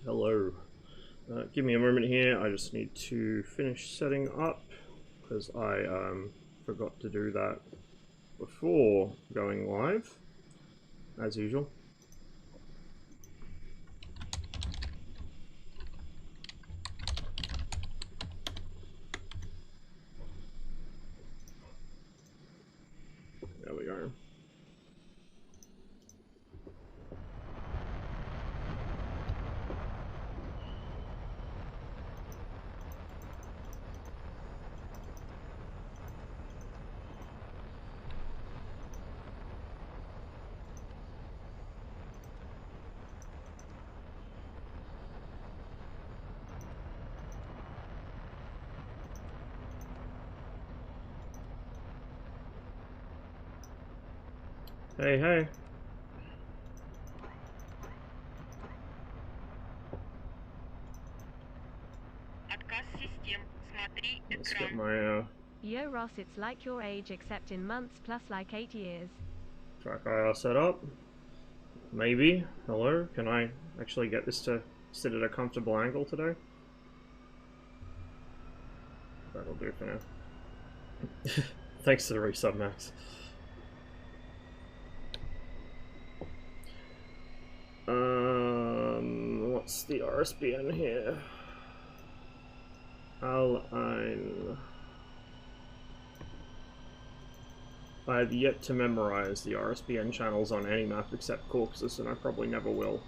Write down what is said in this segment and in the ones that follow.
Hello. Give me a moment here. I just need to finish setting up because I forgot to do that before going live, as usual. There we go. Hey, hey. Let's get my Yo Ross, it's like your age except in months plus like 8 years. track IR set up. Maybe. Hello? Can I actually get this to sit at a comfortable angle today? That'll do for now. Thanks to the resub, Max. What's the RSBN here? I have yet to memorize the RSBN channels on any map except Caucasus, and I probably never will.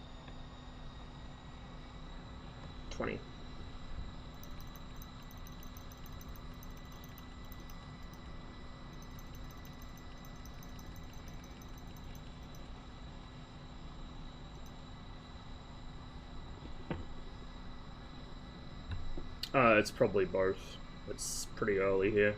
20. It's probably both. It's pretty early here.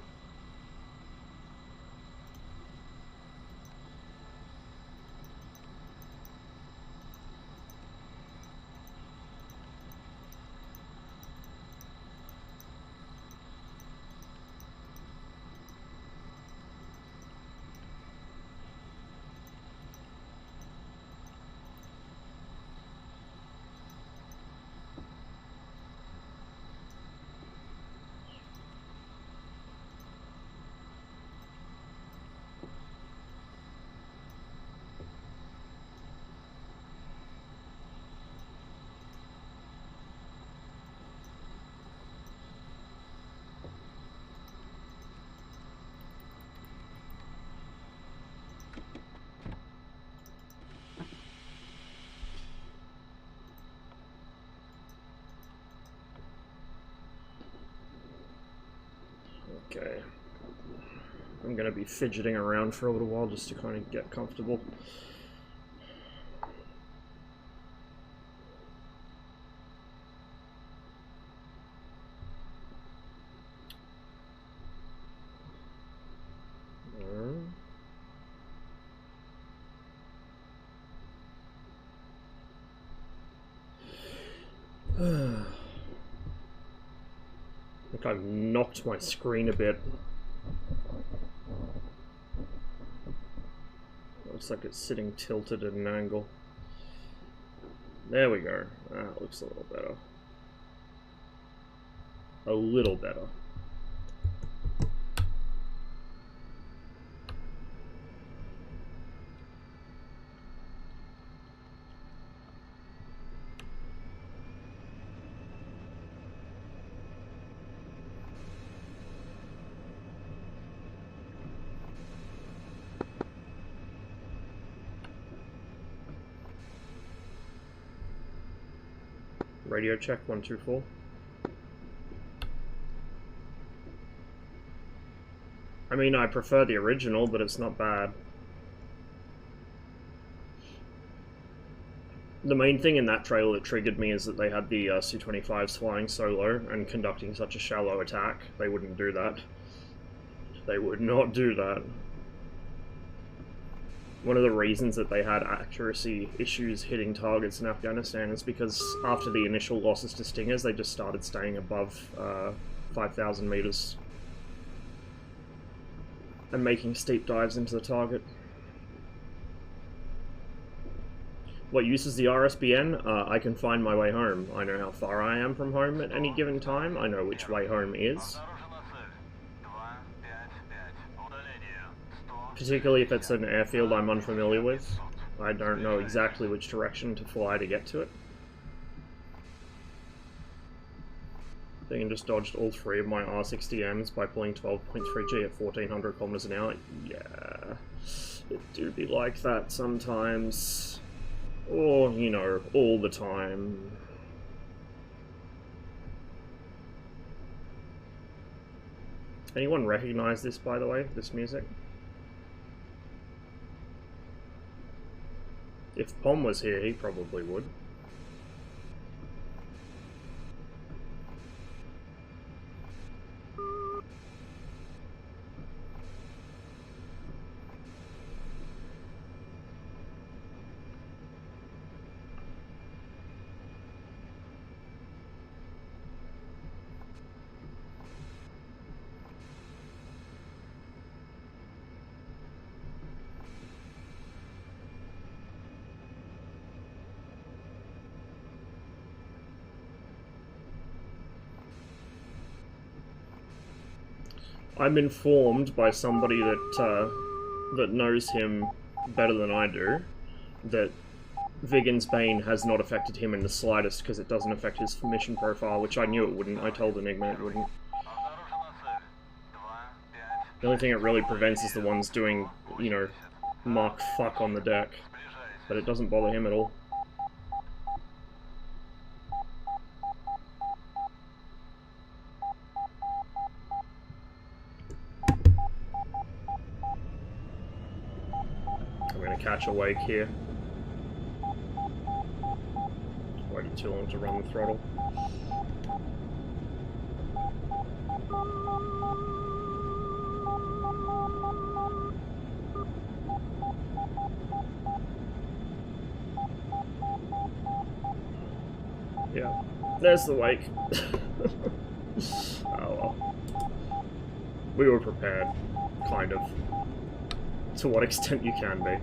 Okay. I'm going to be fidgeting around for a little while just to kind of get comfortable. I think I've knocked my screen a bit. Looks like it's sitting tilted at an angle. There we go. That looks a little better. A little better. Radio check 124. I mean, I prefer the original, but it's not bad. The main thing in that trailer that triggered me is that they had the Su-25s flying solo and conducting such a shallow attack. They wouldn't do that. They would not do that. One of the reasons that they had accuracy issues hitting targets in Afghanistan is because after the initial losses to Stingers, they just started staying above 5,000 meters and making steep dives into the target. What use is the RSBN? I can find my way home. I know how far I am from home at any given time. I know which way home is. Particularly if it's an airfield I'm unfamiliar with. I don't know exactly which direction to fly to get to it. I think I just dodged all three of my R60Ms by pulling 12.3G at 1400 kilometers an hour. Yeah, it do be like that sometimes. Or, you know, all the time. Anyone recognize this, by the way, this music? If Pom was here, he probably would. I'm informed by somebody that that knows him better than I do that Vigen's Bane has not affected him in the slightest because it doesn't affect his mission profile, which I knew it wouldn't. I told Enigma it wouldn't. The only thing it really prevents is the ones doing, you know, Mark fuck on the deck, but it doesn't bother him at all. I'm gonna catch a wake here. Waited too long to run the throttle. Yeah, there's the wake. Oh well. We were prepared, kind of. To what extent you can be.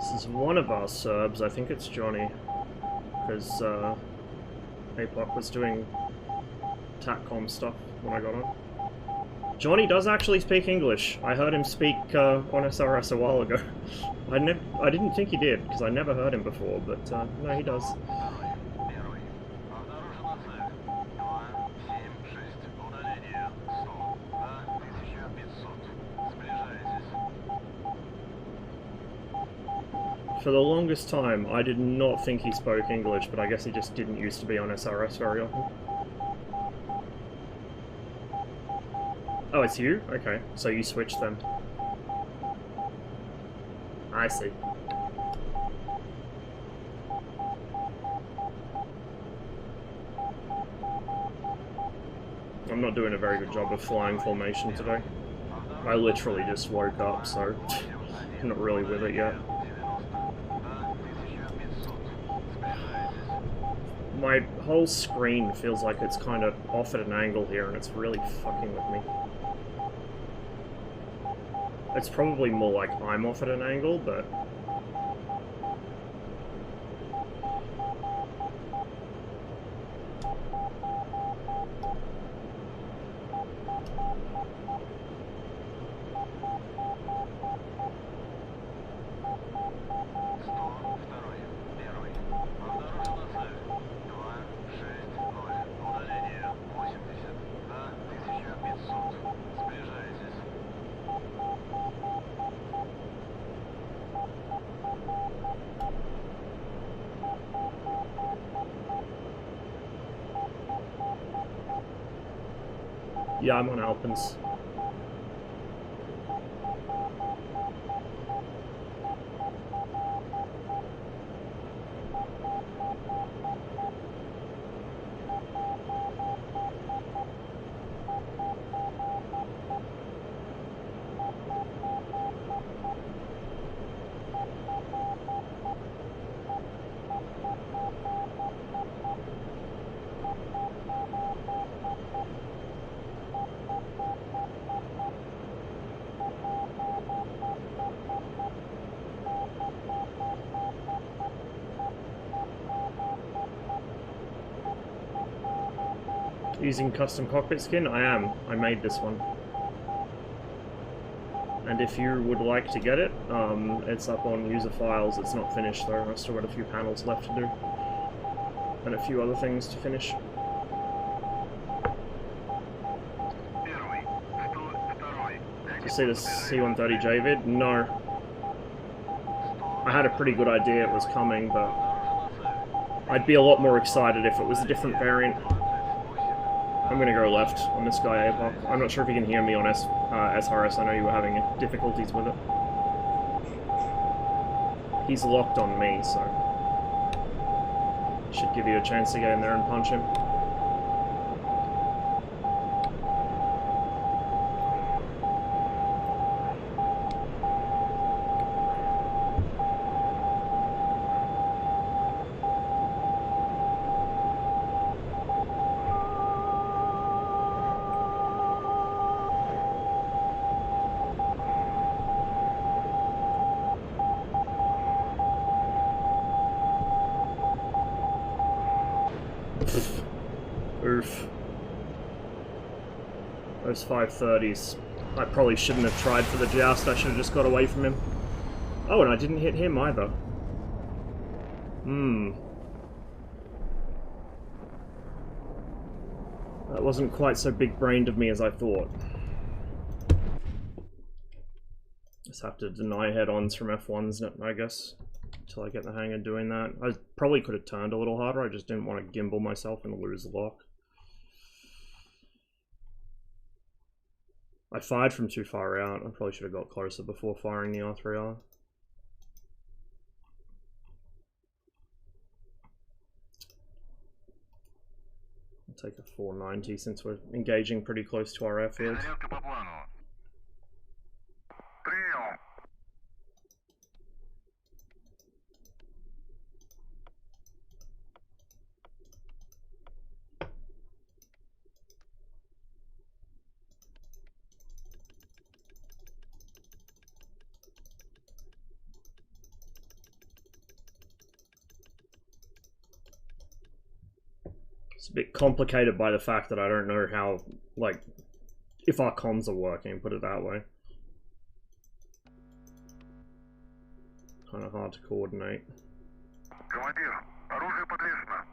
This is one of our Serbs, I think it's Johnny, because APOC was doing TATCOM stuff when I got on. Johnny does actually speak English. I heard him speak on SRS a while ago. I didn't think he did, because I never heard him before, but no, he does. For the longest time, I did not think he spoke English, but I guess he just didn't used to be on SRS very often. Oh, it's you? Okay, so you switched then. I see. I'm not doing a very good job of flying formation today. I literally just woke up, so I'm not really with it yet. My whole screen feels like it's kind of off at an angle here, and it's really fucking with me. It's probably more like I'm off at an angle, but... Yeah, I'm on Alpens. Using custom cockpit skin? I am. I made this one. And if you would like to get it, it's up on user files. It's not finished though. I've still got a few panels left to do. And a few other things to finish. Did you see the C-130J vid? No. I had a pretty good idea it was coming, but I'd be a lot more excited if it was a different variant. I'm gonna go left on this guy, APOC. I'm not sure if you can hear me on SRS. I know you were having difficulties with it. He's locked on me, so... should give you a chance to get in there and punch him. Oof. Those 530s. I probably shouldn't have tried for the joust. I should have just got away from him. Oh, and I didn't hit him either. That wasn't quite so big-brained of me as I thought. Just have to deny head-ons from F1s, I guess, until I get the hang of doing that. I probably could have turned a little harder. I just didn't want to gimbal myself and lose lock. I fired from too far out. I probably should have got closer before firing the R3R. I'll take a 490 since we're engaging pretty close to our airfield. It's a bit complicated by the fact that I don't know how, like, if our comms are working, put it that way. Kind of hard to coordinate. Командир, оружие подвешено.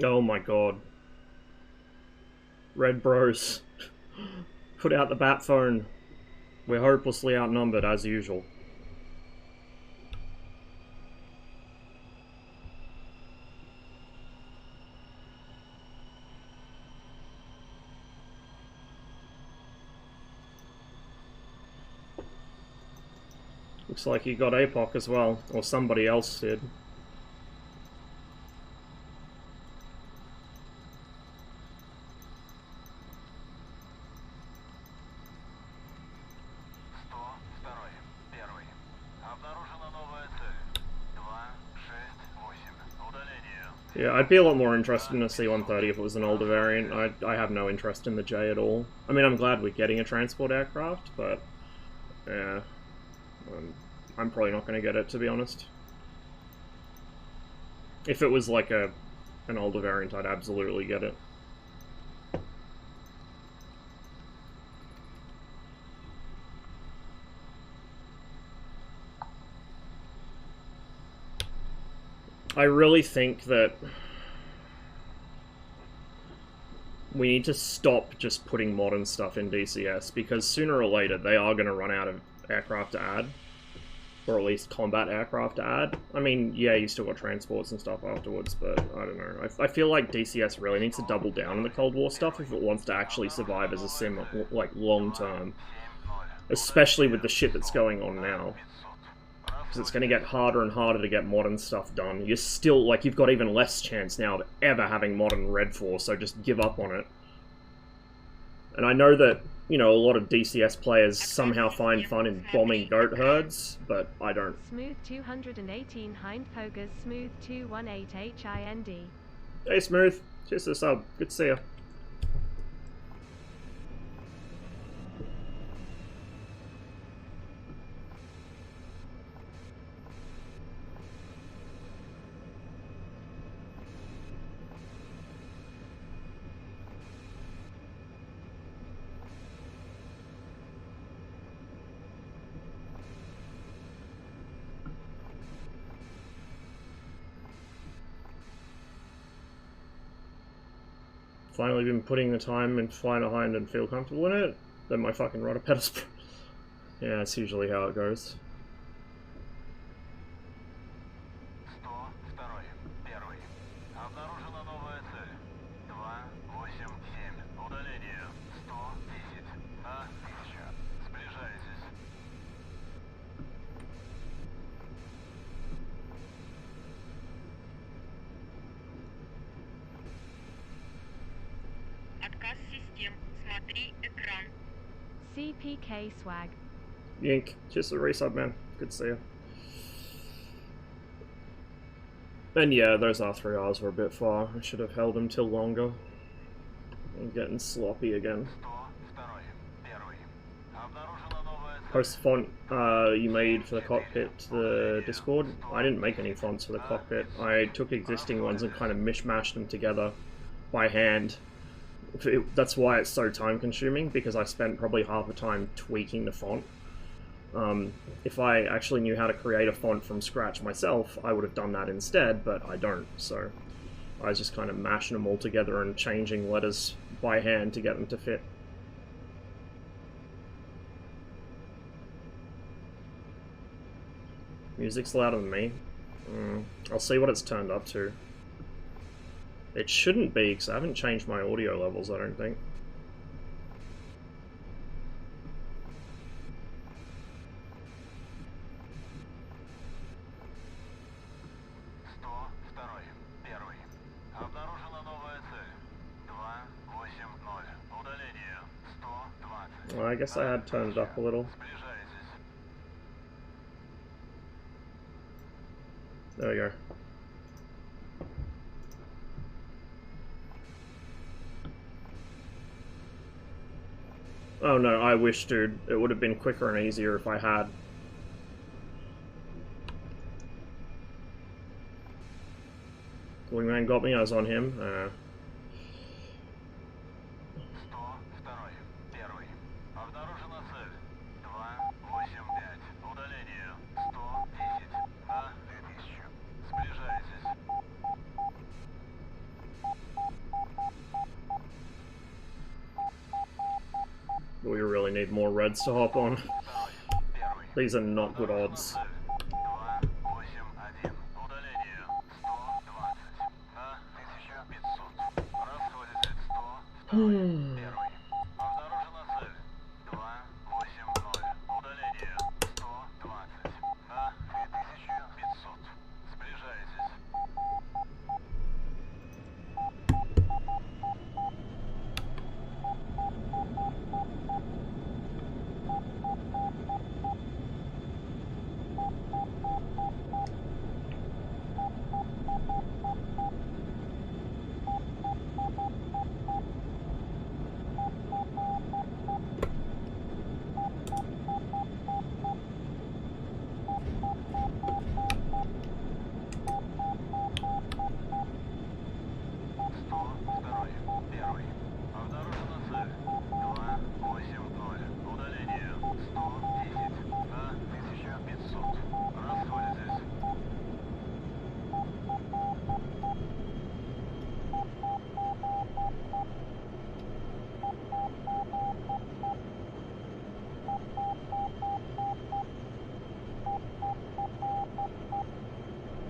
Oh my god. Red Bros. Put out the bat phone. We're hopelessly outnumbered as usual. Looks like you got APOC as well, or somebody else did. Yeah, I'd be a lot more interested in a C-130 if it was an older variant. I have no interest in the J at all. I mean, I'm glad we're getting a transport aircraft, but yeah, I'm probably not going to get it, to be honest. If it was like an older variant, I'd absolutely get it. I really think that we need to stop just putting modern stuff in DCS, because sooner or later they are going to run out of aircraft to add, or at least combat aircraft to add. I mean, yeah, you still got transports and stuff afterwards, but I don't know. I feel like DCS really needs to double down on the Cold War stuff if it wants to actually survive as a sim, like, long term. Especially with the shit that's going on now. Because it's going to get harder and harder to get modern stuff done. You're still, like, you've got even less chance now of ever having modern Red Force, so just give up on it. And I know that, you know, a lot of DCS players somehow find fun in bombing goat herds, but I don't. Smooth 218 Hind Pogers, Smooth 218 HIND. Hey Smooth, cheers to the sub, good to see you. Finally been putting the time in flying a hind and feel comfortable in it, then my fucking rudder pedals. Yeah, that's usually how it goes. CPK swag. Yink, just a resub, man. Good to see you. And yeah, those R3Rs were a bit far. I should have held them till longer. I'm getting sloppy again. Post the font you made for the cockpit to the Discord. I didn't make any fonts for the cockpit. I took existing ones and kind of mishmashed them together by hand. That's why it's so time consuming, because I spent probably half the time tweaking the font. If I actually knew how to create a font from scratch myself, I would have done that instead, but I don't, so I was just kind of mashing them all together and changing letters by hand to get them to fit. Music's louder than me. I'll see what it's turned up to. It shouldn't be, because I haven't changed my audio levels, I don't think. Well, I guess I had turned it up a little. There we go. Oh no, I wish, dude. It would have been quicker and easier if I had. Wingman got me, I was on him. 102. Первый. Обнаружена цель. 285. Удаление. 110. На 2000. Сближайтесь. We really need more reds to hop on. These are not good odds. 281. Удаление. 120. На 1500. Расходитесь. 102. Первый. Обнаружена цель. 280. Удаление. 120. На 2500. Сближайтесь. Первый. Обнаружена цель. 280. Удаление. 110. На 1500. Расходитесь.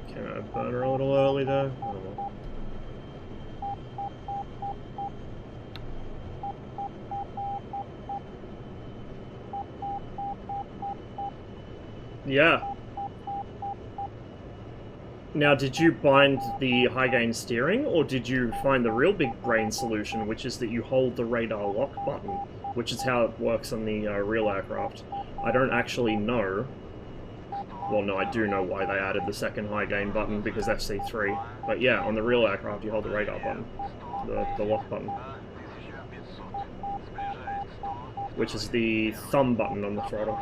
Came out of burner a little early there. Oh well. Yeah. Now, did you bind the high gain steering, or did you find the real big brain solution, which is that you hold the radar lock button, which is how it works on the real aircraft? I don't actually know. Well, no, I do know why they added the second high gain button, because FC3. But yeah, on the real aircraft, you hold the radar button, the lock button, which is the thumb button on the throttle.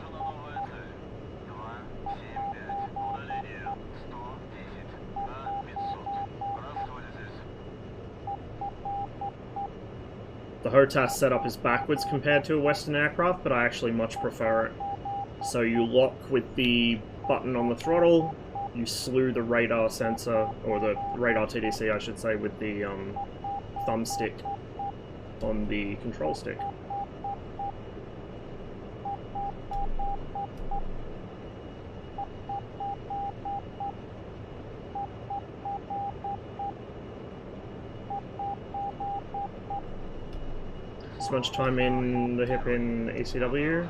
The HOTAS setup is backwards compared to a Western aircraft, but I actually much prefer it. So you lock with the button on the throttle, you slew the radar sensor, or the radar TDC I should say, with the thumbstick on the control stick. So much time in the hip in ECW?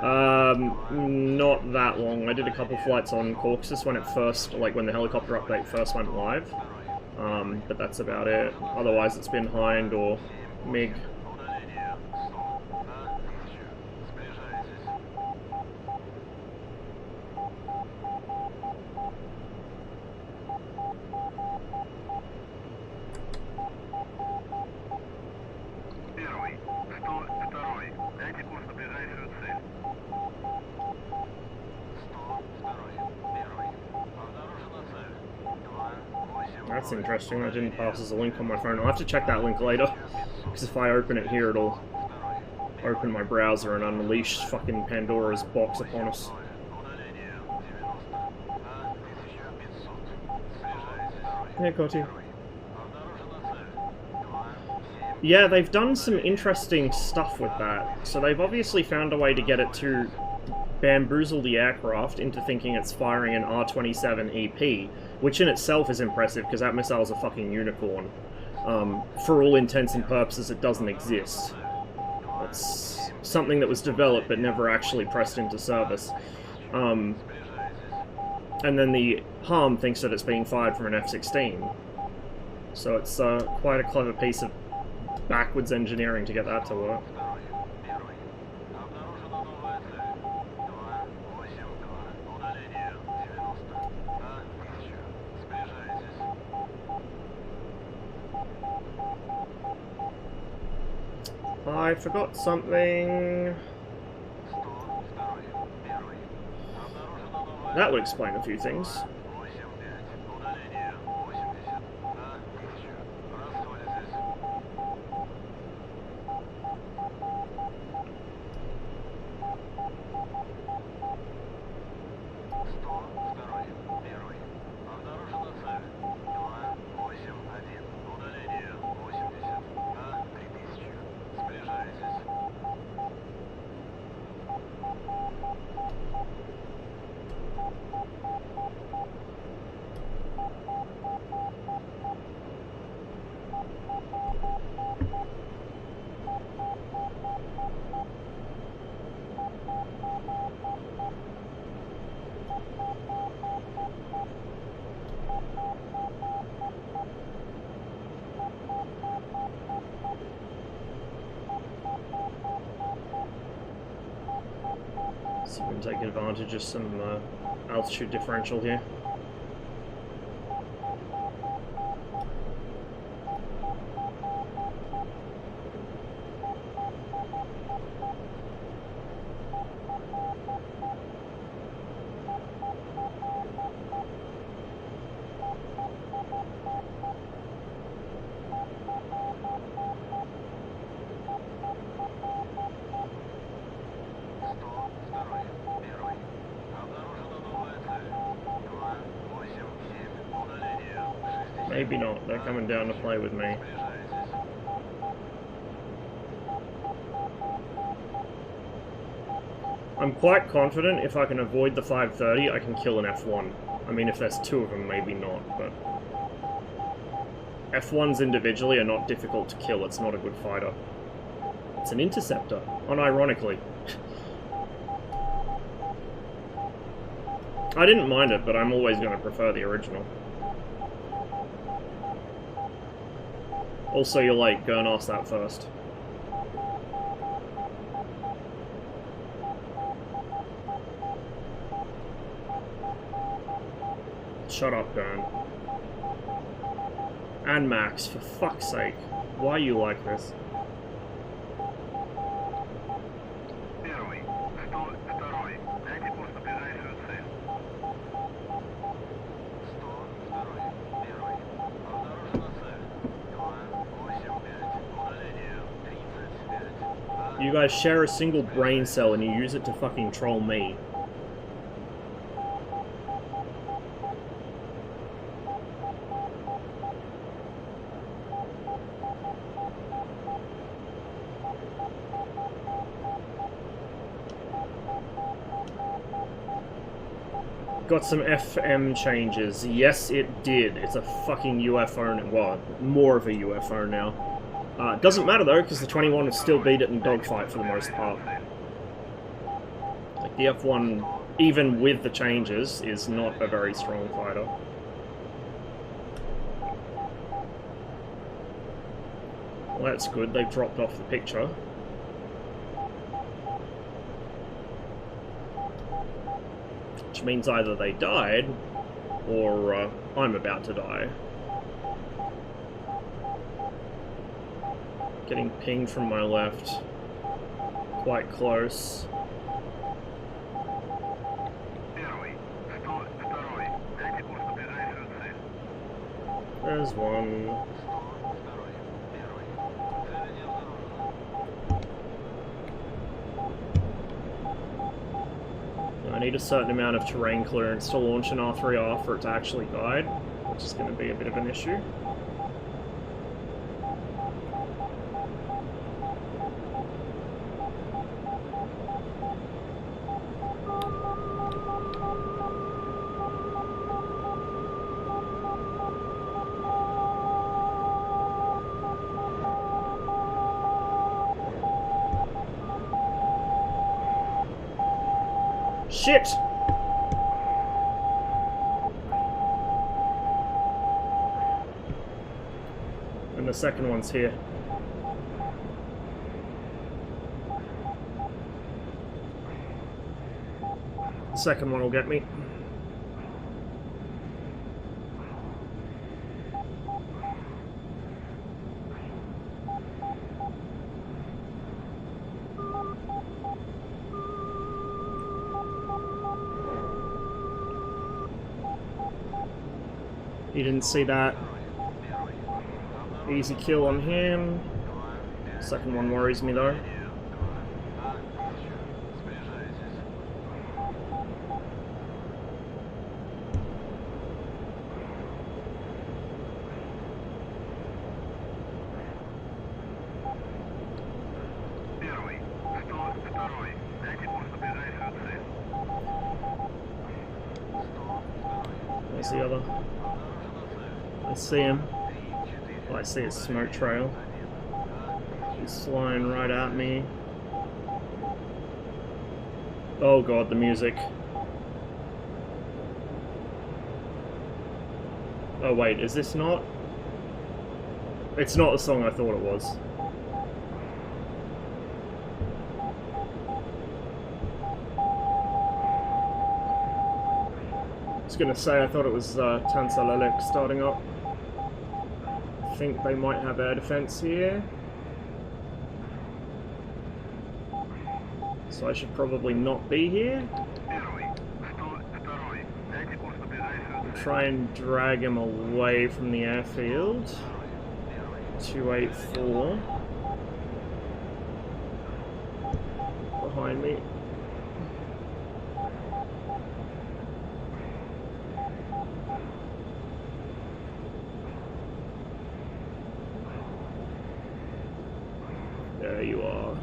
Not that long. I did a couple flights on Caucasus when it first, like when the helicopter update first went live. But that's about it. Otherwise it's been Hind or MiG. Первый. 102. Дайте курс на ближайшую цель. 102. Первый. Обнаружена цель. 280. That's interesting. That didn't pass as a link on my phone. I'll have to check that link later. Because if I open it here, it'll open my browser and unleash fucking Pandora's box upon us. Hey, Cotty. Yeah, they've done some interesting stuff with that. So they've obviously found a way to get it to bamboozle the aircraft into thinking it's firing an R-27 EP, which in itself is impressive because that missile's a fucking unicorn. For all intents and purposes, it doesn't exist. It's something that was developed but never actually pressed into service. And then the harm thinks that it's being fired from an F-16. So it's quite a clever piece of backwards engineering to get that to work. I forgot something. That would explain a few things. So we can take advantage of some altitude differential here. Maybe not, they're coming down to play with me. I'm quite confident if I can avoid the 530, I can kill an F1. I mean, if there's two of them, maybe not, but... F1s individually are not difficult to kill, it's not a good fighter. It's an interceptor, unironically. I didn't mind it, but I'm always going to prefer the original. Also, you're late, go and ask that first. Shut up, Gern. And Max, for fuck's sake. Why are you like this? You guys share a single brain cell and you use it to fucking troll me. Got some FM changes. Yes, it did. It's a fucking UFO now. Well, more of a UFO now. Doesn't matter though, because the 21 will still beat it in dogfight for the most part. Like, the F1, even with the changes, is not a very strong fighter. Well, that's good. They've dropped off the picture. Which means either they died, or I'm about to die. Getting pinged from my left. Quite close. There's one. I need a certain amount of terrain clearance to launch an R3R for it to actually guide, which is going to be a bit of an issue. Shit! And the second one's here. The second one will get me. He didn't see that. Easy kill on him. Second one worries me though. There's the other. I see him. Oh, I see his smoke trail. He's flying right at me. Oh god, the music. Oh wait, is this not? It's not the song I thought it was. I was gonna say I thought it was Tansalelek starting up. I think they might have air defense here. So I should probably not be here. Try and drag him away from the airfield. 284. Behind me. There you are.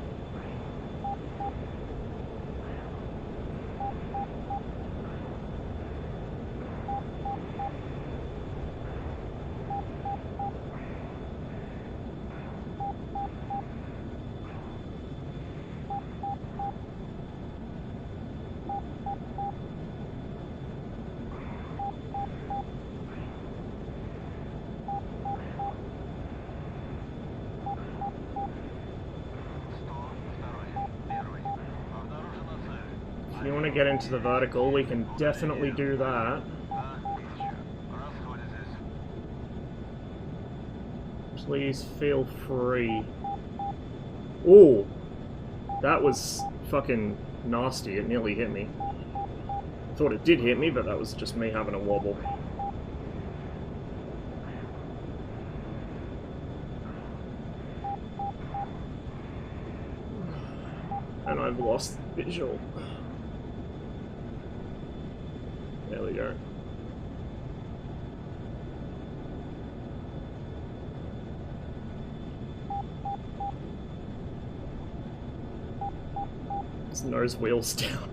If you want to get into the vertical, we can definitely do that. Please feel free. Ooh! That was fucking nasty. It nearly hit me. Thought it did hit me, but that was just me having a wobble. And I've lost visual. There we go. His nose wheels down.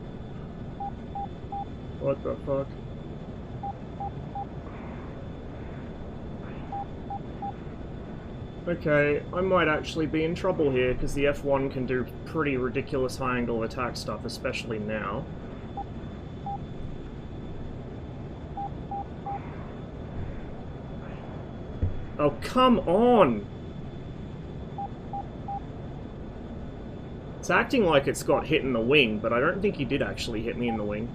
What the fuck? Okay, I might actually be in trouble here, because the F1 can do pretty ridiculous high angle attack stuff, especially now. Oh, come on! It's acting like it's got hit in the wing, but I don't think he did actually hit me in the wing.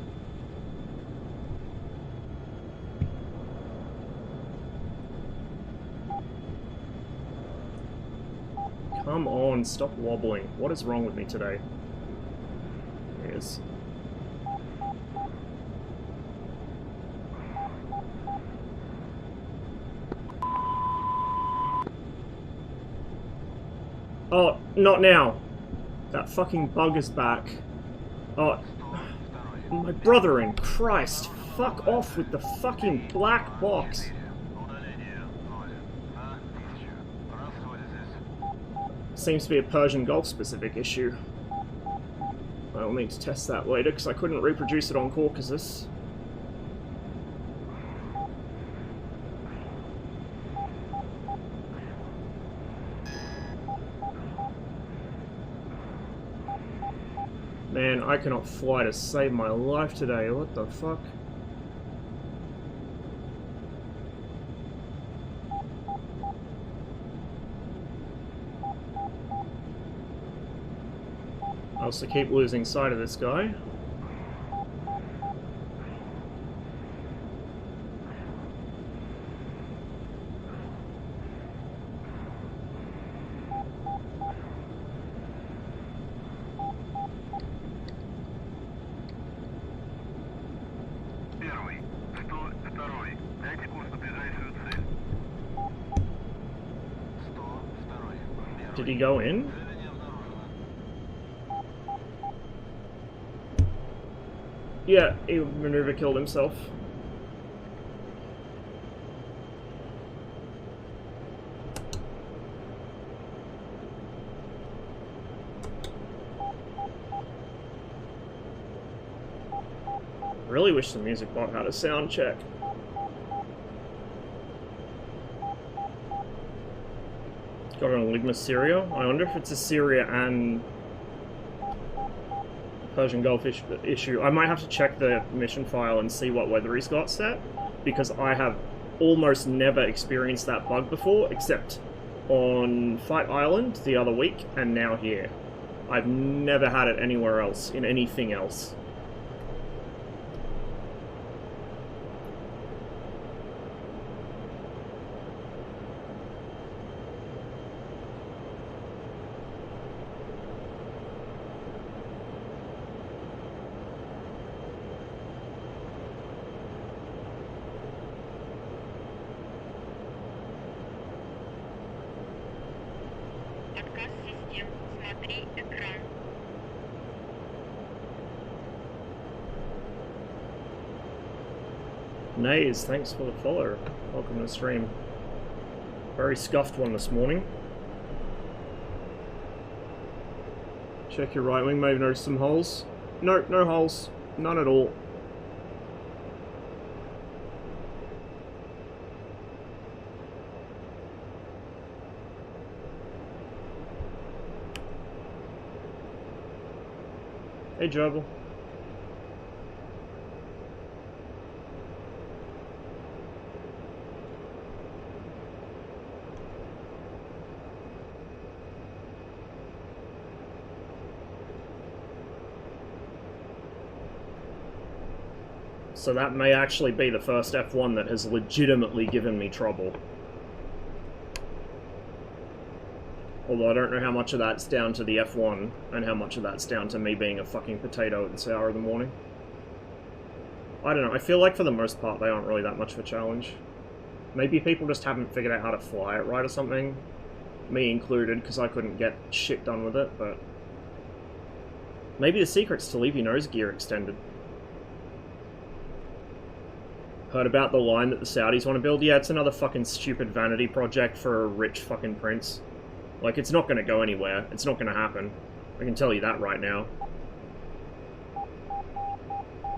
Come on, stop wobbling. What is wrong with me today? There it is. Oh, not now. That fucking bug is back. Oh, my brother in Christ. Fuck off with the fucking black box. Seems to be a Persian Gulf specific issue. I'll need to test that later because I couldn't reproduce it on Caucasus. Man, I cannot fly to save my life today. What the fuck? I also keep losing sight of this guy. Did he go in? Yeah, he maneuver killed himself. Really wish the music bot had a sound check. Got an Enigma Syria. I wonder if it's a Syria and Persian Gulf issue. I might have to check the mission file and see what weather he's got set, because I have almost never experienced that bug before, except on Fight Island the other week, and now here. I've never had it anywhere else, in anything else. Nays, thanks for the follow. Welcome to the stream. Very scuffed one this morning. Check your right wing, may have noticed some holes. No, no holes. None at all. Hey, Gerbil. So that may actually be the first F1 that has legitimately given me trouble. Although I don't know how much of that's down to the F1, and how much of that's down to me being a fucking potato at this hour of the morning. I don't know, I feel like for the most part they aren't really that much of a challenge. Maybe people just haven't figured out how to fly it right or something. Me included, because I couldn't get shit done with it, but... maybe the secret's to leave your nose gear extended. Heard about the line that the Saudis want to build? Yeah, it's another fucking stupid vanity project for a rich fucking prince. Like, it's not gonna go anywhere. It's not gonna happen. I can tell you that right now.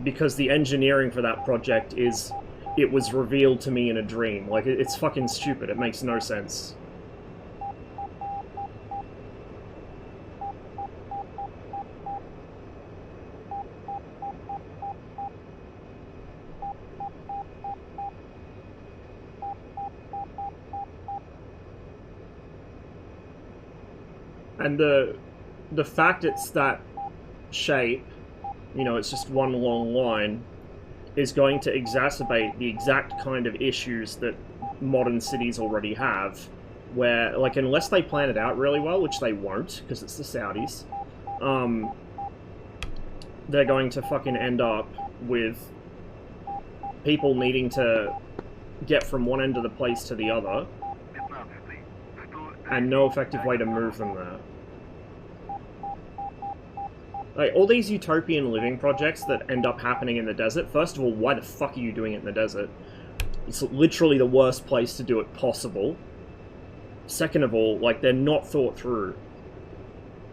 Because the engineering for that project is... it was revealed to me in a dream. Like, it's fucking stupid. It makes no sense. And the fact it's that shape, you know, it's just one long line, is going to exacerbate the exact kind of issues that modern cities already have, where, like, unless they plan it out really well, which they won't, because it's the Saudis, they're going to fucking end up with people needing to get from one end of the place to the other, and no effective way to move them there. Like, all these utopian living projects that end up happening in the desert, first of all, why the fuck are you doing it in the desert? It's literally the worst place to do it possible. Second of all, like, they're not thought through.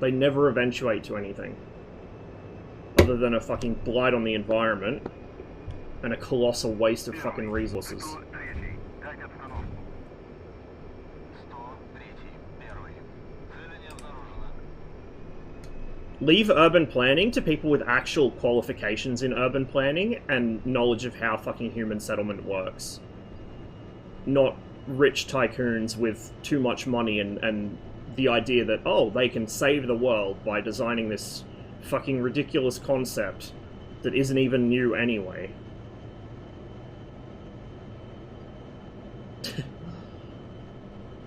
They never eventuate to anything. Other than a fucking blight on the environment, and a colossal waste of fucking resources. Leave urban planning to people with actual qualifications in urban planning and knowledge of how fucking human settlement works. Not rich tycoons with too much money and the idea that, oh, they can save the world by designing this fucking ridiculous concept that isn't even new anyway.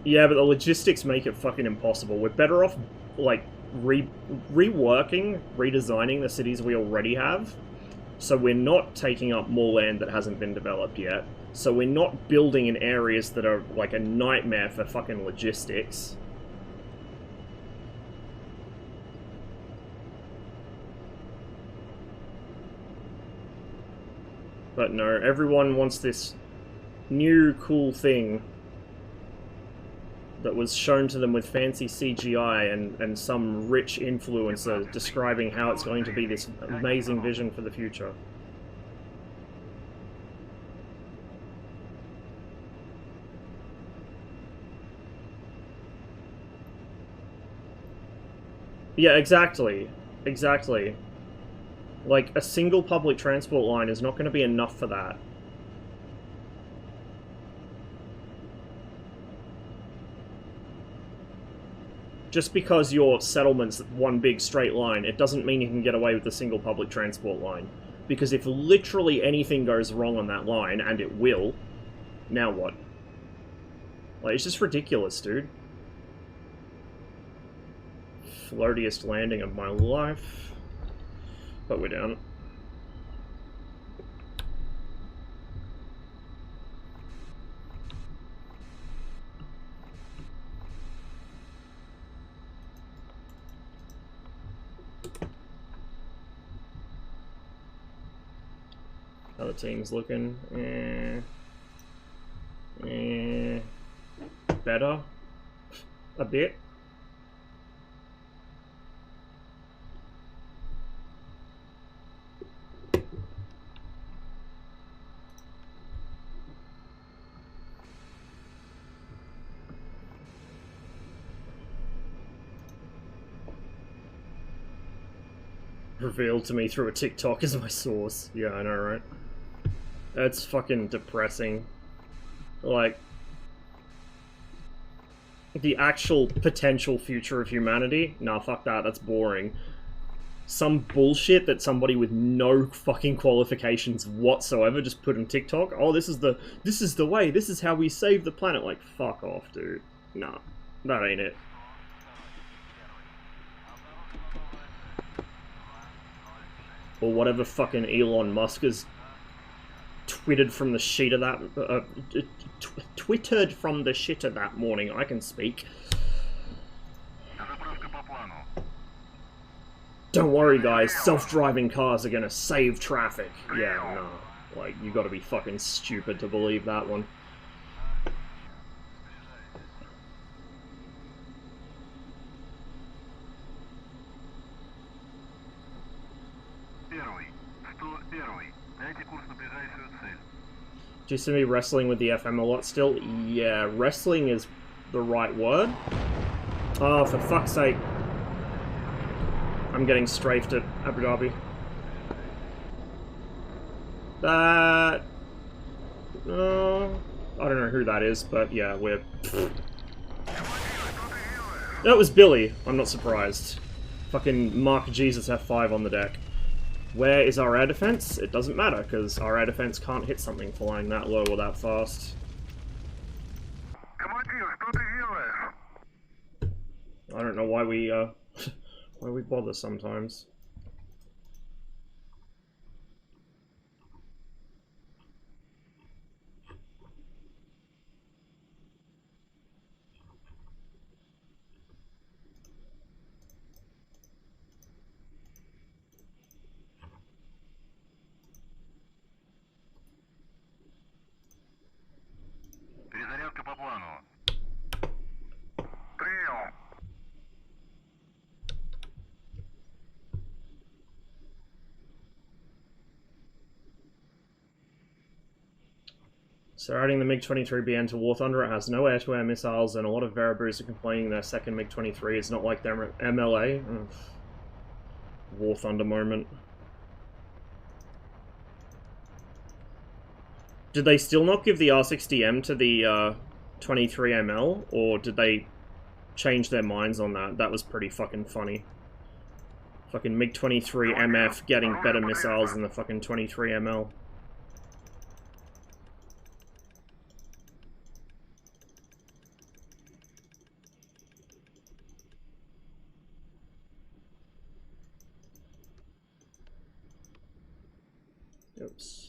Yeah, but the logistics make it fucking impossible. We're better off, like, reworking, redesigning the cities we already have, so we're not taking up more land that hasn't been developed yet, so we're not building in areas that are like a nightmare for fucking logistics, But no, everyone wants this new cool thing that was shown to them with fancy CGI and some rich influencer describing how it's going to be this amazing vision for the future. Yeah, exactly. Exactly. Like, a single public transport line is not going to be enough for that. Just because your settlement's one big straight line, it doesn't mean you can get away with a single public transport line. Because if literally anything goes wrong on that line, and it will, now what? Like, it's just ridiculous, dude. Floatiest landing of my life. But we're down. Other team's looking. Better. A bit. Revealed to me through a TikTok as my source. Yeah, I know, right? That's fucking depressing. Like, the actual potential future of humanity? Nah, fuck that, that's boring. Some bullshit that somebody with no fucking qualifications whatsoever just put on TikTok. Oh, this is the way, this is how we save the planet. Like, fuck off, dude. Nah, that ain't it. Or whatever fucking Elon Musk has twittered from the sheet of that, twittered from the shitter that morning. I can speak. Don't worry, guys. Self-driving cars are gonna save traffic. Yeah, no. Like, you gotta be fucking stupid to believe that one. Do you see me wrestling with the FM a lot still? Yeah, wrestling is the right word. Oh, for fuck's sake. I'm getting strafed at Abu Dhabi. That... I don't know who that is, but yeah, we're... That was Billy. I'm not surprised. Fucking Mark Jesus F5 on the deck. Where is our air defense? It doesn't matter, because our air defense can't hit something flying that low or that fast. I don't know why we bother sometimes. Перезарядка по плану. Прием. So adding the MiG-23BN to War Thunder, it has no air-to-air missiles, and a lot of Verabus are complaining their second MiG-23 is not like their MLA. Ugh. War Thunder moment. Did they still not give the R60M to the 23ML, or did they change their minds on that? That was pretty fucking funny. Fucking MiG-23MF getting better missiles than the fucking 23ML. Oops.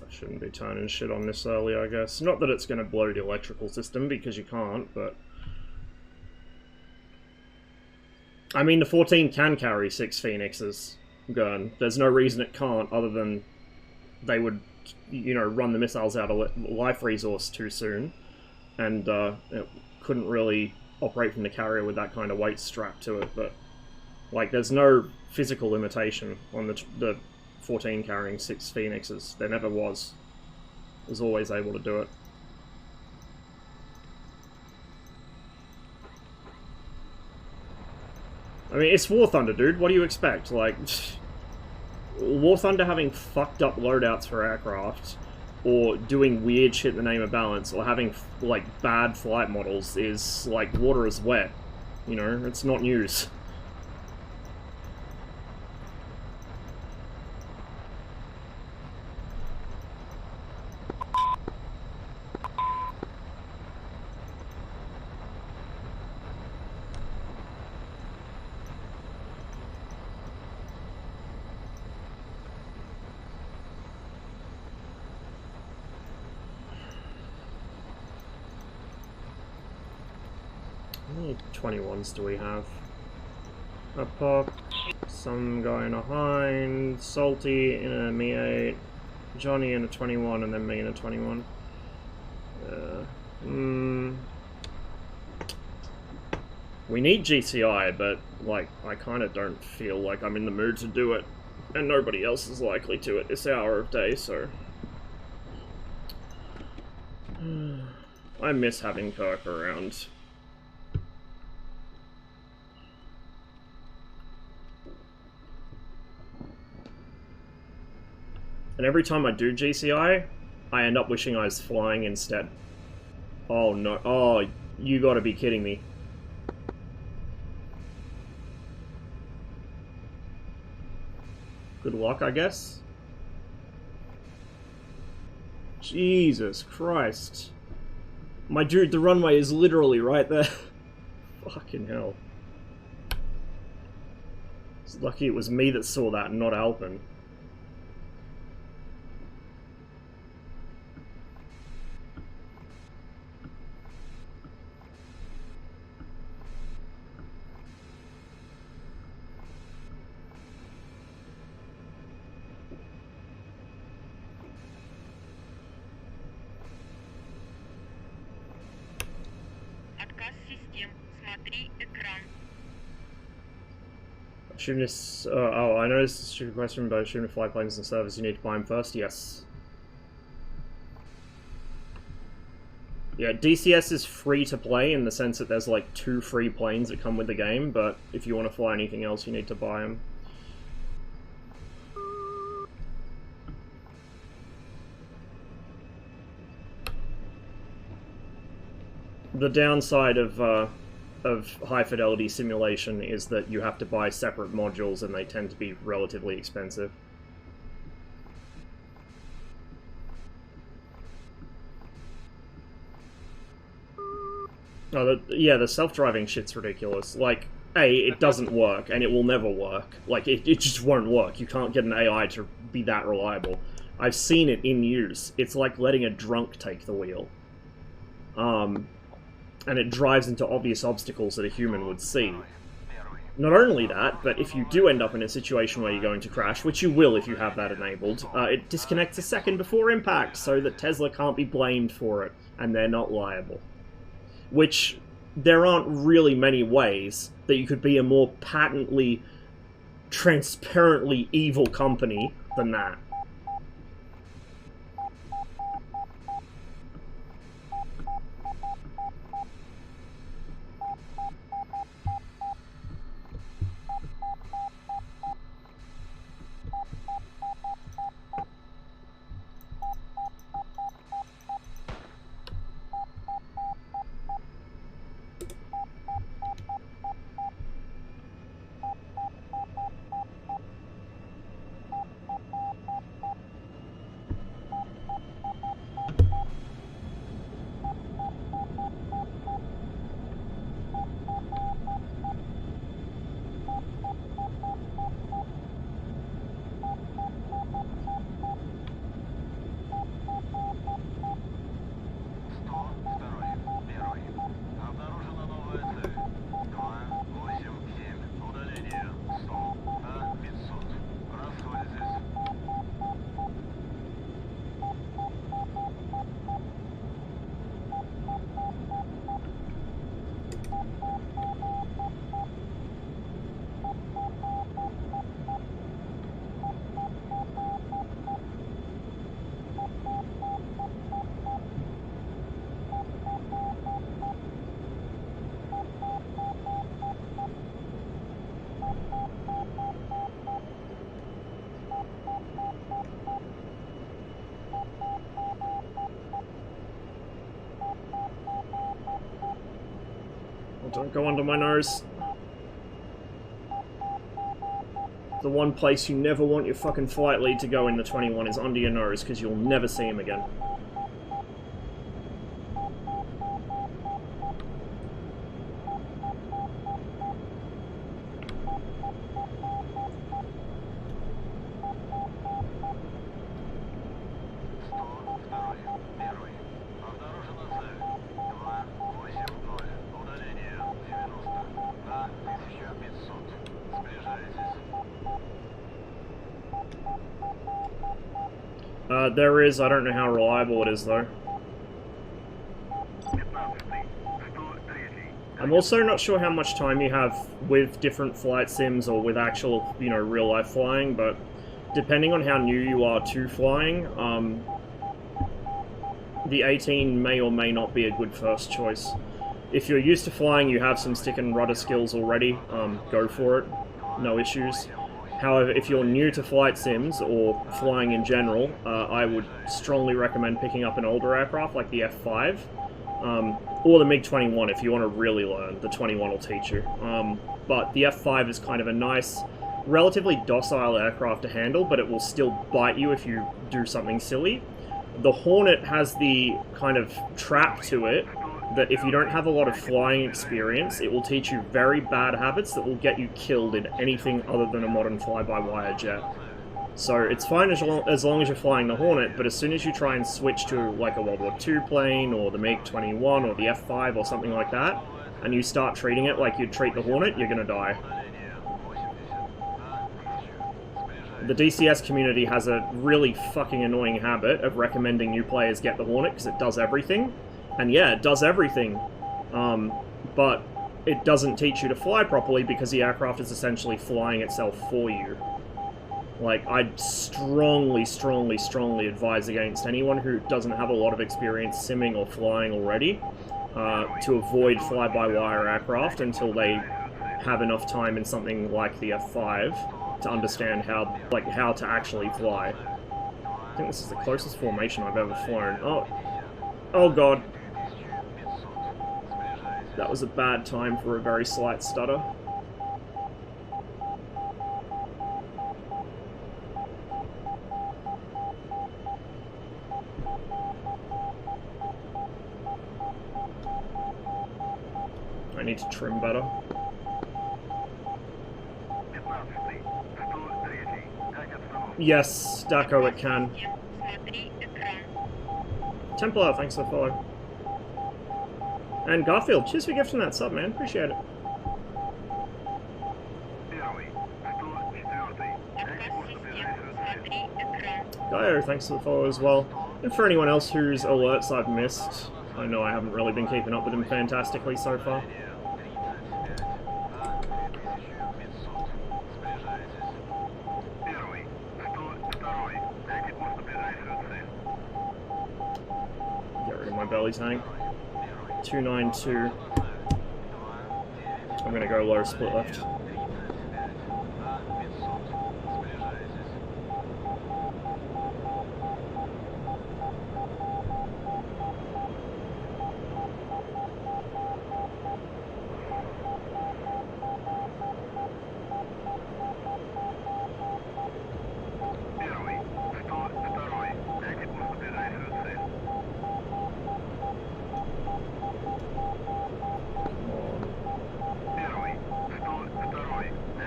Shouldn't be turning shit on this early, I guess. Not that it's going to blow the electrical system, because you can't, but... I mean, the 14 can carry 6 Phoenixes, Gurn. There's no reason it can't, other than they would, you know, run the missiles out of life resource too soon, and it couldn't really operate from the carrier with that kind of weight strapped to it, but, like, there's no physical limitation on the 14 carrying 6 Phoenixes. There never was. It was always able to do it. I mean, it's War Thunder, dude. What do you expect? Like, War Thunder having fucked up loadouts for aircraft, or doing weird shit in the name of balance, or having, like, bad flight models is, like, water is wet. You know, it's not news. How many 21s do we have? A pop, some guy in a hind, Salty in a Me-8, Johnny in a 21, and then me in a 21. We need GCI, but, like, I kind of don't feel like I'm in the mood to do it, and nobody else is likely to at this hour of day, so... I miss having Kirk around. And every time I do GCI, I end up wishing I was flying instead. Oh no, oh, you gotta be kidding me. Good luck, I guess? Jesus Christ. My dude, the runway is literally right there. Fucking hell. It's lucky it was me that saw that and not Alpin. Shooting this, oh, I know this is a stupid question, but shooting fly planes in service, you need to buy them first? Yes. Yeah, DCS is free to play in the sense that there's like 2 free planes that come with the game, but if you want to fly anything else, you need to buy them. The downside of high-fidelity simulation is that you have to buy separate modules, and they tend to be relatively expensive. Oh, yeah, the self-driving shit's ridiculous. Like, A, it doesn't work, and it will never work. Like, it just won't work. You can't get an AI to be that reliable. I've seen it in use. It's like letting a drunk take the wheel. And it drives into obvious obstacles that a human would see. Not only that, but if you do end up in a situation where you're going to crash, which you will if you have that enabled, it disconnects a second before impact so that Tesla can't be blamed for it, and they're not liable. Which, there aren't really many ways that you could be a more patently, transparently evil company than that. Don't go under my nose. The one place you never want your fucking flight lead to go in the 21 is under your nose, because you'll never see him again. There is, I don't know how reliable it is though. I'm also not sure how much time you have with different flight sims or with actual, you know, real life flying, but depending on how new you are to flying, the 18 may or may not be a good first choice. If you're used to flying, you have some stick and rudder skills already, go for it, no issues. However, if you're new to flight sims, or flying in general, I would strongly recommend picking up an older aircraft like the F5, or the MiG-21 if you want to really learn. The 21 will teach you. But the F5 is kind of a nice, relatively docile aircraft to handle, but it will still bite you if you do something silly. The Hornet has the kind of trap to it that if you don't have a lot of flying experience, it will teach you very bad habits that will get you killed in anything other than a modern fly-by-wire jet. So it's fine as long as you're flying the Hornet, but as soon as you try and switch to like a World War II plane, or the MiG-21, or the F5, or something like that, and you start treating it like you'd treat the Hornet, you're gonna die. The DCS community has a really fucking annoying habit of recommending new players get the Hornet because it does everything. And yeah, it does everything, but it doesn't teach you to fly properly because the aircraft is essentially flying itself for you. Like, I'd strongly, strongly, strongly advise against anyone who doesn't have a lot of experience simming or flying already to avoid fly-by-wire aircraft until they have enough time in something like the F5 to understand how to actually fly. I think this is the closest formation I've ever flown. Oh god. That was a bad time for a very slight stutter. I need to trim better. Yes, Daco, it can. Templar, thanks for the follow. And Garfield, cheers for gifting that sub, man. Appreciate it. Dio, thanks for the follow as well. And for anyone else whose alerts I've missed, I know I haven't really been keeping up with them fantastically so far. Get rid of my belly tank. 292. I'm gonna go low split left.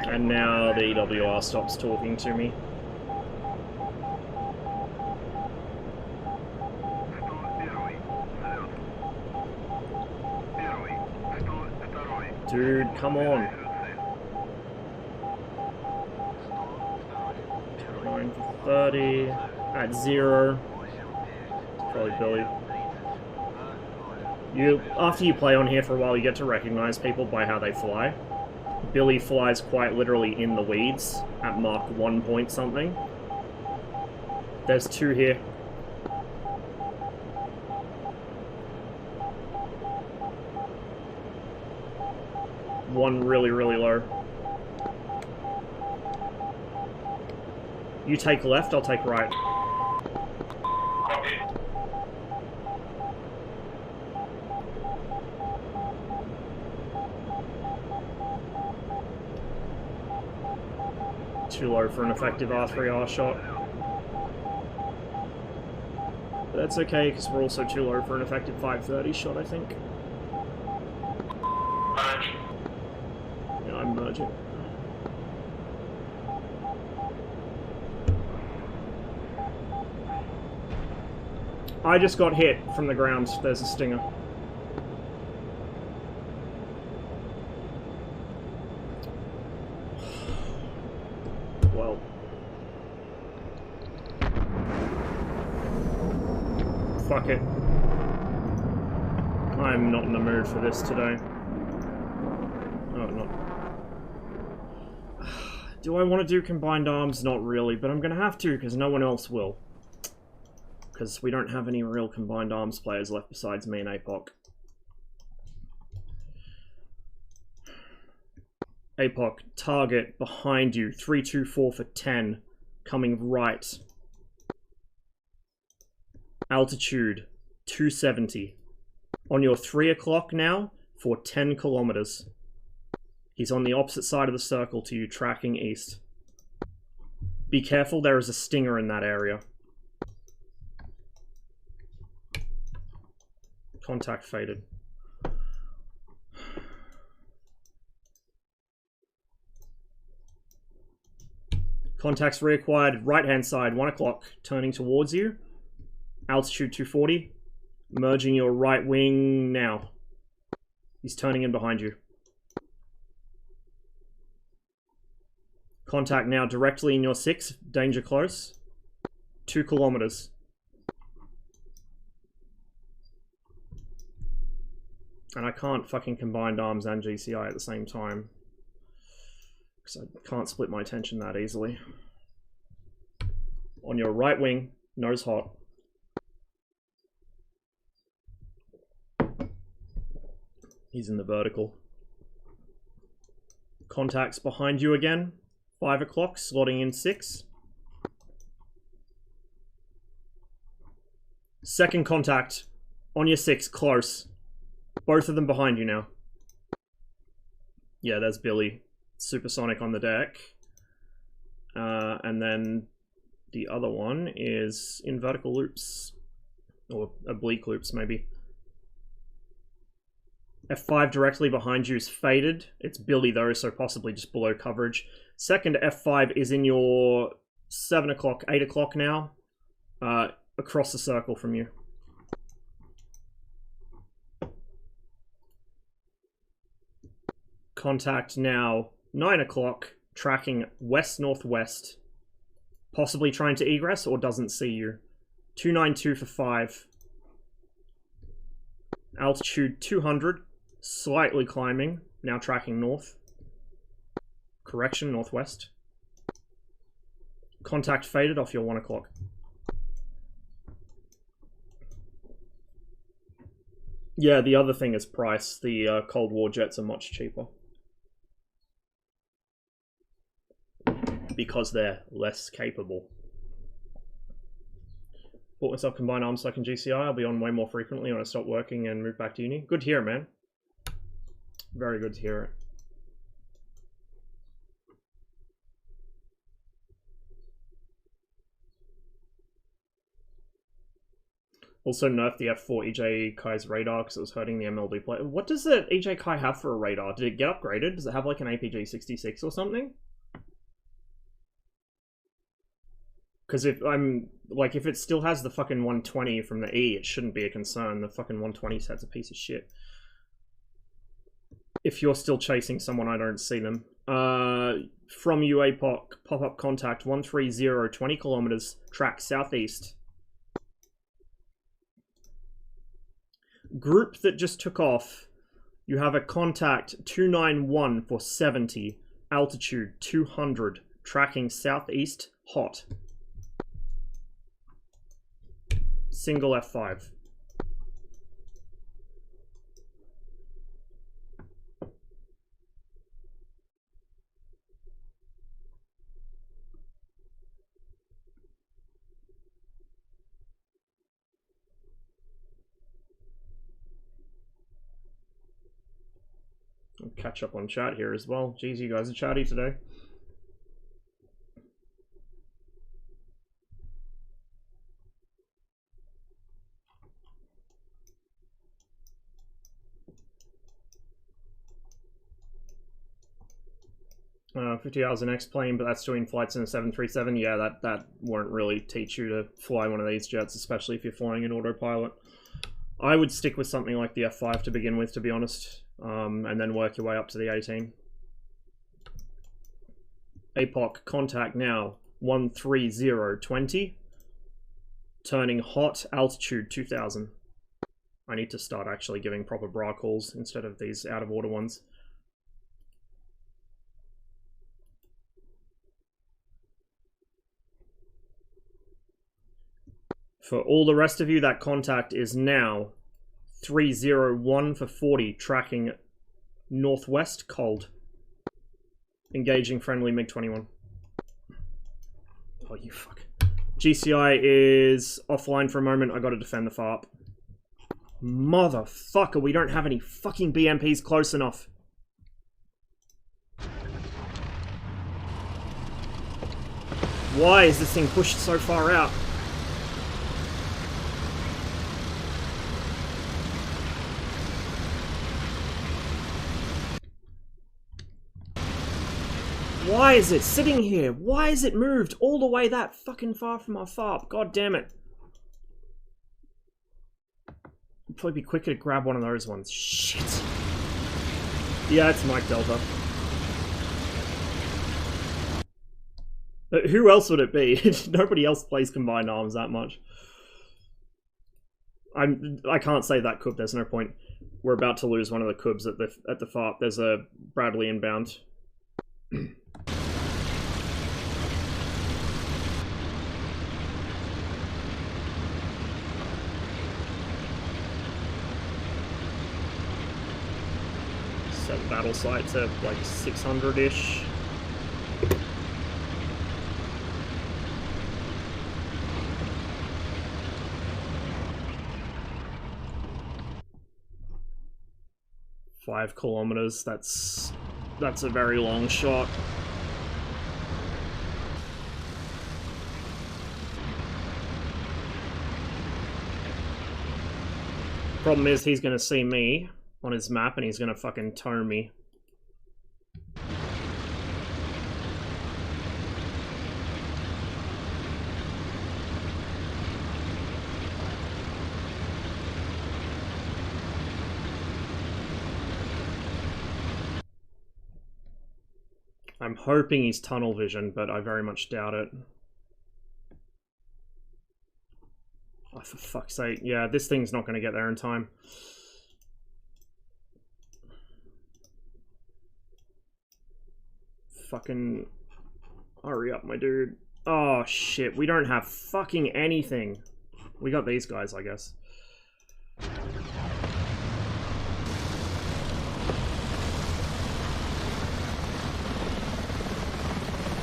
And now the EWR stops talking to me. Dude, come on. 9 for 30. At 0. Probably Billy. After you play on here for a while, you get to recognize people by how they fly. Billy flies quite literally in the weeds at Mach 1 point something. There's 2 here. One really, really low. You take left, I'll take right. too low for an effective R3R shot. But that's okay, because we're also too low for an effective 530 shot, I think. Yeah, I'm merging. I just got hit from the ground. There's a stinger. Well. Fuck it. I'm not in the mood for this today. Oh, not. Do I want to do combined arms? Not really, but I'm gonna have to because no one else will. Because we don't have any real combined arms players left besides me and APOC. APOC, target behind you, 324 for 10, coming right. Altitude, 270. On your 3 o'clock now, for 10 kilometers. He's on the opposite side of the circle to you, tracking east. Be careful, there is a stinger in that area. Contact faded. Contacts reacquired, right hand side, 1 o'clock, turning towards you. Altitude 240. Merging your right wing now. He's turning in behind you. Contact now directly in your 6, danger close. 2 kilometers. And I can't fucking combine arms and GCI at the same time. Because I can't split my attention that easily. On your right wing, nose hot. He's in the vertical. Contacts behind you again. 5 o'clock, slotting in 6. Second contact. On your 6, close. Both of them behind you now. Yeah, there's Billy. Supersonic on the deck. And then the other one is in vertical loops. Or oblique loops, maybe. F5 directly behind you is faded. It's Billy though, so possibly just below coverage. Second F5 is in your 7 o'clock, 8 o'clock now. Across the circle from you. Contact now, 9 o'clock, tracking west-northwest. Possibly trying to egress or doesn't see you. 292 for 5. Altitude 200, slightly climbing, now tracking north. Correction, northwest. Contact faded off your 1 o'clock. Yeah, the other thing is price. The Cold War jets are much cheaper. Because they're less capable. Bought myself combined arms so I can GCI. I'll be on way more frequently when I stop working and move back to uni. Good to hear, man. Very good to hear it. Also nerfed the F4 EJ Kai's radar because it was hurting the MLB player. What does the EJ Kai have for a radar? Did it get upgraded? Does it have like an APG-66 or something? Because if it still has the fucking 120 from the E, it shouldn't be a concern. The fucking 120 set's a piece of shit. If you're still chasing someone, I don't see them. From you, APOC, pop-up contact, 130, 20 kilometers, track southeast. Group that just took off, you have a contact, 291 for 70, altitude 200, tracking southeast, hot. Single F5. I'll catch up on chat here as well. Jeez, you guys are chatty today. 50 hours in X-plane, but that's doing flights in a 737. Yeah, that won't really teach you to fly one of these jets, especially if you're flying in autopilot. I would stick with something like the F5 to begin with, to be honest, and then work your way up to the 18. APOC, contact now, 13020. Turning hot, altitude 2000. I need to start actually giving proper bra calls instead of these out of order ones. For all the rest of you, that contact is now 301 for 40, tracking northwest, cold. Engaging friendly MiG-21. Oh, you fuck. GCI is offline for a moment. I gotta defend the FARP. Motherfucker, we don't have any fucking BMPs close enough. Why is this thing pushed so far out? Why is it sitting here? Why is it moved all the way that fucking far from our FARP? God damn it. It'd probably be quicker to grab one of those ones. Shit. Yeah, it's Mike Delta. But who else would it be? Nobody else plays combined arms that much. I can't say that Cub, there's no point. We're about to lose one of the Cubs at the FARP. There's a Bradley inbound. Set battle sight to like 600-ish. Five kilometers, that's a very long shot. Problem is, he's gonna see me on his map and he's gonna fucking tow me. I'm hoping he's tunnel vision, but I very much doubt it. Oh, for fuck's sake. Yeah, this thing's not going to get there in time. Fucking hurry up, my dude. Oh, shit. We don't have fucking anything. We got these guys, I guess.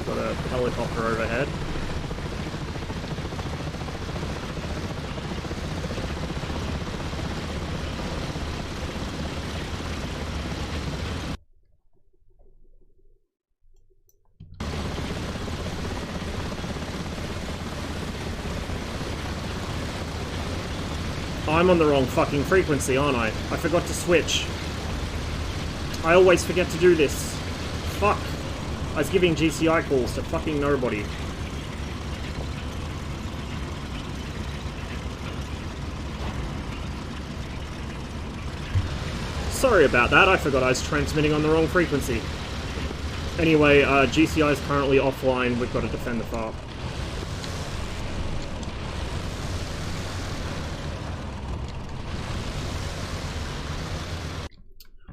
Got a helicopter overhead. I'm on the wrong fucking frequency, aren't I? I forgot to switch. I always forget to do this. Fuck. I was giving GCI calls to fucking nobody. Sorry about that, I forgot I was transmitting on the wrong frequency. Anyway, GCI is currently offline, we've got to defend the FARP.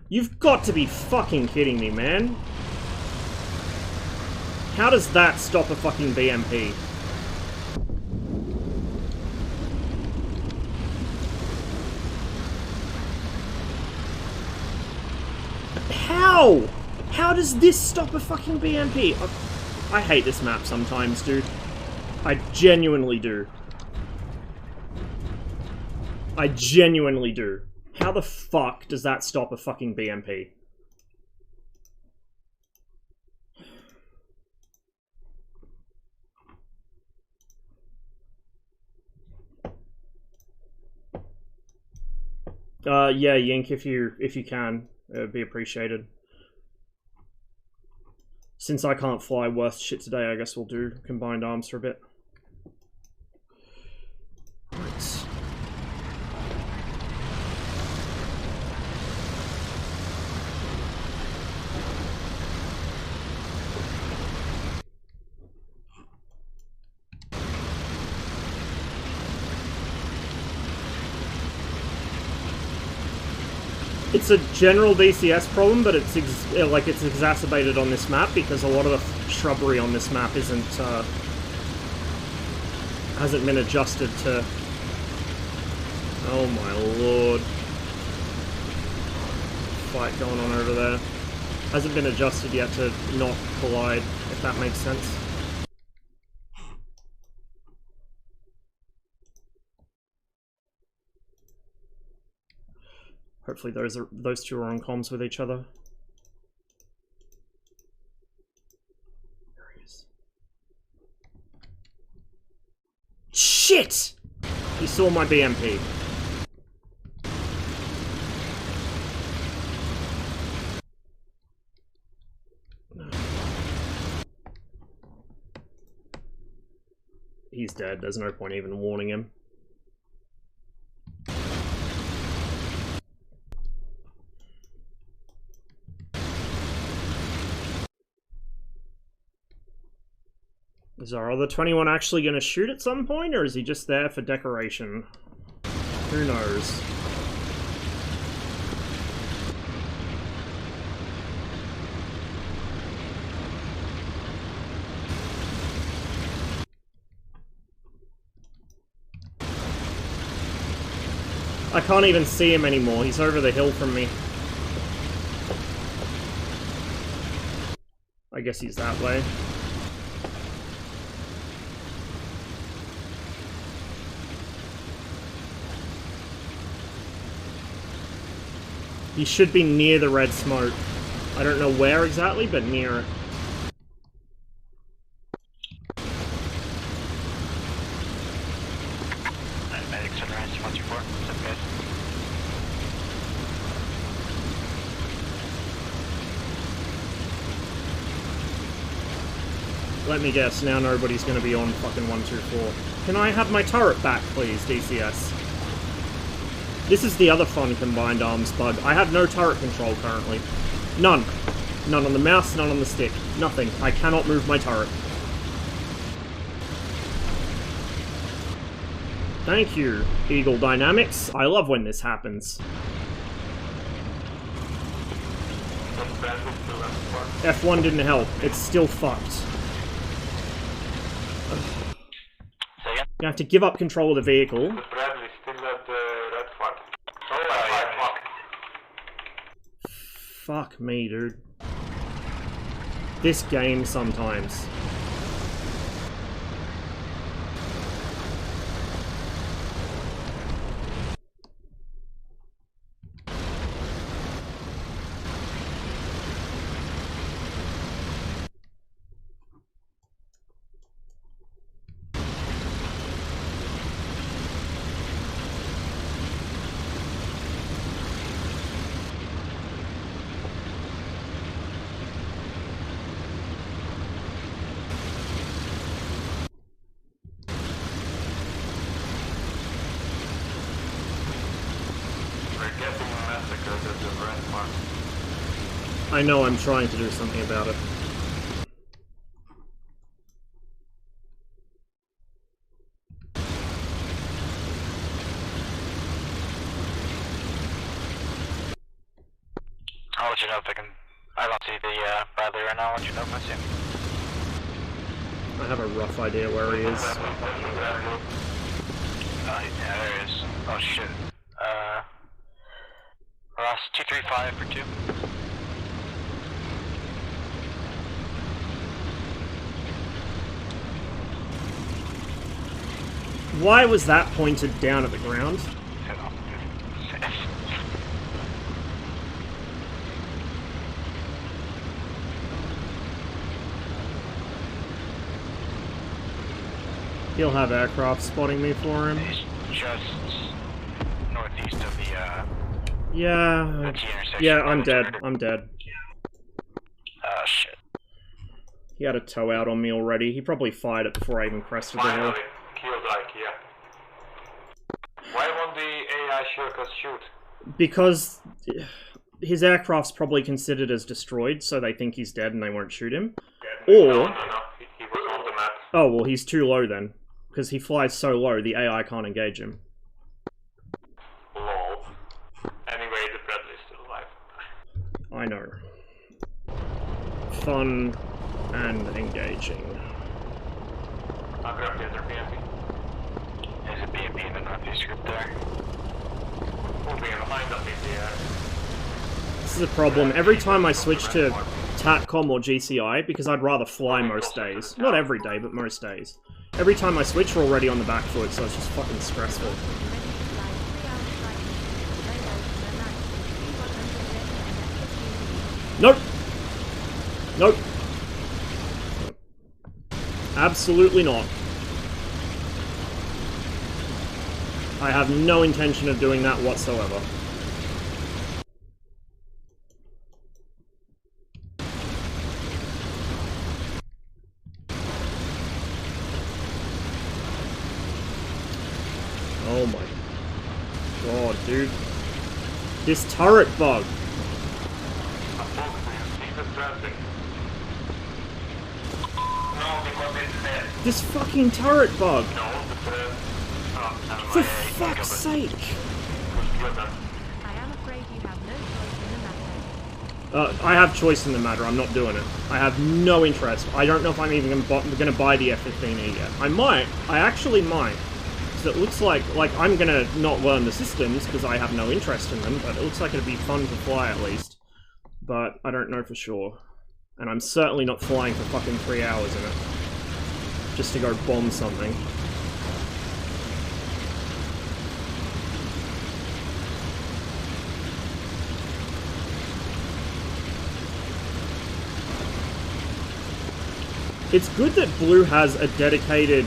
You've got to be fucking kidding me, man. How does that stop a fucking BMP? How? How does this stop a fucking BMP? I hate this map sometimes, dude. I genuinely do. I genuinely do. How the fuck does that stop a fucking BMP? Yeah, Yink, if you can, it'd be appreciated. Since I can't fly worth shit today, I guess we'll do combined arms for a bit. Right. It's a general DCS problem, but it's exacerbated on this map because a lot of the shrubbery on this map hasn't been adjusted to. Oh my lord! Fight going on over there. Hasn't been adjusted yet to not collide, if that makes sense. Hopefully those two are on comms with each other. There he is. Shit! He saw my BMP. He's dead. There's no point even warning him. Is our other 21 actually going to shoot at some point, or is he just there for decoration? Who knows? I can't even see him anymore. He's over the hill from me. I guess he's that way. He should be near the red smoke. I don't know where exactly, but near it. Medics on range 124. What's up, guys? Let me guess, now nobody's gonna be on fucking 124. Can I have my turret back, please, DCS? This is the other fun combined arms bug. I have no turret control currently. None. None on the mouse, none on the stick. Nothing. I cannot move my turret. Thank you, Eagle Dynamics. I love when this happens. F1 didn't help. It's still fucked. You have to give up control of the vehicle. Fuck me, dude. This game sometimes. I know I'm trying to do something about it. I'll let you know if I can. I don't see the Bradley right now. I'll let you know if I see him. I have a rough idea where he is. Yeah, there he is. Oh shit. Ross 235 for 2. Why was that pointed down at the ground? He'll have aircraft spotting me for him. He's just northeast of the Yeah. intersection. Yeah, I'm dead. I'm dead. Oh shit. He had a tow out on me already. He probably fired it before I even crested the hill. Finally, killed IKEA. Why won't the AI shirkers shoot? Because his aircraft's probably considered as destroyed, so they think he's dead and they won't shoot him. Or... No, he was on the map. Oh, well, he's too low then. Because he flies so low, the AI can't engage him. Lol. Anyway, the Bradley's still alive. I know. Fun and engaging. I'll grab the other BMP. There's a BMP in the northeast group there. We'll be behind up in the air. This is a problem. Every time I switch to TACCOM or GCI, because I'd rather fly most days. Not every day, but most days. Every time I switch, we're already on the back foot, so it's just fucking stressful. Nope! Nope. Absolutely not. I have no intention of doing that whatsoever. Oh my god, dude. This turret bug. This fucking turret bug! For fuck's sake! I am afraid you have no choice in the matter. I have choice in the matter, I'm not doing it. I have no interest. I don't know if I'm even gonna buy the F-15E yet. I might. I actually might. So it looks like I'm gonna not learn the systems, because I have no interest in them, but it looks like it'd be fun to fly at least. But I don't know for sure. And I'm certainly not flying for fucking 3 hours in it. Just to go bomb something. It's good that Blue has a dedicated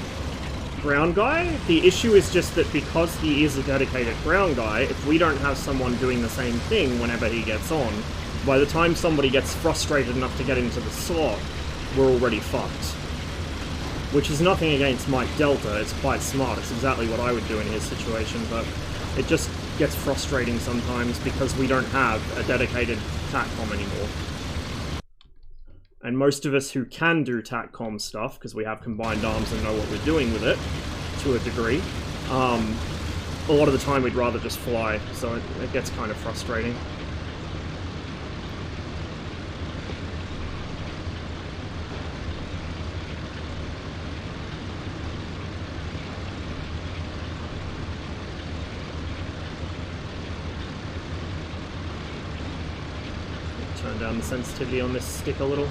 ground guy. The issue is just that because he is a dedicated ground guy, if we don't have someone doing the same thing whenever he gets on, by the time somebody gets frustrated enough to get into the slot, we're already fucked. Which is nothing against Mike Delta, it's quite smart, it's exactly what I would do in his situation, but it just gets frustrating sometimes because we don't have a dedicated TACCOM anymore. And most of us who can do TACCOM stuff, because we have combined arms and know what we're doing with it, to a degree, a lot of the time we'd rather just fly, so it gets kind of frustrating. Turn down the sensitivity on this stick a little.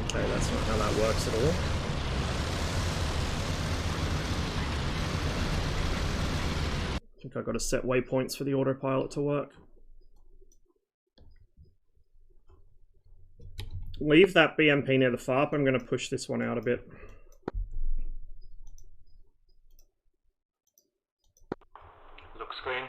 Okay, that's not how that works at all. I think I've got to set waypoints for the autopilot to work. Leave that BMP near the FARP. I'm going to push this one out a bit. Look screen.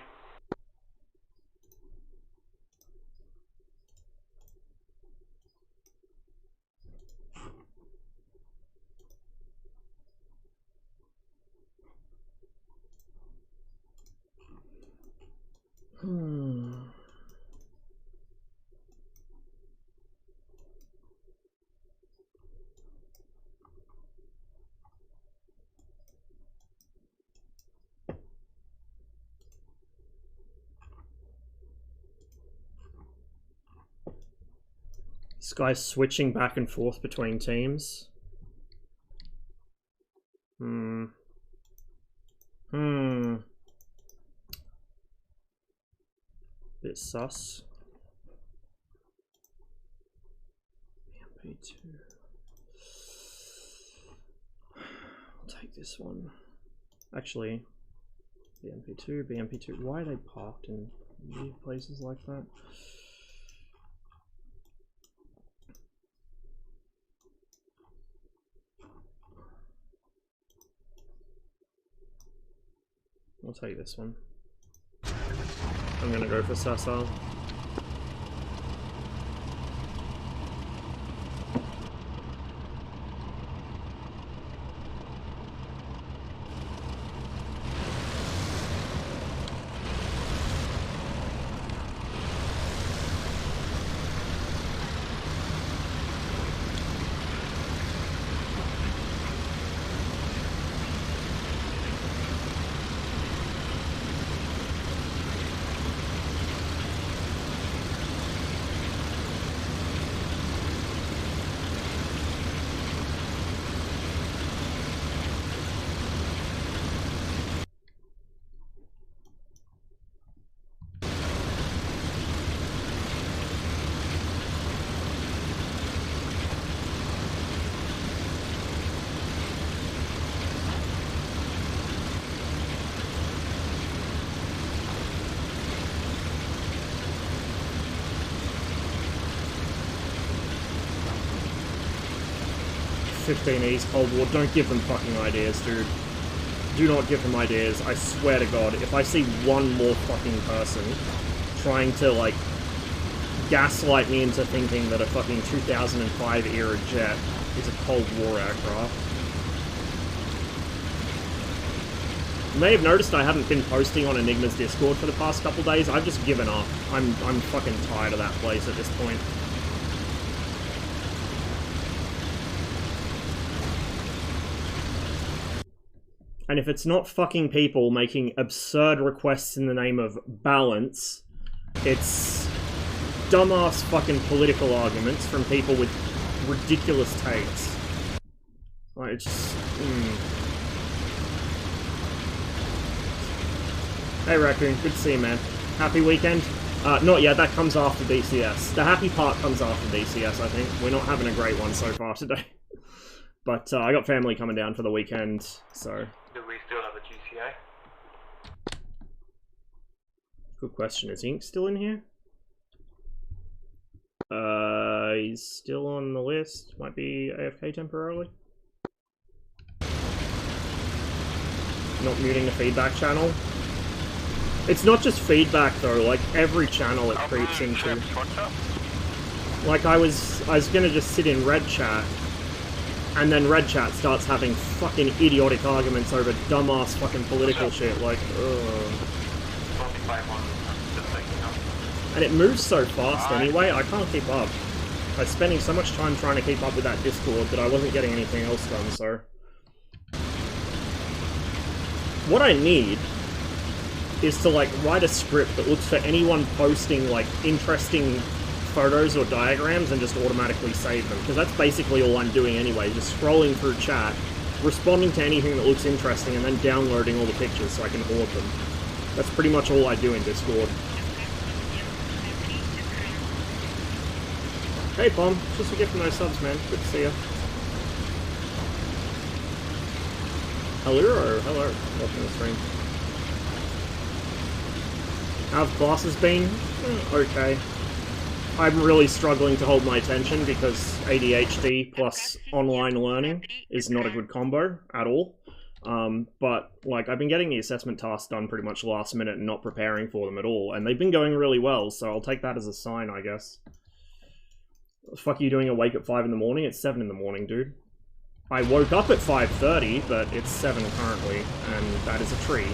This guy's switching back and forth between teams. Bit sus. BMP2. I'll take this one. Actually, BMP2, BMP2. Why are they parked in weird places like that? I'll take this one. I'm gonna go for Sessile. East Cold War. Don't give them fucking ideas, dude. Do not give them ideas. I swear to God, if I see one more fucking person trying to, like, gaslight me into thinking that a fucking 2005 era jet is a Cold War aircraft. You may have noticed I haven't been posting on Enigma's Discord for the past couple days. I've just given up. I'm fucking tired of that place at this point. And if it's not fucking people making absurd requests in the name of balance, it's dumbass fucking political arguments from people with ridiculous takes. Like, it's just... Hey Raccoon, good to see you, man. Happy weekend? Not yet, that comes after DCS. The happy part comes after DCS, I think. We're not having a great one so far today. But I got family coming down for the weekend, so... Do we still have a GCA? Good question. Is Ink still in here? He's still on the list. Might be AFK temporarily. Not muting the feedback channel. It's not just feedback though, like every channel it creeps into. Like I was gonna just sit in red chat, and then red chat starts having fucking idiotic arguments over dumbass fucking political shit, like, ugh. And it moves so fast anyway, I can't keep up. I was spending so much time trying to keep up with that Discord that I wasn't getting anything else done, so... What I need is to, like, write a script that looks for anyone posting, like, interesting photos or diagrams and just automatically save them, because that's basically all I'm doing anyway, just scrolling through chat, responding to anything that looks interesting, and then downloading all the pictures so I can hoard them. That's pretty much all I do in Discord. Hey Pom, just a gift for no subs, man. Good to see you. Hello, welcome to the stream. How have classes been? Okay. I'm really struggling to hold my attention because ADHD plus online learning is not a good combo at all. But, like, I've been getting the assessment tasks done pretty much last minute and not preparing for them at all, and they've been going really well, so I'll take that as a sign, I guess. What the fuck are you doing awake at 5 in the morning? It's 7 in the morning, dude. I woke up at 5:30, but it's 7 currently, and that is a tree.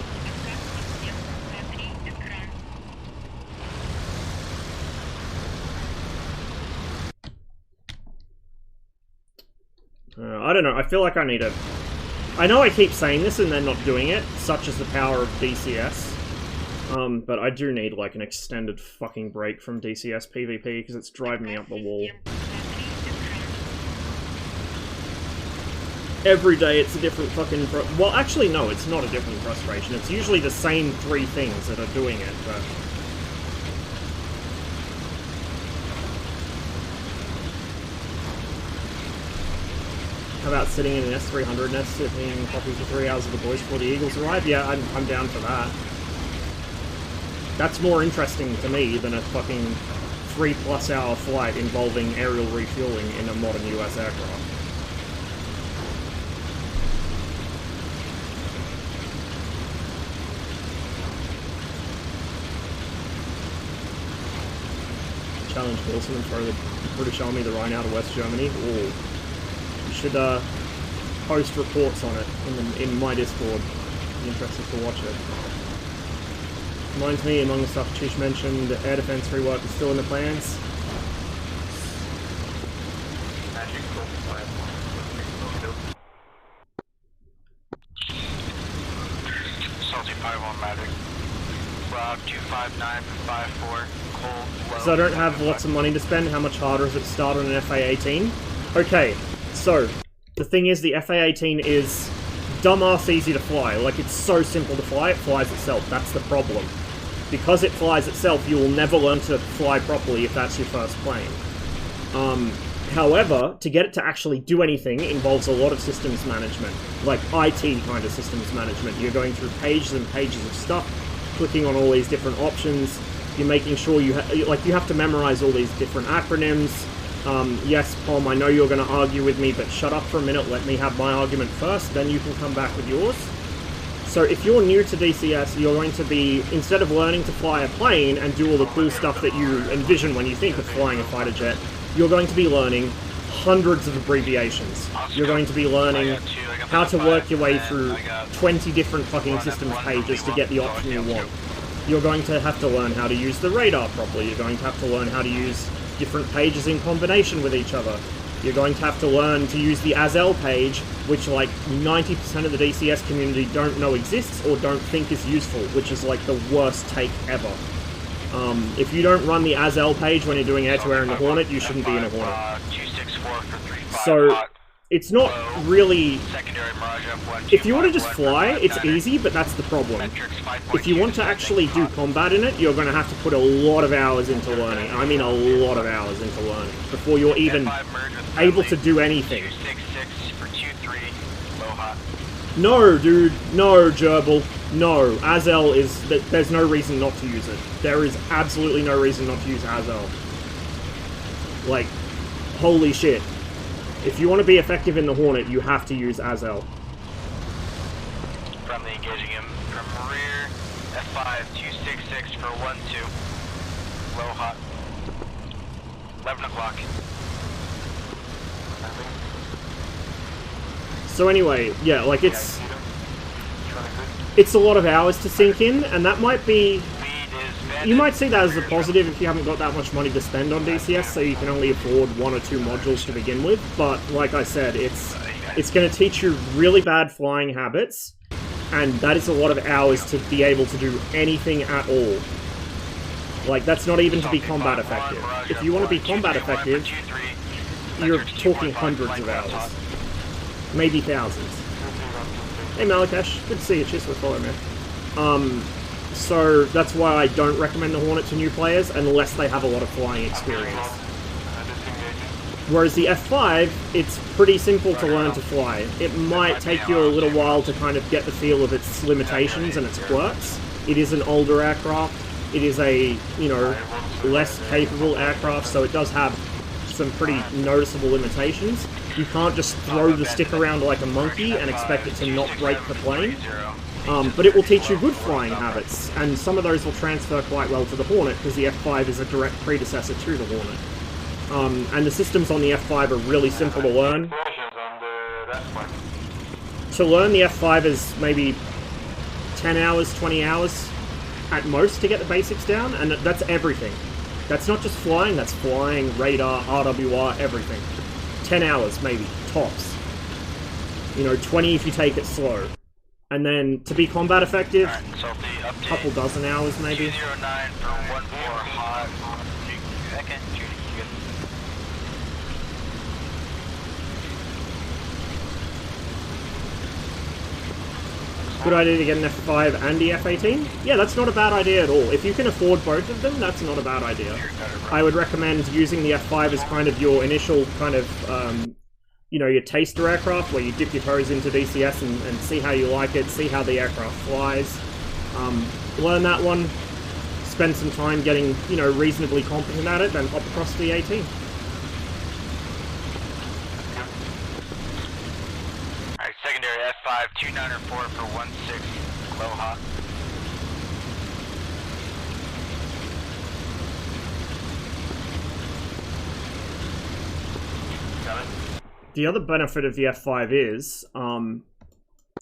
I don't know, I feel like I need to... I know I keep saying this and then not doing it, such as the power of DCS. But I do need, like, an extended fucking break from DCS PvP, because it's driving me up the wall. Every day it's a different fucking... Well, actually, no, it's not a different frustration. It's usually the same 3 things that are doing it, but... How about sitting in an S300 nest, sipping coffee for 3 hours with the boys before the Eagles arrive? Yeah, I'm down for that. That's more interesting to me than a fucking 3+ hour flight involving aerial refueling in a modern US aircraft. challenge Wilson and throw the British Army the Rhine out of West Germany. Ooh. You should post reports on it in my Discord. Be interested to watch it. Reminds me, among the stuff Chish mentioned, air defense rework is still in the plans. Salty 5-1 Magic. Rob 259 54. Cold. So I don't have lots of money to spend. How much harder is it to start on an FA-18? Okay, so the thing is, the FA-18 is dumbass easy to fly. Like, it's so simple to fly, it flies itself. That's the problem. Because it flies itself, you will never learn to fly properly if that's your first plane. However, to get it to actually do anything involves a lot of systems management, like IT kind of systems management. You're going through pages and pages of stuff, clicking on all these different options. You're making sure you have to memorize all these different acronyms. Yes, Pom, I know you're going to argue with me, but shut up for a minute, let me have my argument first, then you can come back with yours. So if you're new to DCS, you're going to be, instead of learning to fly a plane and do all the cool stuff that you envision when you think of flying a fighter jet, you're going to be learning hundreds of abbreviations. You're going to be learning how to work your way through 20 different fucking systems pages to get the option you want. You're going to have to learn how to use the radar properly. You're going to have to learn how to use different pages in combination with each other. You're going to have to learn to use the ASL page, which like 90% of the DCS community don't know exists or don't think is useful, which is like the worst take ever. If you don't run the ASL page when you're doing air-to-air in the Hornet, you shouldn't be in a Hornet. So, it's not really... If you want to just fly, it's easy, but that's the problem. If you want to actually do combat in it, you're going to have to put a lot of hours into learning. I mean a lot of hours into learning, before you're even able to do anything. No, dude. No, Gerbil. No. Azel is... There's no reason not to use it. There is absolutely no reason not to use Azel. Like, holy shit. If you want to be effective in the Hornet, you have to use Azel. Friendly engaging him from rear. F5 266 for 1-2. Low hot. 11 o'clock. So anyway, yeah, like it's a lot of hours to sink in, and that might be... You might see that as a positive if you haven't got that much money to spend on DCS, so you can only afford 1 or 2 modules to begin with, but like I said, it's going to teach you really bad flying habits, and that is a lot of hours to be able to do anything at all. Like, that's not even to be combat effective. If you want to be combat effective, you're talking hundreds of hours. Maybe thousands. Hey Malakesh, good to see you, cheers for the follow, man. So that's why I don't recommend the Hornet to new players unless they have a lot of flying experience. Whereas the F5, it's pretty simple to learn to fly. It might take you a little while to kind of get the feel of its limitations and its quirks. It is an older aircraft. It is a, you know, less capable aircraft, so it does have some pretty noticeable limitations. You can't just throw the stick around like a monkey and expect it to not break the plane. But it will teach you good flying habits, and some of those will transfer quite well to the Hornet, because the F5 is a direct predecessor to the Hornet. And the systems on the F5 are really simple to learn. To learn the F5 is maybe 10 hours, 20 hours at most to get the basics down, and that's everything. That's not just flying, that's flying, radar, RWR, everything. 10 hours, maybe, tops. You know, 20 if you take it slow. And then, to be combat effective, a couple dozen hours, maybe. 209 for 14 hot. Second, Judy, Good idea to get an F5 and the F18? Yeah, that's not a bad idea at all. If you can afford both of them, that's not a bad idea. I would recommend using the F5 as kind of your initial kind of, you know, your taster aircraft, where you dip your toes into DCS and see how you like it, see how the aircraft flies. Learn that one, spend some time getting, you know, reasonably competent at it, then hop across to the 18. Alright, secondary F5, 294 for 16, low hot. The other benefit of the F5 is,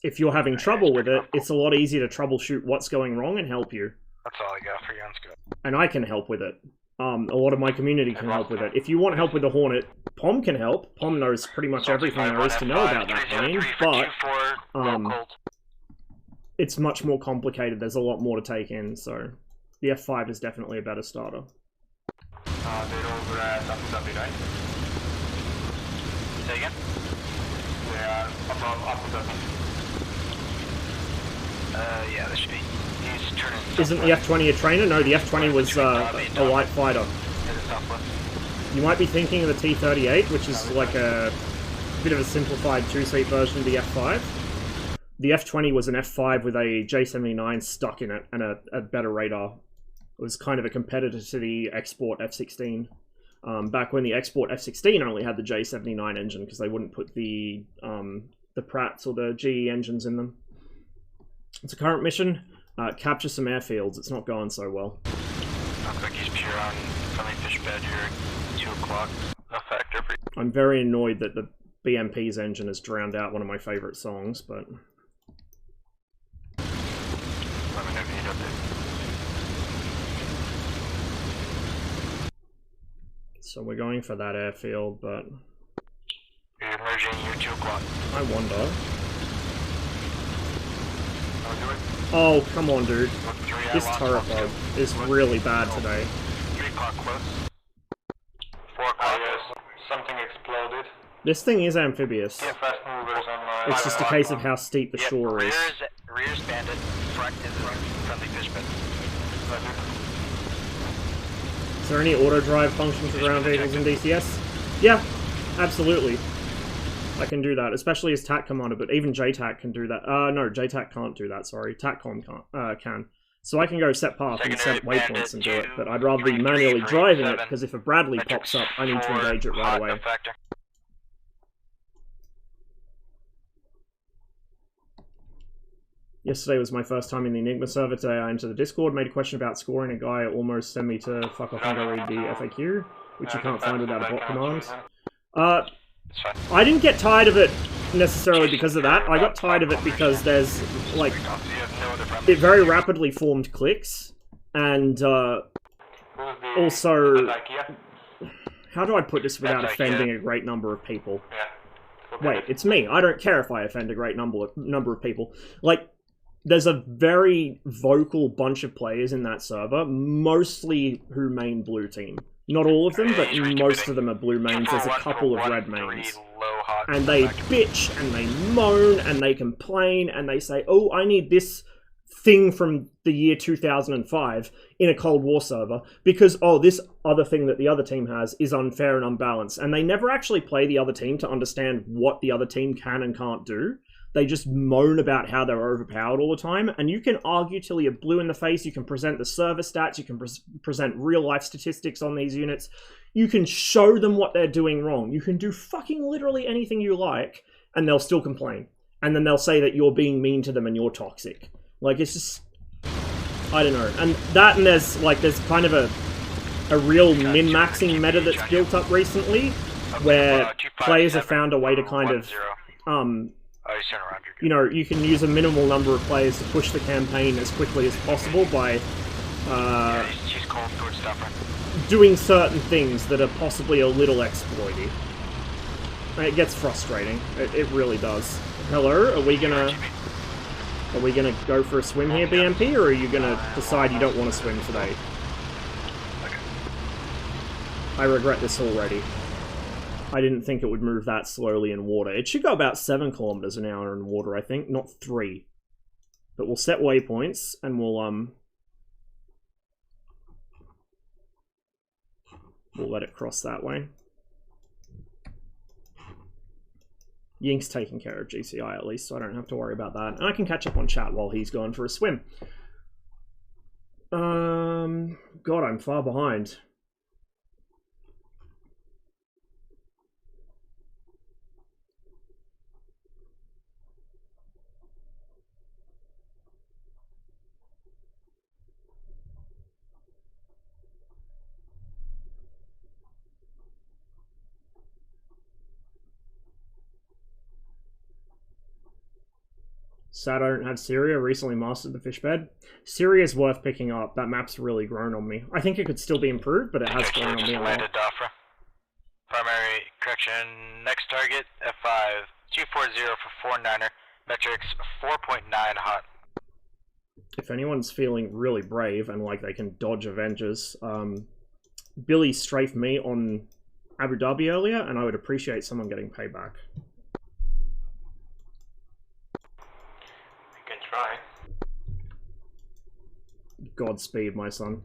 if you're having trouble with it, it's a lot easier to troubleshoot what's going wrong and help you. That's all I got for you on scope. And I can help with it. A lot of my community can help with it. If you want help with the Hornet, Pom can help. Pom knows pretty much everything there is to know about that plane, but it's much more complicated. There's a lot more to take in, so the F5 is definitely a better starter. They're over at Abu Dhabi, right? Say again? They are above Abu Dhabi. Yeah, that should be. He's turning. Isn't the F-20 a trainer? No, the F-20 was a light fighter. You might be thinking of the T-38, which is like a bit of a simplified two-seat version of the F-5. The F-20 was an F-5 with a J-79 stuck in it and a better radar. It was kind of a competitor to the export F-16. Back when the export F-16 only had the J-79 engine because they wouldn't put the Pratts or the GE engines in them. It's a current mission. Capture some airfields. It's not going so well. Looks like he's pure on friendly fish bed here. 2 o'clock. A factor for you. I'm very annoyed that the BMP's engine has drowned out one of my favorite songs, but... Let me know if you need update. So we're going for that airfield, but... You're merging your 2 o'clock. I wonder... Oh, come on, dude. This turret bug is really bad today. 3 o'clock close. 4 o'clock. Something exploded. This thing is amphibious. Yeah, fast movers on It's just a case of how steep the shore is. Rear's bandit. Front is friendly fish bed. Is there any auto-drive function for ground vehicles in DCS? Yeah, absolutely. I can do that, especially as TAC commander, but even JTAC can do that. No, JTAC can't do that, sorry. TACCOM can. So I can go set path and set waypoints and do it, but I'd rather be manually driving it, because if a Bradley pops up, I need to engage it right away. Yesterday was my first time in the Enigma server. Today I entered the Discord, made a question about scoring. A guy almost sent me to fuck off and go read the FAQ, which you can't find without a bot command. I didn't get tired of it necessarily because of that. I got tired of it because there's, like, it very rapidly formed cliques, and also, how do I put this without offending a great number of people? Wait, it's me. I don't care if I offend a great number of people. Like, there's a very vocal bunch of players in that server, mostly who main blue team. Not all of them, but most of them are blue mains. There's a couple of red mains. And they bitch, and they moan, and they complain, and they say, oh, I need this thing from the year 2005 in a Cold War server, because, oh, this other thing that the other team has is unfair and unbalanced. And they never actually play the other team to understand what the other team can and can't do. They just moan about how they're overpowered all the time, and you can argue till you're blue in the face, you can present the server stats, you can present real-life statistics on these units, you can show them what they're doing wrong, you can do fucking literally anything you like, and they'll still complain. And then they'll say that you're being mean to them and you're toxic. Like, it's just... I don't know. And that, and there's kind of a real min-maxing meta that's built up recently, where players have found a way to kind of... you know, you can use a minimal number of players to push the campaign as quickly as possible by doing certain things that are possibly a little exploity. It gets frustrating. It really does. Hello, are we gonna go for a swim here, BMP, or are you gonna decide you don't want to swim today? I regret this already. I didn't think it would move that slowly in water. It should go about 7 kilometers an hour in water, I think, not 3. But we'll set waypoints, and we'll let it cross that way. Yink's taking care of GCI at least, so I don't have to worry about that. And I can catch up on chat while he's going for a swim. God, I'm far behind. Sad I don't have Syria. Recently mastered the fish bed. Syria is worth picking up. That map's really grown on me. I think it could still be improved, but it has grown on me a lot. Landed Dafra. Primary correction. Next target F5 240 for 49er. Metrics 4.9 hot. If anyone's feeling really brave and like they can dodge Avengers, Billy strafed me on Abu Dhabi earlier, and I would appreciate someone getting payback. You can try. Godspeed, my son.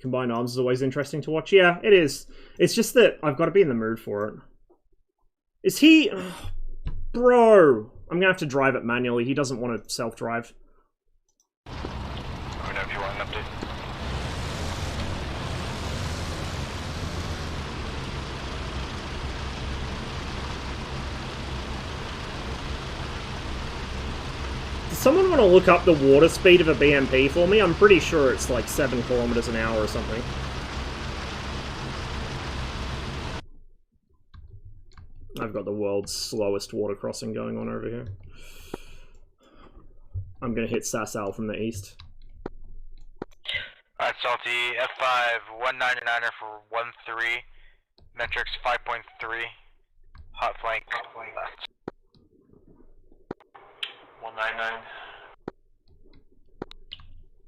Combined arms is always interesting to watch. Yeah, it is. It's just that I've got to be in the mood for it. Is he... Oh, bro! I'm going to have to drive it manually. He doesn't want to self-drive. Let me know if you want an update. Does someone want to look up the water speed of a BMP for me? I'm pretty sure it's like 7 kilometers an hour or something. I've got the world's slowest water crossing going on over here. I'm going to hit Sasal from the east. Alright, Salty, F5, 199er for 13. Metrics 5.3. Hot flank. Left. 199.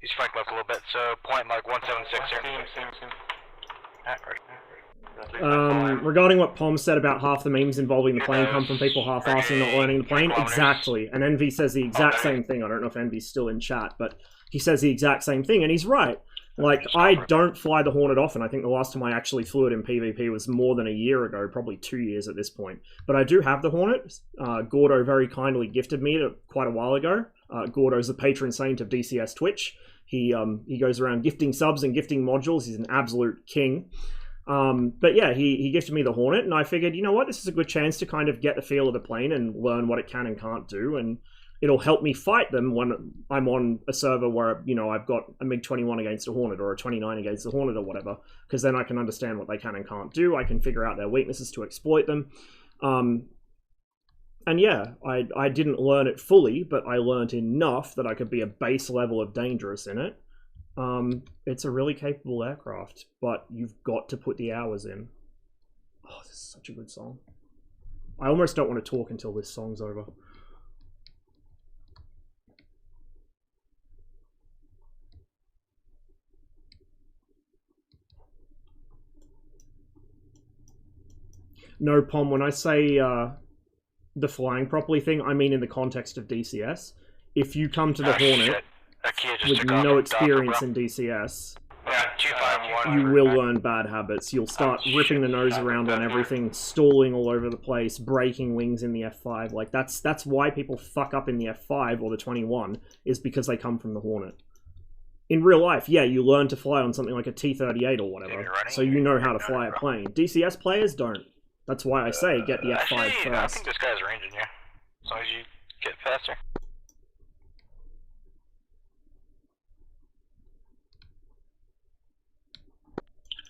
He's flanked left a little bit, so point like 176 here. Same. Regarding what Pom said about half the memes involving the plane come from people half-assing not learning the plane, exactly. And Envy says the exact same thing. I don't know if Envy's still in chat, but he says the exact same thing, and he's right. Like, I don't fly the Hornet often. I think the last time I actually flew it in PvP was more than a year ago, probably 2 years at this point. But I do have the Hornet. Gordo very kindly gifted me it quite a while ago. Gordo's the patron saint of DCS Twitch. He goes around gifting subs and gifting modules. He's an absolute king. But yeah, he gifted me the Hornet, and I figured, you know what, this is a good chance to kind of get the feel of the plane and learn what it can and can't do, and it'll help me fight them when I'm on a server where, you know, I've got a MiG-21 against a Hornet or a 29 against a Hornet or whatever, because then I can understand what they can and can't do. I can figure out their weaknesses to exploit them. And yeah, I didn't learn it fully, but I learned enough that I could be a base level of dangerous in it. It's a really capable aircraft, but you've got to put the hours in. Oh, this is such a good song. I almost don't want to talk until this song's over. No, Pom, when I say the flying properly thing, I mean in the context of DCS. If you come to the Hornet with no experience in DCS, you will learn bad habits. You'll start ripping the nose around on everything, stalling all over the place, breaking wings in the F5. Like, that's why people fuck up in the F5 or the 21, is because they come from the Hornet. In real life, yeah, you learn to fly on something like a T-38 or whatever, so you know how to fly a plane. DCS players don't. That's why I say get the F5 first. I think this guy's ranging you, as long as you get faster.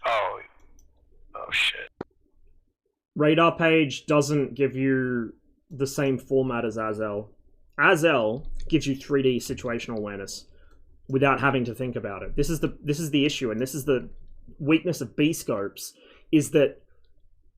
Oh shit. Radar page doesn't give you the same format as Azel. Azel gives you 3D situational awareness without having to think about it. This is the issue, and this is the weakness of B-scopes, is that,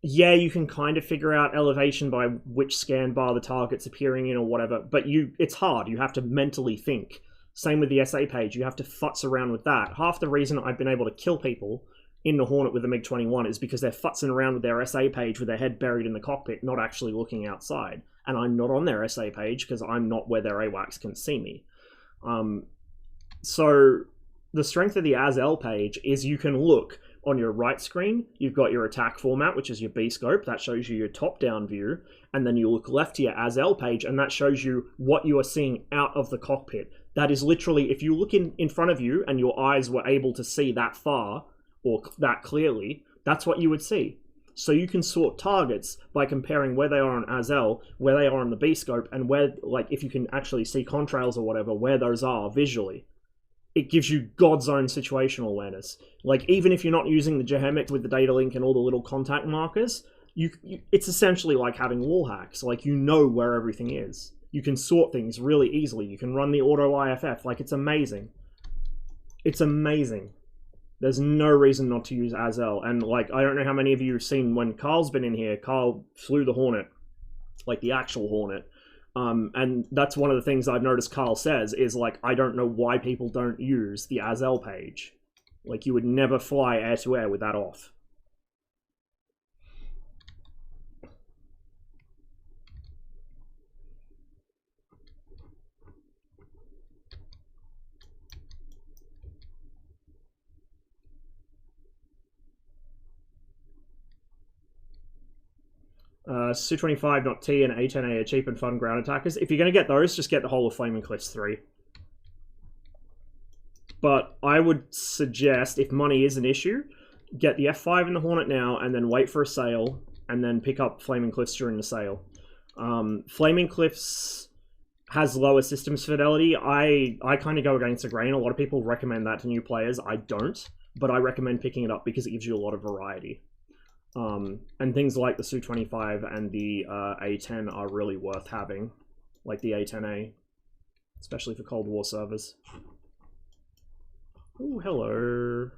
yeah, you can kind of figure out elevation by which scan bar the target's appearing in or whatever, but it's hard. You have to mentally think. Same with the SA page. You have to futz around with that. Half the reason I've been able to kill people in the Hornet with the MiG-21 is because they're futzing around with their SA page with their head buried in the cockpit, not actually looking outside. And I'm not on their SA page because I'm not where their AWACS can see me. So the strength of the ASL page is you can look on your right screen. You've got your attack format, which is your B-scope. That shows you your top-down view. And then you look left to your ASL page, and that shows you what you are seeing out of the cockpit. That is literally, if you look in front of you and your eyes were able to see that far, or that clearly, that's what you would see. So you can sort targets by comparing where they are on ASL, where they are on the B-scope, and where, like, if you can actually see contrails or whatever, where those are visually. it gives you God's own situational awareness. Like, even if you're not using the Gehemic with the data link and all the little contact markers, it's essentially like having wall hacks. Like, you know where everything is. You can sort things really easily. You can run the auto IFF. Like, it's amazing. It's amazing. There's no reason not to use Azel. And, like, I don't know how many of you have seen when Carl's been in here, Carl flew the Hornet. Like, the actual Hornet. And that's one of the things I've noticed Carl says is, like, I don't know why people don't use the Azel page. Like, you would never fly air-to-air with that off. Su-25, not T, and A-10A are cheap and fun ground attackers. If you're going to get those, just get the whole of Flaming Cliffs 3. But I would suggest, if money is an issue, get the F5 in the Hornet now, and then wait for a sale, and then pick up Flaming Cliffs during the sale. Flaming Cliffs has lower systems fidelity. I kind of go against the grain. A lot of people recommend that to new players. I don't, but I recommend picking it up because it gives you a lot of variety. And things like the Su-25 and the A-10 are really worth having, like the A-10A, especially for Cold War servers. Oh, hello.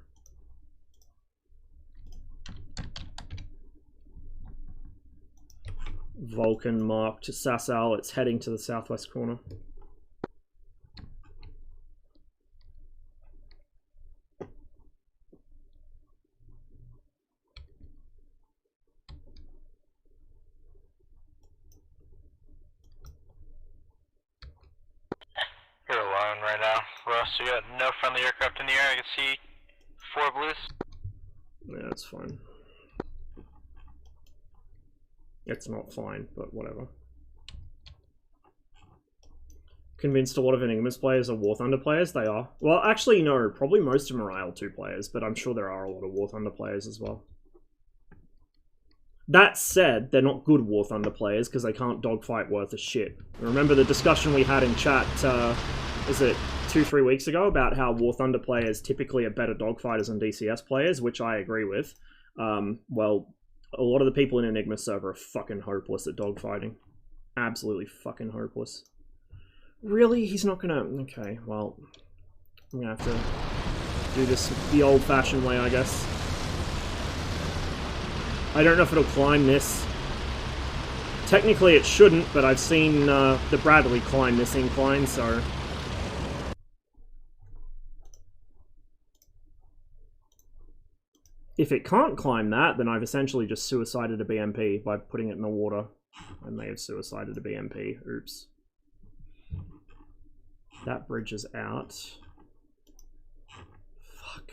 Vulcan marked Sasal, it's heading to the southwest corner. You're alone right now, Ross. You got no friendly aircraft in the air. I can see 4 blues. Yeah, that's fine. It's not fine, but whatever. Convinced a lot of Enigmas players are War Thunder players? They are. Well, actually, no. Probably most of them are IL-2 players, but I'm sure there are a lot of War Thunder players as well. That said, they're not good War Thunder players because they can't dogfight worth a shit. Remember the discussion we had in chat, is it 2-3 weeks ago, about how War Thunder players typically are better dogfighters than DCS players, which I agree with. Well, a lot of the people in Enigma server are fucking hopeless at dogfighting. Absolutely fucking hopeless. Really? He's not gonna... Okay, well, I'm gonna have to do this the old-fashioned way, I guess. I don't know if it'll climb this. Technically it shouldn't, but I've seen the Bradley climb this incline, so... If it can't climb that, then I've essentially just suicided a BMP by putting it in the water. I may have suicided a BMP. Oops. That bridge is out. Fuck.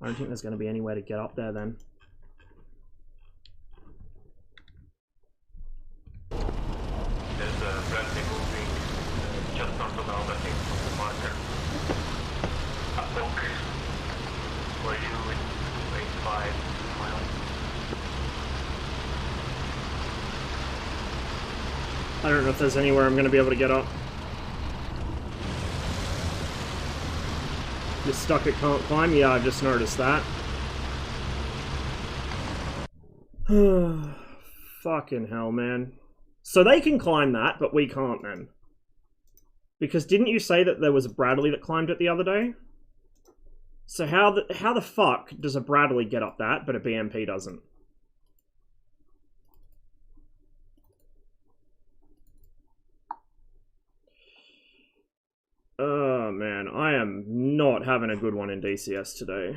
I don't think there's going to be anywhere to get up there then. There's a friendly moving just north of Alba, I think, from the marker. Up Oak. Where you in 5 miles. I don't know if there's anywhere I'm going to be able to get up. You're stuck at can't climb? Yeah, I've just noticed that. Fucking hell, man. So they can climb that, but we can't then. Because didn't you say that there was a Bradley that climbed it the other day? So how the fuck does a Bradley get up that, but a BMP doesn't? Oh man, I am not having a good one in DCS today.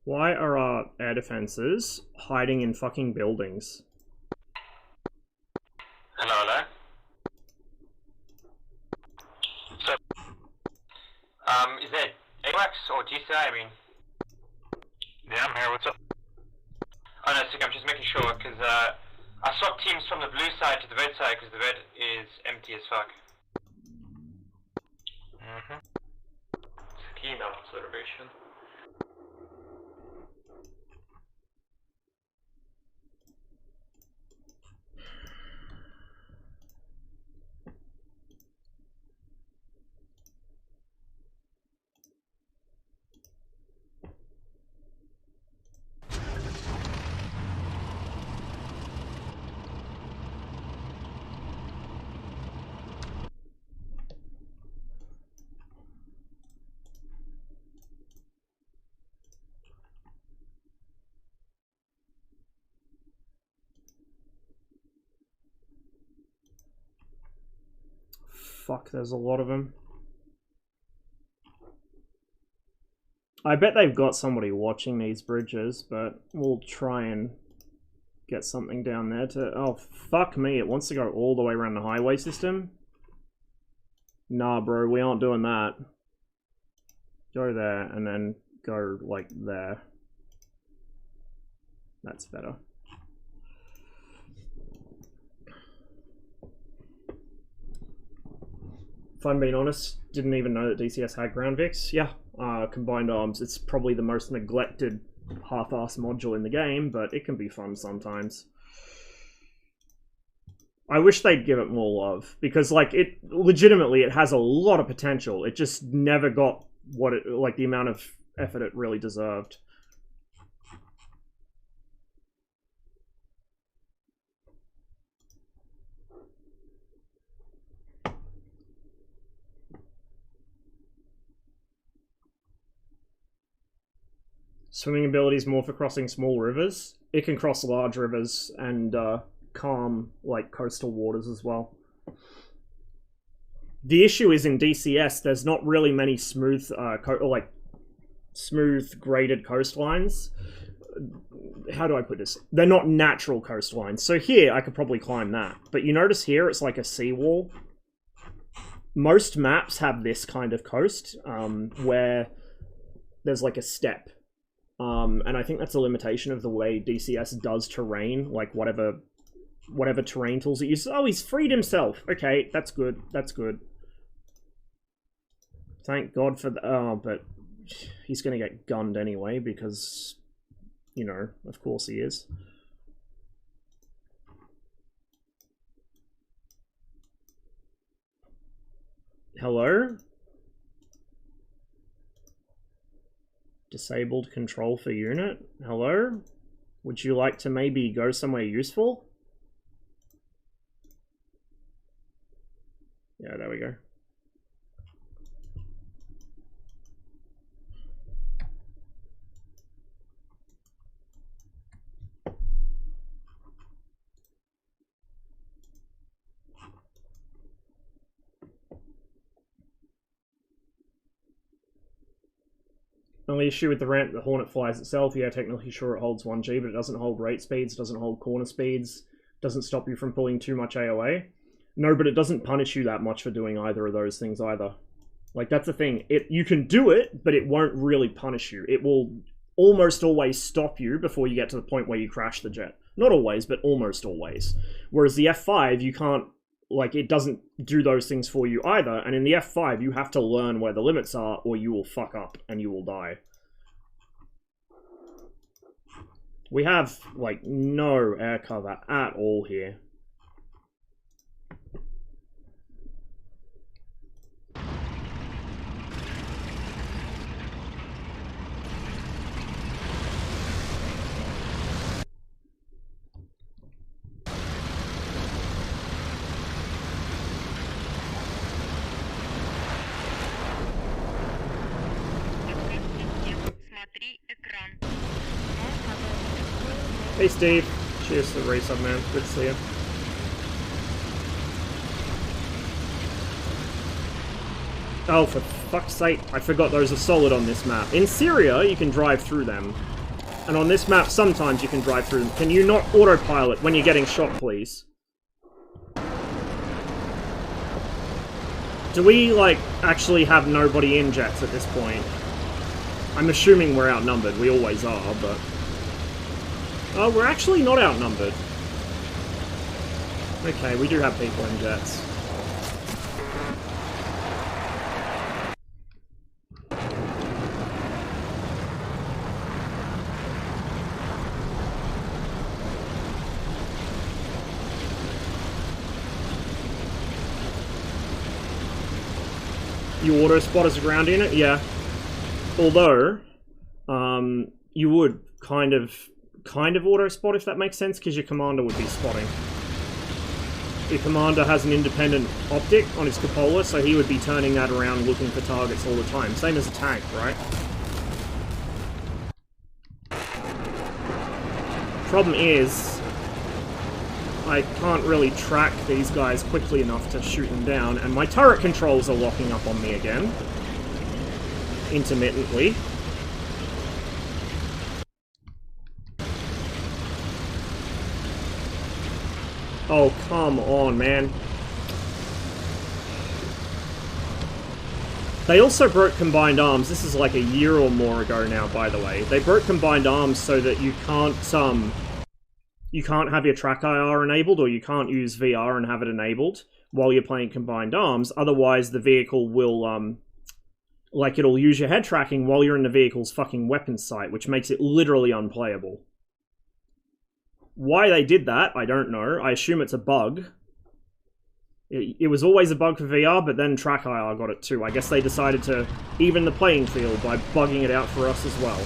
Why are our air defenses hiding in fucking buildings? Hello. So, is that AWACS or GCI? I mean, yeah, I'm here. What's up? Oh no, I'm just making sure because I swapped teams from the blue side to the red side because the red is empty as fuck. Scheme observation. fuck, there's a lot of them. I bet they've got somebody watching these bridges, but we'll try and get something down there to... Oh, fuck me, it wants to go all the way around the highway system? Nah, bro, we aren't doing that. Go there, and then go, like, there. That's better. If I'm being honest, didn't even know that DCS had ground VIX. Yeah, combined arms. It's probably the most neglected half-ass module in the game, but it can be fun sometimes. I wish they'd give it more love, because, like, it legitimately, it has a lot of potential. It just never got what it, like, the amount of effort it really deserved. Swimming abilities more for crossing small rivers. It can cross large rivers and calm, like, coastal waters as well. The issue is in DCS, there's not really many smooth, smooth graded coastlines. How do I put this? They're not natural coastlines. So here, I could probably climb that. But you notice here, it's like a seawall. Most maps have this kind of coast, where there's like a step. And I think that's a limitation of the way DCS does terrain, like whatever terrain tools it uses. Oh, he's freed himself. Okay, that's good. That's good. Thank God for that. Oh, but he's going to get gunned anyway because, you know, of course he is. Hello? Disabled control for unit? Hello? Would you like to maybe go somewhere useful? Yeah, there we go. Only issue with the ramp, the Hornet flies itself. Yeah, technically sure it holds 1G, but it doesn't hold rate speeds, doesn't hold corner speeds, doesn't stop you from pulling too much AOA. No, but it doesn't punish you that much for doing either of those things either. Like, that's the thing. You can do it, but it won't really punish you. It will almost always stop you before you get to the point where you crash the jet. Not always, but almost always. Whereas the F5, you can't, like, it doesn't do those things for you either, and in the F5, you have to learn where the limits are, or you will fuck up, and you will die. We have, like, no air cover at all here. Hey Steve, cheers to the resub, man. Good to see you. Oh, for fuck's sake, I forgot those are solid on this map. In Syria, you can drive through them. And on this map, sometimes you can drive through them. Can you not autopilot when you're getting shot, please? Do we, like, actually have nobody in jets at this point? I'm assuming we're outnumbered. We always are, but... Oh, we're actually not outnumbered. Okay, we do have people in jets. You auto-spot as a ground unit? Yeah. Although, you would kind of auto-spot, if that makes sense, because your commander would be spotting. Your commander has an independent optic on his cupola, so he would be turning that around looking for targets all the time. Same as a tank, right? Problem is, I can't really track these guys quickly enough to shoot them down, and my turret controls are locking up on me again. Intermittently. Oh, come on, man. They also broke Combined Arms. This is like a year or more ago now, by the way. They broke Combined Arms so that you can't have your track IR enabled, or you can't use VR and have it enabled while you're playing Combined Arms. Otherwise, the vehicle will, like, it'll use your head tracking while you're in the vehicle's fucking weapon sight, which makes it literally unplayable. Why they did that, I don't know. I assume it's a bug. It was always a bug for VR, but then track IR got it too. I guess they decided to even the playing field by bugging it out for us as well.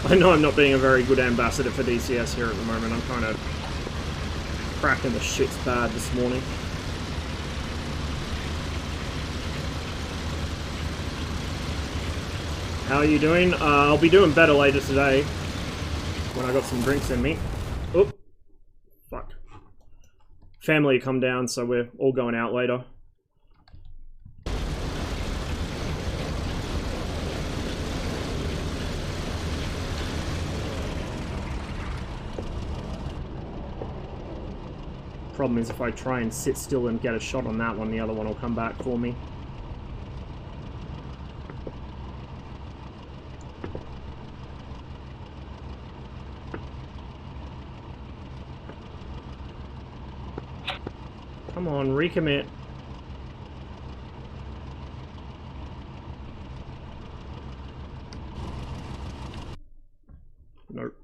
I know I'm not being a very good ambassador for DCS here at the moment. I'm kind of cracking the shits bad this morning. How are you doing? I'll be doing better later today when I got some drinks in me. Oop. Fuck. Family come down, so we're all going out later. Problem is, if I try and sit still and get a shot on that one, the other one will come back for me. Come on, recommit. Nope.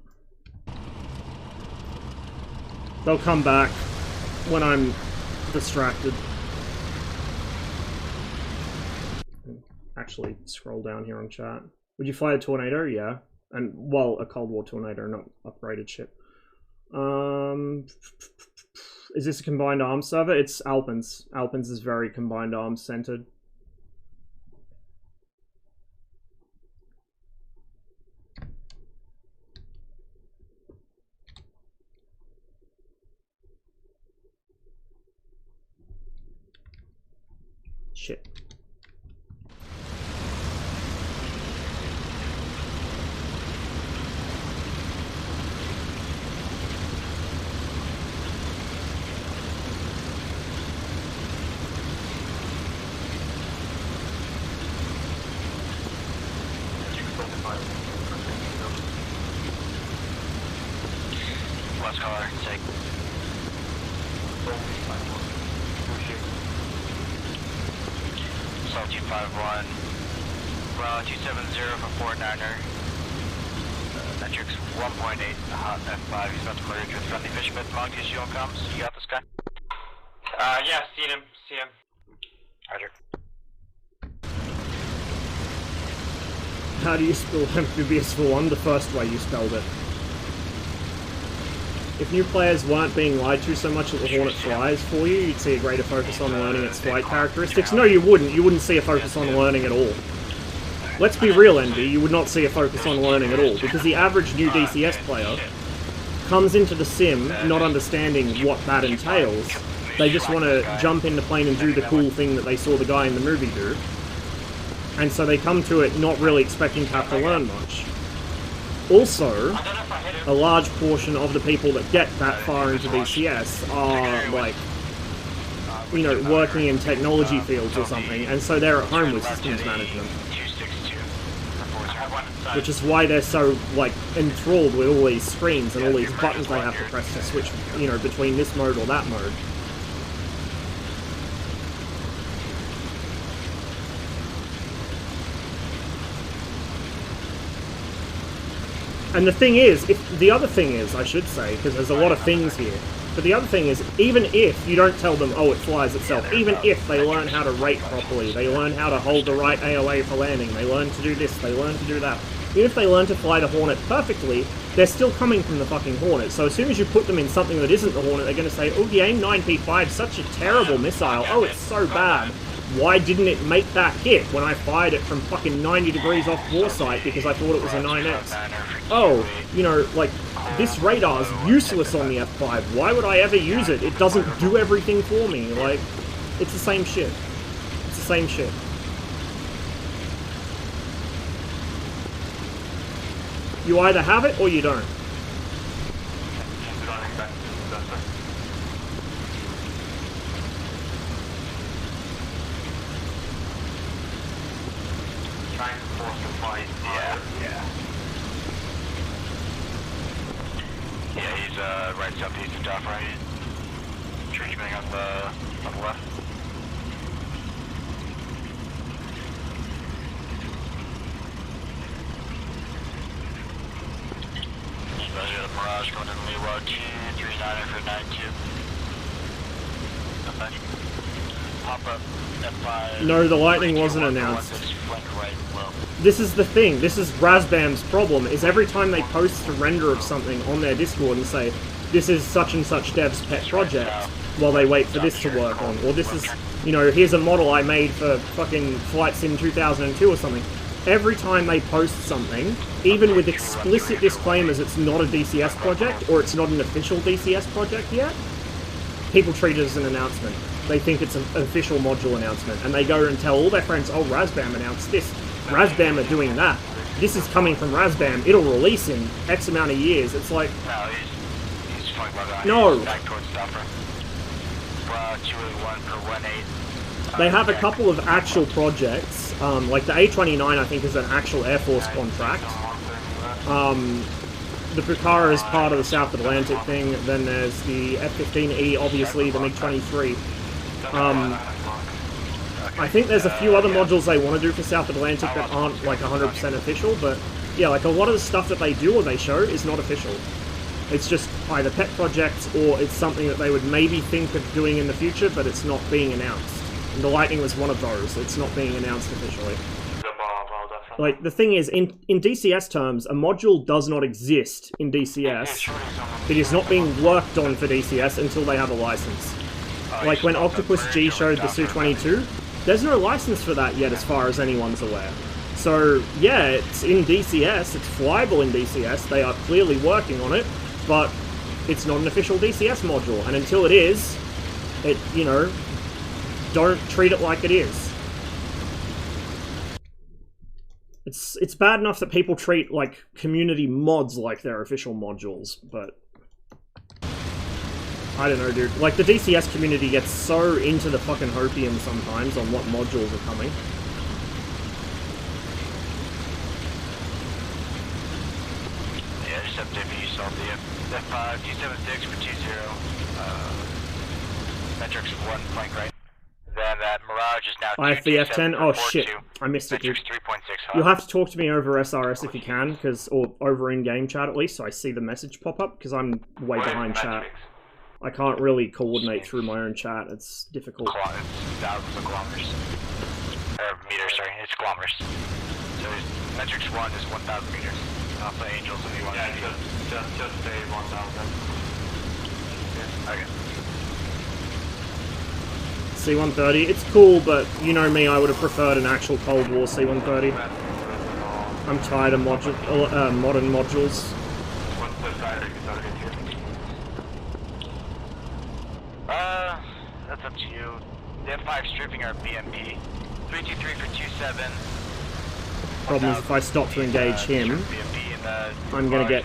They'll come back when I'm distracted. Actually, scroll down here on chat. Would you fly a Tornado? Yeah. And, well, a Cold War Tornado, not upgraded ship. Is this a Combined Arms server? It's Alpin's. Alpin's is very Combined Arms centered. Shit. Last caller, take. Salt 251, Bravo 270 for 49er. Metrics 1.8, hot F5. He's about to merge with friendly fisherman. Mongoose, you on comms? You got this guy? Yeah, seen him. See him. Roger. How do you spell amphibious for one? The first way you spelled it. If new players weren't being lied to so much that the Hornet flies for you, you'd see a greater focus on learning its flight characteristics. No, you wouldn't. You wouldn't see a focus on learning at all. Let's be real, Envy. You would not see a focus on learning at all, because the average new DCS player comes into the sim not understanding what that entails. They just want to jump in the plane and do the cool thing that they saw the guy in the movie do. And so they come to it not really expecting to have to learn much. Also, a large portion of the people that get that far into DCS are, like, you know, working in technology fields or something, and so they're at home with systems management. Which is why they're so, like, enthralled with all these screens and all these buttons they have to press to switch, you know, between this mode or that mode. And the thing is, the other thing is, I should say, because there's a lot of things here, but the other thing is, even if you don't tell them, oh, it flies itself, even if they learn how to rate properly, they learn how to hold the right AOA for landing, they learn to do this, they learn to do that, even if they learn to fly the Hornet perfectly, they're still coming from the fucking Hornet. So as soon as you put them in something that isn't the Hornet, they're going to say, oh, the AIM-9P5 is such a terrible missile, oh, it's so bad. why didn't it make that hit when I fired it from fucking 90 degrees off warsight because I thought it was a 9X? Oh, you know, like, this radar's useless on the F5. Why would I ever use it? It doesn't do everything for me. Like, it's the same shit. It's the same shit. You either have it or you don't. Yeah, he's right southeast of top right. Tree coming on the left. Mirage going in Leeward 239 for 92. Okay. Pop up F5. No, the lightning wasn't announced. This is the thing. This is Razbam's problem, is every time they post a render of something on their Discord and say, this is such and such dev's pet project, while they wait for this to work on, or this is, you know, here's a model I made for fucking Flight Sim 2002 or something. Every time they post something, even with explicit disclaimers it's not a DCS project, or it's not an official DCS project yet, people treat it as an announcement. They think it's an official module announcement, and they go and tell all their friends, oh, Razbam announced this, Razbam are doing that, this is coming from Razbam, it'll release in X amount of years. It's like, no. They have a couple of actual projects, like the A-29 I think is an actual Air Force contract. The Pucara is part of the South Atlantic thing, then there's the F-15E, obviously, the MiG-23. I think there's a few other modules they want to do for South Atlantic that aren't like 100% official, but yeah, like a lot of the stuff that they do or they show is not official. It's just either pet projects or it's something that they would maybe think of doing in the future, but it's not being announced. And the Lightning was one of those. It's not being announced officially. Like, the thing is, in DCS terms, a module does not exist in DCS. It is not being worked on for DCS until they have a license. Like, when Octopus G showed the Su-22, there's no license for that yet as far as anyone's aware. So, yeah, it's in DCS, it's flyable in DCS, they are clearly working on it, but it's not an official DCS module, and until it is, it, you know, don't treat it like it is. It's bad enough that people treat, like, community mods like they're official modules, but I don't know, dude. Like, the DCS community gets so into the fucking hopium sometimes on what modules are coming. Yeah, just update me, you saw the F5, D76 for 20, metrics 1 flank right. Then that Mirage is now I have the F10. Oh shit, I missed it, dude. You'll have to talk to me over SRS if you can, or over in-game chat at least, so I see the message pop up, because I'm way behind chat. I can't really coordinate through my own chat, it's difficult. It's thousands of kilometers. Or meters, sorry, it's kilometers. So metrics 1 is 1,000 meters. Alpha Angels if you want to. Yeah, just say 1,000. Okay. C-130, it's cool, but you know me, I would have preferred an actual Cold War C-130. I'm tired of modern modules. That's up to you. The F5 stripping our BMP. 323 for 27. Problem is, if I stop to engage him, I'm gonna get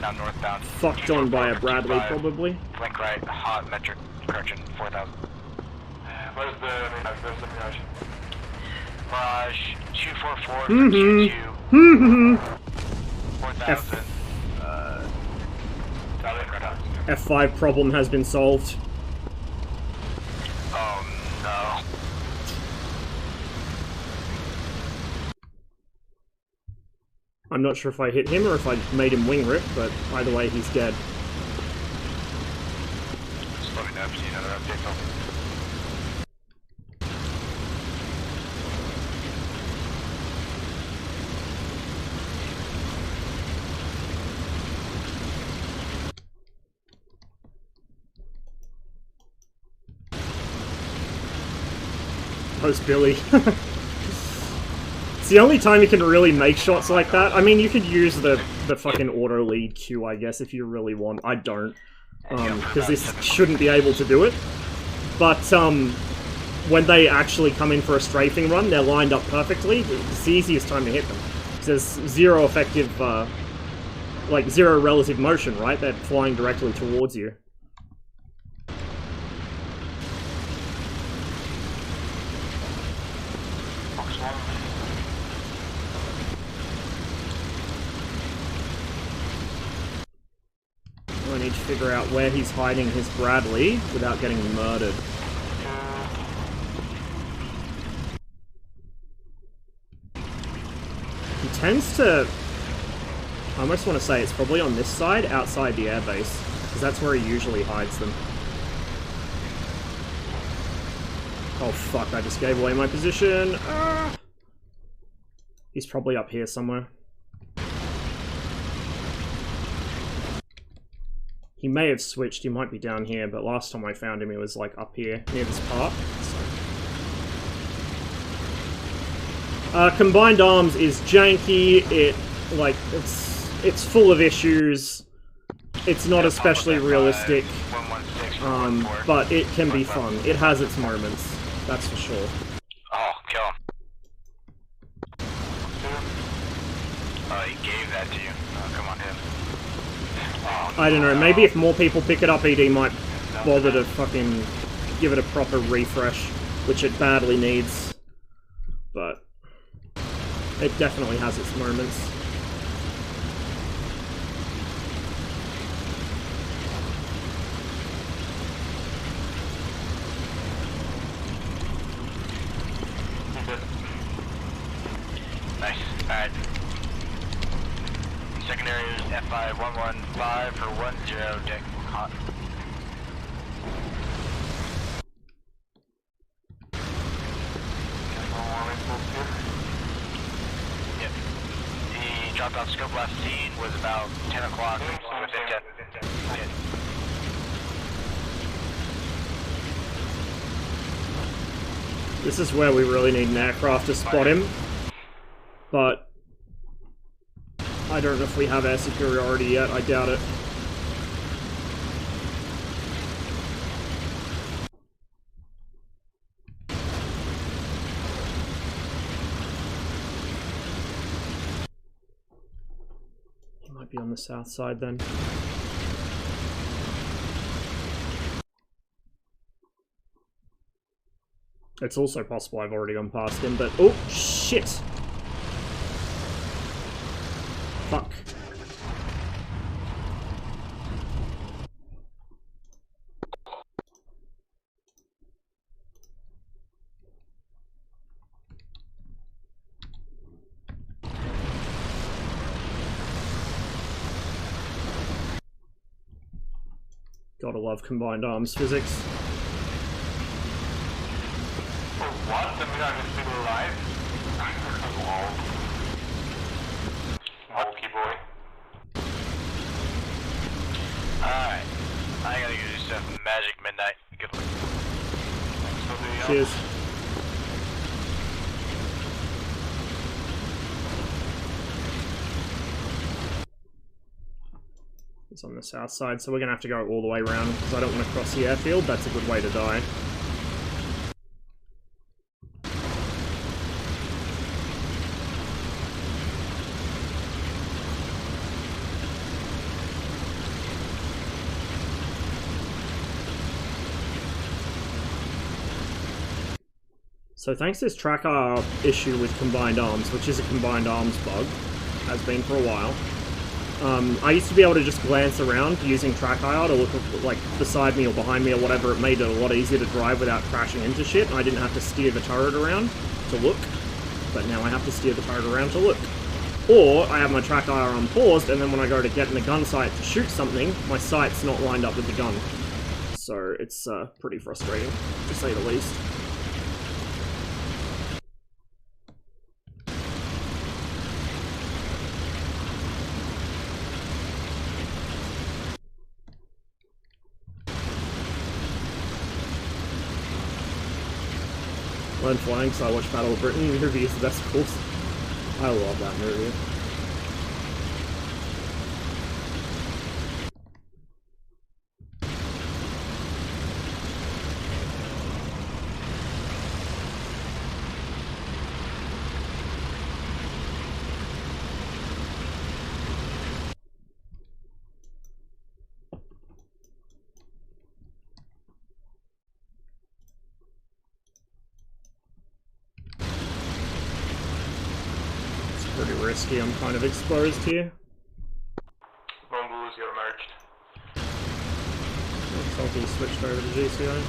fucked on by a Bradley, probably. Flank right, hot metric correction, 4,000. Where's the Mirage? Mirage 244 for Q2. 4,000. F5 problem has been solved. Oh no. I'm not sure if I hit him or if I made him wing rip, but either way, he's dead. Just let me know if you need another update. post Billy. It's the only time you can really make shots like that. I mean, you could use the fucking auto lead queue, I guess, if you really want. I don't, because this shouldn't be able to do it. But when they actually come in for a strafing run, they're lined up perfectly. It's the easiest time to hit them. There's zero effective, like zero relative motion, right? They're flying directly towards you. I need to figure out where he's hiding his Bradley without getting murdered. He tends to... I almost want to say it's probably on this side, outside the airbase, because that's where he usually hides them. Oh fuck, I just gave away my position. Ah! He's probably up here somewhere. He may have switched, he might be down here, but last time I found him he was like up here, near this park. So. Combined Arms is janky, it's full of issues, it's not especially realistic, but it can be fun. It has its moments, that's for sure. Oh, kill him. Oh, he gave that to you. Oh, come on, him. I don't know, maybe if more people pick it up, ED might bother to fucking give it a proper refresh, which it badly needs. But it definitely has its moments. Nice. Alright. Secondary is F5115 for 10 deck hot. Yep. The dropped off scope last seen was about 10 o'clock. This is where we really need an aircraft to spot him. But I don't know if we have air superiority yet, I doubt it. He might be on the south side then. It's also possible I've already gone past him, but oh shit! Fuck. Gotta love combined arms physics. What? The guy is still alive? Wow. Smoky boy. Alright. I gotta go do some magic midnight. Good luck. Cheers. It's on the south side, so we're gonna have to go all the way around because I don't want to cross the airfield. That's a good way to die. So thanks to this tracker issue with combined arms, which is a combined arms bug, has been for a while, I used to be able to just glance around using track IR to look like beside me or behind me or whatever. It made it a lot easier to drive without crashing into shit, and I didn't have to steer the turret around to look, but now I have to steer the turret around to look. Or I have my track IR on paused, and then when I go to get in the gun sight to shoot something, my sight's not lined up with the gun. So it's pretty frustrating, to say the least. learned flying because I watched Battle of Britain. The movie is the best course. I love that movie. Pretty risky, I'm kind of exposed here. Mongols, you're merged. Salty switched over to GCI.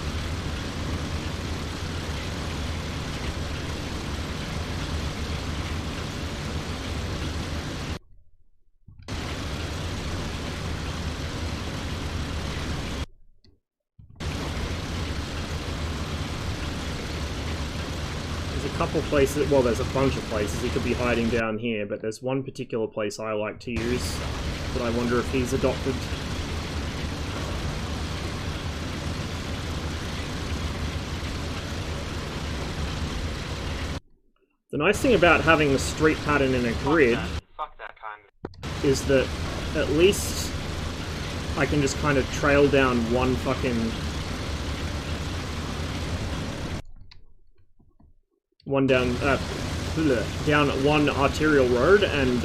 Couple places, well there's a bunch of places he could be hiding down here, but there's one particular place I like to use that I wonder if he's adopted. The nice thing about having the street pattern in a grid is that at least I can just kind of trail down one fucking down one arterial road and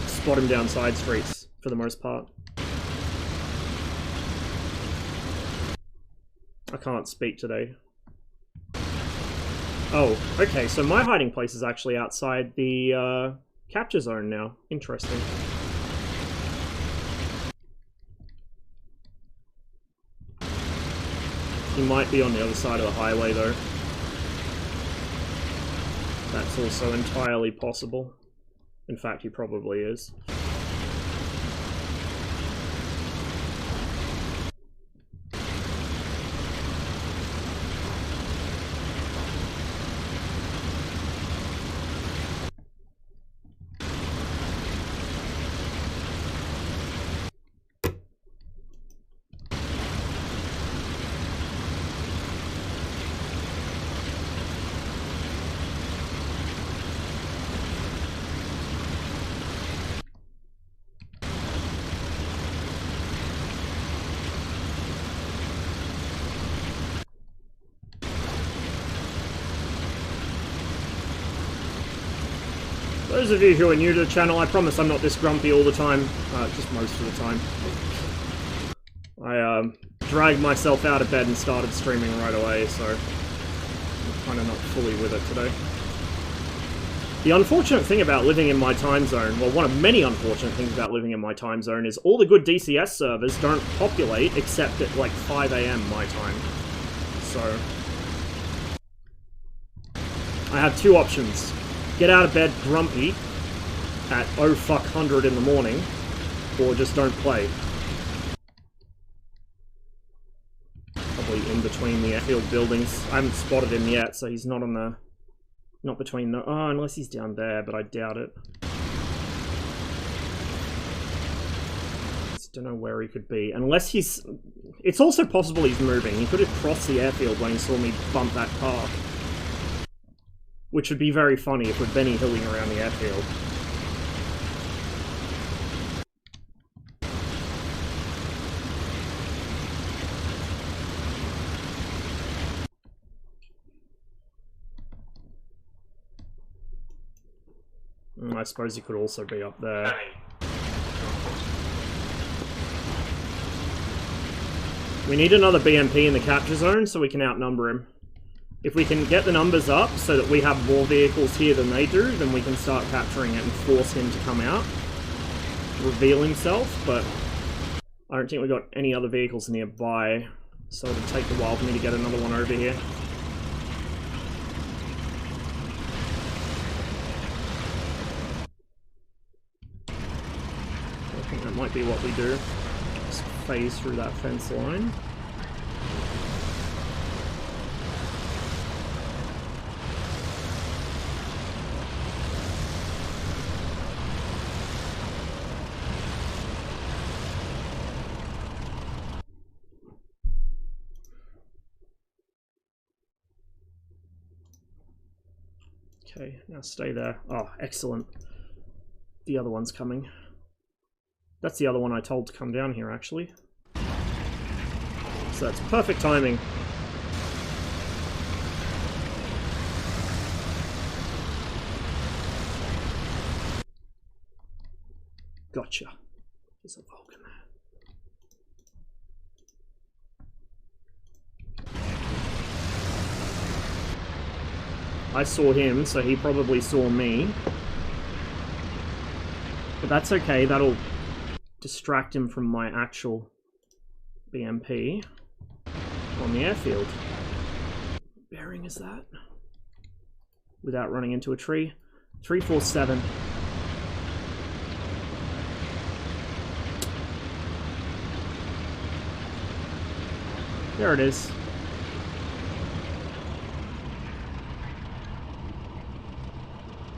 spot him down side streets for the most part. I can't speak today. Oh, okay, so my hiding place is actually outside the capture zone now. Interesting. He might be on the other side of the highway though. That's also entirely possible. In fact, he probably is. Those of you who are new to the channel, I promise I'm not this grumpy all the time, just most of the time. I dragged myself out of bed and started streaming right away, so I'm kind of not fully with it today. The unfortunate thing about living in my time zone, well, one of many unfortunate things about living in my time zone is all the good DCS servers don't populate except at like 5 AM my time. So I have two options. Get out of bed grumpy at oh fuck 100 in the morning, or just don't play. Probably in between the airfield buildings. I haven't spotted him yet, so he's not on the... Not between the... Oh, unless he's down there, but I doubt it. Just don't know where he could be. Unless he's... It's also possible he's moving. He could have crossed the airfield when he saw me bump that car. Which would be very funny if we're Benny Hilling around the airfield. I suppose he could also be up there. We need another BMP in the capture zone so we can outnumber him. If we can get the numbers up so that we have more vehicles here than they do, then we can start capturing it and force him to come out, reveal himself, but I don't think we've got any other vehicles nearby, so it'll take a while for me to get another one over here. I think that might be what we do. Just phase through that fence line. Okay, now stay there. Oh, excellent. The other one's coming. That's the other one I told to come down here, actually. So that's perfect timing. Gotcha. There's a Vulcan there. I saw him, so he probably saw me. But that's okay, that'll distract him from my actual BMP on the airfield. What bearing is that? Without running into a tree. 347. There it is.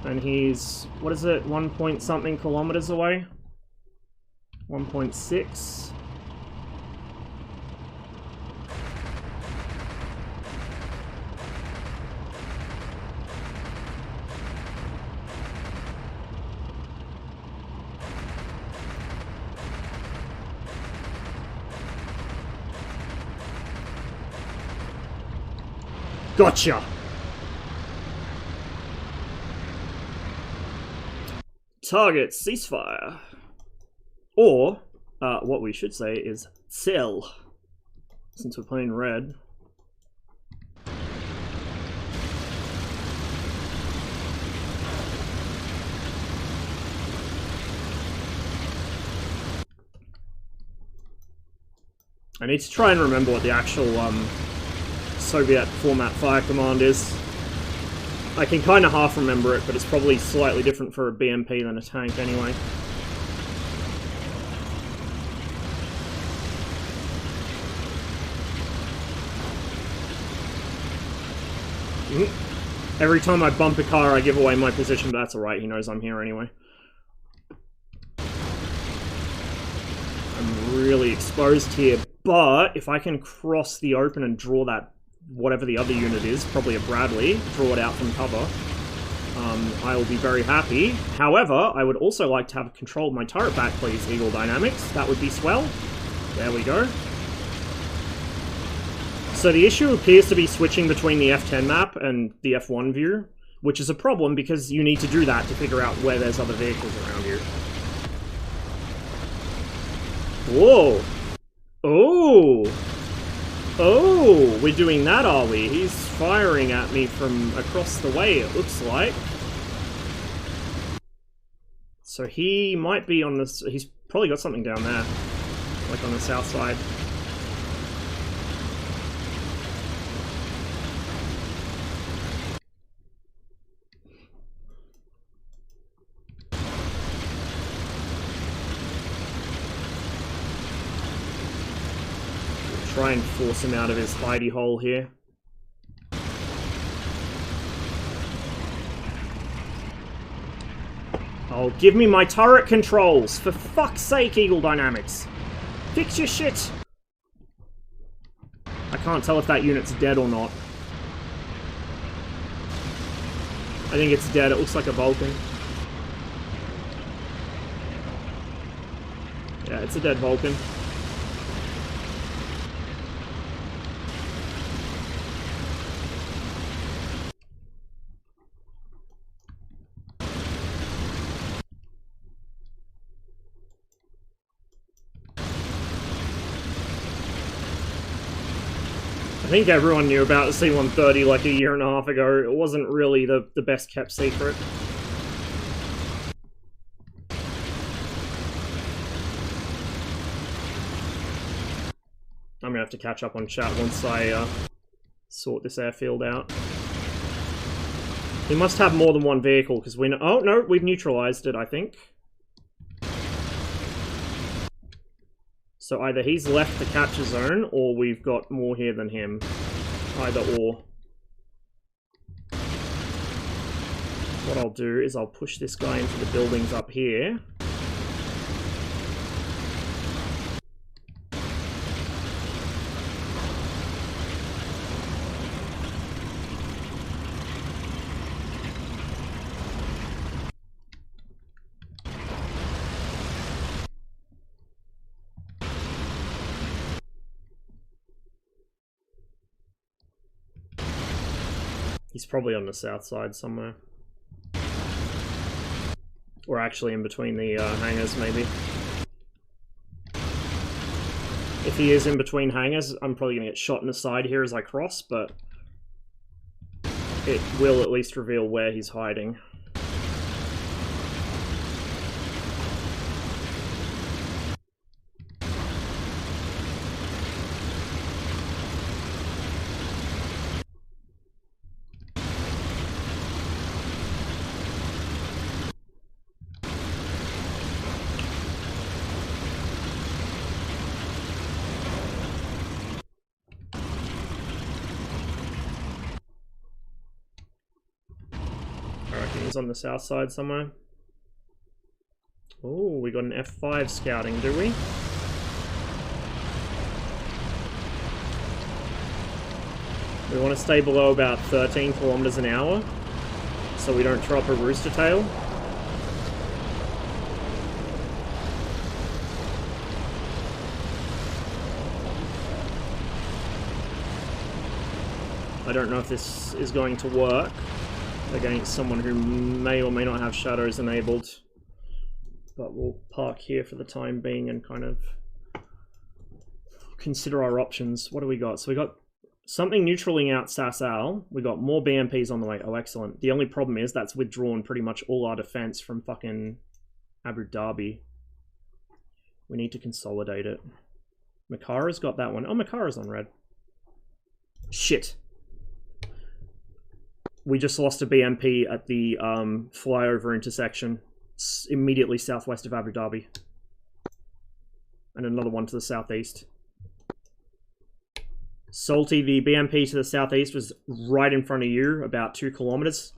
And he's, what is it, 1 point something kilometers away? 1.6. Gotcha! Target ceasefire. Or, what we should say is sell, since we're playing red. I need to try and remember what the actual Soviet format fire command is. I can kind of half remember it, but it's probably slightly different for a BMP than a tank anyway. Every time I bump a car, I give away my position, but that's alright, he knows I'm here anyway. I'm really exposed here, but if I can cross the open and draw that, whatever the other unit is, probably a Bradley, draw it out from cover, I will be very happy. However, I would also like to have control of my turret back, please, Eagle Dynamics. That would be swell. There we go. So the issue appears to be switching between the F10 map and the F1 view, which is a problem because you need to do that to figure out where there's other vehicles around you. Whoa! Oh! Oh! We're doing that, are we? He's firing at me from across the way, it looks like. So he might be on this... He's probably got something down there. Like on the south side. Try and force him out of his hidey hole here. Oh, give me my turret controls! For fuck's sake, Eagle Dynamics! Fix your shit! I can't tell if that unit's dead or not. I think it's dead. It looks like a Vulcan. Yeah, it's a dead Vulcan. I think everyone knew about the C-130 like a year and a half ago. It wasn't really the best kept secret. I'm gonna have to catch up on chat once I sort this airfield out. He must have more than one vehicle because we know... Oh, no, we've neutralized it, I think. So either he's left the capture zone, or we've got more here than him. Either or. What I'll do is I'll push this guy into the buildings up here. He's probably on the south side somewhere. Or actually in between the hangars, maybe. If he is in between hangars, I'm probably going to get shot in the side here as I cross, but it will at least reveal where he's hiding. He's on the south side somewhere. Oh, we got an F5 scouting, do we? We want to stay below about 13 kilometers an hour so we don't throw up a rooster tail. I don't know if this is going to work against someone who may or may not have shadows enabled, but we'll park here for the time being and kind of consider our options. What do we got? So we got something neutraling out Sasal. We got more BMPs on the way. Oh, excellent. The only problem is that's withdrawn pretty much all our defense from fucking Abu Dhabi. We need to consolidate it. Makara's got that one. Oh, Makara's on red. Shit. We just lost a BMP at the flyover intersection, immediately southwest of Abu Dhabi. And another one to the southeast. Salty, the BMP to the southeast was right in front of you, about 2 kilometers.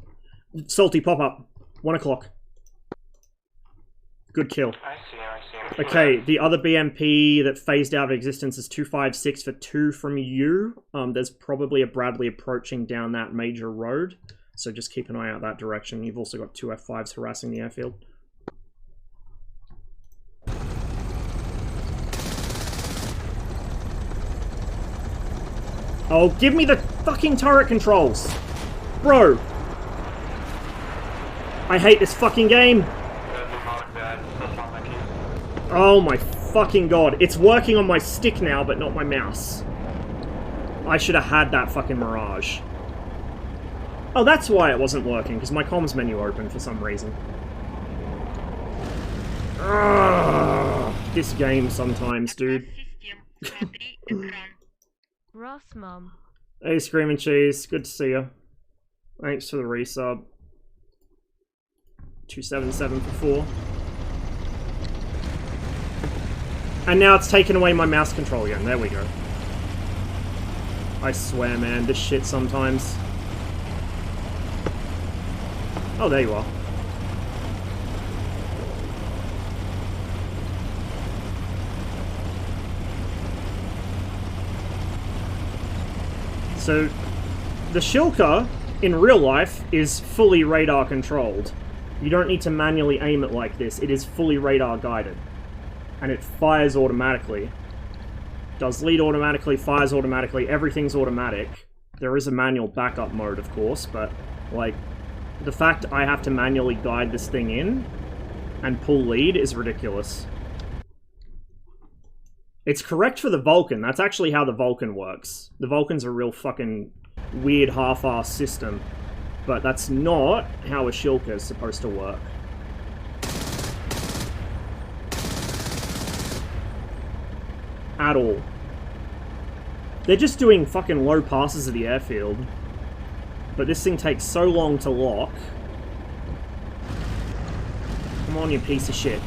Salty, pop up. 1 o'clock. Good kill. I see him. Okay, the other BMP that phased out of existence is 256 for 2 from you. There's probably a Bradley approaching down that major road, so just keep an eye out that direction. You've also got 2 F5s harassing the airfield. Oh, give me the fucking turret controls! Bro! I hate this fucking game! Oh my fucking god. It's working on my stick now, but not my mouse. I should have had that fucking Mirage. Oh, that's why it wasn't working, because my comms menu opened for some reason. Ugh, this game sometimes, dude. Ross, Mom. Hey, Screaming Cheese. Good to see you. Thanks for the resub. 277 for 4. And now it's taken away my mouse control again. There we go. I swear, man, this shit sometimes. Oh, there you are. So, the Shilka, in real life, is fully radar controlled. You don't need to manually aim it like this. It is fully radar guided. And it fires automatically. Does lead automatically, fires automatically, everything's automatic. There is a manual backup mode, of course, but, like, the fact I have to manually guide this thing in and pull lead is ridiculous. It's correct for the Vulcan. That's actually how the Vulcan works. The Vulcan's a real fucking weird half-assed system, but that's not how a Shilka is supposed to work. At all. They're just doing fucking low passes of the airfield. But this thing takes so long to lock. Come on, you piece of shit.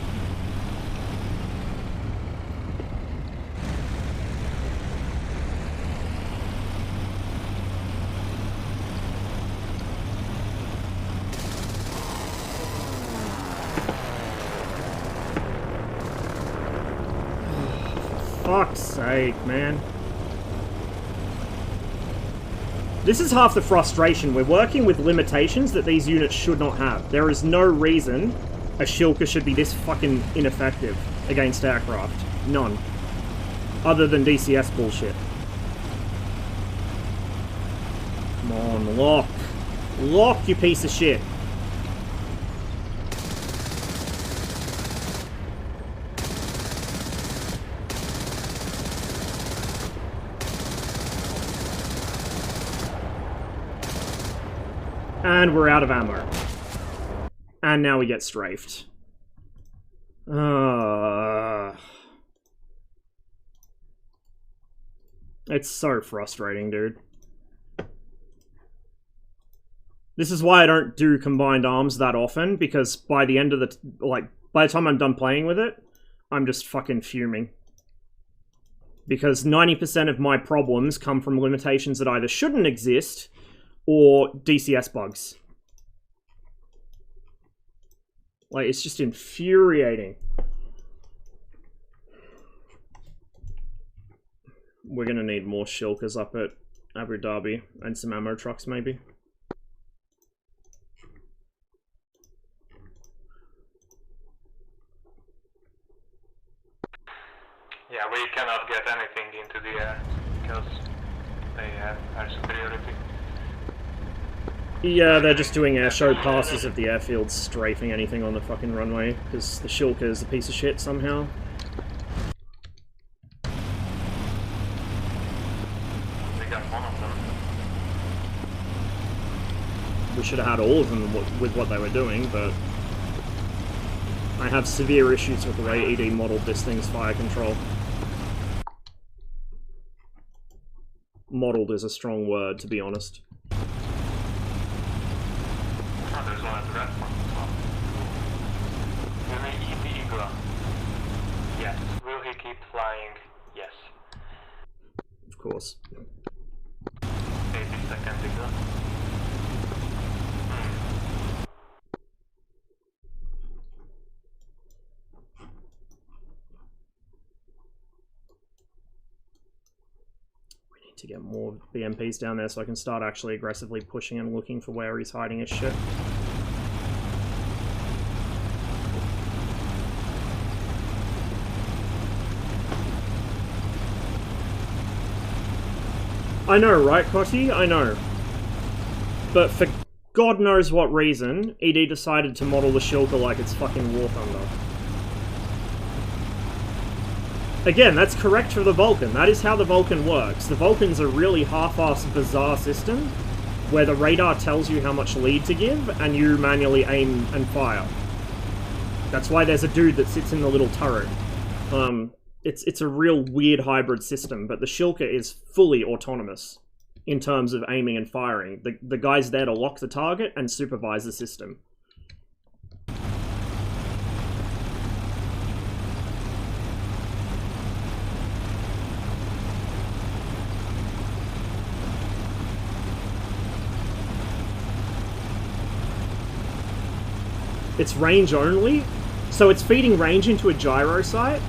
Fuck's sake, man. This is half the frustration. We're working with limitations that these units should not have. There is no reason a Shilka should be this fucking ineffective against aircraft. None. Other than DCS bullshit. Come on, lock. Lock, you piece of shit. And we're out of ammo. And now we get strafed. It's so frustrating, dude. This is why I don't do combined arms that often, because by the end of the... by the time I'm done playing with it, I'm just fucking fuming. Because 90% of my problems come from limitations that either shouldn't exist, or DCS bugs. Like, it's just infuriating. We're gonna need more shulkers up at Abu Dhabi, and some ammo trucks, maybe. Yeah, we cannot get anything into the air, because they have air superiority. Yeah, they're just doing air show passes of the airfields, strafing anything on the fucking runway, because the shulker is a piece of shit somehow. We got one of them. We should have had all of them with what they were doing, but I have severe issues with the way ED modeled this thing's fire control. Modeled is a strong word, to be honest. Oh, there's one at the red one as well. Will he eat the eagle? Yes. Will he keep flying? Yes. Of course. 80-second eagle. To get more BMPs down there so I can start actually aggressively pushing and looking for where he's hiding his shit. I know, right, Cotty? I know. But for God knows what reason, ED decided to model the shulker like it's fucking War Thunder. Again, that's correct for the Vulcan. That is how the Vulcan works. The Vulcan's a really half-assed, bizarre system where the radar tells you how much lead to give and you manually aim and fire. That's why there's a dude that sits in the little turret. It's a real weird hybrid system, but the shulker is fully autonomous in terms of aiming and firing. The guy's there to lock the target and supervise the system. It's range only, so it's feeding range into a gyro site.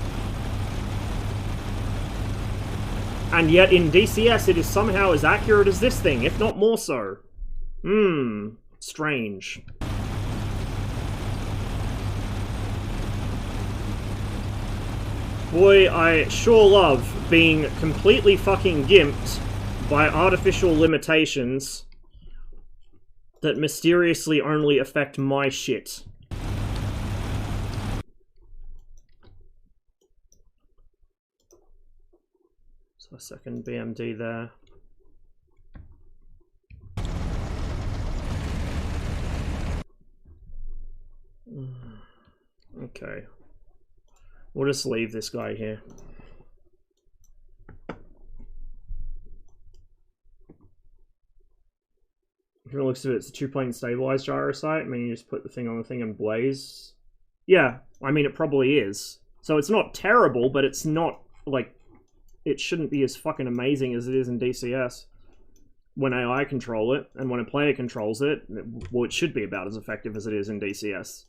And yet in DCS it is somehow as accurate as this thing, if not more so. Strange. Boy, I sure love being completely fucking gimped by artificial limitations that mysteriously only affect my shit. So a second BMD there. Okay. We'll just leave this guy here. From the looks of it, it's a two-plane stabilized gyro site. I mean, you just put the thing on the thing and blaze. Yeah, I mean, it probably is. So it's not terrible, but it's not, like, it shouldn't be as fucking amazing as it is in DCS. When AI control it, and when a player controls it, well, it should be about as effective as it is in DCS.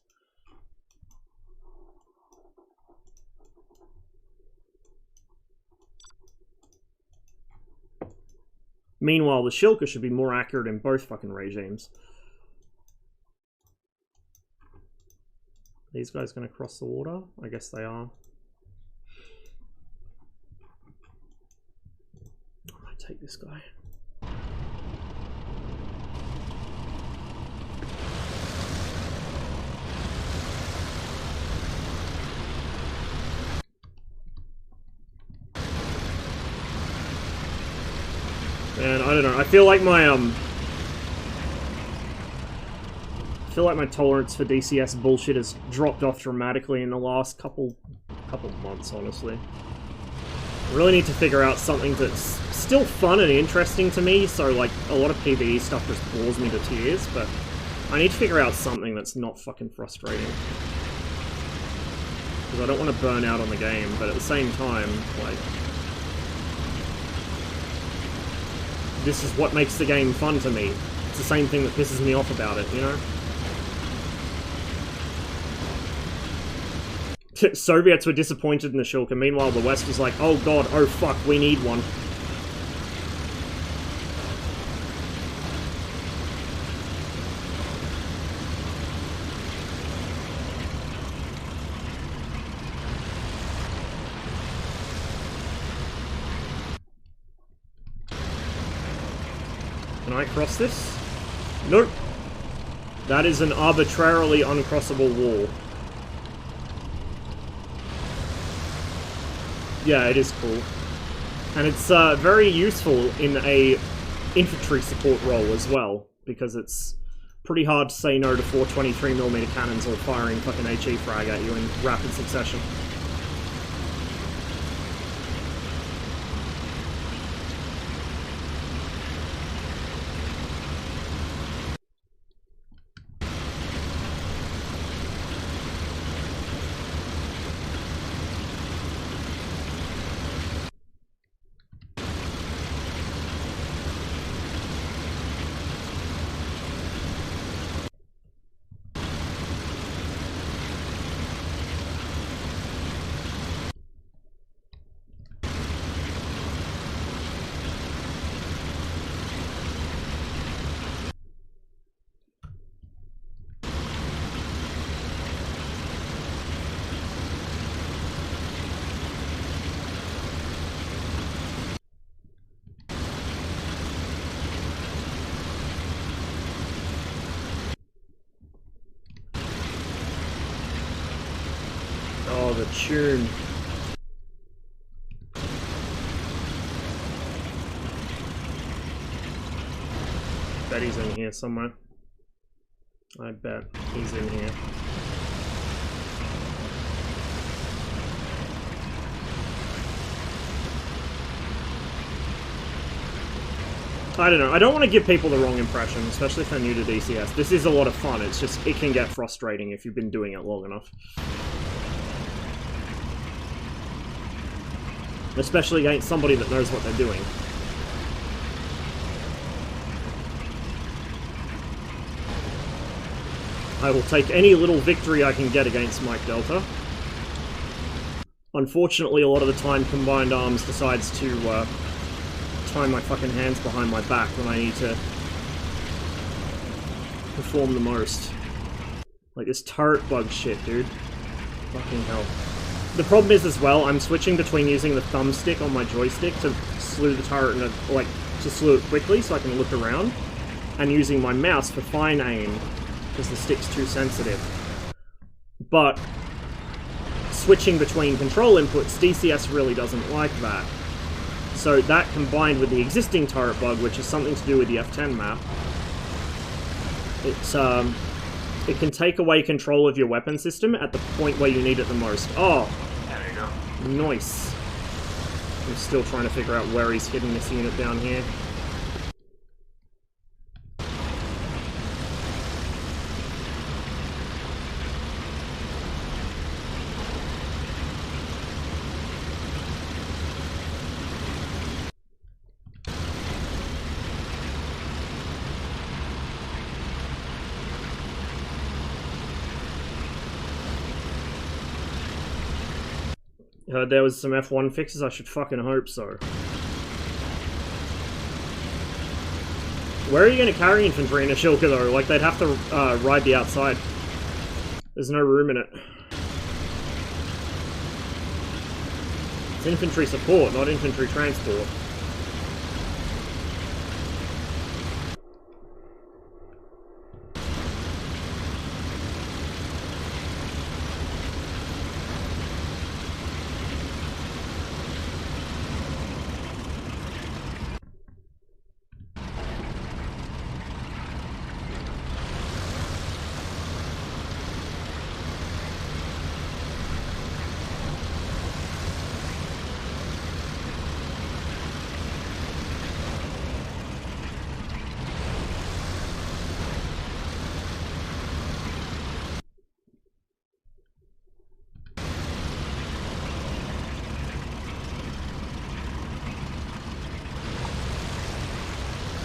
Meanwhile, the shulker should be more accurate in both fucking regimes. These guys gonna cross the water? I guess they are. I might take this guy. I don't know. I feel like my tolerance for DCS bullshit has dropped off dramatically in the last couple months, honestly. I really need to figure out something that's still fun and interesting to me, so like a lot of PvE stuff just bores me to tears, but I need to figure out something that's not fucking frustrating. Because I don't want to burn out on the game, but at the same time, like, this is what makes the game fun to me. It's the same thing that pisses me off about it, you know? Soviets were disappointed in the Shulker, meanwhile the West was like, oh god, oh fuck, we need one. Can I cross this? Nope. That is an arbitrarily uncrossable wall. Yeah, it is cool. And it's very useful in a infantry support role as well, because it's pretty hard to say no to 423mm cannons all firing fucking HE frag at you in rapid succession. Oh, the tune. Bet he's in here somewhere. I bet he's in here. I don't know. I don't want to give people the wrong impression, especially if they're new to DCS. This is a lot of fun. It's just, it can get frustrating if you've been doing it long enough. Especially against somebody that knows what they're doing. I will take any little victory I can get against Mike Delta. Unfortunately, a lot of the time, Combined Arms decides to tie my fucking hands behind my back when I need to perform the most. Like this turret bug shit, dude. Fucking hell. The problem is as well, I'm switching between using the thumbstick on my joystick to slew the turret and to slew it quickly so I can look around, and using my mouse for fine aim because the stick's too sensitive. But switching between control inputs, DCS really doesn't like that. So that combined with the existing turret bug, which is something to do with the F10 map, it can take away control of your weapon system at the point where you need it the most. Oh! There you go. Nice. I'm still trying to figure out where he's hidden this unit down here. Heard there was some F1 fixes, I should fucking hope so. Where are you going to carry infantry in a Shulker though? Like, they'd have to ride the outside. There's no room in it. It's infantry support, not infantry transport.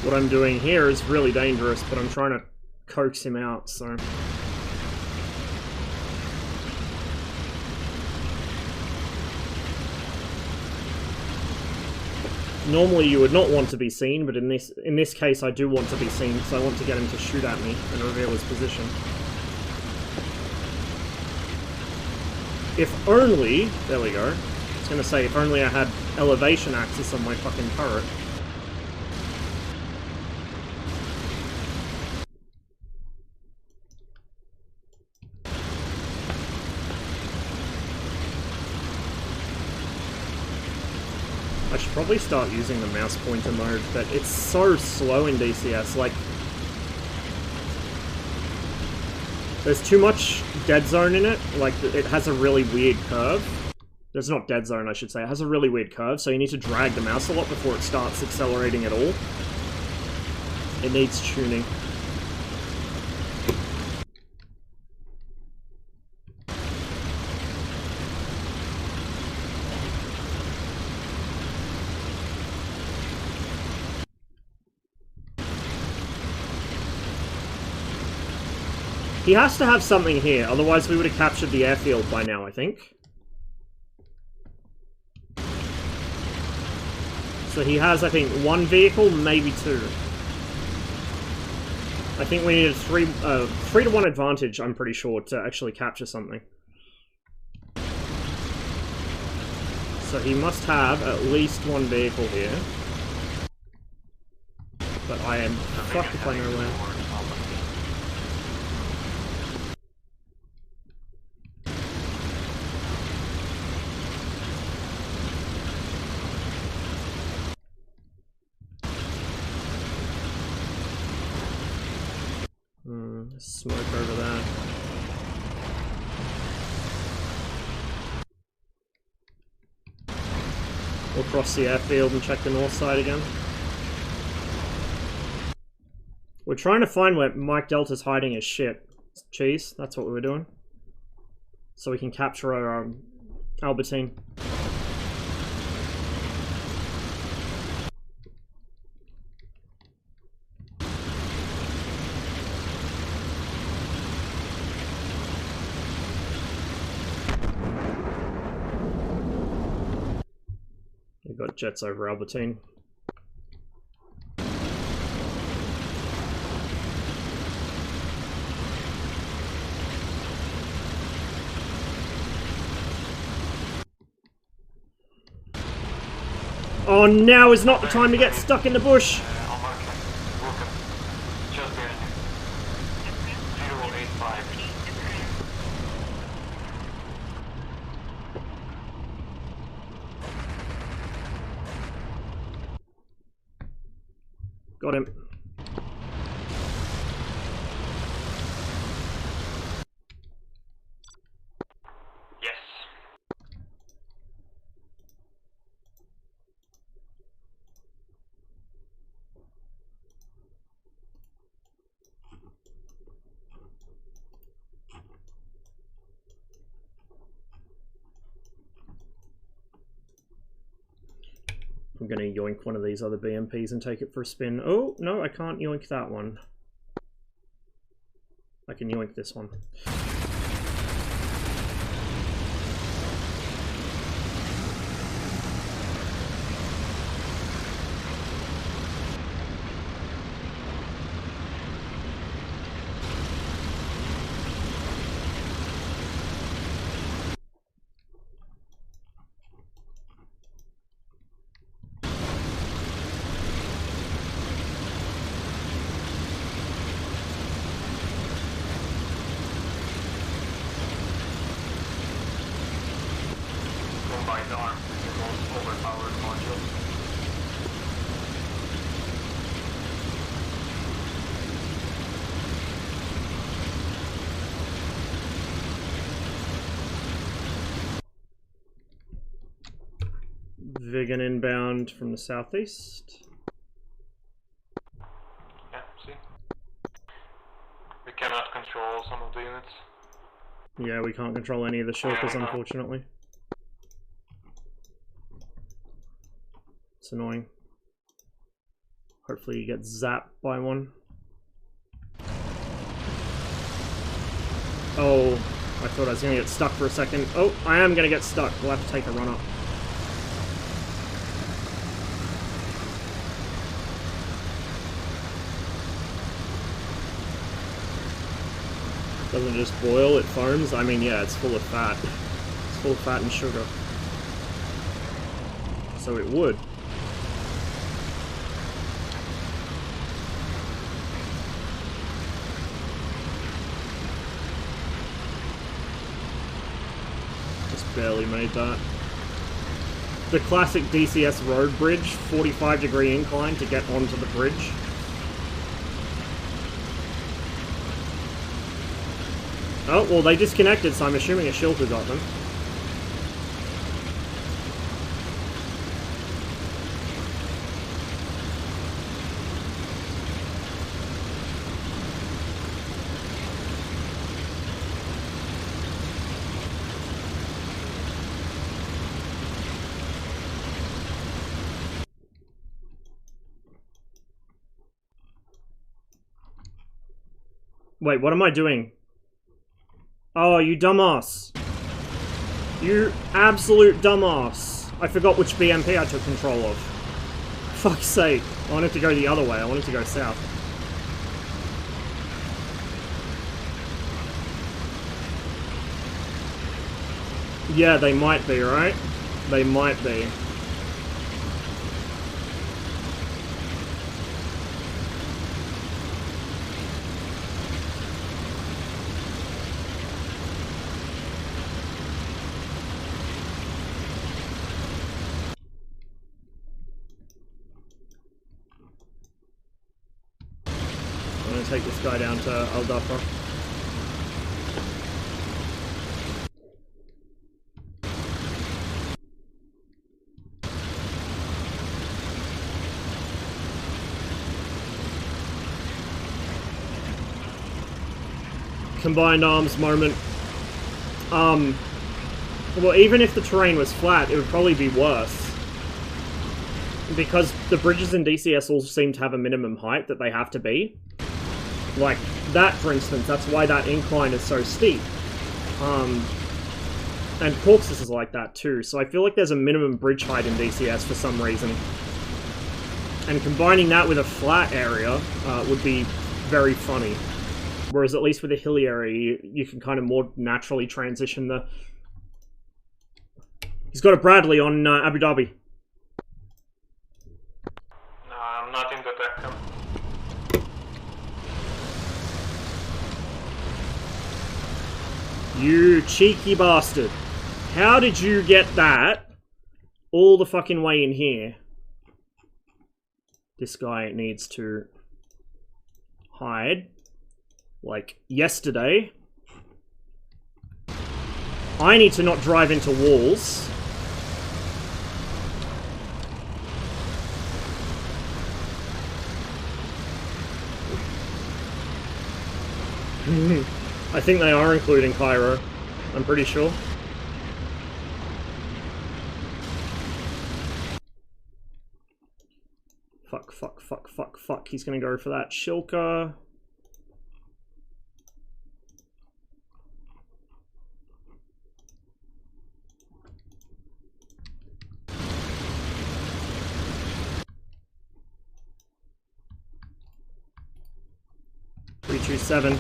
what I'm doing here is really dangerous, but I'm trying to coax him out, so... Normally you would not want to be seen, but in this case I do want to be seen, so I want to get him to shoot at me and reveal his position. If only... There we go. I was gonna say, if only I had elevation axis on my fucking turret. I should probably start using the mouse pointer mode, but it's so slow in DCS, like... There's too much dead zone in it, like, it has a really weird curve. There's not dead zone, I should say, it has a really weird curve, so you need to drag the mouse a lot before it starts accelerating at all. It needs tuning. He has to have something here, otherwise we would have captured the airfield by now, I think. So he has, I think, one vehicle, maybe two. I think we need a 3-to-1 advantage, I'm pretty sure, to actually capture something. So he must have at least one vehicle here. But I am fucked if I know where. Smoke over there. We'll cross the airfield and check the north side again. We're trying to find where Mike Delta's hiding his shit. Cheese, that's what we were doing. So we can capture our Albertine. Got jets over Albertine. Oh, now is not the time to get stuck in the bush! Got him. Yes. I'm gonna yoink one of these other BMPs and take it for a spin. Oh, no, I can't yoink that one. I can yoink this one. Vigan inbound from the southeast. Yeah, see? We cannot control some of the units. Yeah, we can't control any of the shulkers, unfortunately. It's annoying. Hopefully you get zapped by one. Oh, I thought I was going to get stuck for a second. Oh, I am going to get stuck. We'll have to take a run up. Doesn't it just boil, it foams? I mean, yeah, it's full of fat. It's full of fat and sugar. So it would. Just barely made that. The classic DCS road bridge, 45-degree incline to get onto the bridge. Oh, well, they disconnected, so I'm assuming a shelter got them. Wait, what am I doing? Oh, you dumbass. You absolute dumbass. I forgot which BMP I took control of. Fuck's sake. I wanted to go the other way. I wanted to go south. Yeah, they might be, right? They might be. Take this guy down to Al Dafra. Combined arms moment. Well, even if the terrain was flat, it would probably be worse. Because the bridges in DCS all seem to have a minimum height that they have to be. Like that, for instance, that's why that incline is so steep. And Corpses is like that too, so I feel like there's a minimum bridge height in DCS for some reason. And combining that with a flat area would be very funny. Whereas at least with a hilly area, you can kind of more naturally transition the... He's got a Bradley on Abu Dhabi. No, I'm not in the tech. You cheeky bastard. How did you get that all the fucking way in here? This guy needs to hide. Like yesterday. I need to not drive into walls. I think they are including Cairo. I'm pretty sure. Fuck, fuck, fuck, fuck, fuck. He's gonna go for that Shilka. Three, 2, 7.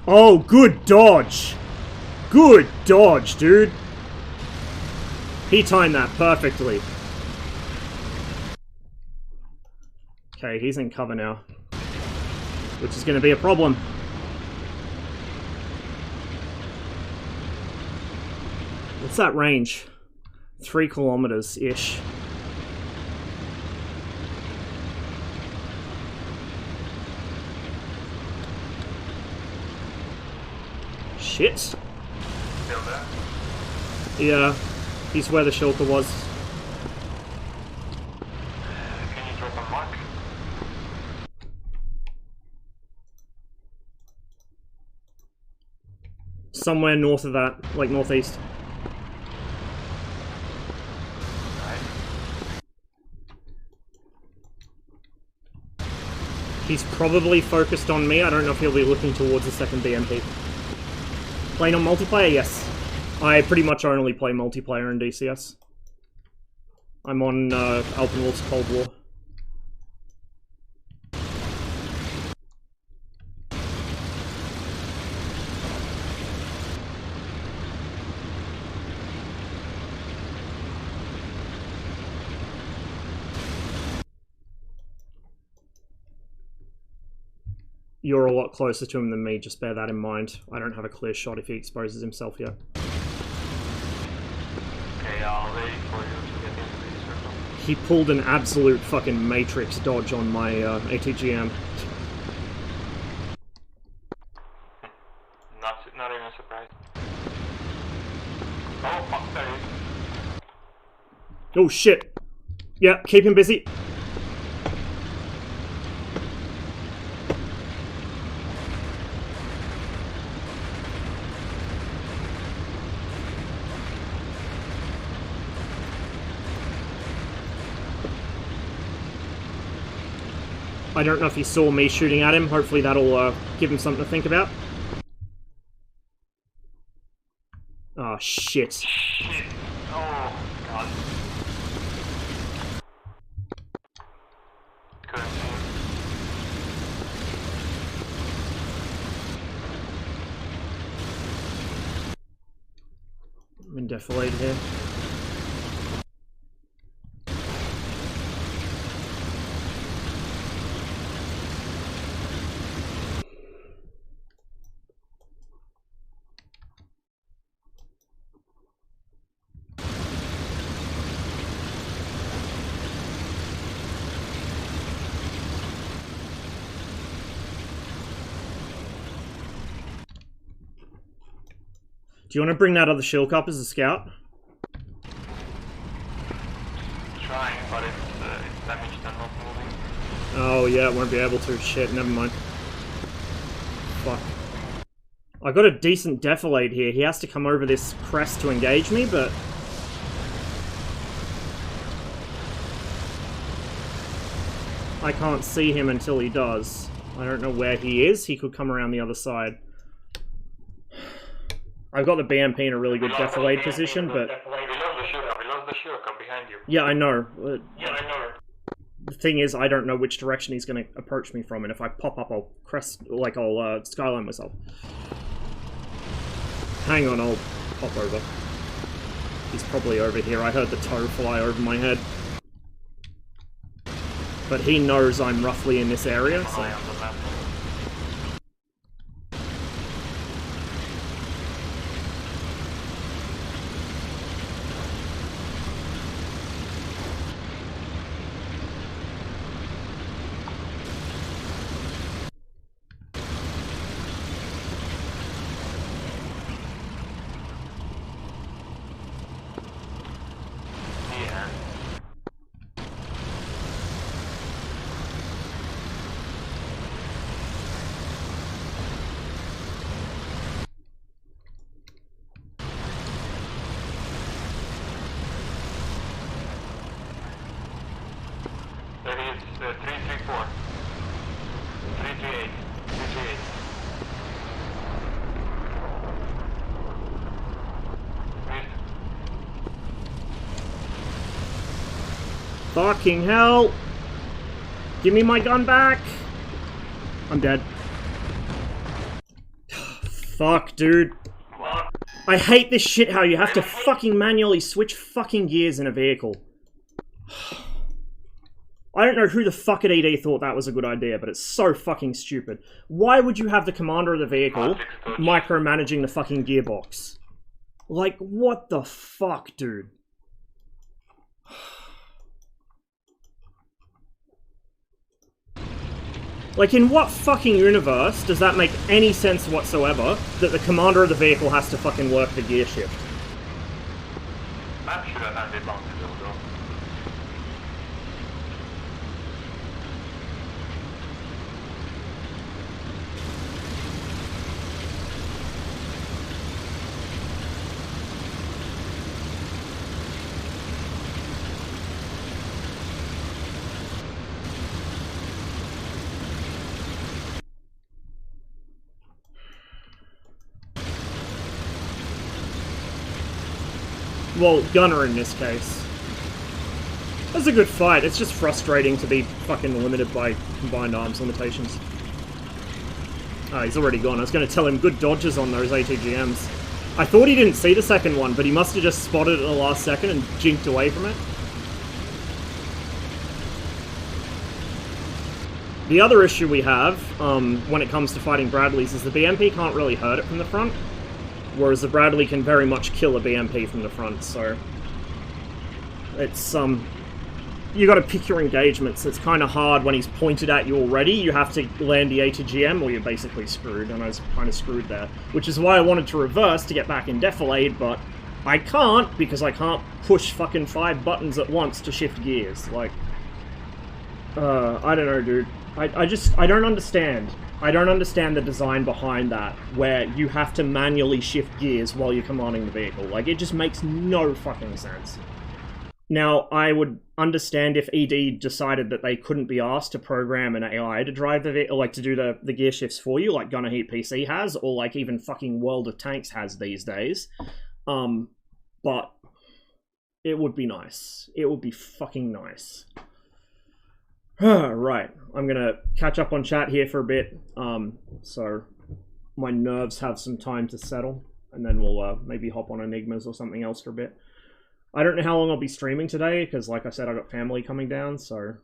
Oh, good dodge! Good dodge, dude! He timed that perfectly. Okay, he's in cover now. Which is going to be a problem. What's that range? 3 kilometers-ish. shit. Still there? Yeah, he's where the shelter was. Can you drop a mark? Somewhere north of that, like northeast. He's probably focused on me. I don't know if he'll be looking towards the second BMP. Playing on multiplayer? Yes. I pretty much only play multiplayer in DCS. I'm on Alpenwolf's Cold War. You're a lot closer to him than me, just bear that in mind. I don't have a clear shot if he exposes himself yet. Okay, I'll wait for you to get into the circle. He pulled an absolute fucking Matrix dodge on my ATGM. Not even surprised. Oh, fuck, there he is. Oh shit! Yeah, keep him busy. I don't know if he saw me shooting at him. Hopefully that'll give him something to think about. Oh, shit. Shit. Oh, God. Couldn't see him. I'm in defilade here. Do you want to bring that other shield up as a scout? Trying, but it's damaged and not moving. Oh yeah, it won't be able to. Shit, never mind. Fuck. I got a decent defilade here. He has to come over this crest to engage me, but... I can't see him until he does. I don't know where he is. He could come around the other side. I've got the BMP in a really good defilade position, but... We lost the shield, come behind you. Yeah, I know. Yeah, I know. The thing is, I don't know which direction he's going to approach me from, and if I pop up, I'll crest... like, I'll skyline myself. Hang on, I'll pop over. He's probably over here. I heard the toe fly over my head. But he knows I'm roughly in this area, so... There is 334. 338. 338. Fucking hell! Give me my gun back! I'm dead. Fuck, dude. What? I hate this shit how you have to fucking manually switch fucking gears in a vehicle. I don't know who the fuck at ED thought that was a good idea, but it's so fucking stupid. Why would you have the commander of the vehicle micromanaging the fucking gearbox? Like, what the fuck, dude? Like, in what fucking universe does that make any sense whatsoever that the commander of the vehicle has to fucking work the gear shift? Map should have landed long ago, though. Well, gunner in this case. That's a good fight. It's just frustrating to be fucking limited by combined arms limitations. Ah, he's already gone. I was going to tell him good dodges on those ATGMs. I thought he didn't see the second one, but he must have just spotted it at the last second and jinked away from it. The other issue we have, when it comes to fighting Bradleys, is the BMP can't really hurt it from the front, whereas the Bradley can very much kill a BMP from the front, so... It's, you gotta pick your engagements. It's kind of hard when he's pointed at you already. You have to land the ATGM or you're basically screwed, and I was kind of screwed there. Which is why I wanted to reverse to get back in defilade, but I can't because I can't push fucking 5 buttons at once to shift gears. Like, I don't know, dude. I don't understand. I don't understand the design behind that, where you have to manually shift gears while you're commanding the vehicle. Like, it just makes no fucking sense. Now, I would understand if ED decided that they couldn't be asked to program an AI to drive the vehicle, like to do the gear shifts for you, like Gunner Heat PC has, or like even fucking World of Tanks has these days. But it would be nice. It would be fucking nice. Right, I'm gonna catch up on chat here for a bit, so my nerves have some time to settle, and then we'll maybe hop on Enigmas or something else for a bit. I don't know how long I'll be streaming today, because like I said, I got family coming down, so I'm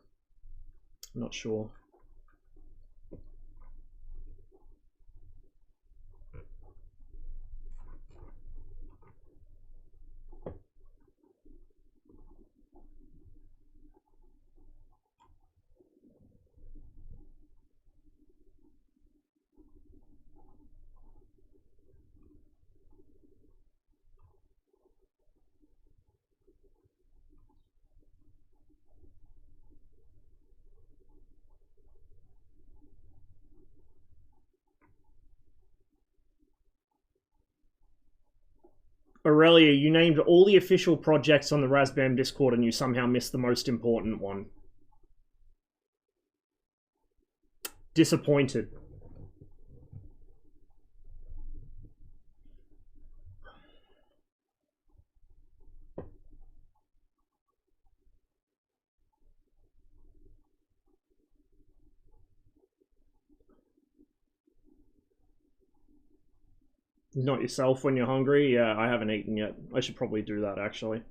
not sure. Aurelia, you named all the official projects on the Razbam Discord and you somehow missed the most important one. Disappointed. Not yourself when you're hungry? Yeah, I haven't eaten yet. I should probably do that, actually.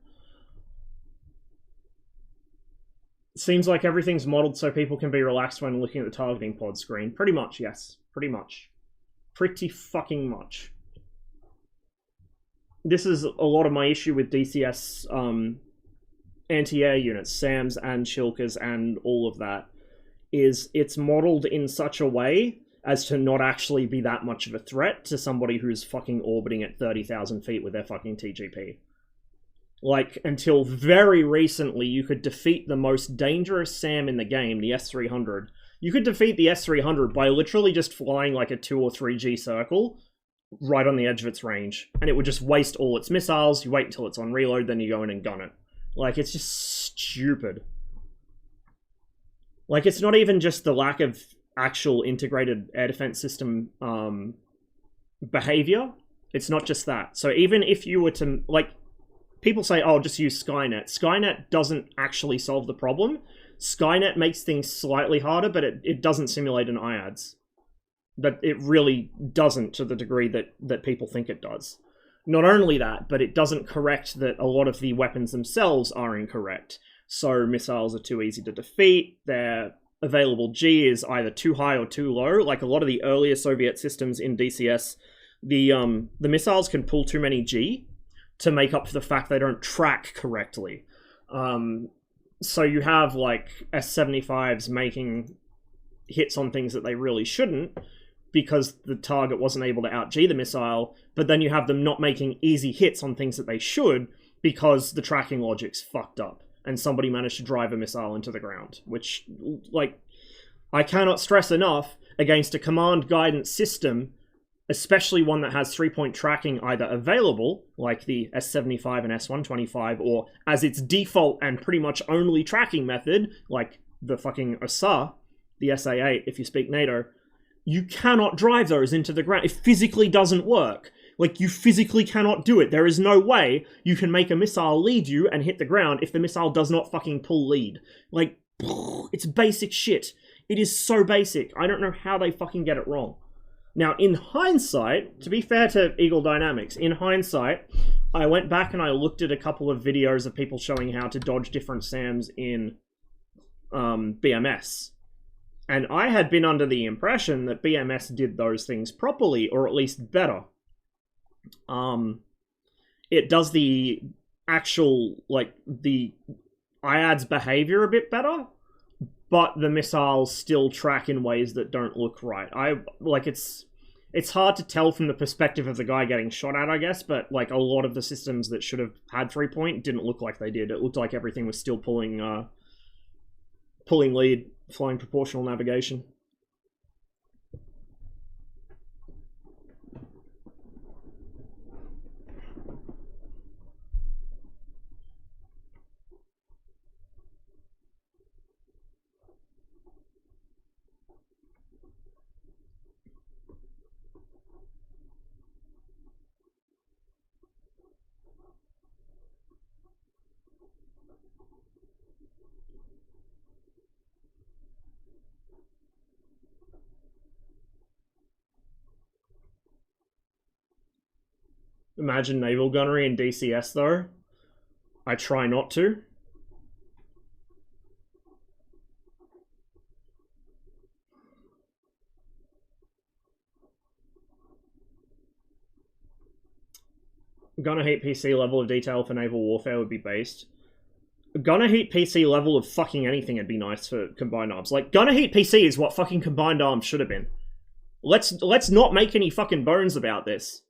Seems like everything's modeled so people can be relaxed when looking at the targeting pod screen. Pretty much, yes. Pretty much. Pretty fucking much. This is a lot of my issue with DCS anti-air units, SAMs and Shilkas and all of that, is it's modeled in such a way as to not actually be that much of a threat to somebody who's fucking orbiting at 30,000 feet with their fucking TGP. Like, until very recently, you could defeat the most dangerous SAM in the game, the S-300. You could defeat the S-300 by literally just flying like a 2 or 3G circle right on the edge of its range. And it would just waste all its missiles, you wait until it's on reload, then you go in and gun it. Like, it's just stupid. Like, it's not even just the lack of actual integrated air defense system behavior. It's not just that. So even if you were to, like, people say, oh, just use Skynet. Skynet doesn't actually solve the problem. Skynet makes things slightly harder, but it doesn't simulate an IADS. But it really doesn't to the degree that people think it does. Not only that, but it doesn't correct that a lot of the weapons themselves are incorrect. So missiles are too easy to defeat, their available G is either too high or too low. Like a lot of the earlier Soviet systems in DCS, the missiles can pull too many G to make up for the fact they don't track correctly. So you have like S-75s making hits on things that they really shouldn't, because the target wasn't able to out-G the missile, but then you have them not making easy hits on things that they should because the tracking logic's fucked up, and somebody managed to drive a missile into the ground, which, like, I cannot stress enough, against a command guidance system, especially one that has 3-point tracking either available, like the S75 and S125, or as its default and pretty much only tracking method, like the fucking SA, the SA-8, if you speak NATO, you cannot drive those into the ground. It physically doesn't work. Like, you physically cannot do it. There is no way you can make a missile lead you and hit the ground if the missile does not fucking pull lead. Like, it's basic shit. It is so basic. I don't know how they fucking get it wrong. Now, in hindsight, to be fair to Eagle Dynamics, in hindsight, I went back and I looked at a couple of videos of people showing how to dodge different SAMs in BMS. And I had been under the impression that BMS did those things properly, or at least better. It does the actual, like, the IAD's behavior a bit better, but the missiles still track in ways that don't look right. It's hard to tell from the perspective of the guy getting shot at, I guess, but like a lot of the systems that should have had 3-point didn't look like they did. It looked like everything was still pulling lead, flying proportional navigation. Imagine naval gunnery in DCS, though. I try not to. Gunner heat PC level of detail for naval warfare would be based. Gunner heat PC level of fucking anything would be nice for combined arms. Like, gunner heat PC is what fucking combined arms should have been. Let's not make any fucking bones about this.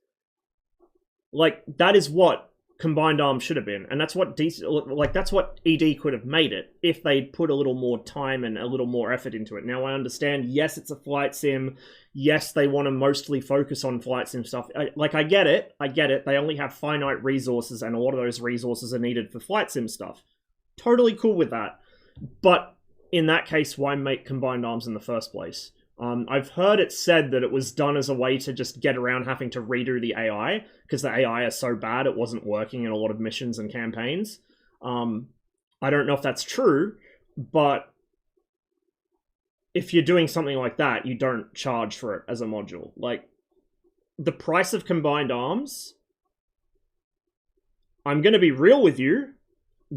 Like, that is what combined arms should have been, and that's what that's what ED could have made it if they'd put a little more time and a little more effort into it. Now, I understand, yes, it's a flight sim, yes, they want to mostly focus on flight sim stuff. I get it, they only have finite resources, and a lot of those resources are needed for flight sim stuff. Totally cool with that, but in that case, why make combined arms in the first place? I've heard it said that it was done as a way to just get around having to redo the AI, because the AI is so bad it wasn't working in a lot of missions and campaigns. I don't know if that's true, but if you're doing something like that, you don't charge for it as a module. Like, the price of combined arms, I'm going to be real with you,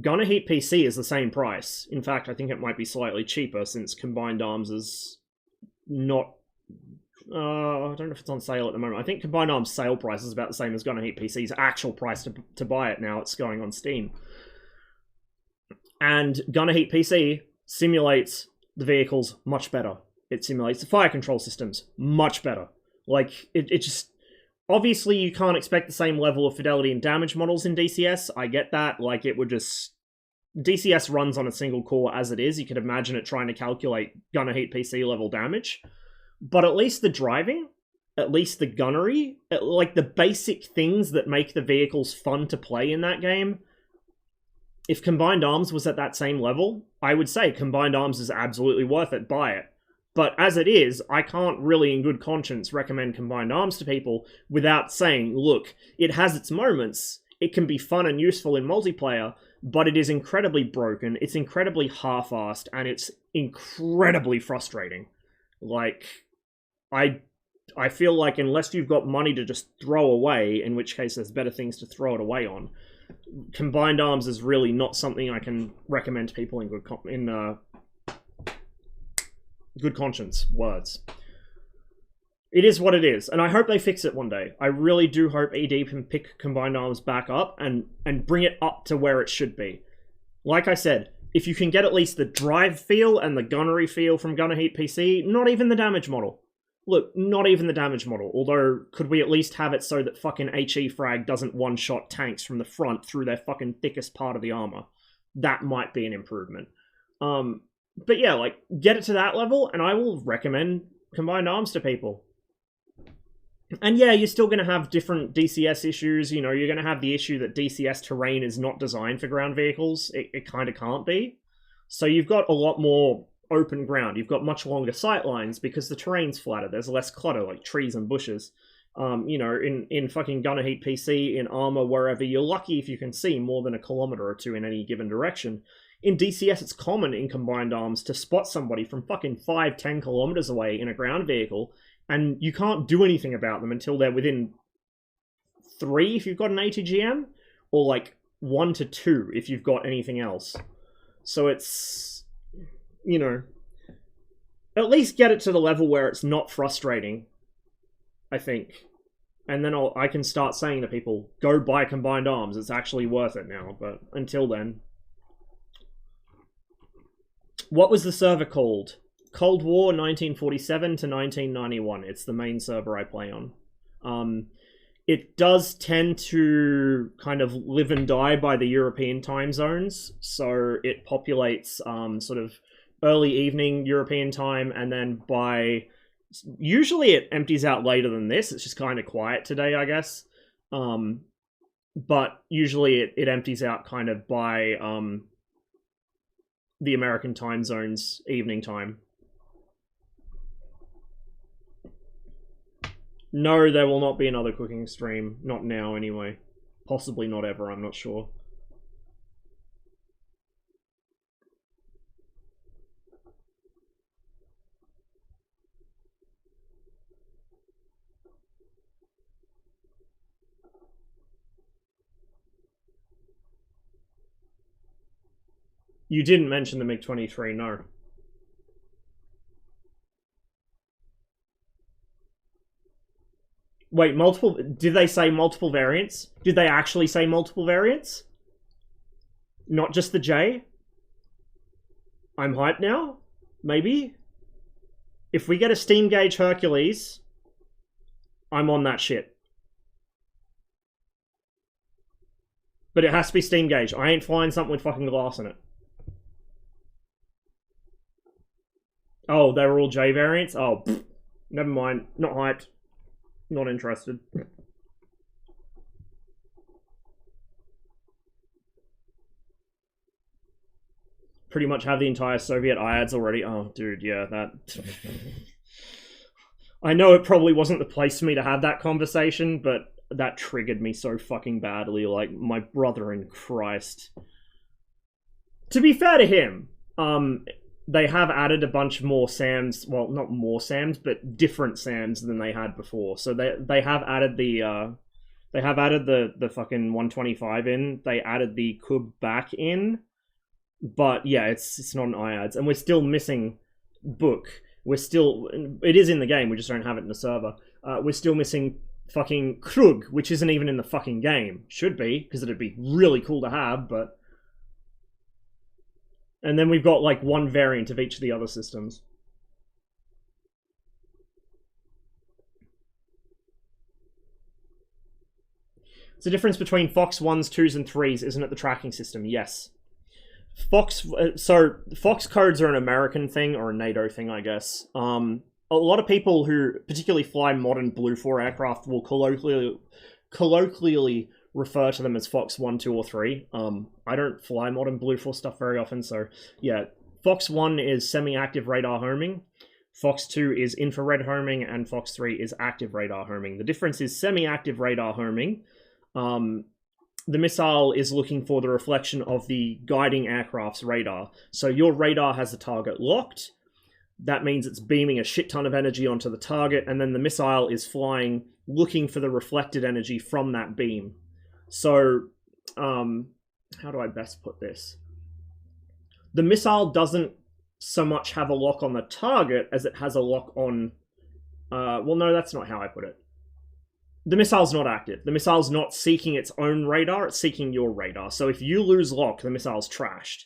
Gunner Heat PC is the same price. In fact, I think it might be slightly cheaper, since combined arms is not... I don't know if it's on sale at the moment. I think combined arms sale price is about the same as Gunner Heat PC's actual price to buy it now. It's going on Steam. And Gunner Heat PC simulates the vehicles much better. It simulates the fire control systems much better. Like, it just... Obviously, you can't expect the same level of fidelity and damage models in DCS. I get that. Like, it would just... DCS runs on a single core as it is. You could imagine it trying to calculate Gunner Heat PC level damage. But at least the driving, at least the gunnery, like the basic things that make the vehicles fun to play in that game, if Combined Arms was at that same level, I would say Combined Arms is absolutely worth it, buy it. But as it is, I can't really in good conscience recommend Combined Arms to people without saying, look, it has its moments, it can be fun and useful in multiplayer, but it is incredibly broken, it's incredibly half-assed, and it's incredibly frustrating. Like, I feel like unless you've got money to just throw away, in which case there's better things to throw it away on, Combined Arms is really not something I can recommend to people in good conscience. Words. It is what it is, and I hope they fix it one day. I really do hope ED can pick Combined Arms back up and bring it up to where it should be. Like I said, if you can get at least the drive feel and the gunnery feel from Gunner Heat PC, not even the damage model. Look, not even the damage model. Although, could we at least have it so that fucking HE frag doesn't one-shot tanks from the front through their fucking thickest part of the armor? That might be an improvement. But yeah, like, get it to that level, and I will recommend Combined Arms to people. And yeah, you're still going to have different DCS issues. You know, you're going to have the issue that DCS terrain is not designed for ground vehicles. It kind of can't be. So you've got a lot more open ground. You've got much longer sight lines because the terrain's flatter. There's less clutter, like trees and bushes. You know, in fucking Gunner Heat PC, in armor, wherever, you're lucky if you can see more than a kilometer or two in any given direction. In DCS, it's common in Combined Arms to spot somebody from fucking 5-10 kilometers away in a ground vehicle, and you can't do anything about them until they're within 3 if you've got an ATGM, or like 1 to 2 if you've got anything else. So it's, you know, at least get it to the level where it's not frustrating, I think. And then I can start saying to people, go buy Combined Arms, it's actually worth it now. But until then. What was the server called? Cold War 1947 to 1991. It's the main server I play on. It does tend to kind of live and die by the European time zones. So it populates sort of early evening European time, and then by... Usually it empties out later than this. It's just kind of quiet today, I guess. But usually it empties out kind of by the American time zones evening time. No, there will not be another cooking stream. Not now, anyway. Possibly not ever, I'm not sure. You didn't mention the MiG-23, no. Wait, multiple... Did they say multiple variants? Did they actually say multiple variants? Not just the J? I'm hyped now? Maybe? If we get a steam gauge Hercules, I'm on that shit. But it has to be steam gauge. I ain't flying something with fucking glass in it. Oh, they were all J variants? Oh, pfft. Never mind. Not hyped. Not interested. Pretty much have the entire Soviet IADS already. Oh, dude, yeah, that... I know it probably wasn't the place for me to have that conversation, but that triggered me so fucking badly. Like, my brother in Christ. To be fair to him, they have added a bunch more SAMs. Well, not more SAMs, but different SAMs than they had before. So they have added the fucking 125 in. They added the Kub back in. But yeah, it's not an IADS, and we're still missing Book. It is in the game. We just don't have it in the server. We're still missing fucking Krug, which isn't even in the fucking game. Should be, because it'd be really cool to have, but. And then we've got, like, one variant of each of the other systems. It's the difference between Fox 1s, 2s, and 3s, isn't it the tracking system? Yes. Fox codes are an American thing, or a NATO thing, I guess. A lot of people who particularly fly modern Blue 4 aircraft will colloquially refer to them as Fox 1, 2, or 3. I don't fly modern Blue 4 stuff very often, so yeah. Fox 1 is semi-active radar homing, Fox 2 is infrared homing, and Fox 3 is active radar homing. The difference is semi-active radar homing. The missile is looking for the reflection of the guiding aircraft's radar. So your radar has the target locked. That means it's beaming a shit ton of energy onto the target, and then the missile is flying, looking for the reflected energy from that beam. So, how do I best put this? The missile doesn't so much have a lock on the target as it has a lock on... well, no, that's not how I put it. The missile's not active. The missile's not seeking its own radar, it's seeking your radar. So if you lose lock, the missile's trashed.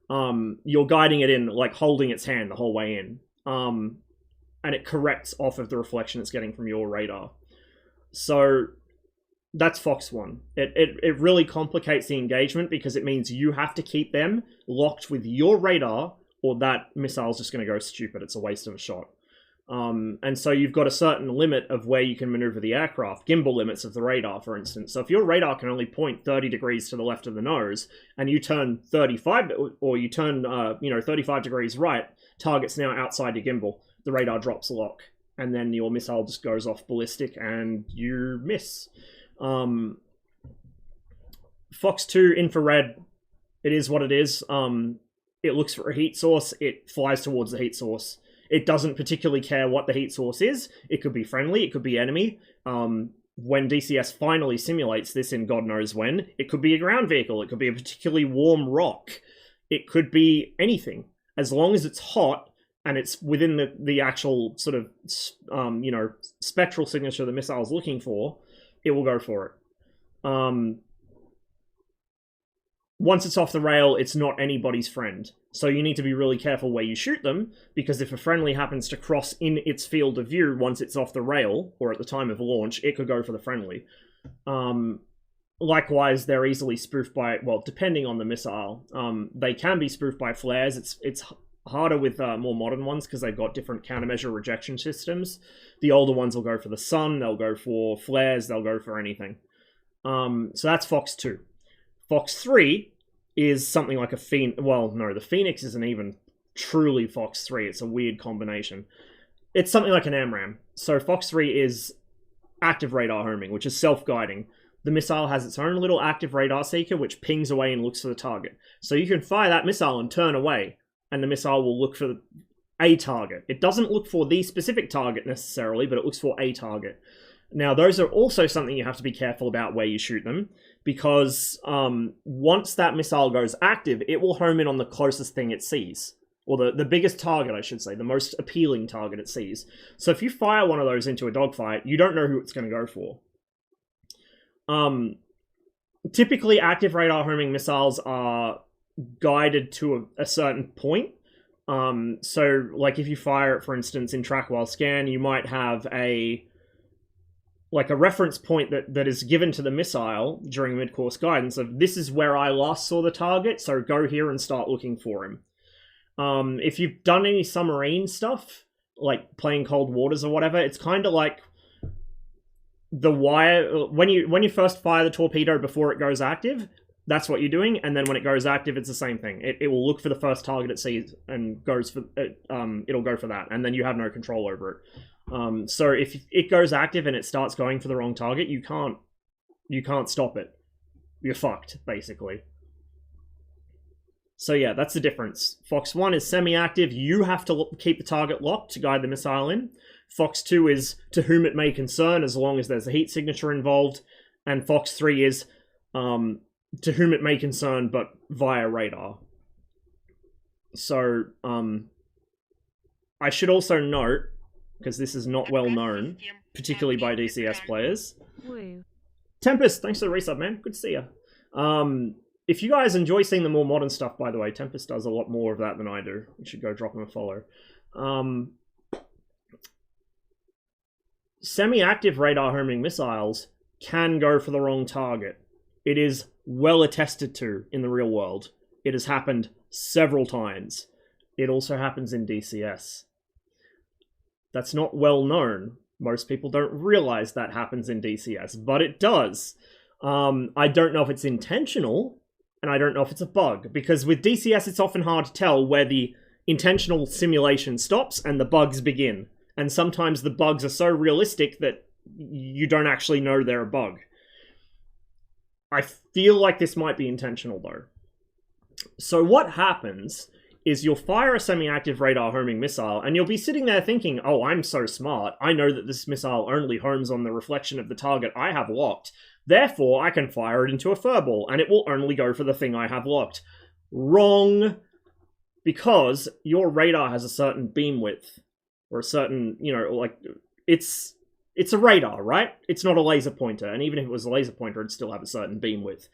you're guiding it in, like holding its hand the whole way in. And it corrects off of the reflection it's getting from your radar. So that's Fox 1. It really complicates the engagement because it means you have to keep them locked with your radar, or that missile's just going to go stupid. It's a waste of a shot. And so you've got a certain limit of where you can maneuver the aircraft, gimbal limits of the radar, for instance. So if your radar can only point 30 degrees to the left of the nose, and you turn 35, or you turn 35 degrees right, target's now outside your gimbal, the radar drops lock, and then your missile just goes off ballistic and you miss. Fox 2 infrared, it is what it is. It looks for a heat source, it flies towards the heat source. It doesn't particularly care what the heat source is. It could be friendly, it could be enemy. When DCS finally simulates this in God knows when, it could be a ground vehicle, it could be a particularly warm rock. It could be anything. As long as it's hot and it's within the actual sort of, spectral signature the missile is looking for, it will go for it. Once it's off the rail, it's not anybody's friend. So you need to be really careful where you shoot them, because if a friendly happens to cross in its field of view once it's off the rail, or at the time of launch, it could go for the friendly. Likewise, they're easily spoofed by, well, depending on the missile. They can be spoofed by flares. It's harder with more modern ones because they've got different countermeasure rejection systems. The older ones will go for the sun, they'll go for flares, they'll go for anything. So that's Fox 2. Fox 3 is something like a Phoenix. Well, no, the Phoenix isn't even truly Fox 3. It's a weird combination. It's something like an AMRAAM. So Fox 3 is active radar homing, which is self-guiding. The missile has its own little active radar seeker, which pings away and looks for the target. So you can fire that missile and turn away, and the missile will look for a target. It doesn't look for the specific target necessarily, but it looks for a target. Now, those are also something you have to be careful about where you shoot them, because once that missile goes active, it will home in on the closest thing it sees. Or the biggest target, I should say, the most appealing target it sees. So if you fire one of those into a dogfight, you don't know who it's going to go for. Typically, active radar homing missiles are guided to a certain point. So, like if you fire it, for instance, in track while scan, you might have a reference point that is given to the missile during mid-course guidance of, this is where I last saw the target, so go here and start looking for him. If you've done any submarine stuff, like playing Cold Waters or whatever, it's kind of like the wire. When you first fire the torpedo before it goes active, that's what you're doing, and then when it goes active, it's the same thing. It will look for the first target it sees and goes for it'll go for that, and then you have no control over it. So if it goes active and it starts going for the wrong target, you can't stop it. You're fucked, basically. So yeah, that's the difference. Fox 1 is semi-active. You have to keep the target locked to guide the missile in. Fox 2 is to whom it may concern, as long as there's a heat signature involved. And Fox 3 is to whom it may concern, but via radar. So, I should also note, because this is not well known, particularly by DCS players. Woo. Tempest, thanks for the resub, man. Good to see you. If you guys enjoy seeing the more modern stuff, by the way, Tempest does a lot more of that than I do. You should go drop him a follow. Semi-active radar homing missiles can go for the wrong target. It is well attested to in the real world. It has happened several times. It also happens in DCS. That's not well known. Most people don't realize that happens in DCS, but it does. I don't know if it's intentional, and I don't know if it's a bug, because with DCS it's often hard to tell where the intentional simulation stops and the bugs begin. And sometimes the bugs are so realistic that you don't actually know they're a bug. I feel like this might be intentional, though. So what happens is you'll fire a semi-active radar homing missile, and you'll be sitting there thinking, oh, I'm so smart. I know that this missile only homes on the reflection of the target I have locked. Therefore, I can fire it into a furball, and it will only go for the thing I have locked. Wrong. Because your radar has a certain beam width. Or a certain, it's a radar, right? It's not a laser pointer, and even if it was a laser pointer, it'd still have a certain beam width.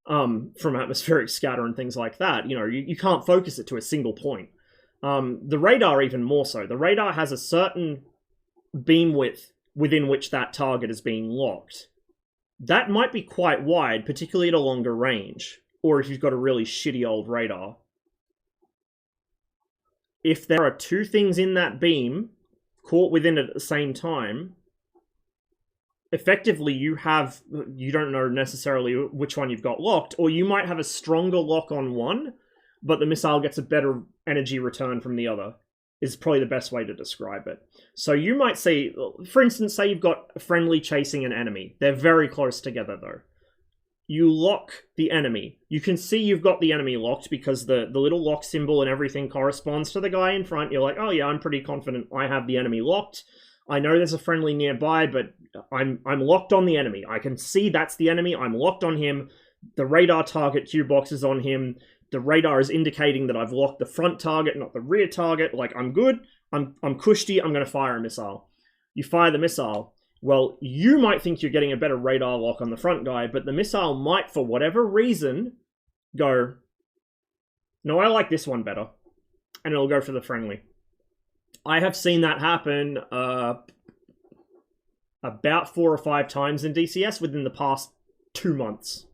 from atmospheric scatter and things like that. You know, you can't focus it to a single point. The radar even more so. The radar has a certain beam width within which that target is being locked. That might be quite wide, particularly at a longer range, or if you've got a really shitty old radar. If there are two things in that beam caught within it at the same time, effectively you don't know necessarily which one you've got locked, or you might have a stronger lock on one, but the missile gets a better energy return from the other, is probably the best way to describe it. So you might see, for instance, say you've got a friendly chasing an enemy. They're very close together though. You lock the enemy. You can see you've got the enemy locked because the little lock symbol and everything corresponds to the guy in front. You're like, oh yeah, I'm pretty confident I have the enemy locked. I know there's a friendly nearby, but I'm locked on the enemy. I can see that's the enemy. I'm locked on him. The radar target cue box is on him. The radar is indicating that I've locked the front target, not the rear target. Like, I'm good. I'm cushy. I'm going to fire a missile. You fire the missile. Well, you might think you're getting a better radar lock on the front guy, but the missile might, for whatever reason, go, no, I like this one better. And it'll go for the friendly. I have seen that happen about 4 or 5 times in DCS within the past 2 months.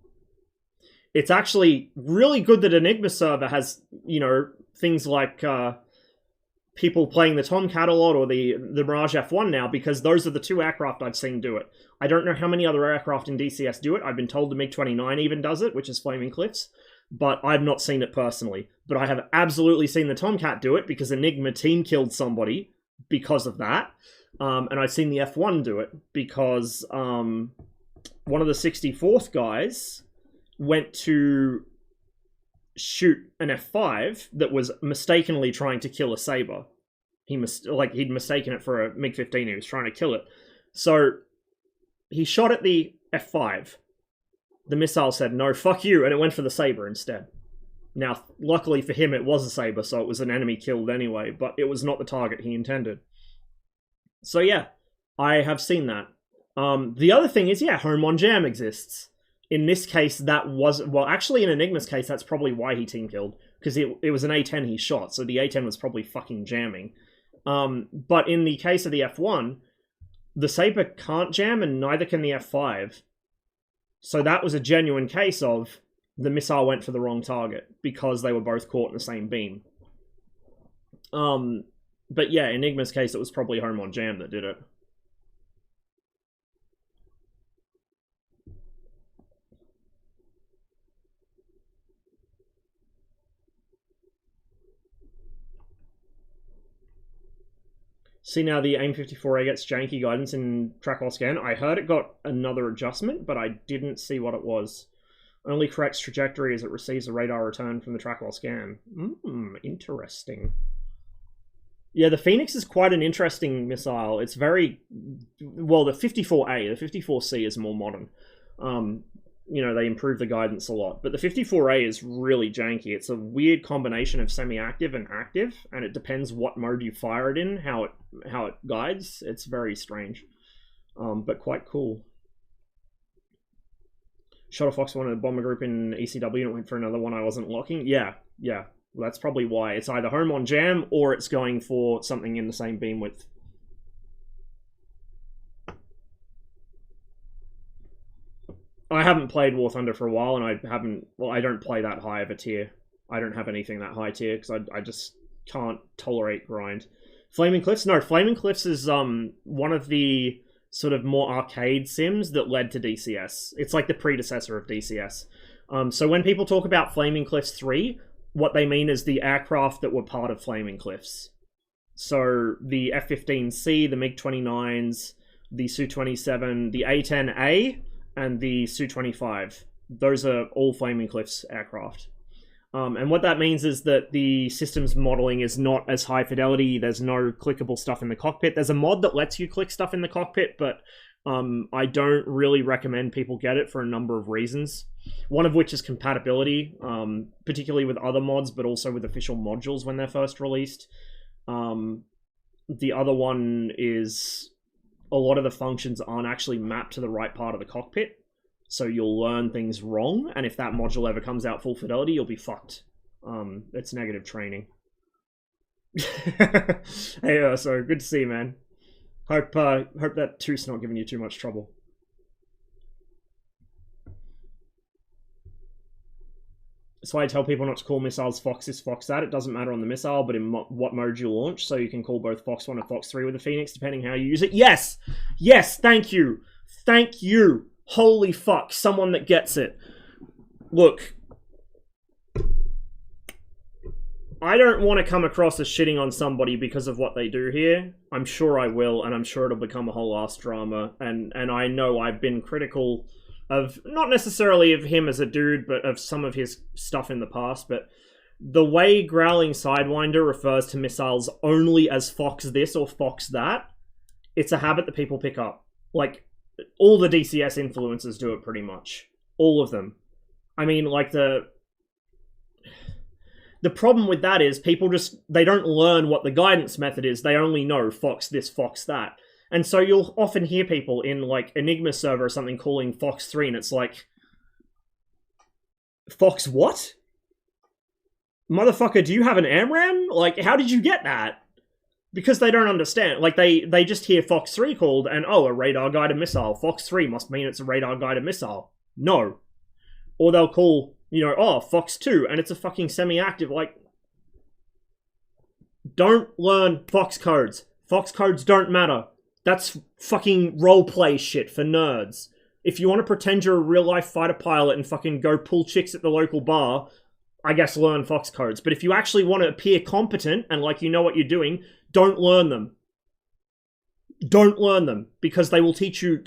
It's actually really good that Enigma server has, you know, things like people playing the Tomcat a lot or the Mirage F1 now, because those are the 2 aircraft I've seen do it. I don't know how many other aircraft in DCS do it. I've been told the MiG-29 even does it, which is Flaming Cliffs, but I've not seen it personally. But I have absolutely seen the Tomcat do it because Enigma team killed somebody because of that. And I've seen the F1 do it because one of the 64th guys went to shoot an F5 that was mistakenly trying to kill a Sabre. He'd mistaken it for a MiG-15. He was trying to kill it. So he shot at the F5. The missile said, no, fuck you, and it went for the Sabre instead. Now, luckily for him, it was a Sabre, so it was an enemy killed anyway, but it was not the target he intended. So yeah, I have seen that. The other thing is, yeah, home on jam exists. In this case, that was... Well, actually, in Enigma's case, that's probably why he team killed. Because it was an A10 he shot, so the A10 was probably fucking jamming. But in the case of the F1, the Sabre can't jam, and neither can the F5. So that was a genuine case of the missile went for the wrong target, because they were both caught in the same beam. But yeah, in Enigma's case, it was probably home on jam that did it. See, now the AIM-54A gets janky guidance in track while scan. I heard it got another adjustment, but I didn't see what it was. Only corrects trajectory as it receives a radar return from the track while scan. Interesting. Yeah, the Phoenix is quite an interesting missile. It's very... Well, the 54A, the 54C is more modern. You know, they improve the guidance a lot. But the 54A is really janky. It's a weird combination of semi-active and active, and it depends what mode you fire it in, how it guides. It's very strange, but quite cool. Shot a Fox wanted a bomber group in ECW and it went for another one I wasn't locking. Yeah. Well, that's probably why. It's either home on jam or it's going for something in the same beam width. I haven't played War Thunder for a while, and I don't play that high of a tier. I don't have anything that high tier, because I just can't tolerate grind. Flaming Cliffs? No, Flaming Cliffs is one of the sort of more arcade sims that led to DCS. It's like the predecessor of DCS. So when people talk about Flaming Cliffs 3, what they mean is the aircraft that were part of Flaming Cliffs. So the F-15C, the MiG-29s, the Su-27, the A-10A, and the Su-25. Those are all Flaming Cliffs aircraft. And what that means is that the systems modeling is not as high fidelity. There's no clickable stuff in the cockpit. There's a mod that lets you click stuff in the cockpit, but I don't really recommend people get it for a number of reasons. One of which is compatibility, particularly with other mods, but also with official modules when they're first released. The other one is... a lot of the functions aren't actually mapped to the right part of the cockpit. So you'll learn things wrong, and if that module ever comes out full fidelity, you'll be fucked. It's negative training. Hey, so good to see you, man. Hope that tooth's not giving you too much trouble. That's why I tell people not to call missiles Fox this, Fox that. It doesn't matter on the missile, but in what mode you launch, so you can call both Fox 1 and Fox 3 with the Phoenix, depending how you use it. Yes! Yes, thank you! Thank you! Holy fuck, someone that gets it. Look. I don't want to come across as shitting on somebody because of what they do here. I'm sure I will, and I'm sure it'll become a whole ass drama, and I know I've been critical of, not necessarily of him as a dude, but of some of his stuff in the past, but the way Growling Sidewinder refers to missiles only as Fox this or Fox that, it's a habit that people pick up. Like, all the DCS influencers do it pretty much. All of them. I mean, like, the problem with that is people they don't learn what the guidance method is, they only know Fox this, Fox that. And so you'll often hear people in, like, Enigma server or something calling Fox 3, and it's like, Fox what? Motherfucker, do you have an AMRAM? Like, how did you get that? Because they don't understand. Like, they just hear Fox 3 called, and, oh, a radar-guided missile. Fox 3 must mean it's a radar-guided missile. No. Or they'll call, you know, oh, Fox 2, and it's a fucking semi-active. Like, don't learn Fox codes. Fox codes don't matter. That's fucking roleplay shit for nerds. If you want to pretend you're a real-life fighter pilot and fucking go pull chicks at the local bar, I guess learn Fox codes. But if you actually want to appear competent and like you know what you're doing, don't learn them. Don't learn them, because they will teach you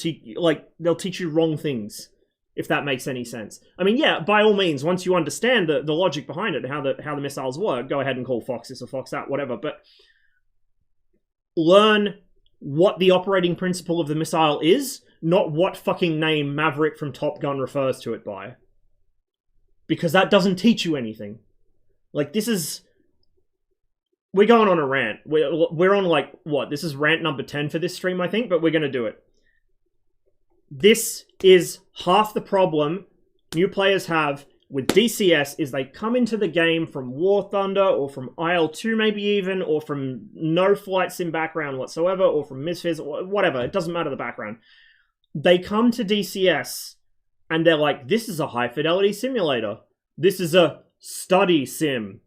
they'll teach you wrong things, if that makes any sense. I mean, yeah, by all means, once you understand the logic behind it, how the missiles work, go ahead and call Fox this or Fox that, whatever, but learn what the operating principle of the missile is, not what fucking name Maverick from Top Gun refers to it by. Because that doesn't teach you anything. Like, this is... We're going on a rant. We're on, like, what? This is rant number 10 for this stream, I think, but we're going to do it. This is half the problem new players have with DCS, is they come into the game from War Thunder, or from IL-2 maybe even, or from no flight sim background whatsoever, or from Misfits, or whatever, it doesn't matter the background. They come to DCS, and they're like, this is a high-fidelity simulator. This is a study sim.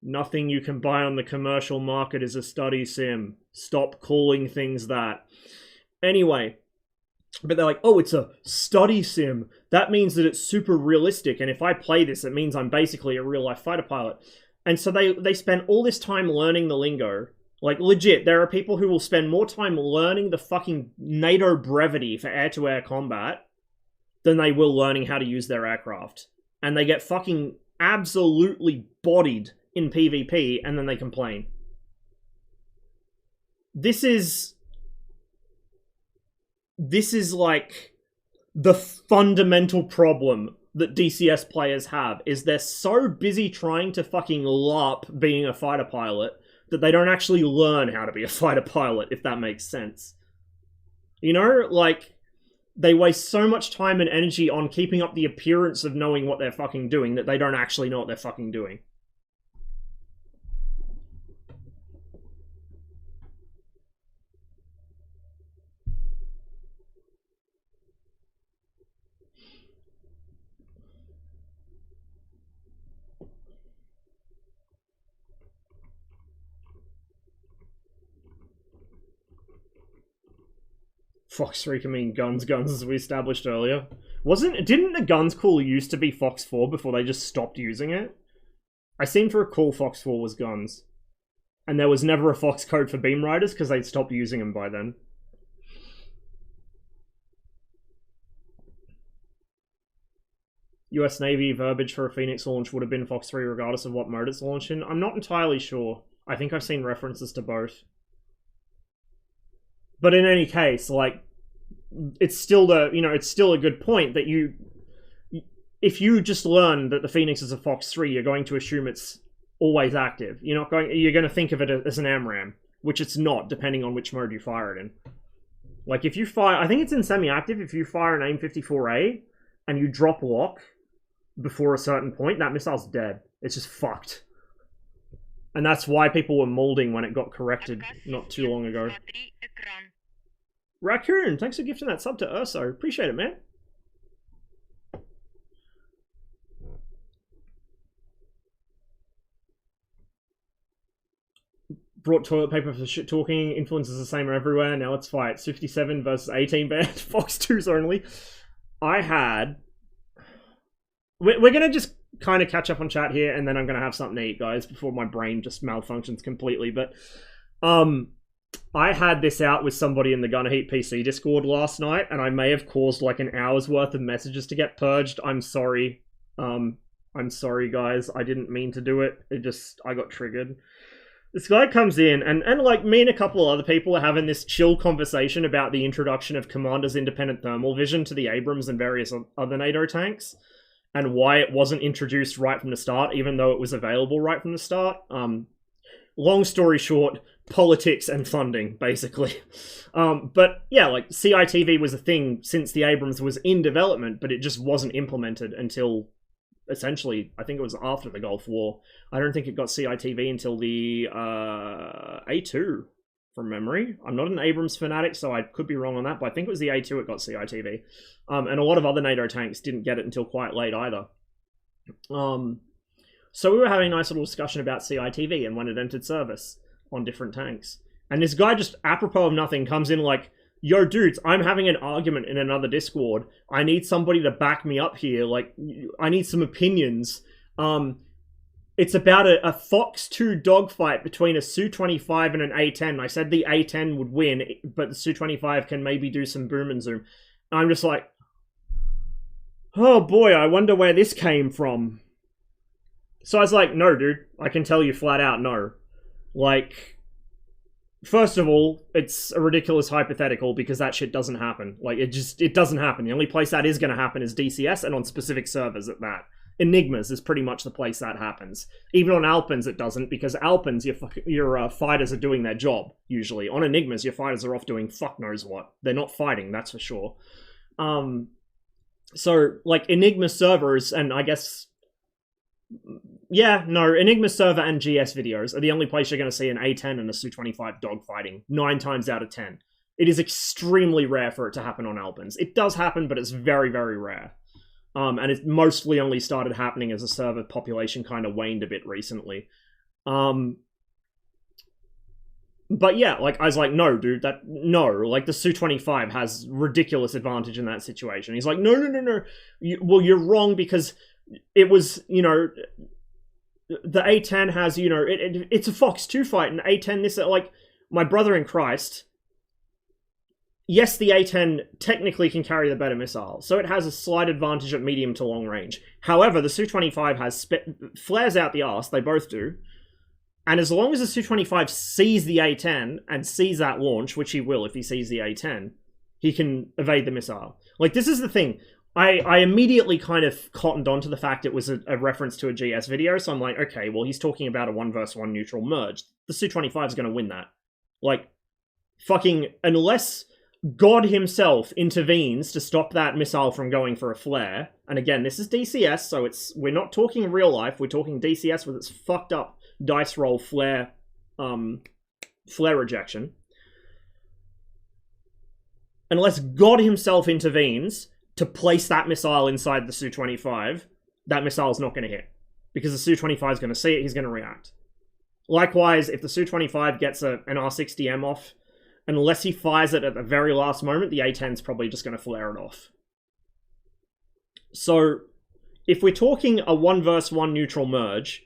Nothing you can buy on the commercial market is a study sim. Stop calling things that. Anyway, but they're like, oh, it's a study sim. That means that it's super realistic, and if I play this, it means I'm basically a real-life fighter pilot. And so they spend all this time learning the lingo. Like, legit, there are people who will spend more time learning the fucking NATO brevity for air-to-air combat than they will learning how to use their aircraft. And they get fucking absolutely bodied in PvP, and then they complain. This is like the fundamental problem that DCS players have, is they're so busy trying to fucking LARP being a fighter pilot that they don't actually learn how to be a fighter pilot, if that makes sense. You know, like, they waste so much time and energy on keeping up the appearance of knowing what they're fucking doing that they don't actually know what they're fucking doing. Fox 3 can mean guns, as we established earlier. Didn't the guns call used to be Fox 4 before they just stopped using it? I seem to recall Fox 4 was guns. And there was never a Fox code for Beam Riders because they'd stopped using them by then. US Navy verbiage for a Phoenix launch would have been Fox 3 regardless of what mode it's launched in. I'm not entirely sure. I think I've seen references to both. But in any case, like, it's still it's still a good point that if you just learn that the Phoenix is a Fox 3, you're going to assume it's always active. You're going to think of it as an AMRAM, which it's not, depending on which mode you fire it in. Like, if you fire, I think it's in semi-active, if you fire an AIM-54A, and you drop lock before a certain point, that missile's dead. It's just fucked. And that's why people were molding when it got corrected not too long ago. Raccoon, thanks for gifting that sub to Urso. Appreciate it, man. Brought toilet paper for shit talking. Influences the same everywhere. Now let's fight. 57 versus 18 band. Fox 2s only. I had... We're going to just kind of catch up on chat here, and then I'm going to have something to eat, guys, before my brain just malfunctions completely. But I had this out with somebody in the Gunner Heat PC Discord last night, and I may have caused like an hour's worth of messages to get purged. I'm sorry. I'm sorry, guys. I didn't mean to do it. I got triggered. This guy comes in, and like me and a couple of other people are having this chill conversation about the introduction of Commander's independent thermal vision to the Abrams and various other NATO tanks, and why it wasn't introduced right from the start, even though it was available right from the start. Long story short, politics and funding, basically. But yeah, like CITV was a thing since the Abrams was in development, but it just wasn't implemented until... essentially, I think it was after the Gulf War. I don't think it got CITV until the A2, from memory. I'm not an Abrams fanatic, so I could be wrong on that, but I think it was the A2 it got CITV. And a lot of other NATO tanks didn't get it until quite late either. So we were having a nice little discussion about CITV and when it entered service on different tanks. And this guy just, apropos of nothing, comes in like, yo, dudes, I'm having an argument in another Discord. I need somebody to back me up here. Like, I need some opinions. It's about a Fox 2 dogfight between a Su-25 and an A-10. I said the A-10 would win, but the Su-25 can maybe do some boom and zoom. And I'm just like, oh boy, I wonder where this came from. So I was like, no, dude, I can tell you flat out, no. Like... First of all, it's a ridiculous hypothetical because that shit doesn't happen. Like, it doesn't happen. The only place that is going to happen is DCS, and on specific servers at that. Enigmas is pretty much the place that happens. Even on Alpins it doesn't, because Alpins, your fighters are doing their job, usually. On Enigmas, your fighters are off doing fuck knows what. They're not fighting, that's for sure. So, like, Enigma servers, and I guess... Yeah, no, Enigma server and GS videos are the only place you're going to see an A10 and a Su-25 dogfighting, 9 times out of 10. It is extremely rare for it to happen on Alpins. It does happen, but it's very, very rare. And it's mostly only started happening as the server population kind of waned a bit recently. But yeah, like, I was like, no, dude, like, the Su-25 has ridiculous advantage in that situation. He's like, no. Well, you're wrong because it was, you know... The A10 has, you know, it's a Fox 2 fight, and A10, this, like, my brother in Christ, yes, the A10 technically can carry the better missile, so it has a slight advantage at medium to long range. However, the Su-25 has flares out the arse, they both do, and as long as the Su-25 sees the A10, and sees that launch, which he will if he sees the A10, he can evade the missile. Like, this is the thing. I immediately kind of cottoned onto the fact it was a reference to a GS video, so I'm like, okay, well, he's talking about a 1v1 neutral merge. The Su-25 is going to win that. Like, fucking, unless God himself intervenes to stop that missile from going for a flare, and again, this is DCS, so we're not talking real life, we're talking DCS with its fucked up dice roll flare rejection. Unless God himself intervenes to place that missile inside the Su-25, that missile is not going to hit. Because the Su-25 is going to see it, he's going to react. Likewise, if the Su-25 gets an R60M off, unless he fires it at the very last moment, the A-10 is probably just going to flare it off. So, if we're talking a 1v1 neutral merge,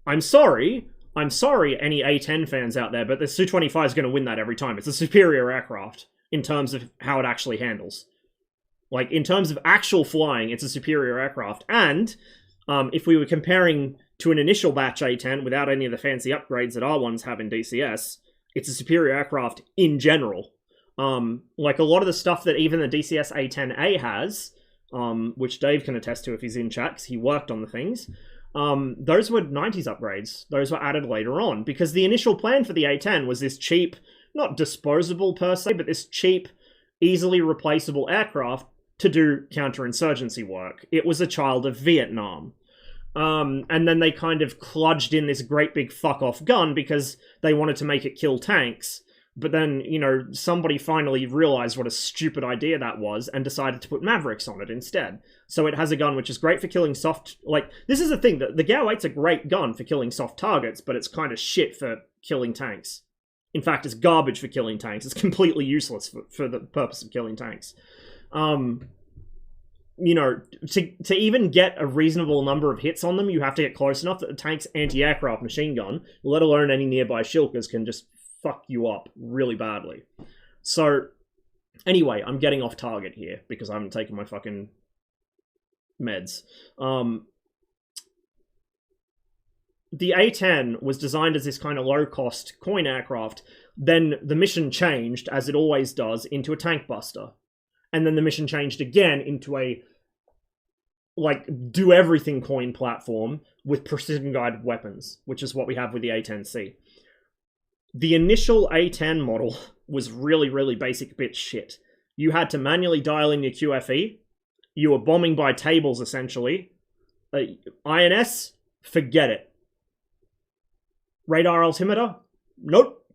I'm sorry any A-10 fans out there, but the Su-25 is going to win that every time. It's a superior aircraft in terms of how it actually handles. Like, in terms of actual flying, it's a superior aircraft. And if we were comparing to an initial batch A10 without any of the fancy upgrades that R1s have in DCS, it's a superior aircraft in general. Like, a lot of the stuff that even the DCS A10A has, which Dave can attest to if he's in chat, because he worked on the things, those were 90s upgrades. Those were added later on, because the initial plan for the A10 was this cheap, not disposable per se, but this cheap, easily replaceable aircraft to do counterinsurgency work. It was a child of Vietnam. And then they kind of kludged in this great big fuck-off gun because they wanted to make it kill tanks. But then, you know, somebody finally realized what a stupid idea that was and decided to put Mavericks on it instead. So it has a gun which is great for killing soft... Like, this is the thing, the Gao 8's a great gun for killing soft targets, but it's kind of shit for killing tanks. In fact, it's garbage for killing tanks. It's completely useless for the purpose of killing tanks. You know, to even get a reasonable number of hits on them, you have to get close enough that the tank's anti-aircraft machine gun, let alone any nearby shilkers, can just fuck you up really badly. So, anyway, I'm getting off target here because I haven't taken my fucking meds. The A-10 was designed as this kind of low-cost coin aircraft. Then the mission changed, as it always does, into a tank buster. And then the mission changed again into a, like, do-everything coin platform with precision-guided weapons, which is what we have with the A-10C. The initial A-10 model was really, really basic bitch shit. You had to manually dial in your QFE. You were bombing by tables, essentially. INS? Forget it. Radar altimeter? Nope.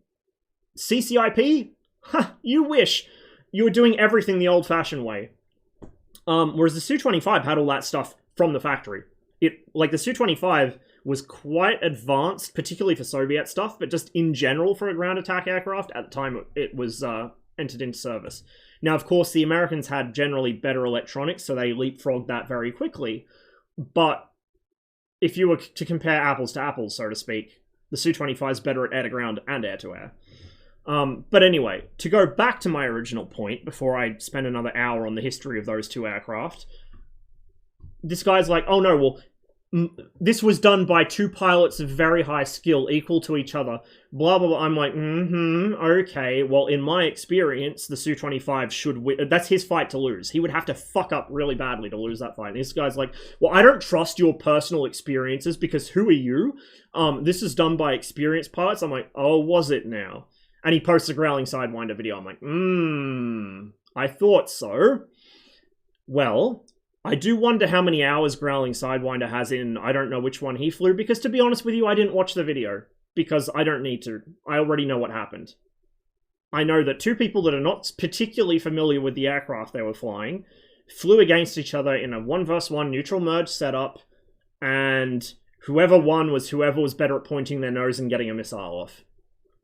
CCIP? Ha! You wish. You were doing everything the old-fashioned way. Whereas the Su-25 had all that stuff from the factory. Like, the Su-25 was quite advanced, particularly for Soviet stuff, but just in general for a ground attack aircraft at the time it was entered into service. Now, of course, the Americans had generally better electronics, so they leapfrogged that very quickly. But if you were to compare apples to apples, so to speak, the Su-25 is better at air-to-ground and air-to-air. But anyway, to go back to my original point, before I spend another hour on the history of those two aircraft, this guy's like, oh no, well, this was done by two pilots of very high skill, equal to each other, blah, blah, blah. I'm like, okay, well, in my experience, the Su-25 should win. That's his fight to lose. He would have to fuck up really badly to lose that fight. And this guy's like, well, I don't trust your personal experiences, because who are you? This is done by experienced pilots. I'm like, oh, was it now? And he posts a Growling Sidewinder video. I'm like, I thought so. Well, I do wonder how many hours Growling Sidewinder has in, I don't know which one he flew, because to be honest with you, I didn't watch the video, because I don't need to. I already know what happened. I know that two people that are not particularly familiar with the aircraft they were flying flew against each other in a 1v1 neutral merge setup, and whoever won was whoever was better at pointing their nose and getting a missile off.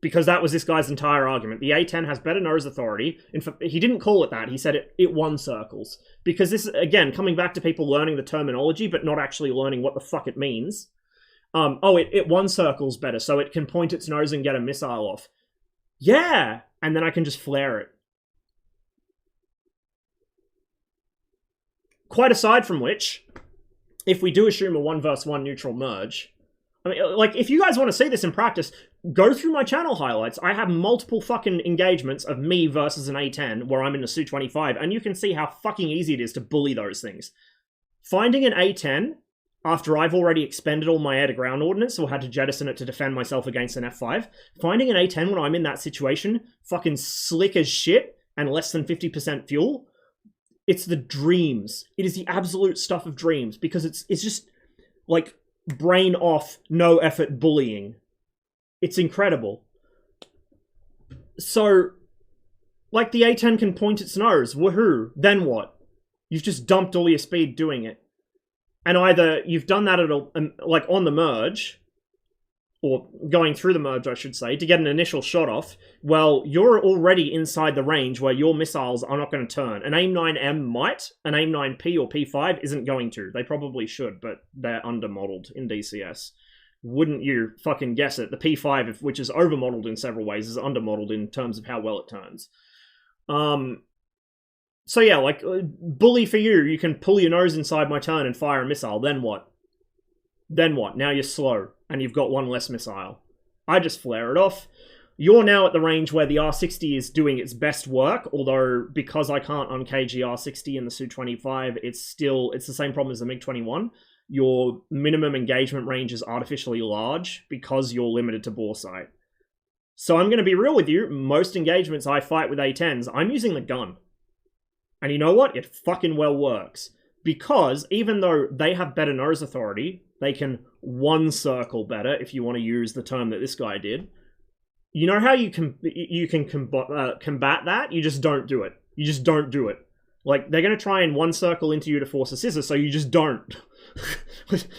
Because that was this guy's entire argument. The A-10 has better nose authority. In fact, he didn't call it that. He said it won circles. Because this, again, coming back to people learning the terminology, but not actually learning what the fuck it means. It won circles better, so it can point its nose and get a missile off. Yeah! And then I can just flare it. Quite aside from which, if we do assume a 1v1 neutral merge, I mean, like, if you guys want to see this in practice, go through my channel highlights. I have multiple fucking engagements of me versus an A-10 where I'm in a Su-25, and you can see how fucking easy it is to bully those things. Finding an A-10, after I've already expended all my air-to-ground ordnance or had to jettison it to defend myself against an F-5, finding an A-10 when I'm in that situation, fucking slick as shit, and less than 50% fuel, it's the dreams. It is the absolute stuff of dreams, because it's just, like, brain off, no effort bullying. It's incredible. So, like, the A-10 can point its nose, woohoo, then what? You've just dumped all your speed doing it. And either you've done that at like on the merge, or going through the merge, I should say, to get an initial shot off, well, you're already inside the range where your missiles are not going to turn. An AIM-9M might, an AIM-9P or P5 isn't going to. They probably should, but they're under-modeled in DCS. Wouldn't you fucking guess it? The P5, which is over-modeled in several ways, is under-modeled in terms of how well it turns. So yeah, like, bully for you. You can pull your nose inside my turn and fire a missile. Then what? Then what? Now you're slow, and you've got one less missile. I just flare it off. You're now at the range where the R60 is doing its best work, although because I can't uncage the R60 in the Su-25, it's the same problem as the MiG-21. Your minimum engagement range is artificially large because you're limited to bore sight. So I'm going to be real with you, most engagements I fight with A-10s, I'm using the gun. And you know what? It fucking well works. Because even though they have better nose authority, they can one circle better, if you want to use the term that this guy did. You know how you can combat that? You just don't do it. You just don't do it. Like, they're going to try and one circle into you to force a scissor, so you just don't.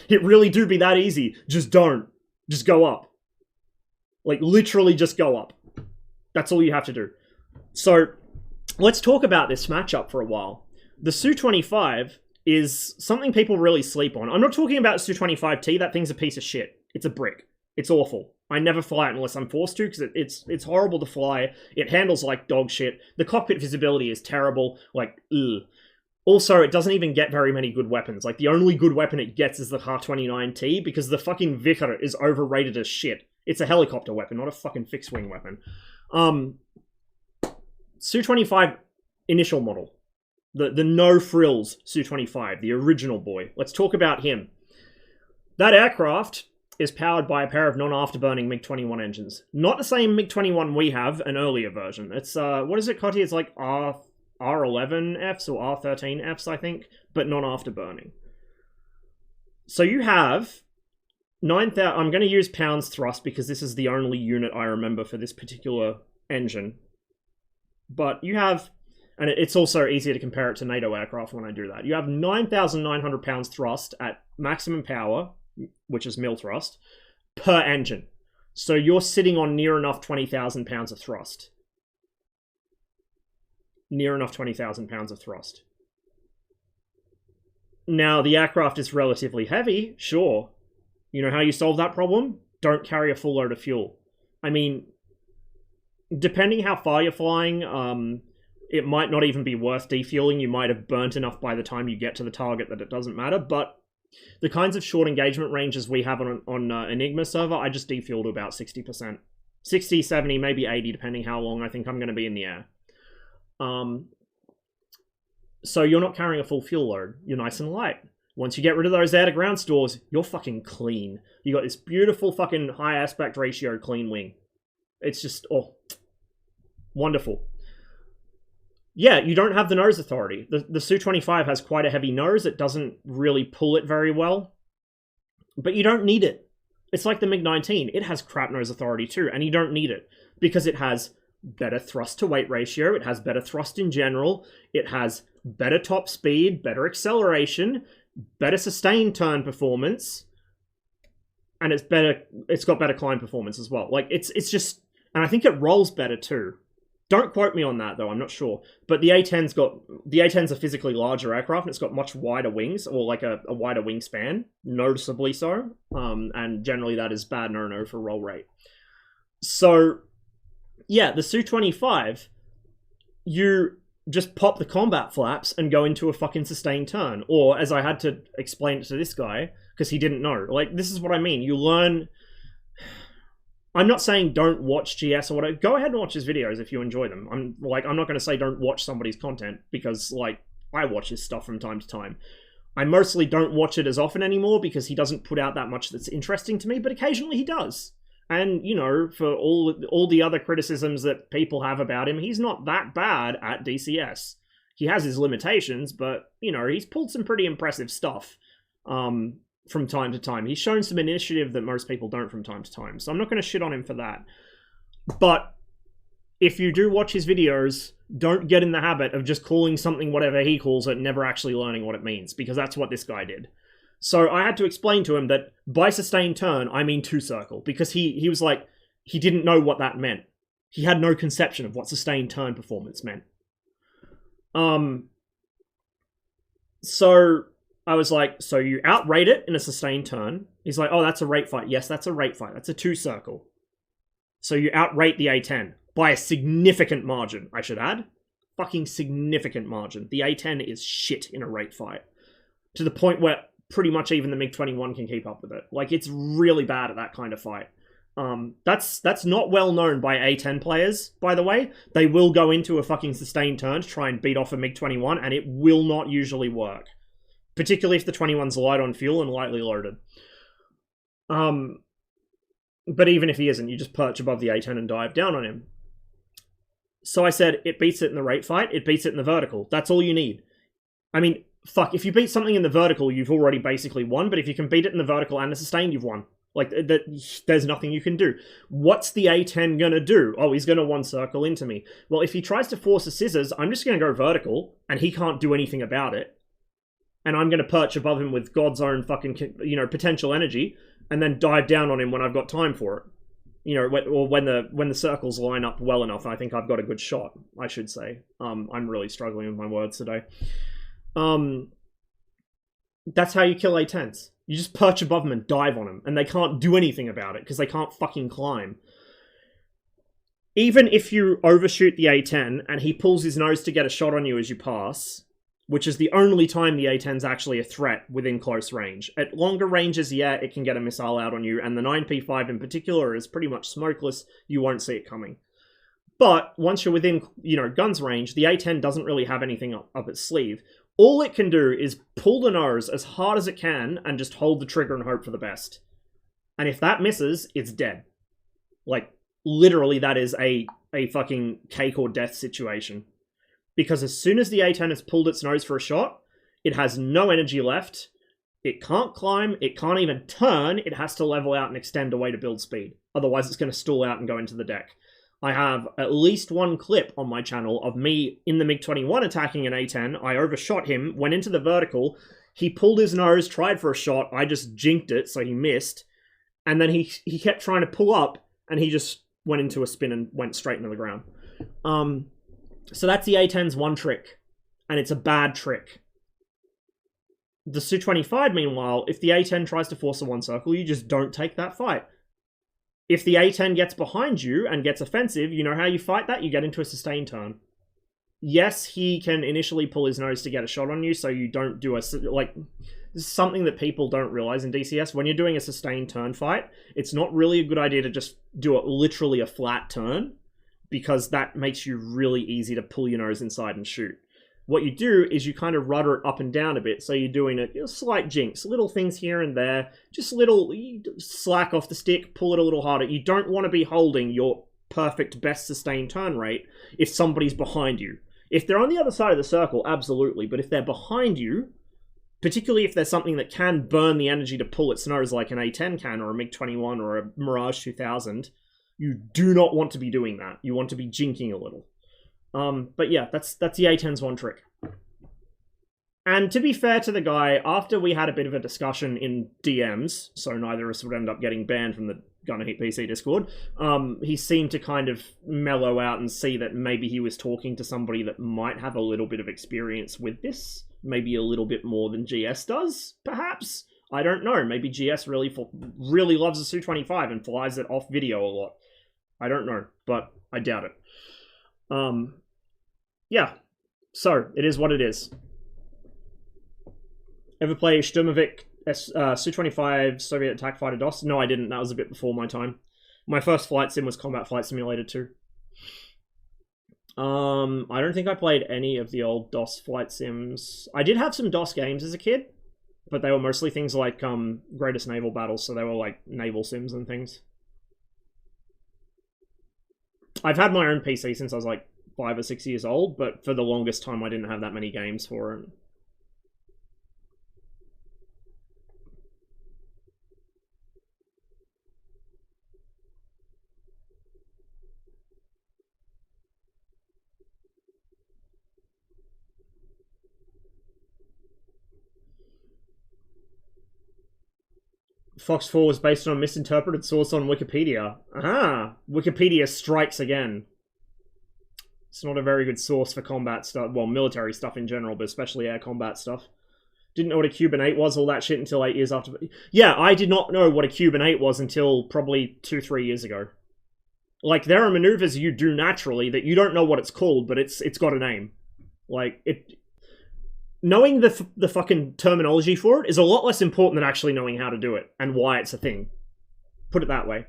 It really do be that easy. Just don't. Just go up. Like, literally just go up. That's all you have to do. So, let's talk about this matchup for a while. The Su-25 is something people really sleep on. I'm not talking about Su-25T. That thing's a piece of shit. It's a brick. It's awful. I never fly it unless I'm forced to, because it's horrible to fly. It handles like dog shit. The cockpit visibility is terrible. Like, ugh. Also, it doesn't even get very many good weapons. Like, the only good weapon it gets is the Har-29T, because the fucking Vickr is overrated as shit. It's a helicopter weapon, not a fucking fixed-wing weapon. Su-25 initial model. The no-frills Su-25, the original boy. Let's talk about him. That aircraft is powered by a pair of non-afterburning MiG-21 engines. Not the same MiG-21 we have, an earlier version. It's, what is it, Cotty? It's like R11Fs or R13Fs, I think, but non-afterburning. So you have 9,000... I'm going to use pounds thrust because this is the only unit I remember for this particular engine. But you have... And it's also easier to compare it to NATO aircraft when I do that. You have 9,900 pounds thrust at maximum power, which is mil thrust, per engine. So you're sitting on near enough 20,000 pounds of thrust. Near enough 20,000 pounds of thrust. Now, the aircraft is relatively heavy, sure. You know how you solve that problem? Don't carry a full load of fuel. I mean, depending how far you're flying, it might not even be worth defueling. You might have burnt enough by the time you get to the target that it doesn't matter, but the kinds of short engagement ranges we have on Enigma server, I just defuel to about 60%. 60, 70, maybe 80, depending how long I think I'm going to be in the air. So you're not carrying a full fuel load. You're nice and light. Once you get rid of those air-to-ground stores, you're fucking clean. You got this beautiful fucking high aspect ratio clean wing. It's just, oh, wonderful. Yeah, you don't have the nose authority. The Su-25 has quite a heavy nose. It doesn't really pull it very well. But you don't need it. It's like the MiG-19. It has crap nose authority too, and you don't need it. Because it has better thrust-to-weight ratio, it has better thrust in general, it has better top speed, better acceleration, better sustained turn performance, and it's got better climb performance as well. Like, it's just... And I think it rolls better too. Don't quote me on that, though, I'm not sure. But the A-10's a physically larger aircraft, and it's got much wider wings, or like a wider wingspan, noticeably so. And generally that is bad no-no for roll rate. So, yeah, the Su-25, you just pop the combat flaps and go into a fucking sustained turn. Or, as I had to explain it to this guy, because he didn't know. Like, this is what I mean. You learn... I'm not saying don't watch GS or whatever. Go ahead and watch his videos if you enjoy them. I'm not going to say don't watch somebody's content, because, like, I watch his stuff from time to time. I mostly don't watch it as often anymore because he doesn't put out that much that's interesting to me, but occasionally he does. And, you know, for all the other criticisms that people have about him, he's not that bad at DCS. He has his limitations, but, you know, he's pulled some pretty impressive stuff. From time to time. He's shown some initiative that most people don't from time to time. So I'm not going to shit on him for that. But if you do watch his videos, don't get in the habit of just calling something whatever he calls it and never actually learning what it means, because that's what this guy did. So I had to explain to him that by sustained turn, I mean two circle, because he was like, he didn't know what that meant. He had no conception of what sustained turn performance meant. So I was like, so you outrate it in a sustained turn. He's like, oh, that's a rate fight. Yes, that's a rate fight. That's a two circle. So you outrate the A-10 by a significant margin, I should add. Fucking significant margin. The A-10 is shit in a rate fight. To the point where pretty much even the MiG-21 can keep up with it. Like, it's really bad at that kind of fight. That's not well known by A-10 players, by the way. They will go into a fucking sustained turn to try and beat off a MiG-21, and it will not usually work. Particularly if the 21's light on fuel and lightly loaded. But even if he isn't, you just perch above the A-10 and dive down on him. So I said, it beats it in the rate fight, it beats it in the vertical. That's all you need. I mean, fuck, if you beat something in the vertical, you've already basically won, but if you can beat it in the vertical and the sustain, you've won. Like, there's nothing you can do. What's the A10 gonna do? Oh, he's gonna one circle into me. Well, if he tries to force a scissors, I'm just gonna go vertical, and he can't do anything about it. And I'm gonna perch above him with God's own fucking, potential energy, and then dive down on him when I've got time for it. Or when the circles line up well enough, I think I've got a good shot, I should say. I'm really struggling with my words today. That's how you kill A10s. You just perch above them and dive on them, and they can't do anything about it, because they can't fucking climb. Even if you overshoot the A10, and he pulls his nose to get a shot on you as you pass, which is the only time the A10's actually a threat within close range. At longer ranges, yeah, it can get a missile out on you, and the 9P5 in particular is pretty much smokeless. You won't see it coming. But once you're within, guns range, the A10 doesn't really have anything up its sleeve. All it can do is pull the nose as hard as it can and just hold the trigger and hope for the best. And if that misses, it's dead. Like, literally, that is a fucking cake or death situation. Because as soon as the A10 has pulled its nose for a shot, it has no energy left. It can't climb. It can't even turn. It has to level out and extend away to build speed. Otherwise, it's going to stall out and go into the deck. I have at least one clip on my channel of me in the MiG-21 attacking an A10. I overshot him, went into the vertical. He pulled his nose, tried for a shot. I just jinked it, so he missed. And then he kept trying to pull up, and he just went into a spin and went straight into the ground. So that's the A10's one trick, and it's a bad trick. The Su-25, meanwhile, if the A10 tries to force a one circle, you just don't take that fight. If the A10 gets behind you and gets offensive, you know how you fight that? You get into a sustained turn. Yes, he can initially pull his nose to get a shot on you, so you don't do this is something that people don't realize in DCS. When you're doing a sustained turn fight, it's not really a good idea to just do it literally a flat turn, because that makes you really easy to pull your nose inside and shoot. What you do is you kind of rudder it up and down a bit, so you're doing a slight jinx, little things here and there, just you slack off the stick, pull it a little harder. You don't want to be holding your perfect best sustained turn rate if somebody's behind you. If they're on the other side of the circle, absolutely, but if they're behind you, particularly if there's something that can burn the energy to pull its nose like an A10 can, or a MiG-21 or a Mirage 2000, you do not want to be doing that. You want to be jinking a little. But yeah, that's the A10's one trick. And to be fair to the guy, after we had a bit of a discussion in DMs, so neither of us would end up getting banned from the Gunner Heat PC Discord, he seemed to kind of mellow out and see that maybe he was talking to somebody that might have a little bit of experience with this. Maybe a little bit more than GS does, perhaps? I don't know. Maybe GS really loves the Su-25 and flies it off video a lot. I don't know, but I doubt it. Yeah, so it is what it is. Ever play Sturmovik Su-25 Soviet Attack Fighter DOS? No, I didn't. That was a bit before my time. My first flight sim was Combat Flight Simulator 2. I don't think I played any of the old DOS flight sims. I did have some DOS games as a kid, but they were mostly things like Greatest Naval Battles, so they were like naval sims and things. I've had my own PC since I was like 5 or 6 years old, but for the longest time I didn't have that many games for it. Fox 4 was based on a misinterpreted source on Wikipedia. Aha! Wikipedia strikes again. It's not a very good source for combat stuff. Well, military stuff in general, but especially air combat stuff. Didn't know what a Cuban 8 was, all that shit, until 8 years after... Yeah, I did not know what a Cuban 8 was until probably 2-3 years ago. Like, there are maneuvers you do naturally that you don't know what it's called, but it's got a name. Like, knowing the fucking terminology for it is a lot less important than actually knowing how to do it and why it's a thing. Put it that way.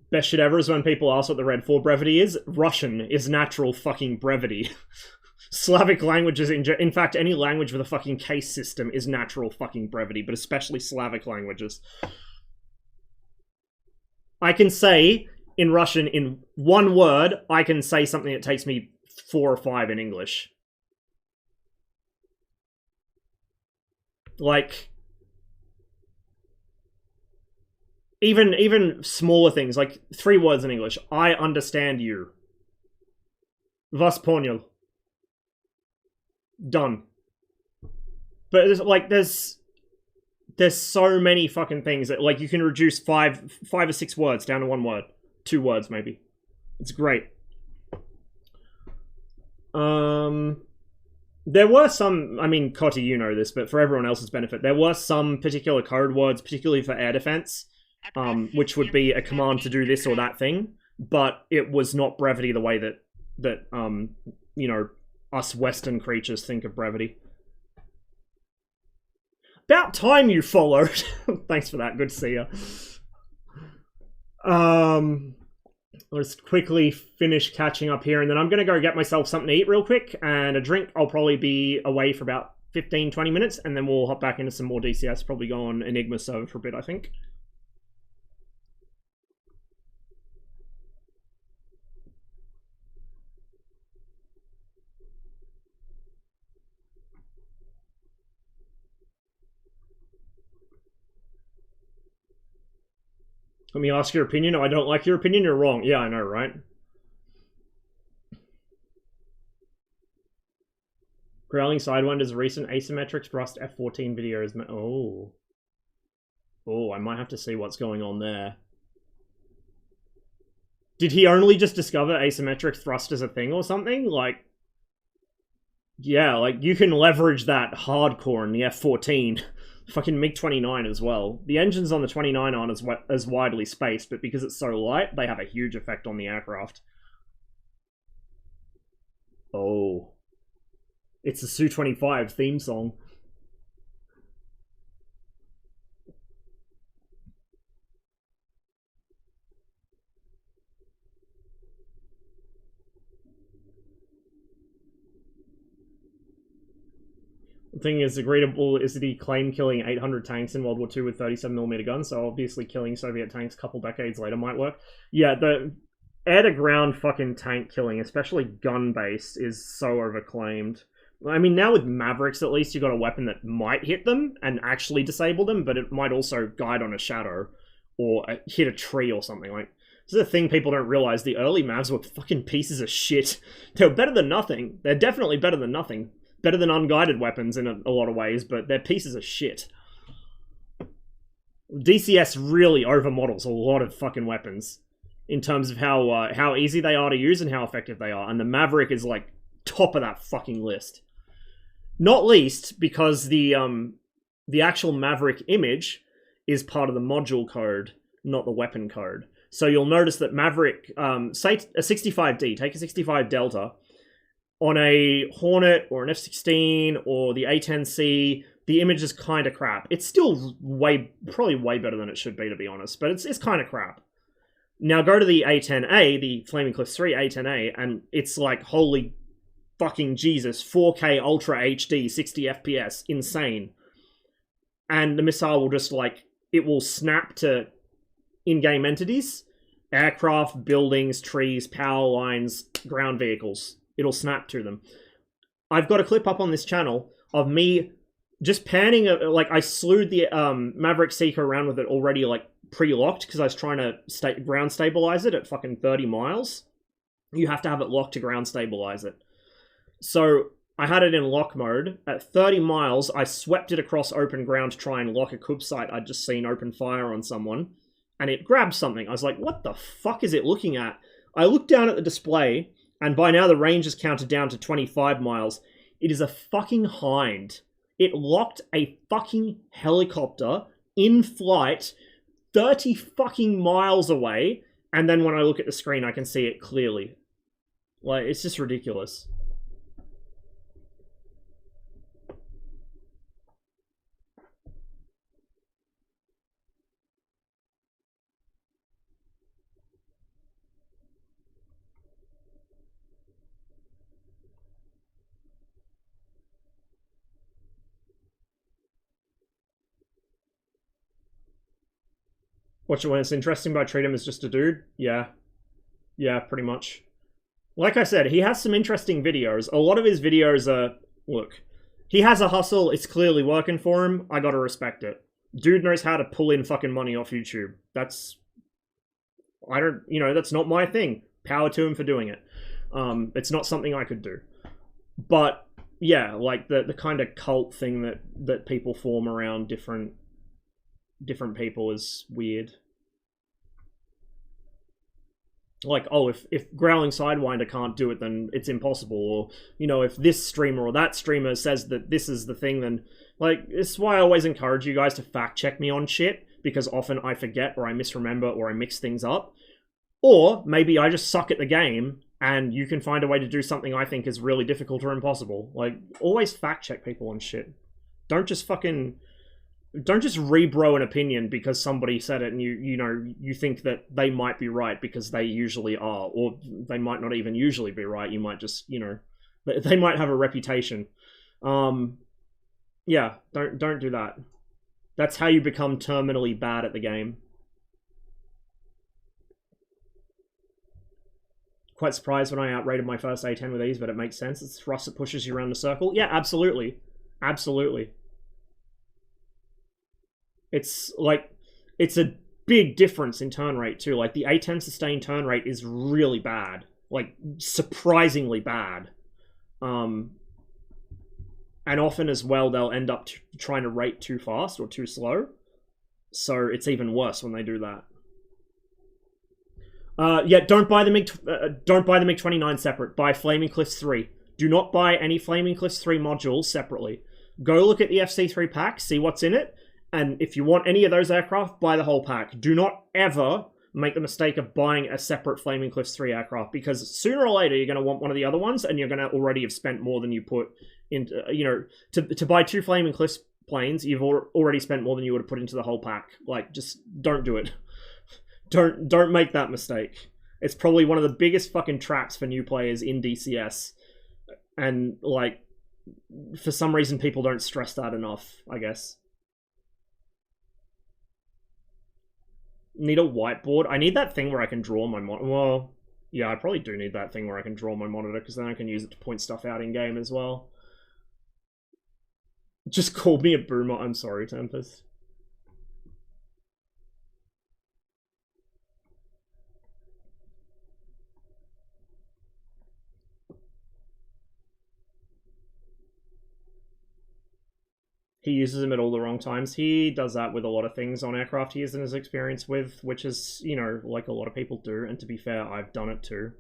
Best shit ever is when people ask what the Red 4 brevity is. Russian is natural fucking brevity. Slavic languages, in fact, any language with a fucking case system is natural fucking brevity, but especially Slavic languages. I can say, in Russian, in one word, I can say something that takes me 4 or 5 in English. Like, even smaller things, like 3 words in English. I understand you. Vas poнял. Done. But there's so many fucking things that, like, you can reduce 5 or 6 words down to 1 word. 2 words, maybe. It's great. There were some, I mean, Cotty, you know this, but for everyone else's benefit, there were some particular code words, particularly for air defense, which would be a command to do this or that thing, but it was not brevity the way that you know, us Western creatures think of brevity. About time you followed. Thanks for that. Good to see you. Let's quickly finish catching up here, and then I'm going to go get myself something to eat real quick and a drink. I'll probably be away for about 15-20 minutes, and then we'll hop back into some more DCS. Probably go on Enigma server for a bit, I think. Let me ask your opinion. No, I don't like your opinion. You're wrong. Yeah, I know, right? Growling Sidewinder's recent asymmetric thrust F14 video is... Oh. Oh, I might have to see what's going on there. Did he only just discover asymmetric thrust as a thing or something? Like... Yeah, like, you can leverage that hardcore in the F14. Fucking MiG-29 as well. The engines on the 29 aren't as widely spaced, but because it's so light, they have a huge effect on the aircraft. Oh. It's the Su-25 theme song. The thing is, agreeable is that he claimed killing 800 tanks in World War II with 37mm guns, so obviously killing Soviet tanks a couple decades later might work. Yeah, the air-to-ground fucking tank killing, especially gun-based, is so overclaimed. I mean, now with Mavericks, at least, you've got a weapon that might hit them and actually disable them, but it might also guide on a shadow or hit a tree or something. Like, this is a thing people don't realize. The early Mavs were fucking pieces of shit. They were better than nothing. They're definitely better than nothing. Better than unguided weapons in a lot of ways, but they're pieces of shit. DCS really overmodels a lot of fucking weapons in terms of how easy they are to use and how effective they are. And the Maverick is, like, top of that fucking list. Not least because the actual Maverick image is part of the module code, not the weapon code. So you'll notice that Maverick, say a 65D, take a 65 Delta, on a Hornet or an F-16 or the A-10C, the image is kind of crap. It's still probably way better than it should be, to be honest, but it's kind of crap. Now go to the A-10A, the Flaming Cliffs 3 A-10A, and it's like, holy fucking Jesus, 4K Ultra HD, 60 FPS, insane. And the missile will just, like, it will snap to in-game entities, aircraft, buildings, trees, power lines, ground vehicles. It'll snap to them. I've got a clip up on this channel of me just panning, like, I slewed the Maverick Seeker around with it already, like, pre-locked, because I was trying to ground stabilize it at fucking 30 miles. You have to have it locked to ground stabilize it. So I had it in lock mode. At 30 miles, I swept it across open ground to try and lock a Kub site I'd just seen open fire on someone, and it grabbed something. I was like, what the fuck is it looking at? I looked down at the display, and by now the range is counted down to 25 miles. It is a fucking Hind. It locked a fucking helicopter in flight 30 fucking miles away, and then when I look at the screen I can see it clearly. Like, it's just ridiculous. Watch it when it's interesting, but I treat him as just a dude. Yeah. Yeah, pretty much. Like I said, he has some interesting videos. A lot of his videos are... Look, he has a hustle. It's clearly working for him. I gotta respect it. Dude knows how to pull in fucking money off YouTube. That's... I don't... You know, that's not my thing. Power to him for doing it. It's not something I could do. But, yeah, like, the kind of cult thing that people form around different people is weird. Like, oh, if Growling Sidewinder can't do it, then it's impossible. Or, you know, if this streamer or that streamer says that this is the thing, then... Like, this is why I always encourage you guys to fact-check me on shit, because often I forget, or I misremember, or I mix things up. Or, maybe I just suck at the game, and you can find a way to do something I think is really difficult or impossible. Like, always fact-check people on shit. Don't just rebro an opinion because somebody said it and you think that they might be right because they usually are, or they might not even usually be right. You might just, you know, they might have a reputation. Yeah, don't do that. That's how you become terminally bad at the game. Quite surprised when I outrated my first A10 with ease, but it makes sense. It's thrust that pushes you around the circle. Yeah, absolutely. Absolutely. It's like, it's a big difference in turn rate too. Like the A10 sustained turn rate is really bad. Like surprisingly bad. And often as well, they'll end up trying to rate too fast or too slow. So it's even worse when they do that. Yeah, don't buy the MiG-29 separate. Buy Flaming Cliffs 3. Do not buy any Flaming Cliffs 3 modules separately. Go look at the FC3 pack, see what's in it. And if you want any of those aircraft, buy the whole pack. Do not ever make the mistake of buying a separate Flaming Cliffs 3 aircraft, because sooner or later you're going to want one of the other ones, and you're going to already have spent more than you put into, you know, to buy 2 Flaming Cliffs planes, you've already spent more than you would have put into the whole pack. Like, just don't do it. Don't make that mistake. It's probably one of the biggest fucking traps for new players in DCS. And, like, for some reason people don't stress that enough, I guess. Need a whiteboard? I need that thing where I can draw my monitor. Well, yeah, I probably do need that thing where I can draw my monitor, because then I can use it to point stuff out in game as well. Just called me a boomer. I'm sorry, Tempest. He uses them at all the wrong times. He does that with a lot of things on aircraft he isn't as experienced with, which is, you know, like a lot of people do. And to be fair, I've done it too.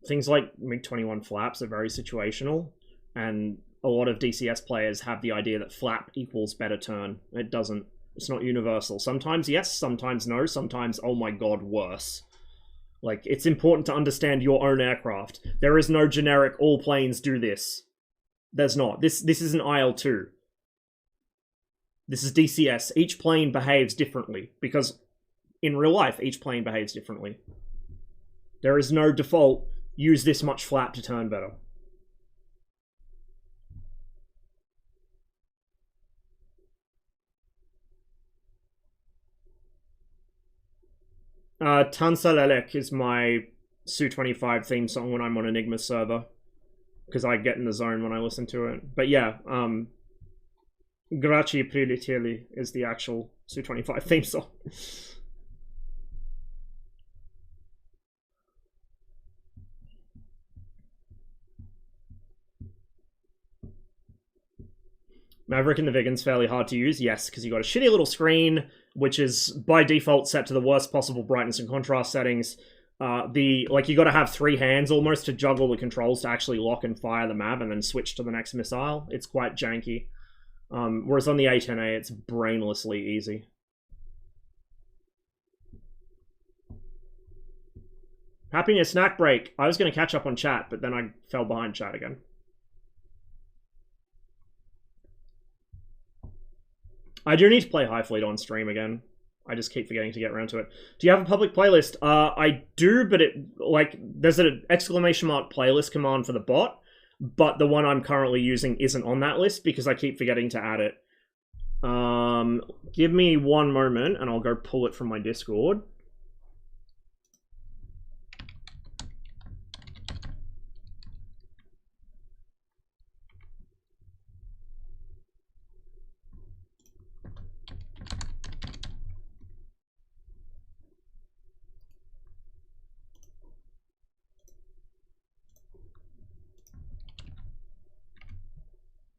Things like MiG-21 flaps are very situational, and a lot of DCS players have the idea that flap equals better turn. It doesn't. It's not universal. Sometimes yes, sometimes no, sometimes, oh my god, worse. Like, it's important to understand your own aircraft. There is no generic, all planes do this. There's not. This isn't IL-2. This is DCS. Each plane behaves differently, because in real life, each plane behaves differently. There is no default, use this much flap to turn better. Tansalelek is my Su-25 theme song when I'm on Enigma server, because I get in the zone when I listen to it. But yeah, Graci Prilitili is the actual Su-25 theme song. Maverick and the Vegan's fairly hard to use, yes, because you got a shitty little screen, which is by default set to the worst possible brightness and contrast settings. You got to have 3 hands almost to juggle the controls to actually lock and fire the map and then switch to the next missile. It's quite janky. Whereas on the A10A, it's brainlessly easy. Happy New snack break. I was going to catch up on chat, but then I fell behind chat again. I do need to play High Fleet on stream again. I just keep forgetting to get around to it. Do you have a public playlist? I do, but there's an exclamation mark playlist command for the bot, but the one I'm currently using isn't on that list because I keep forgetting to add it. Give me one moment and I'll go pull it from my Discord.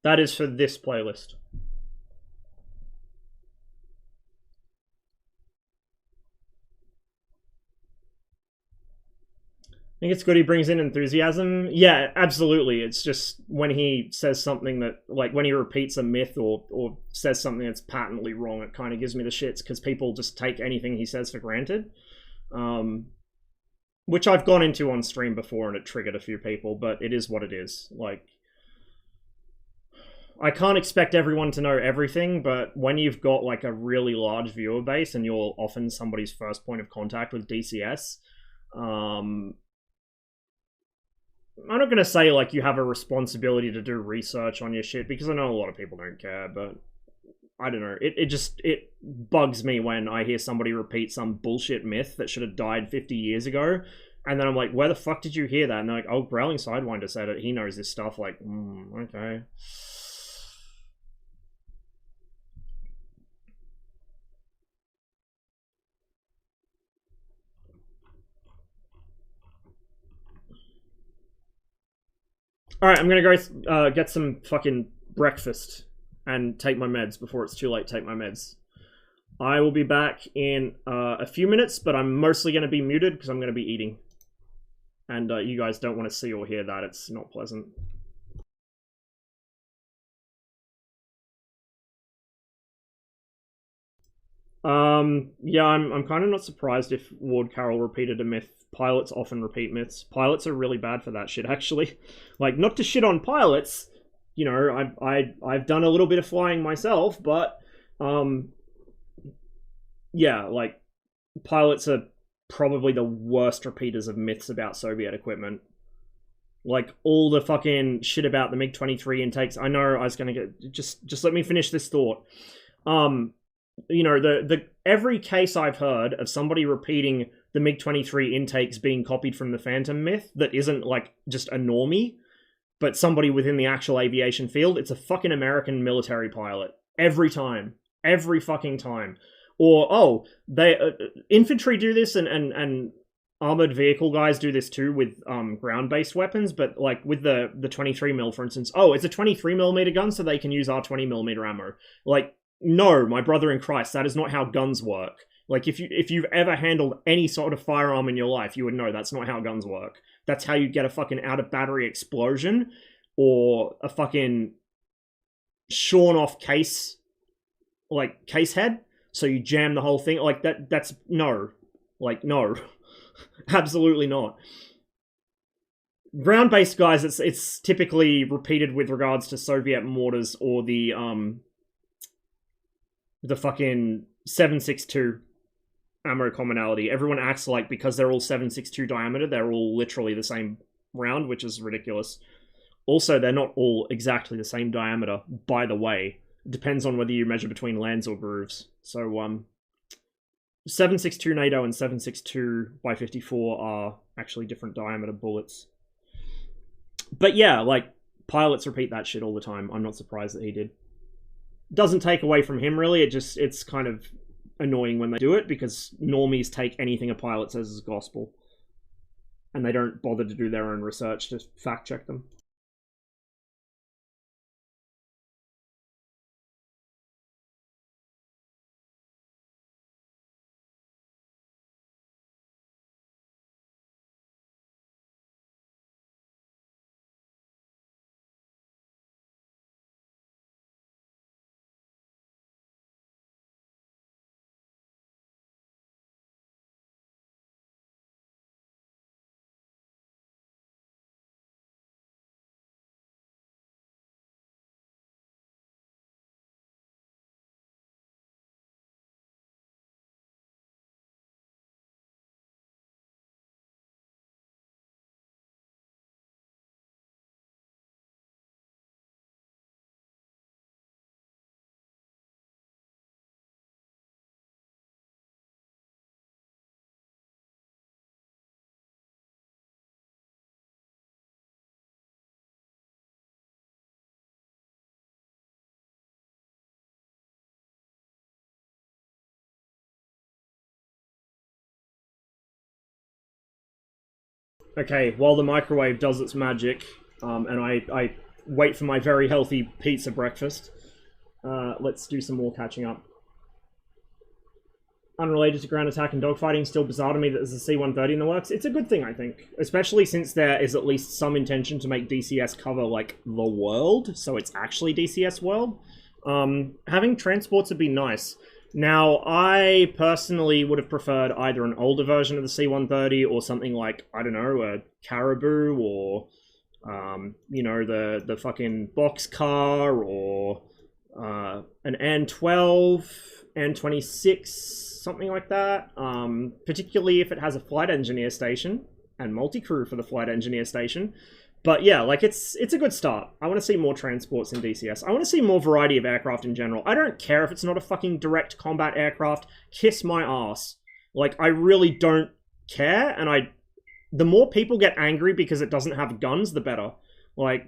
That is for this playlist. I think it's good he brings in enthusiasm. Yeah, absolutely. It's just when he says something that, like, when he repeats a myth or says something that's patently wrong, it kind of gives me the shits because people just take anything he says for granted. Which I've gone into on stream before and it triggered a few people, but it is what it is. Like, I can't expect everyone to know everything, but when you've got, like, a really large viewer base and you're often somebody's first point of contact with DCS, I'm not going to say, like, you have a responsibility to do research on your shit, because I know a lot of people don't care, but I don't know. It bugs me when I hear somebody repeat some bullshit myth that should have died 50 years ago, and then I'm like, where the fuck did you hear that? And they're like, oh, Growling Sidewinder said it. He knows this stuff. Like, okay. Alright, I'm gonna go get some fucking breakfast and take my meds before it's too late to take my meds. I will be back in a few minutes, but I'm mostly going to be muted because I'm going to be eating. And you guys don't want to see or hear that. It's not pleasant. Yeah, I'm kind of not surprised if Ward Carroll repeated a myth. Pilots often repeat myths. Pilots are really bad for that shit, actually. Like, not to shit on pilots. You know, I've done a little bit of flying myself, but yeah, like, pilots are probably the worst repeaters of myths about Soviet equipment. Like, all the fucking shit about the MiG-23 intakes. I know I was gonna get... Just let me finish this thought. You know, the every case I've heard of somebody repeating the MiG-23 intakes being copied from the Phantom myth that isn't, like, just a normie, but somebody within the actual aviation field, it's a fucking American military pilot. Every time. Every fucking time. Or, oh, they infantry do this and armored vehicle guys do this too with ground-based weapons, but, like, with the 23mm, for instance, oh, it's a 23mm gun so they can use our 20mm ammo. Like, no, my brother in Christ, that is not how guns work. Like, if you've ever handled any sort of firearm in your life, you would know that's not how guns work. That's how you get a fucking out-of-battery explosion, or a fucking shorn-off case, like, case head, so you jam the whole thing. Like, that's, no. Like, no. Absolutely not. Ground-based guys, it's typically repeated with regards to Soviet mortars or the fucking 7.62 ammo commonality. Everyone acts like because they're all 7.62 diameter, they're all literally the same round, which is ridiculous. Also, they're not all exactly the same diameter, by the way. It depends on whether you measure between lands or grooves. So, 7.62 NATO and 7.62 by 54 are actually different diameter bullets. But yeah, like, pilots repeat that shit all the time. I'm not surprised that he did. Doesn't take away from him, really. It's kind of annoying when they do it, because normies take anything a pilot says as gospel. And they don't bother to do their own research to fact check them. Okay, while the microwave does its magic, and I wait for my very healthy pizza breakfast, let's do some more catching up. Unrelated to ground attack and dogfighting, still bizarre to me that there's a C-130 in the works. It's a good thing, I think. Especially since there is at least some intention to make DCS cover, like, the world, so it's actually DCS world. Having transports would be nice. Now, I personally would have preferred either an older version of the C-130 or something like, I don't know, a Caribou or, you know, the fucking Boxcar or an N-12, N-26... something like that, particularly if it has a flight engineer station and multi-crew for the flight engineer station. But yeah, like, it's a good start. I want to see more transports in DCS. I want to see more variety of aircraft in general. I don't care if it's not a fucking direct combat aircraft. Kiss my ass. Like, I really don't care, and the more people get angry because it doesn't have guns, the better. Like,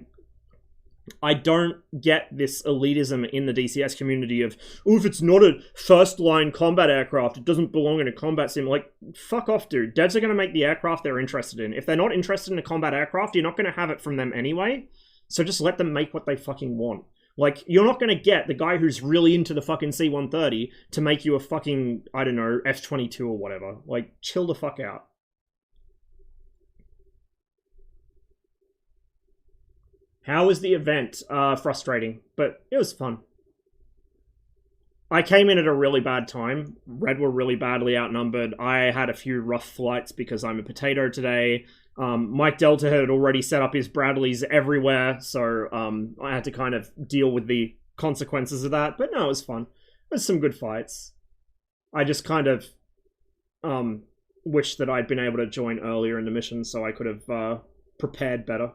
I don't get this elitism in the DCS community of, oh, if it's not a first-line combat aircraft, it doesn't belong in a combat sim. Like, fuck off, dude. Devs are going to make the aircraft they're interested in. If they're not interested in a combat aircraft, you're not going to have it from them anyway. So just let them make what they fucking want. Like, you're not going to get the guy who's really into the fucking C-130 to make you a fucking, I don't know, F-22 or whatever. Like, chill the fuck out. How was the event? Frustrating, but it was fun. I came in at a really bad time. Red were really badly outnumbered. I had a few rough flights because I'm a potato today. Mike Delta had already set up his Bradleys everywhere, so I had to kind of deal with the consequences of that. But no, it was fun. It was some good fights. I just kind of wish that I'd been able to join earlier in the mission so I could have prepared better.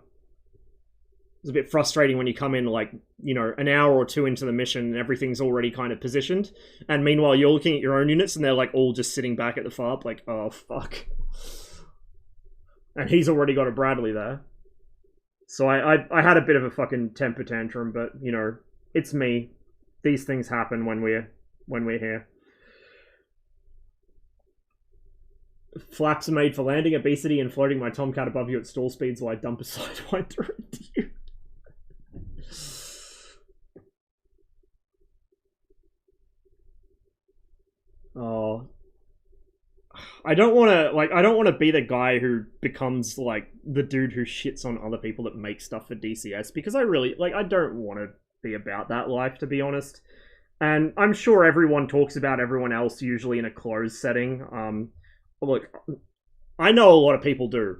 It's a bit frustrating when you come in, like, you know, an hour or two into the mission and everything's already kind of positioned. And meanwhile, you're looking at your own units and they're, like, all just sitting back at the FARP, like, oh, fuck. And he's already got a Bradley there. So I had a bit of a fucking temper tantrum, but, you know, it's me. These things happen when we're here. Flaps are made for landing, obesity, and floating my Tomcat above you at stall speeds while I dump a sidewide through you. Oh, I don't want to be the guy who becomes, like, the dude who shits on other people that make stuff for DCS, because I don't want to be about that life, to be honest. And I'm sure everyone talks about everyone else, usually in a closed setting. Look, I know a lot of people do.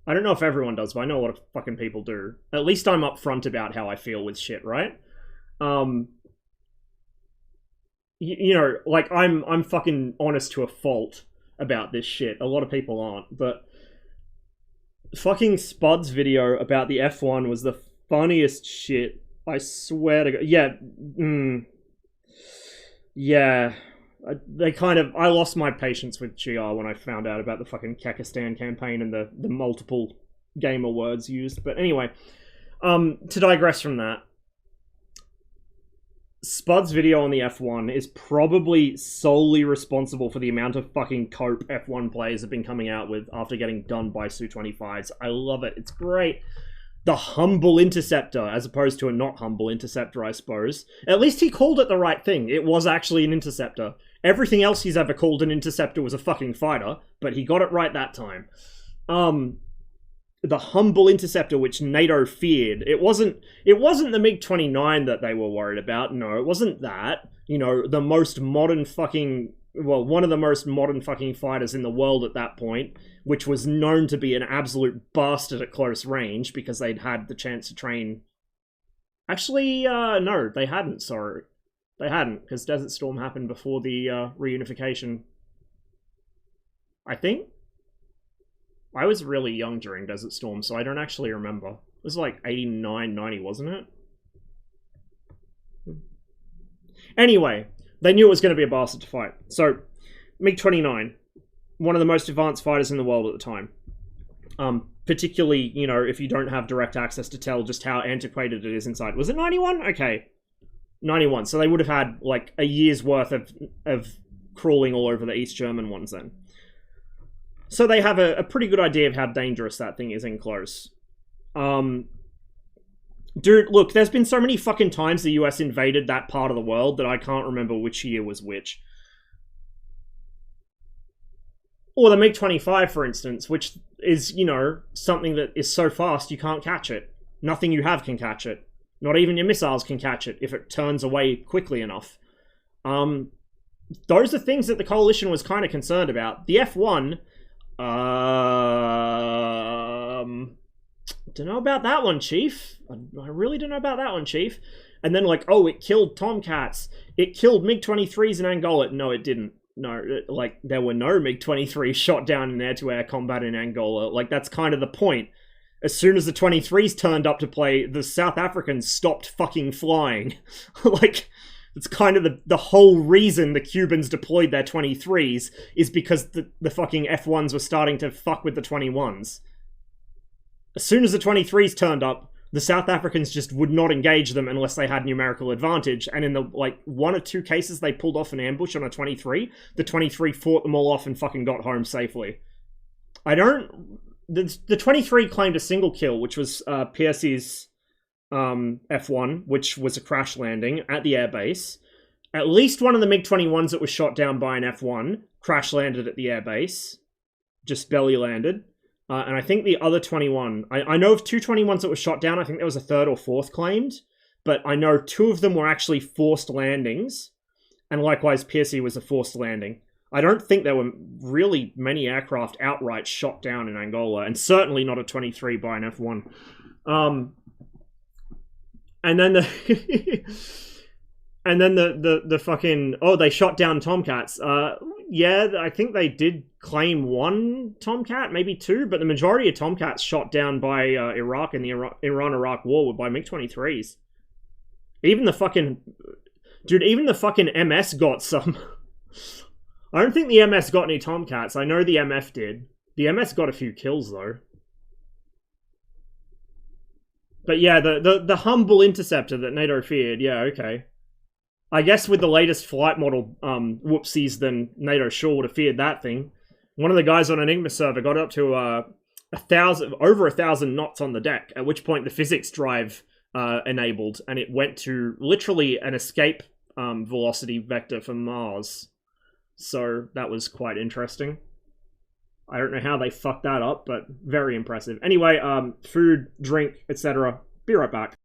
I don't know if everyone does, but I know a lot of fucking people do. At least I'm upfront about how I feel with shit, right? You know, like, I'm fucking honest to a fault about this shit. A lot of people aren't, but fucking Spud's video about the F1 was the funniest shit. I swear to God. Yeah. Yeah. I lost my patience with GR when I found out about the fucking Kakistan campaign and the multiple gamer words used. But anyway, to digress from that, Spud's video on the F1 is probably solely responsible for the amount of fucking cope F1 players have been coming out with after getting done by Su-25s. I love it. It's great. The humble interceptor, as opposed to a not humble interceptor, I suppose. At least he called it the right thing. It was actually an interceptor. Everything else he's ever called an interceptor was a fucking fighter, but he got it right that time. The humble interceptor, which NATO feared. It wasn't the MiG-29 that they were worried about. No, it wasn't that. You know, the most modern fucking... Well, one of the most modern fucking fighters in the world at that point, which was known to be an absolute bastard at close range because they'd had the chance to train... Actually, no, they hadn't, sorry. They hadn't, because Desert Storm happened before the reunification. I think? I was really young during Desert Storm, so I don't actually remember. It was like 89, 90, wasn't it? Anyway, they knew it was going to be a bastard to fight. So, MiG-29, one of the most advanced fighters in the world at the time. Particularly, you know, if you don't have direct access to tell just how antiquated it is inside. Was it 91? Okay. 91. So they would have had, like, a year's worth of crawling all over the East German ones then. So they have a pretty good idea of how dangerous that thing is in close. Dude, look, there's been so many fucking times the US invaded that part of the world that I can't remember which year was which. Or the MiG-25, for instance, which is, you know, something that is so fast you can't catch it. Nothing you have can catch it. Not even your missiles can catch it if it turns away quickly enough. Those are things that the coalition was kind of concerned about. The F-1, don't know about that one, Chief. I really don't know about that one, Chief. And then like, oh, it killed Tomcats. It killed MiG-23s in Angola. No, it didn't. No, like, there were no MiG-23s shot down in air-to-air combat in Angola. Like, that's kind of the point. As soon as the 23s turned up to play, the South Africans stopped fucking flying. Like, it's kind of the whole reason the Cubans deployed their 23s is because the fucking F-1s were starting to fuck with the 21s. As soon as the 23s turned up, the South Africans just would not engage them unless they had numerical advantage. And in the, like, 1 or 2 cases they pulled off an ambush on a 23, the 23 fought them all off and fucking got home safely. The 23 claimed a single kill, which was Piercy's F-1, which was a crash landing at the airbase. At least one of the MiG-21s that was shot down by an F-1 crash landed at the airbase. Just belly landed. And I think the other 21... I know of 2 21s that were shot down. I think there was a 3rd or 4th claimed. But I know 2 of them were actually forced landings. And likewise, Piercy was a forced landing. I don't think there were really many aircraft outright shot down in Angola. And certainly not a 23 by an F-1. And then the... and then the fucking... Oh, they shot down Tomcats. Yeah, I think they did claim 1 Tomcat, maybe 2, but the majority of Tomcats shot down by Iraq in the Iran-Iraq war were by MiG-23s. Even the fucking... Dude, even the fucking MS got some. I don't think the MS got any Tomcats. I know the MF did. The MS got a few kills, though. But yeah, the humble interceptor that NATO feared, yeah, okay. I guess with the latest flight model whoopsies, then NATO sure would have feared that thing. One of the guys on Enigma server got up to over 1,000 knots on the deck, at which point the physics drive enabled, and it went to literally an escape velocity vector for Mars. So that was quite interesting. I don't know how they fucked that up, but very impressive. Anyway, food, drink, etc. Be right back.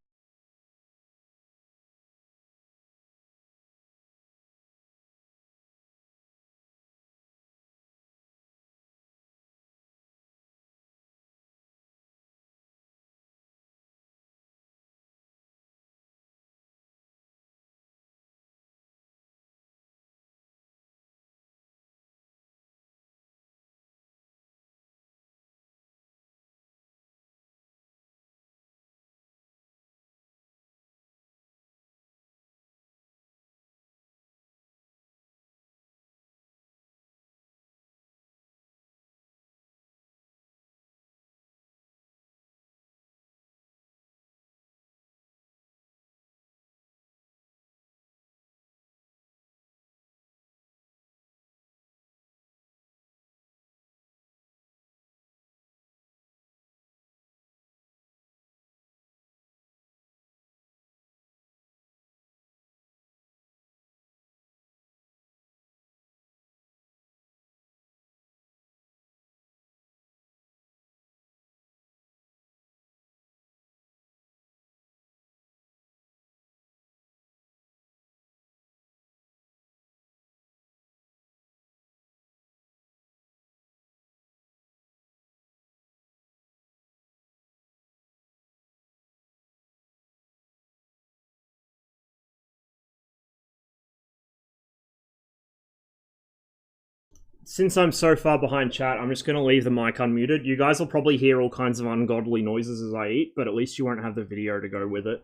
Since I'm so far behind chat, I'm just going to leave the mic unmuted. You guys will probably hear all kinds of ungodly noises as I eat, but at least you won't have the video to go with it.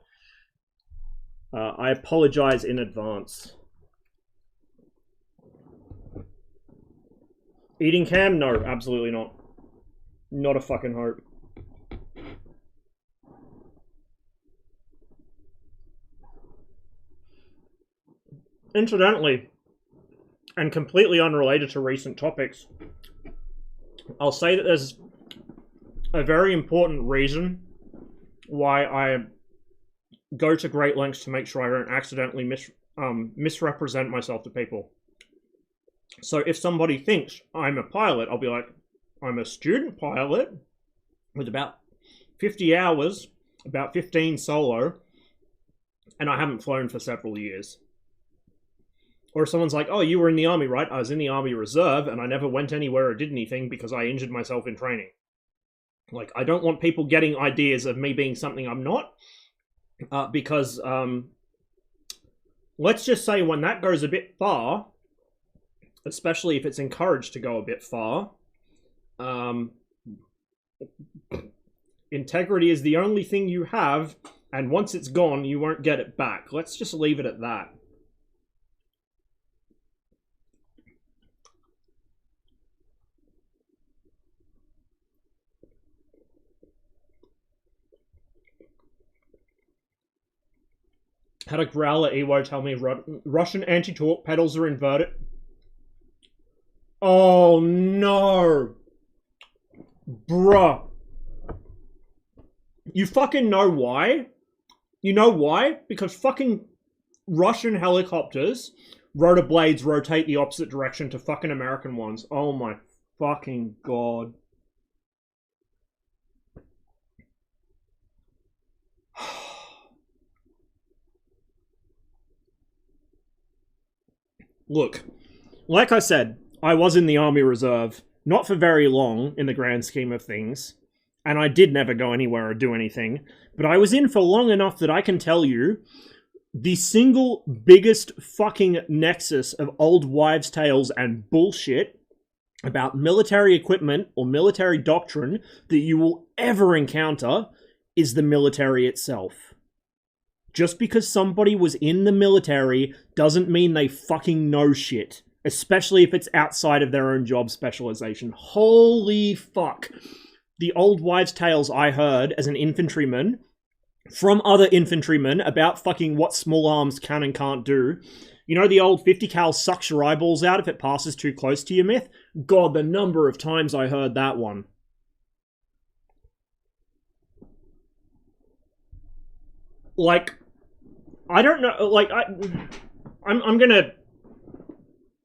I apologize in advance. Eating cam? No, absolutely not. Not a fucking hope. Incidentally, and completely unrelated to recent topics, I'll say that there's a very important reason why I go to great lengths to make sure I don't accidentally misrepresent myself to people. So if somebody thinks I'm a pilot, I'll be like, I'm a student pilot with about 50 hours, about 15 solo, and I haven't flown for several years. Or if someone's like, oh, you were in the army, right? I was in the Army Reserve, and I never went anywhere or did anything because I injured myself in training. Like, I don't want people getting ideas of me being something I'm not, because, let's just say when that goes a bit far, especially if it's encouraged to go a bit far, integrity is the only thing you have, and once it's gone, you won't get it back. Let's just leave it at that. Had a growler Ewo tell me Russian anti-torque pedals are inverted. Oh no! Bruh. You fucking know why? You know why? Because fucking Russian helicopters rotor blades rotate the opposite direction to fucking American ones. Oh my fucking god. Look, like I said, I was in the Army Reserve, not for very long in the grand scheme of things, and I did never go anywhere or do anything, but I was in for long enough that I can tell you the single biggest fucking nexus of old wives' tales and bullshit about military equipment or military doctrine that you will ever encounter is the military itself. Just because somebody was in the military doesn't mean they fucking know shit. Especially if it's outside of their own job specialization. Holy fuck. The old wives' tales I heard as an infantryman from other infantrymen about fucking what small arms can and can't do. You know the old 50 cal sucks your eyeballs out if it passes too close to your myth? God, the number of times I heard that one. Like, I don't know, like, I'm gonna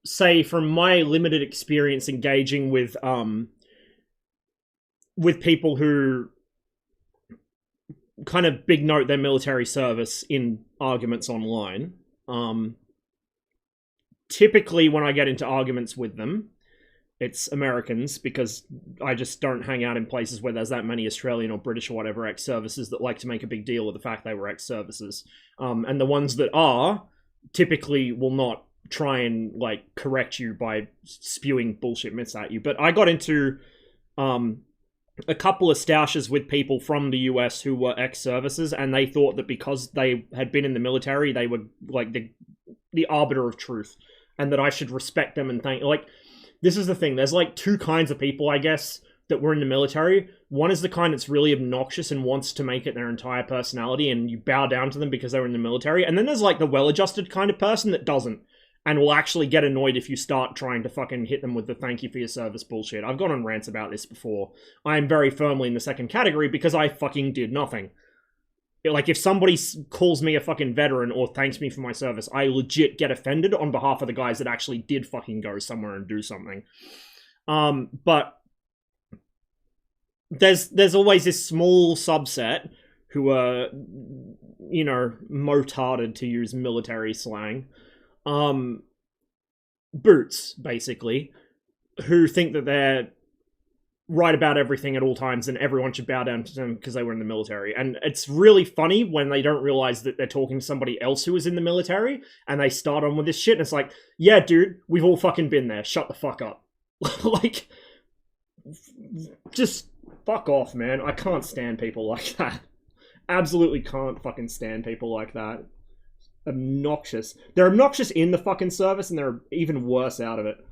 say from my limited experience engaging with people who kind of big note their military service in arguments online, typically when I get into arguments with them, it's Americans, because I just don't hang out in places where there's that many Australian or British or whatever ex-services that like to make a big deal of the fact they were ex-services. And the ones that are typically will not try and like correct you by spewing bullshit myths at you. But I got into a couple of stoushes with people from the US who were ex-services, and they thought that because they had been in the military, they were like the arbiter of truth, and that I should respect them and thank, like, this is the thing, there's like two kinds of people, I guess, that were in the military. One is the kind that's really obnoxious and wants to make it their entire personality, and you bow down to them because they were in the military. And then there's like the well-adjusted kind of person that doesn't, and will actually get annoyed if you start trying to fucking hit them with the thank you for your service bullshit. I've gone on rants about this before. I am very firmly in the second category because I fucking did nothing. Like, if somebody calls me a fucking veteran or thanks me for my service, I legit get offended on behalf of the guys that actually did fucking go somewhere and do something. But there's always this small subset who are, you know, motarded, to use military slang. Boots, basically, who think that they're right about everything at all times and everyone should bow down to them because they were in the military. And it's really funny when they don't realize that they're talking to somebody else who was in the military and they start on with this shit and it's like, yeah, dude, we've all fucking been there. Shut the fuck up. Like, just fuck off, man. I can't stand people like that. Absolutely can't fucking stand people like that. Obnoxious. They're obnoxious in the fucking service and they're even worse out of it.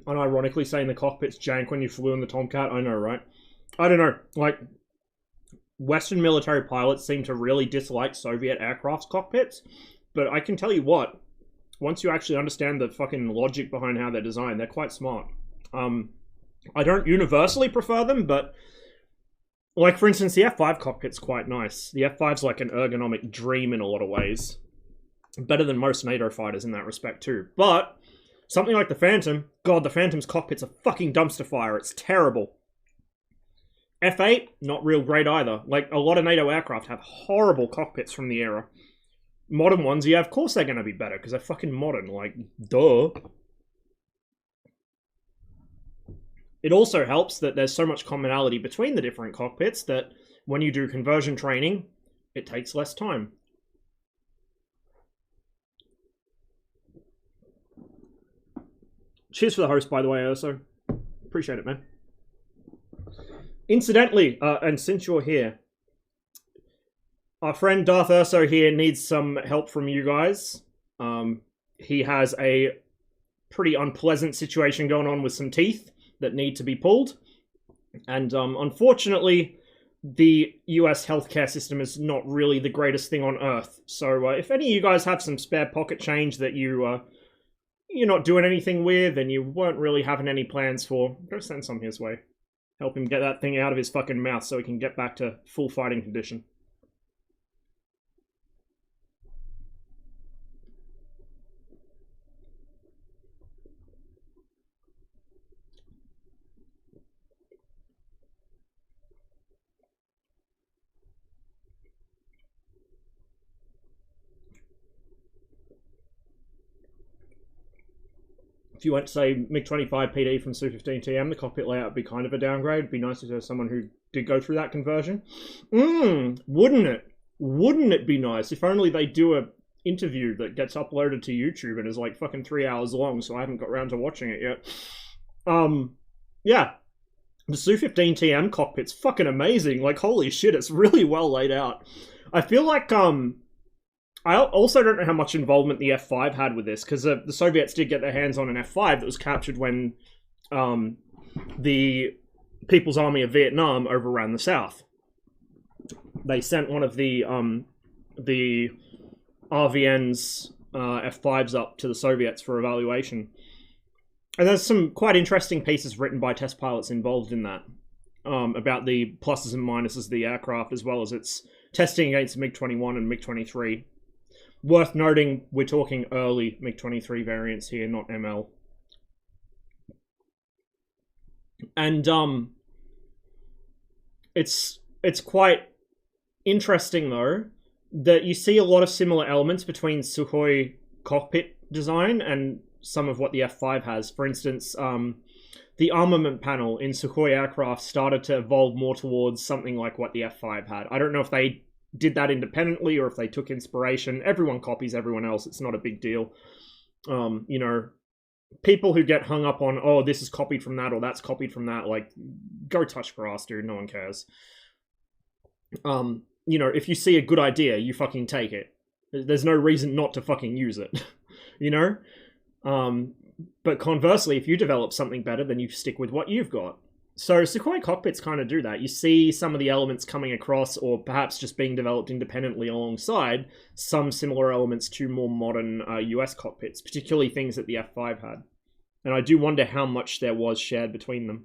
unironically saying the cockpit's jank when you flew in the Tomcat. I know, right? I don't know. Like, Western military pilots seem to really dislike Soviet aircraft's cockpits, but I can tell you what, once you actually understand the fucking logic behind how they're designed, they're quite smart. I don't universally prefer them, but like, for instance, the F5 cockpit's quite nice. The F5's like an ergonomic dream in a lot of ways. Better than most NATO fighters in that respect too. But something like the Phantom, God, the Phantom's cockpit's a fucking dumpster fire. It's terrible. F8, not real great either. Like, a lot of NATO aircraft have horrible cockpits from the era. Modern ones, yeah, of course they're going to be better, because they're fucking modern. Like, duh. It also helps that there's so much commonality between the different cockpits that when you do conversion training, it takes less time. Cheers for the host, by the way, Urso. Appreciate it, man. Incidentally, and since you're here, our friend Darth Urso here needs some help from you guys. He has a pretty unpleasant situation going on with some teeth that need to be pulled. And unfortunately, the US healthcare system is not really the greatest thing on earth. So if any of you guys have some spare pocket change that you're not doing anything with and you weren't really having any plans for, go send some his way. Help him get that thing out of his fucking mouth so he can get back to full fighting condition. If you went to, say, MiG-25 PD from Su-15TM, the cockpit layout would be kind of a downgrade. It'd be nice if there was someone who did go through that conversion. Wouldn't it? Wouldn't it be nice? If only they do a interview that gets uploaded to YouTube and is like fucking 3 hours long, so I haven't got around to watching it yet. Yeah. The Su-15TM cockpit's fucking amazing. Like, holy shit, it's really well laid out. I feel like, I also don't know how much involvement the F5 had with this, because the Soviets did get their hands on an F5 that was captured when the People's Army of Vietnam overran the South. They sent one of the RVN's F5s up to the Soviets for evaluation. And there's some quite interesting pieces written by test pilots involved in that, about the pluses and minuses of the aircraft, as well as its testing against MiG-21 and MiG-23. Worth noting, we're talking early MiG-23 variants here, not ML. And it's quite interesting, though, that you see a lot of similar elements between Sukhoi cockpit design and some of what the F5 has. For instance, the armament panel in Sukhoi aircraft started to evolve more towards something like what the F5 had. I don't know if they did that independently or if they took inspiration. Everyone copies everyone else. It's not a big deal. You know, people who get hung up on, oh, this is copied from that or that's copied from that, like, go touch grass, dude. No one cares. You know, if you see a good idea, you fucking take it. There's no reason not to fucking use it. You know? But conversely, if you develop something better, then you stick with what you've got. So Sukhoi cockpits kind of do that. You see some of the elements coming across, or perhaps just being developed independently alongside some similar elements to more modern US cockpits, particularly things that the F5 had. And I do wonder how much there was shared between them.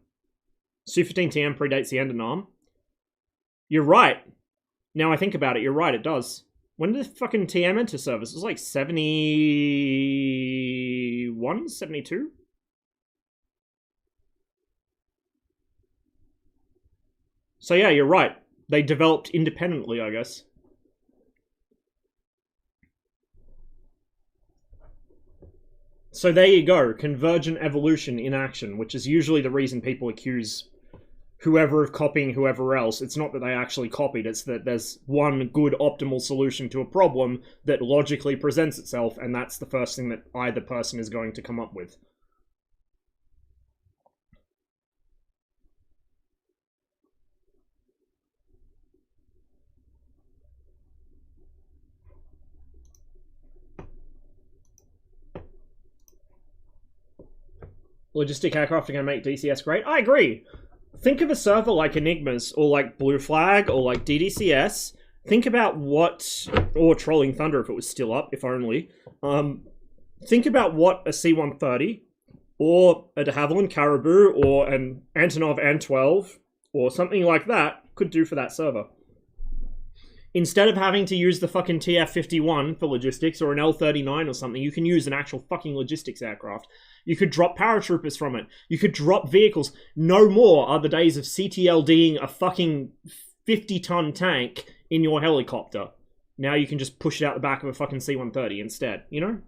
Su-15TM predates the Endenarm. You're right. Now I think about it, you're right, it does. When did the fucking TM enter service? It was like 71? 72? So yeah, you're right. They developed independently, I guess. So there you go, convergent evolution in action, which is usually the reason people accuse whoever of copying whoever else. It's not that they actually copied, it's that there's one good optimal solution to a problem that logically presents itself, and that's the first thing that either person is going to come up with. logistic aircraft are going to make DCS great. I agree. Think of a server like Enigma's, or like Blue Flag, or like DDCS. Think about what, or Trolling Thunder if it was still up, if only. Think about what a C-130, or a de Havilland Caribou, or an Antonov An-12, or something like that could do for that server. Instead of having to use the fucking TF-51 for logistics, or an L-39 or something, you can use an actual fucking logistics aircraft. You could drop paratroopers from it. You could drop vehicles. No more are the days of CTLDing a fucking 50-ton tank in your helicopter. Now you can just push it out the back of a fucking C-130 instead, you know?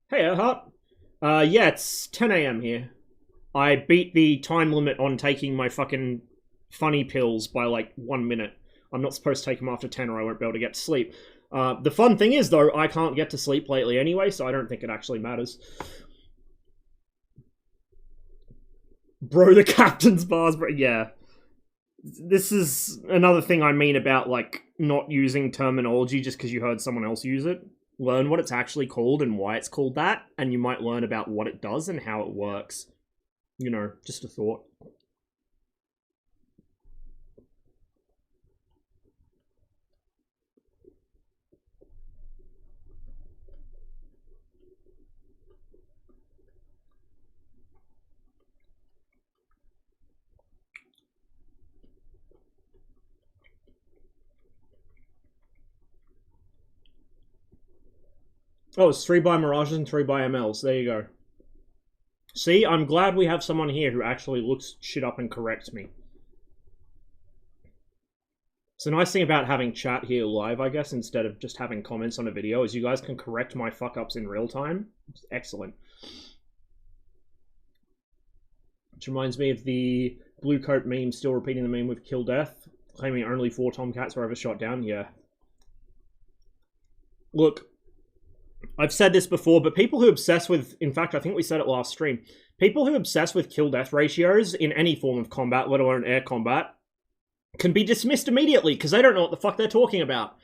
Hey, Erhart. Yeah, it's 10 AM here. I beat the time limit on taking my fucking funny pills by like 1 minute. I'm not supposed to take them after 10 or I won't be able to get to sleep. The fun thing is, though, I can't get to sleep lately anyway, so I don't think it actually matters. Bro, the captain's bars, bro. Yeah. This is another thing I mean about, like, not using terminology just because you heard someone else use it. Learn what it's actually called and why it's called that, and you might learn about what it does and how it works. You know, just a thought. Oh, it's 3 by Mirages and 3 by MLs. There you go. See, I'm glad we have someone here who actually looks shit up and corrects me. It's a nice thing about having chat here live, I guess, instead of just having comments on a video, is you guys can correct my fuck-ups in real time. It's excellent. Which reminds me of the Blue Coat meme, still repeating the meme with Kill Death, claiming only 4 Tomcats were ever shot down. Yeah. Look, I've said this before, but people who obsess with, in fact, I think we said it last stream, people who obsess with kill-death ratios in any form of combat, let alone air combat, can be dismissed immediately because they don't know what the fuck they're talking about.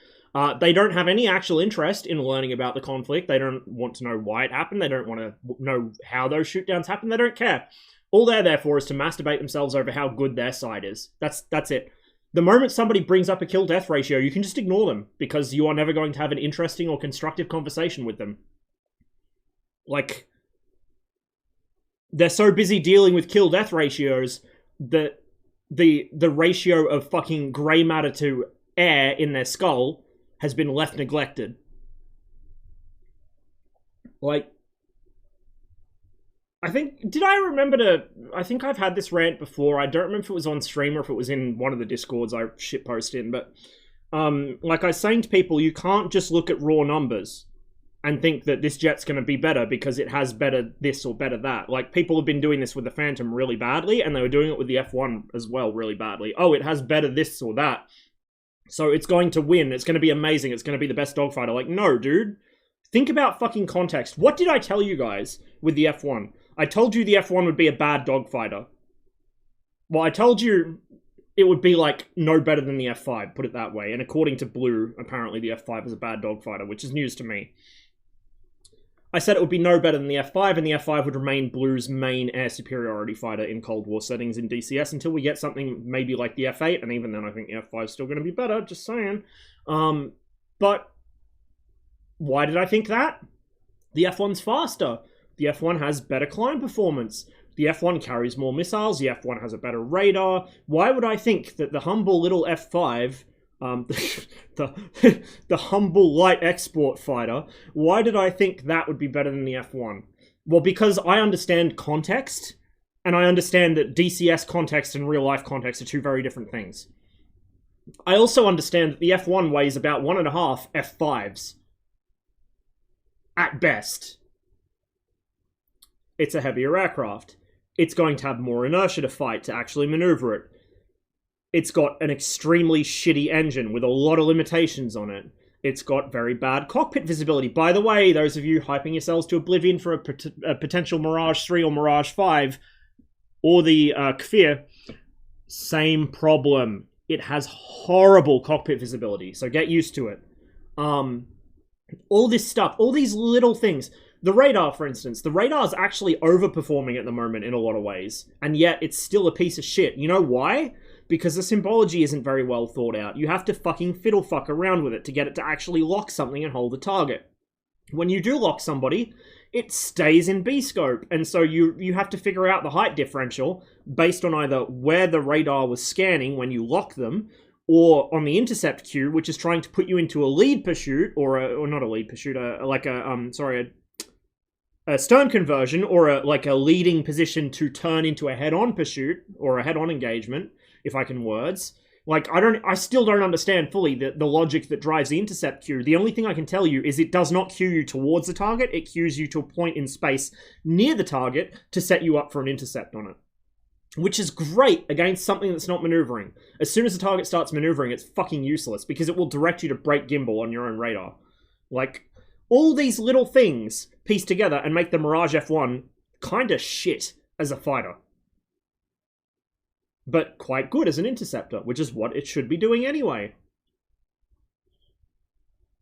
They don't have any actual interest in learning about the conflict. They don't want to know why it happened. They don't want to know how those shootdowns happened. They don't care. All they're there for is to masturbate themselves over how good their side is. That's it. The moment somebody brings up a kill-death ratio, you can just ignore them, because you are never going to have an interesting or constructive conversation with them. Like, they're so busy dealing with kill-death ratios that the ratio of fucking grey matter to air in their skull has been left neglected. Like, I think I've had this rant before. I don't remember if it was on stream or if it was in one of the Discords I shitpost in, but like I was saying to people, you can't just look at raw numbers and think that this jet's going to be better because it has better this or better that. Like, people have been doing this with the Phantom really badly, and they were doing it with the F1 as well really badly. Oh, it has better this or that, so it's going to win. It's going to be amazing. It's going to be the best dogfighter. Like, no, dude. Think about fucking context. What did I tell you guys with the F1? I told you the F1 would be a bad dogfighter. Well, I told you it would be, like, no better than the F5, put it that way. And according to Blue, apparently the F5 is a bad dogfighter, which is news to me. I said it would be no better than the F5, and the F5 would remain Blue's main air superiority fighter in Cold War settings in DCS until we get something maybe like the F8, and even then I think the F5 is still going to be better, just saying. But why did I think that? The F1's faster. The F1 has better climb performance. The F1 carries more missiles. The F1 has a better radar. Why would I think that the humble little F5, the humble light export fighter, why did I think that would be better than the F1? Well, because I understand context, and I understand that DCS context and real life context are two very different things. I also understand that the F1 weighs about 1.5 F5s. At best. It's a heavier aircraft. It's going to have more inertia to fight to actually maneuver it. It's got an extremely shitty engine with a lot of limitations on it. It's got very bad cockpit visibility. By the way, those of you hyping yourselves to oblivion for a potential Mirage 3 or Mirage 5, or the Kfir, same problem. it has horrible cockpit visibility, so get used to it. All this stuff, all these little things. The radar, for instance, the radar's actually overperforming at the moment in a lot of ways, and yet it's still a piece of shit. You know why? Because the symbology isn't very well thought out. You have to fucking fiddle fuck around with it to get it to actually lock something and hold the target. When you do lock somebody, it stays in B-scope, and so you have to figure out the height differential based on either where the radar was scanning when you lock them, or on the intercept queue, which is trying to put you into a lead pursuit, or not a lead pursuit, a stern conversion, or a leading position to turn into a head-on pursuit, or a head-on engagement, if I can words. Like, I still don't understand fully the logic that drives the intercept queue. The only thing I can tell you is it does not queue you towards the target, it queues you to a point in space near the target to set you up for an intercept on it. Which is great against something that's not maneuvering. As soon as the target starts maneuvering, it's fucking useless, because it will direct you to break gimbal on your own radar. Like, all these little things piece together and make the Mirage F1 kinda shit as a fighter. But quite good as an interceptor, which is what it should be doing anyway.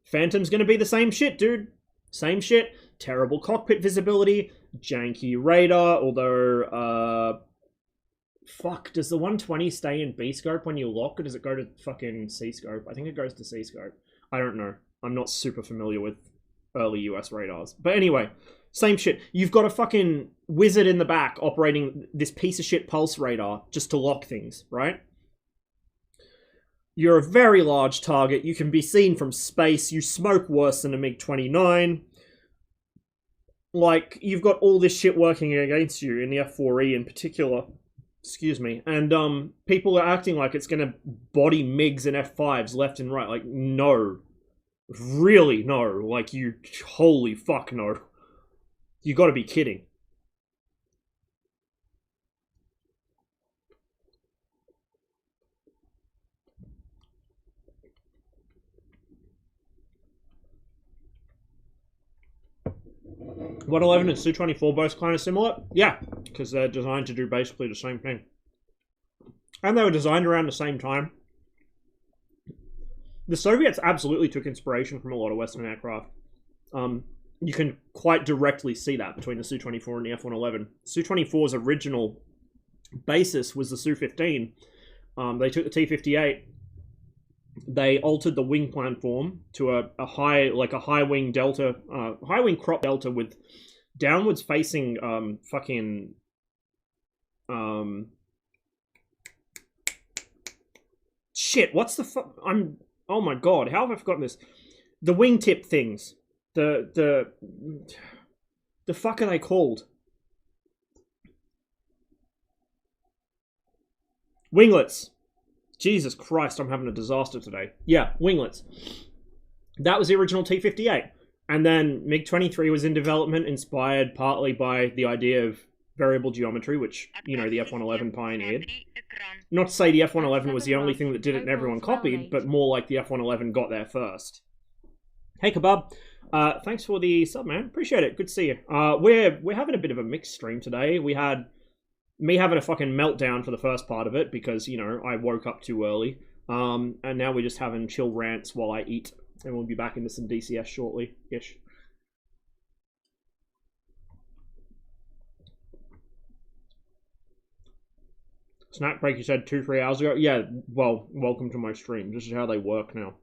Phantom's gonna be the same shit, dude. Same shit. Terrible cockpit visibility, janky radar, although, fuck, does the 120 stay in B-scope when you lock, or does it go to fucking C-scope? I think it goes to C-scope. I don't know. I'm not super familiar with early US radars. But anyway, same shit. You've got a fucking wizard in the back operating this piece of shit pulse radar just to lock things, right? You're a very large target. You can be seen from space. You smoke worse than a MiG-29. Like, you've got all this shit working against you in the F4E in particular. Excuse me. And people are acting like it's going to body MiGs and F5s left and right. Like, no. Really, no. Like, you... Holy fuck, no. You gotta be kidding. What 11 and Su-24 both kind of similar? Yeah, because they're designed to do basically the same thing. And they were designed around the same time. The Soviets absolutely took inspiration from a lot of Western aircraft. You can quite directly see that between the Su-24 and the F-111. Su-24's original basis was the Su-15. They took the T-58. They altered the wing platform to a high wing delta, high wing crop delta with downwards facing shit, what's the fuck? Oh my god, how have I forgotten this? The wingtip things. The fuck are they called? Winglets. Jesus Christ, I'm having a disaster today. Yeah, winglets. That was the original T-58. And then MiG-23 was in development, inspired partly by the idea of variable geometry, which, you know, the F-111 pioneered. Not to say the F-111 was the only thing that did it and everyone copied, but more like the F-111 got there first. Hey, Kebab. Thanks for the sub, man. Appreciate it. Good to see you. We're having a bit of a mixed stream today. We had me having a fucking meltdown for the first part of it because, you know, I woke up too early. And now we're just having chill rants while I eat. And we'll be back into some DCS shortly-ish. Snack break, you said 2-3 hours ago? Yeah, well, welcome to my stream. This is how they work now.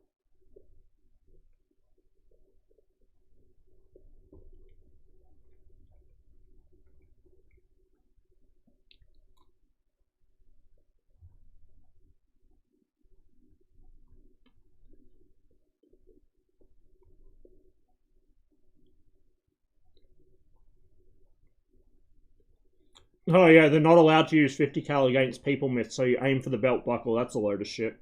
Oh yeah, they're not allowed to use 50 cal against people myth, so you aim for the belt buckle. That's a load of shit.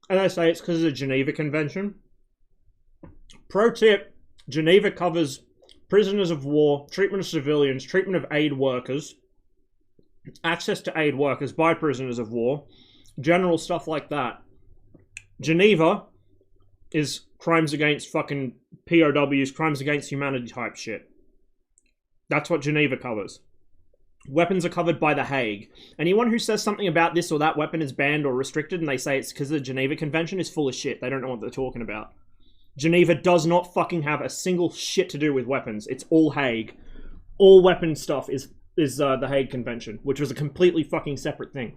And they say it's because of the Geneva Convention. Pro tip, Geneva covers prisoners of war, treatment of civilians, treatment of aid workers, access to aid workers by prisoners of war, general stuff like that. Geneva is crimes against fucking POWs, crimes against humanity type shit. That's what Geneva covers. weapons are covered by The Hague. Anyone who says something about this or that weapon is banned or restricted and they say it's because of the Geneva Convention is full of shit. They don't know what they're talking about. Geneva does not fucking have a single shit to do with weapons. It's all Hague. All weapon stuff is the Hague Convention, which was a completely fucking separate thing.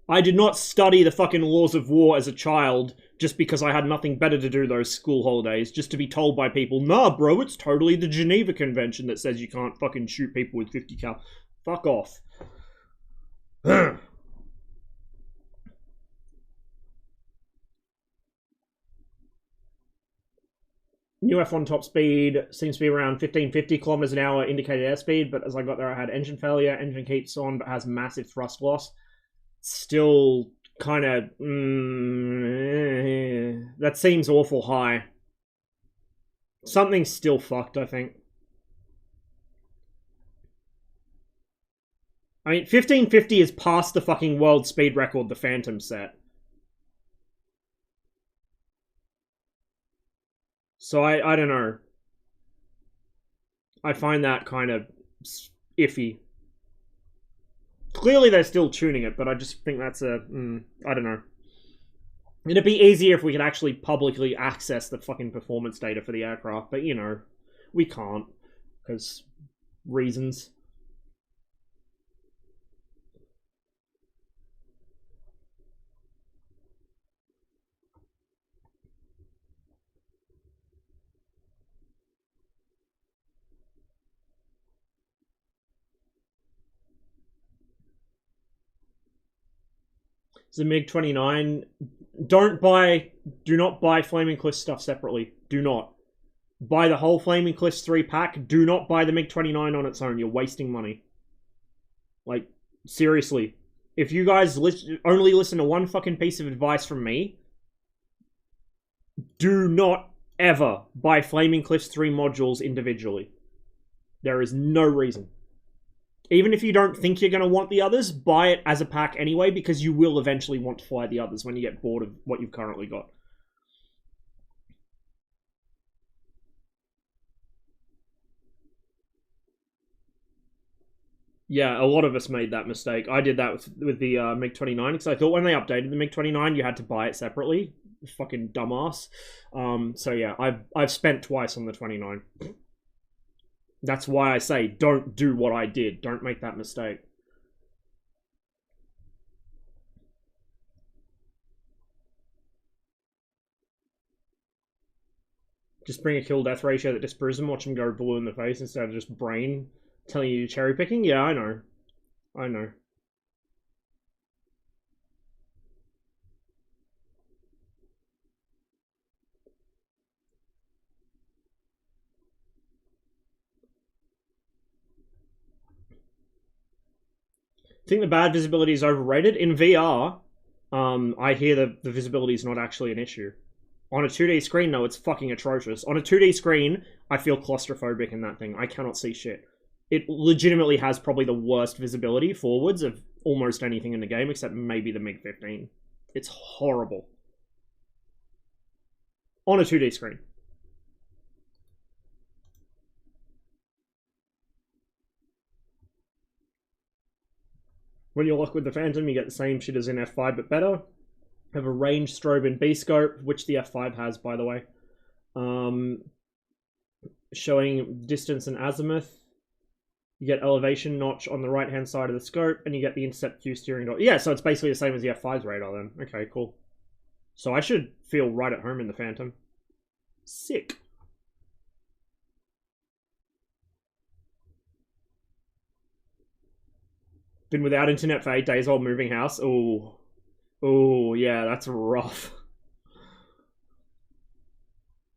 I did not study the fucking laws of war as a child just because I had nothing better to do those school holidays, just to be told by people, nah, bro, it's totally the Geneva Convention that says you can't fucking shoot people with 50 cal. Fuck off. New F1 top speed seems to be around 1550 kilometers an hour indicated airspeed, but as I got there I had engine failure. Engine keeps on but has massive thrust loss. Still kind of... that seems awful high. Something's still fucked, I think. I mean, 1550 is past the fucking world speed record the Phantom set. So I don't know. I find that kind of iffy. Clearly they're still tuning it, but I just think that's a... I don't know. It'd be easier if we could actually publicly access the fucking performance data for the aircraft, but, you know, we can't. Because reasons. The MiG-29, do not buy Flaming Cliff stuff separately. Do not. Buy the whole Flaming Cliffs 3 pack. Do not buy the MiG-29 on its own. You're wasting money. Like, seriously. If you guys only listen to one fucking piece of advice from me, do not ever buy Flaming Cliffs 3 modules individually. There is no reason. Even if you don't think you're going to want the others, buy it as a pack anyway, because you will eventually want to fly the others when you get bored of what you've currently got. Yeah, a lot of us made that mistake. I did that with the MiG-29, because I thought when they updated the MiG-29, you had to buy it separately. Fucking dumbass. So yeah, I've spent twice on the 29. That's why I say, don't do what I did. Don't make that mistake. Just bring a kill-death ratio that disproves them. Watch them go blue in the face instead of just brain telling you cherry-picking. Yeah, I know. I know. I think the bad visibility is overrated. In VR, I hear the visibility is not actually an issue. On a 2D screen, no, it's fucking atrocious. On a 2D screen, I feel claustrophobic in that thing. I cannot see shit. It legitimately has probably the worst visibility forwards of almost anything in the game, except maybe the MiG-15. It's horrible. On a 2D screen. When you lock with the Phantom, you get the same shit as in F5, but better. Have a range strobe in B-scope, which the F5 has, by the way. Showing distance and azimuth. You get elevation notch on the right-hand side of the scope, and you get the intercept Q steering dot. Yeah, so it's basically the same as the F5's radar then. Okay, cool. So I should feel right at home in the Phantom. Sick. Been without internet for 8 days while moving house. Ooh. Ooh, yeah, that's rough.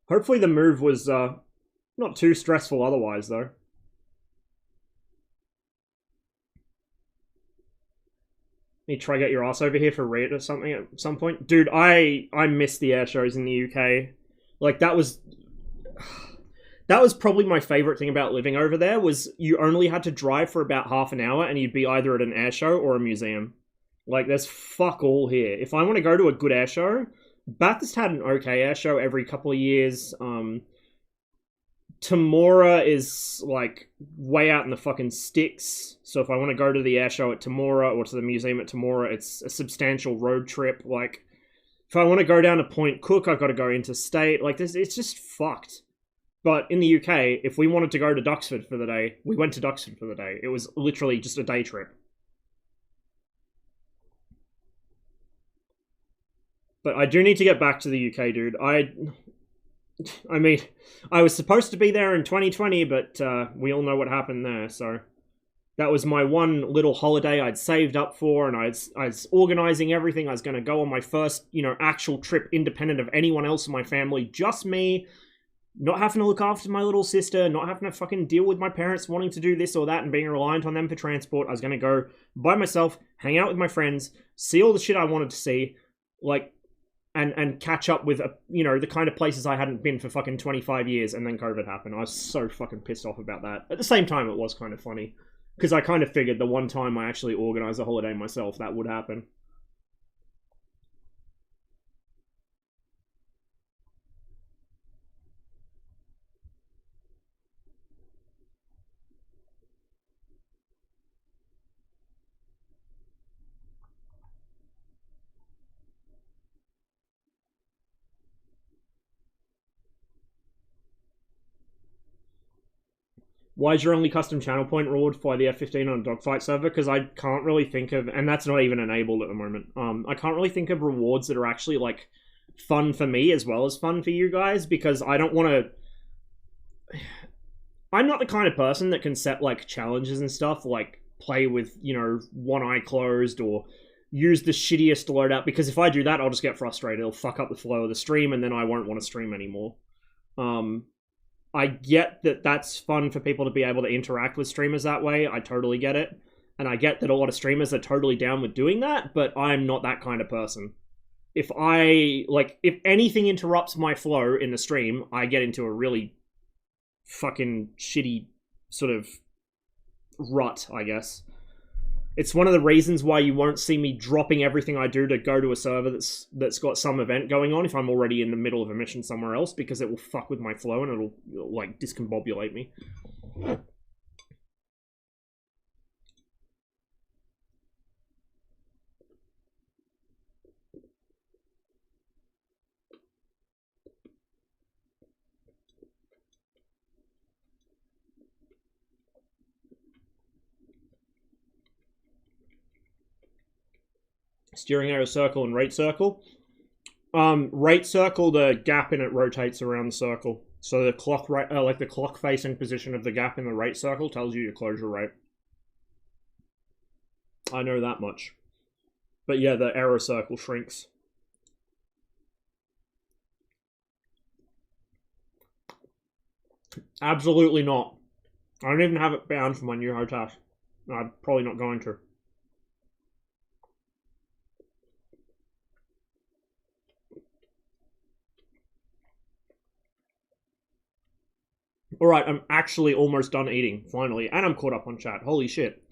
Hopefully the move was not too stressful otherwise, though. Need to try get your ass over here for raid or something at some point. Dude, I miss the air shows in the UK. Like, that was probably my favorite thing about living over there, was you only had to drive for about half an hour and you'd be either at an air show or a museum. Like, there's fuck all here. If I want to go to a good air show, Bathurst had an okay air show every couple of years. Temora is like way out in the fucking sticks. So if I want to go to the air show at Temora or to the museum at Temora, it's a substantial road trip. Like, if I want to go down to Point Cook, I've got to go interstate. Like, this, it's just fucked. But in the UK, if we wanted to go to Duxford for the day, we went to Duxford for the day. It was literally just a day trip. But I do need to get back to the UK, dude. I mean, I was supposed to be there in 2020, but we all know what happened there, so... That was my one little holiday I'd saved up for, and I was organizing everything. I was going to go on my first, you know, actual trip independent of anyone else in my family. Just me, not having to look after my little sister, not having to fucking deal with my parents wanting to do this or that and being reliant on them for transport. I was going to go by myself, hang out with my friends, see all the shit I wanted to see, like, and catch up with, you know, the kind of places I hadn't been for fucking 25 years, and then COVID happened. I was so fucking pissed off about that. At the same time, it was kind of funny. Because I kind of figured the one time I actually organized a holiday myself, that would happen. Why is your only custom channel point reward fly the F-15 on a dogfight server? Because I can't really think of, and that's not even enabled at the moment, I can't really think of rewards that are actually, like, fun for me as well as fun for you guys, because I don't want to... I'm not the kind of person that can set, like, challenges and stuff, like, play with, you know, one eye closed, or use the shittiest loadout, because if I do that, I'll just get frustrated. It'll fuck up the flow of the stream, and then I won't want to stream anymore. I get that that's fun for people to be able to interact with streamers that way. I totally get it. And I get that a lot of streamers are totally down with doing that, but I'm not that kind of person. If anything interrupts my flow in the stream, I get into a really fucking shitty sort of rut, I guess. It's one of the reasons why you won't see me dropping everything I do to go to a server that's got some event going on if I'm already in the middle of a mission somewhere else, because it will fuck with my flow and it'll like discombobulate me. Steering arrow circle and rate circle. Rate circle, the gap in it rotates around the circle. So the clock like the clock facing position of the gap in the rate circle tells you your closure rate. I know that much. But yeah, the arrow circle shrinks. Absolutely not. I don't even have it bound for my new HOTAS. I'm probably not going to. Alright, I'm actually almost done eating, finally. And I'm caught up on chat. Holy shit.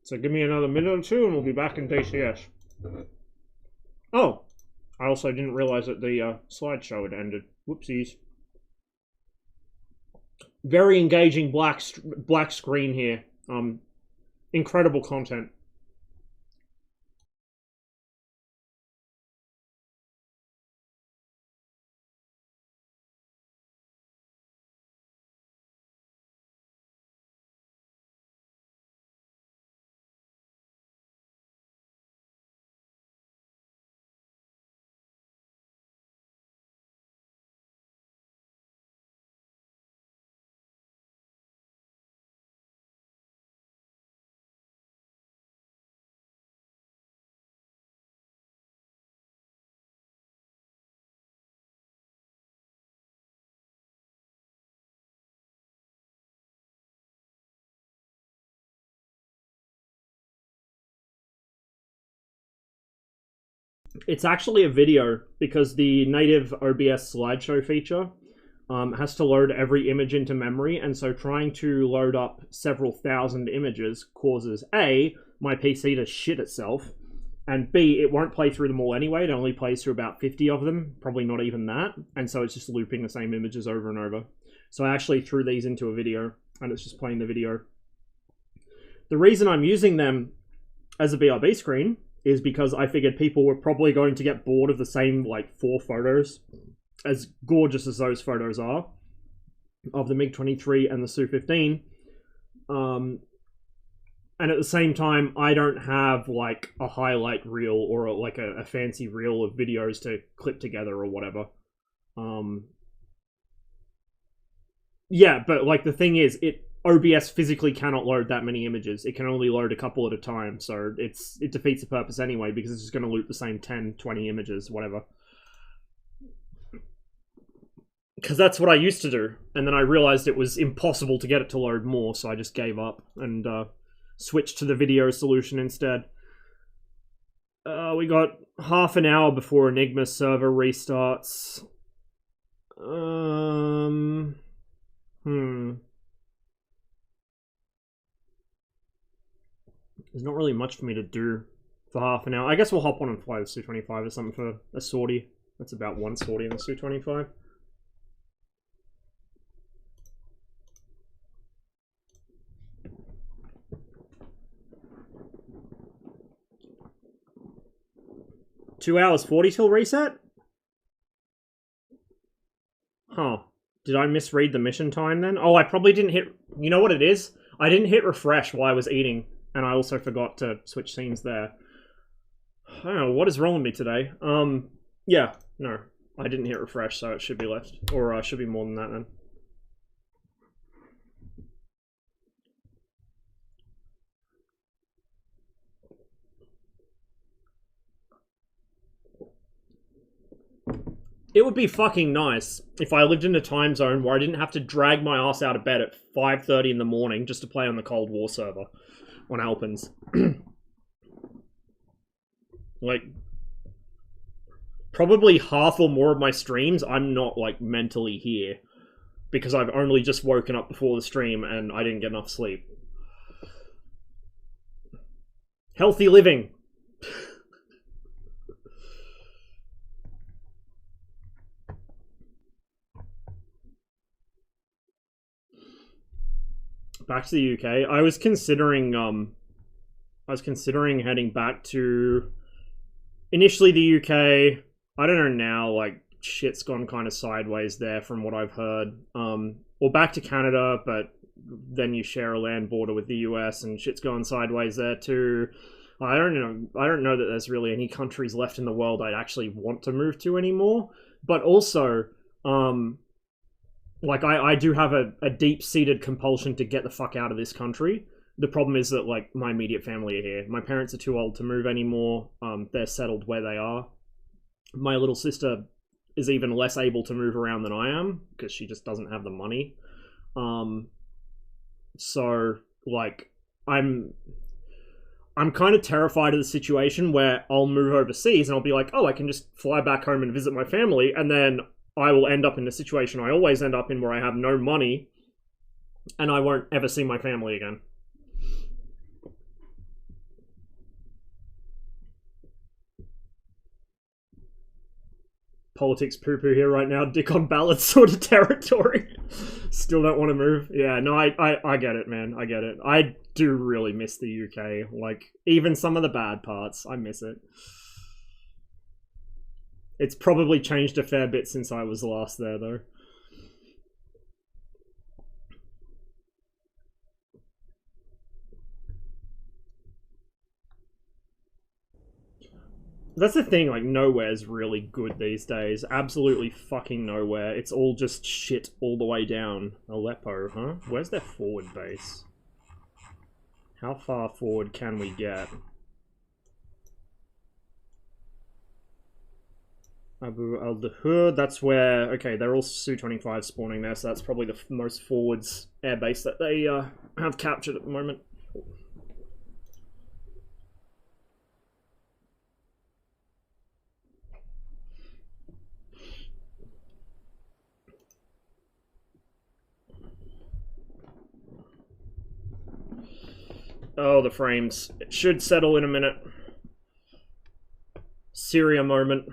So give me another minute or two and we'll be back in DCS. Oh! I also didn't realize that the slideshow had ended. Whoopsies. Very engaging black screen here. Incredible content. It's actually a video because the native OBS slideshow feature has to load every image into memory, and so trying to load up several thousand images causes A, my PC to shit itself, And B, it won't play through them all anyway. It only plays through about 50 of them, probably not even that. And so it's just looping the same images over and over. So I actually threw these into a video, and it's just playing the video. The reason I'm using them as a BRB screen is because I figured people were probably going to get bored of the same, like, 4 photos, as gorgeous as those photos are, of the MiG-23 and the Su-15. And at the same time, I don't have, like, a highlight reel or, like, a fancy reel of videos to clip together or whatever. Yeah, but, like, the thing is, OBS physically cannot load that many images. It can only load a couple at a time, so it defeats the purpose anyway, because it's just going to loop the same 10, 20 images, whatever. Because that's what I used to do, and then I realized it was impossible to get it to load more, so I just gave up and switched to the video solution instead. We got half an hour before Enigma server restarts. There's not really much for me to do for half an hour. I guess we'll hop on and fly the Su-25 or something for a sortie. That's about 1 sortie in the Su-25. Two hours 40 till reset? Huh. Did I misread the mission time then? Oh, I probably didn't hit... You know what it is? I didn't hit refresh while I was eating, and I also forgot to switch scenes there. I don't know, what is wrong with me today? Yeah, no. I didn't hit refresh, so it should be left. Or should be more than that then. It would be fucking nice if I lived in a time zone where I didn't have to drag my ass out of bed at 5:30 in the morning just to play on the Cold War server on Alpins. Like, probably half or more of my streams, I'm not, like, mentally here. Because I've only just woken up before the stream and I didn't get enough sleep. Healthy living. Back to the UK. I was considering heading back to initially the UK. I don't know now, like, shit's gone kind of sideways there from what I've heard. Or back to Canada, but then you share a land border with the US and shit's going sideways there too. I don't know that there's really any countries left in the world I'd actually want to move to anymore. But also, like, I do have a deep-seated compulsion to get the fuck out of this country. The problem is that, like, my immediate family are here. My parents are too old to move anymore. They're settled where they are. My little sister is even less able to move around than I am, because she just doesn't have the money. So, like, I'm kind of terrified of the situation where I'll move overseas and I'll be like, oh, I can just fly back home and visit my family, and then I will end up in the situation I always end up in where I have no money and I won't ever see my family again. Politics poo-poo here right now. Dick on ballot sort of territory. Still don't want to move. Yeah, no, I get it, man. I get it. I do really miss the UK. Like, even some of the bad parts, I miss it. It's probably changed a fair bit since I was last there, though. That's the thing, like, nowhere's really good these days. Absolutely fucking nowhere. It's all just shit all the way down. Aleppo, huh? Where's their forward base? How far forward can we get? Abu al-Dahur, that's where... Okay, they're all Su-25 spawning there, so that's probably the most forwards airbase that they have captured at the moment. Oh, the frames. It should settle in a minute. Syria moment.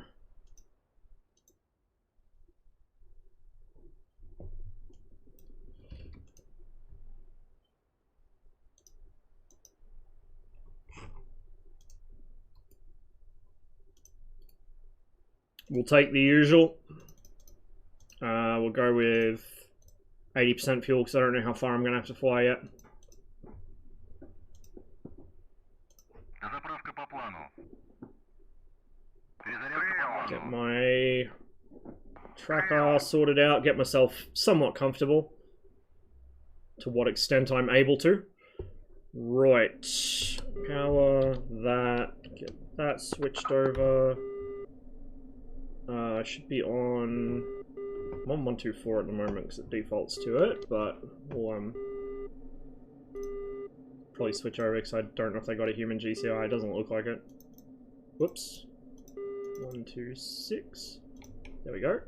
We'll take the usual. We'll go with 80% fuel because I don't know how far I'm going to have to fly yet. Get my tracker sorted out, get myself somewhat comfortable. To what extent I'm able to. Right. Power that. Get that switched over. I should be on... I'm on 124 at the moment because it defaults to it, but we'll probably switch over because I don't know if they got a human GCI. It doesn't look like it. Whoops. 126. There we go.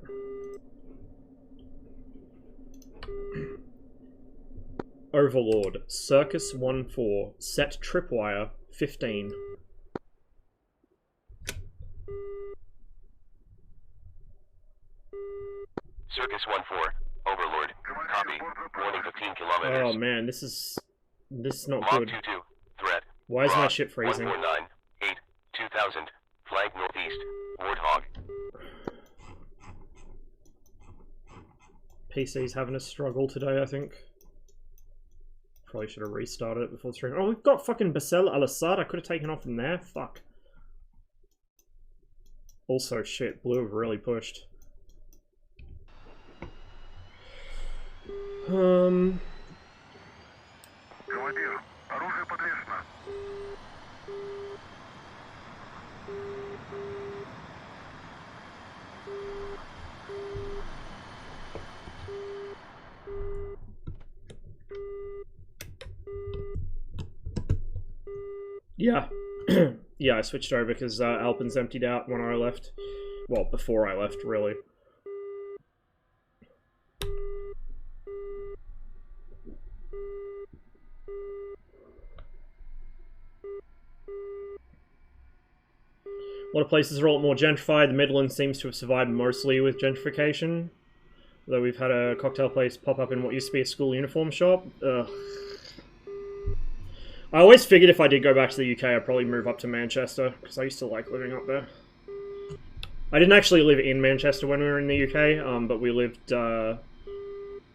Overlord. Circus 1-4. Set tripwire 15. Circus 1-4. Overlord. Copy. Warning 15 kilometers. Oh man, this is not Log good. 22. Threat. Why is my ship freezing? 149. 2000. Flag northeast. Warthog. PC's having a struggle today, I think. Probably should have restarted it before stream. Oh, we've got fucking Basel al-Assad. I could have taken off from there. Fuck. Also, shit, blue have really pushed. Командир, оружие подвешено. Yeah. Yeah, I switched over because Alpen's emptied out when I left. Well, before I left, really. A lot of places are a lot more gentrified. The Midlands seems to have survived mostly with gentrification. Though we've had a cocktail place pop up in what used to be a school uniform shop. Ugh. I always figured if I did go back to the UK, I'd probably move up to Manchester, because I used to like living up there. I didn't actually live in Manchester when we were in the UK, but we lived a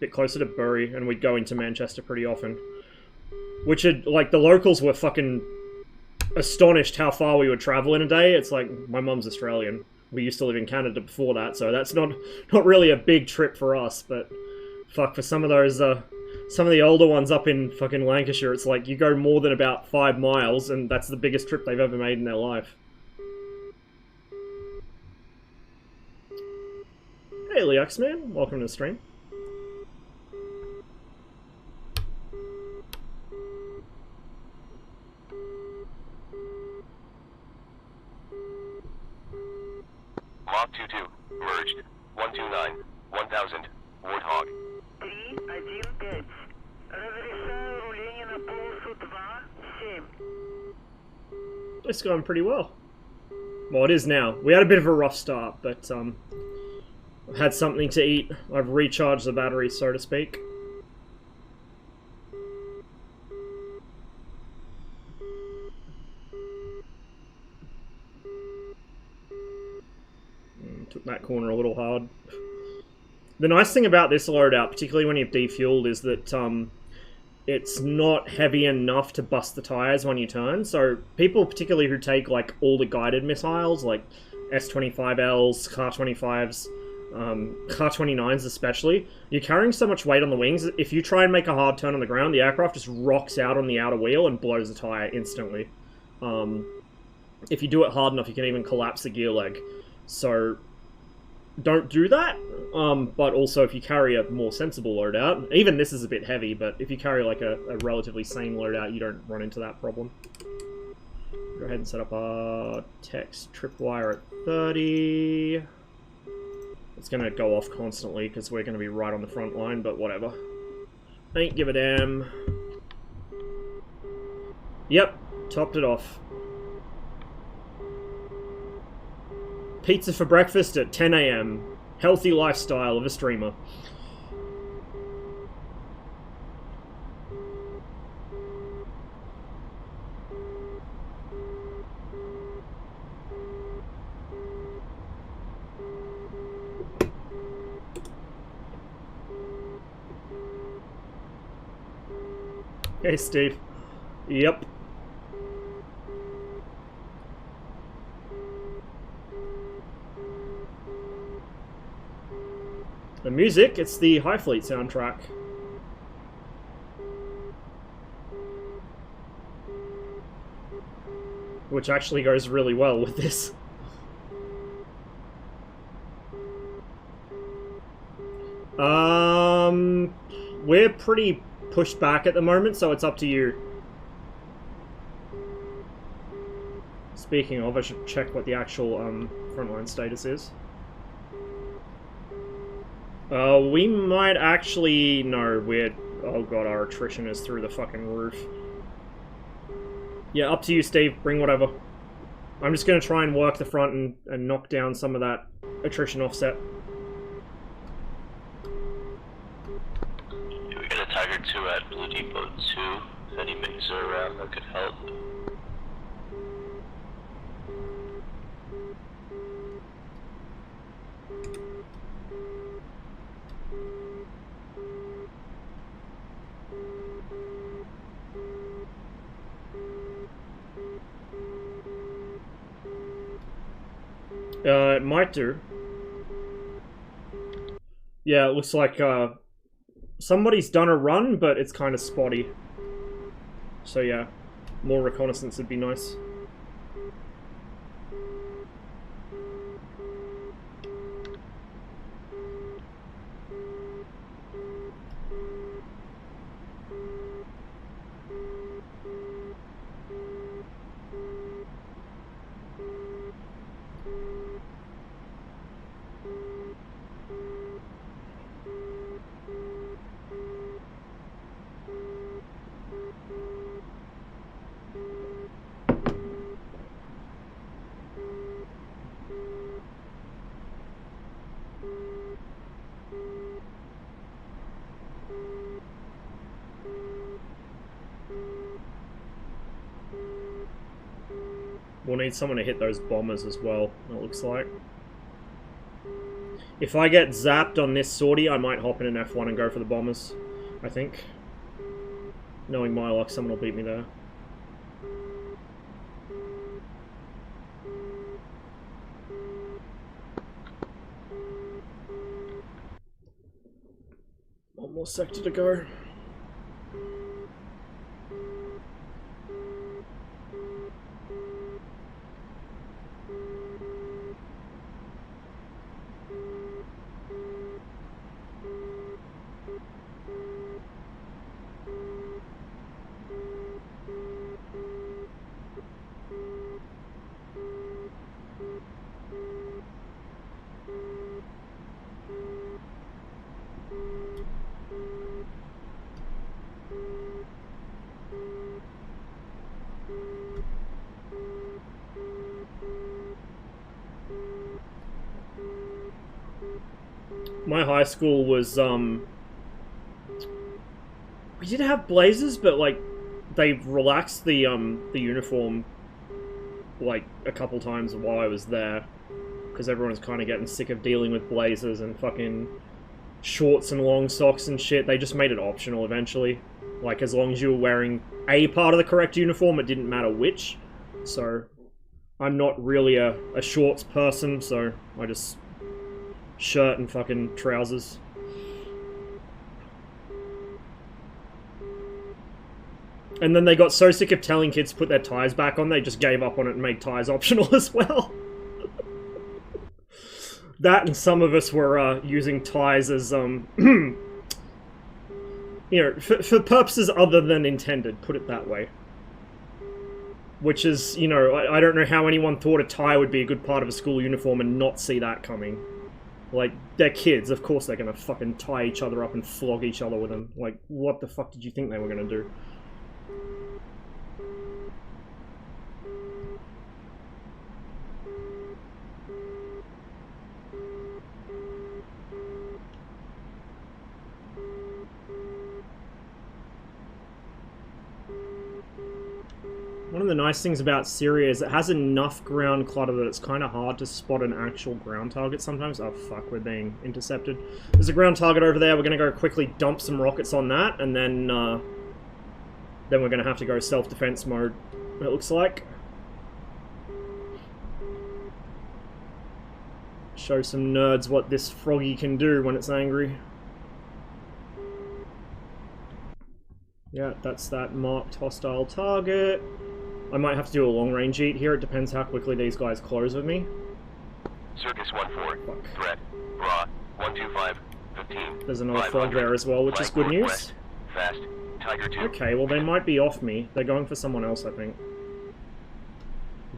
bit closer to Bury, and we'd go into Manchester pretty often. Which had, like, the locals were fucking astonished how far we would travel in a day. It's like, my mum's Australian. We used to live in Canada before that, so that's not really a big trip for us, but fuck, for some of those, some of the older ones up in fucking Lancashire, it's like you go more than about 5 miles, and that's the biggest trip they've ever made in their life. Hey, Leox man, welcome to the stream. Log 22. Merged. 129. 1000. Warthog. 315. Разрешаю руление на полосу 2-7. It's going pretty well. Well, it is now. We had a bit of a rough start, but I've had something to eat. I've recharged the battery, so to speak. Took that corner a little hard. The nice thing about this loadout, particularly when you've defueled, is that it's not heavy enough to bust the tires when you turn. So people, particularly who take like all the guided missiles, like S-25Ls, Kar-25s, Kar-29s especially, you're carrying so much weight on the wings. If you try and make a hard turn on the ground, the aircraft just rocks out on the outer wheel and blows the tire instantly. If you do it hard enough, you can even collapse the gear leg. So don't do that, but also if you carry a more sensible loadout, even this is a bit heavy, but if you carry like a relatively sane loadout, you don't run into that problem. Go ahead and set up our text tripwire at 30. It's going to go off constantly because we're going to be right on the front line, but whatever. Ain't give a damn. Yep, topped it off. pizza for breakfast at 10 AM. Healthy lifestyle of a streamer. Hey, Steve. Yep. The music, it's the High Fleet soundtrack. Which actually goes really well with this. We're pretty pushed back at the moment, so it's up to you. Speaking of, I should check what the actual frontline status is. We might actually... No, we're... Oh god, our attrition is through the fucking roof. Yeah, up to you, Steve. Bring whatever. I'm just gonna try and work the front and knock down some of that attrition offset. We got a Tiger 2 at Blue Depot 2. If any migs are around, that could help. It might do. Yeah, it looks like somebody's done a run, but it's kind of spotty. So yeah, more reconnaissance would be nice. We'll need someone to hit those bombers as well, it looks like. If I get zapped on this sortie, I might hop in an F1 and go for the bombers, I think. Knowing my luck, someone will beat me there. One more sector to go. My high school was, we did have blazers, but, like, they relaxed the uniform, like, a couple times while I was there. Because everyone was kind of getting sick of dealing with blazers and fucking shorts and long socks and shit. They just made it optional eventually. Like, as long as you were wearing a part of the correct uniform, it didn't matter which. So, I'm not really a shorts person, so I just... shirt and fucking trousers. And then they got so sick of telling kids to put their ties back on, they just gave up on it and made ties optional as well. That and some of us were using ties as, you know, for purposes other than intended, put it that way. Which is, you know, I don't know how anyone thought a tie would be a good part of a school uniform and not see that coming. Like, they're kids, of course they're gonna fucking tie each other up and flog each other with them. Like, what the fuck did you think they were gonna do? the nice things about Syria is it has enough ground clutter that it's kind of hard to spot an actual ground target sometimes. Oh fuck, we're being intercepted. There's a ground target over there. We're going to go quickly dump some rockets on that, and then we're going to have to go self-defense mode, it looks like. Show some nerds what this froggy can do when it's angry. Yeah, that's that marked hostile target. I might have to do a long-range eat here. It depends how quickly these guys close with me. Circus 1-4. Threat. Bra. 125. 15. There's another frog there as well, which is good news. West. Fast. Tiger 2. Okay, well they might be off me. They're going for someone else, I think.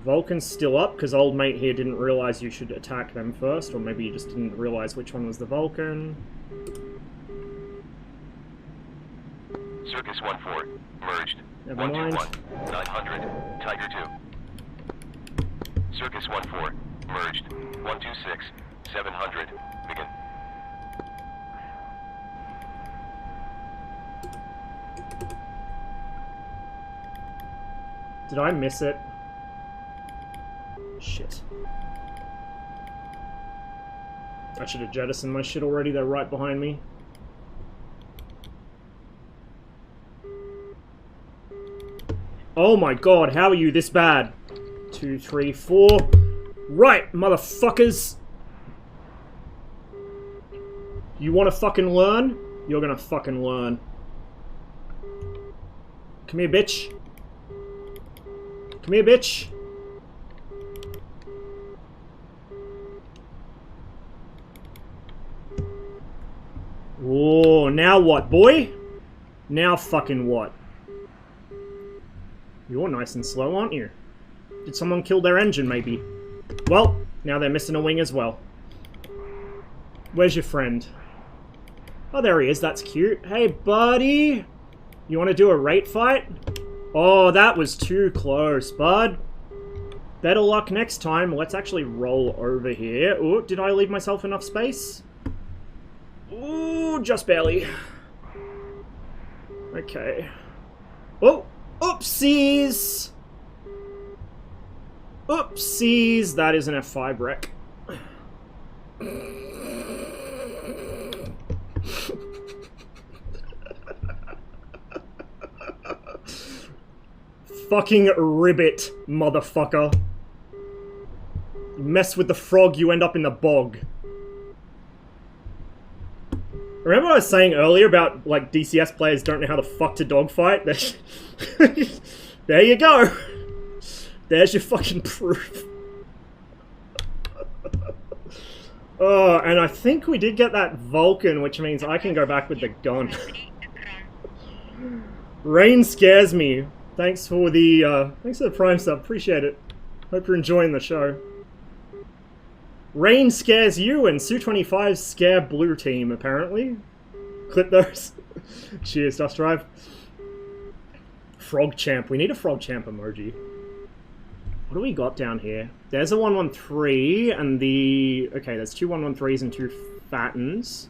Vulcan's still up, because old mate here didn't realize you should attack them first, or maybe you just didn't realize which one was the Vulcan. Circus 1-4. Merged. Never mind. 121. 900. Tiger 2. Circus 1-4. Merged. 126. 700. Begin. Did I miss it? Shit. I should have jettisoned my shit already, they're right behind me. Oh my god, how are you this bad? 2, 3, 4. Right, motherfuckers! You wanna fucking learn? You're gonna fucking learn. Come here, bitch. Come here, bitch. Whoa, now what, boy? Now fucking what? You're nice and slow, aren't you? Did someone kill their engine, maybe? Well, now they're missing a wing as well. Where's your friend? Oh, there he is. That's cute. Hey, buddy! You want to do a rate fight? Oh, that was too close, bud. Better luck next time. Let's actually roll over here. Ooh, did I leave myself enough space? Ooh, just barely. Okay. Oh! Oopsies! Oopsies! That is an F5 wreck. Fucking ribbit, motherfucker. You mess with the frog, you end up in the bog. Remember what I was saying earlier about, like, DCS players don't know how the fuck to dogfight? There you go. There's your fucking proof. Oh, and I think we did get that Vulcan, which means I can go back with the gun. Rain scares me. Thanks for the Prime sub. Appreciate it. Hope you're enjoying the show. Rain scares you, and Su-25's scare blue team, apparently. Clip those. Cheers, Dust Drive. Frog Champ. We need a Frog Champ emoji. What do we got down here? There's a 113, and the... Okay, there's 2 113s and 2 Fattens.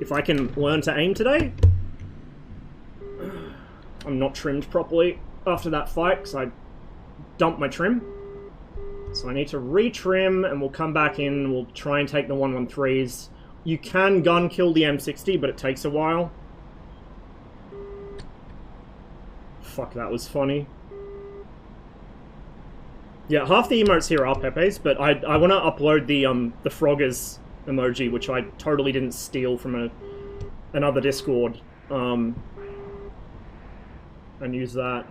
If I can learn to aim today. I'm not trimmed properly after that fight, because I dumped my trim. So I need to re-trim, and we'll come back in, and we'll try and take the 113s. You can gun kill the M60, but it takes a while. Fuck, that was funny. Yeah, half the emotes here are Pepe's, but I want to upload the Froggers emoji, which I totally didn't steal from another Discord, and use that,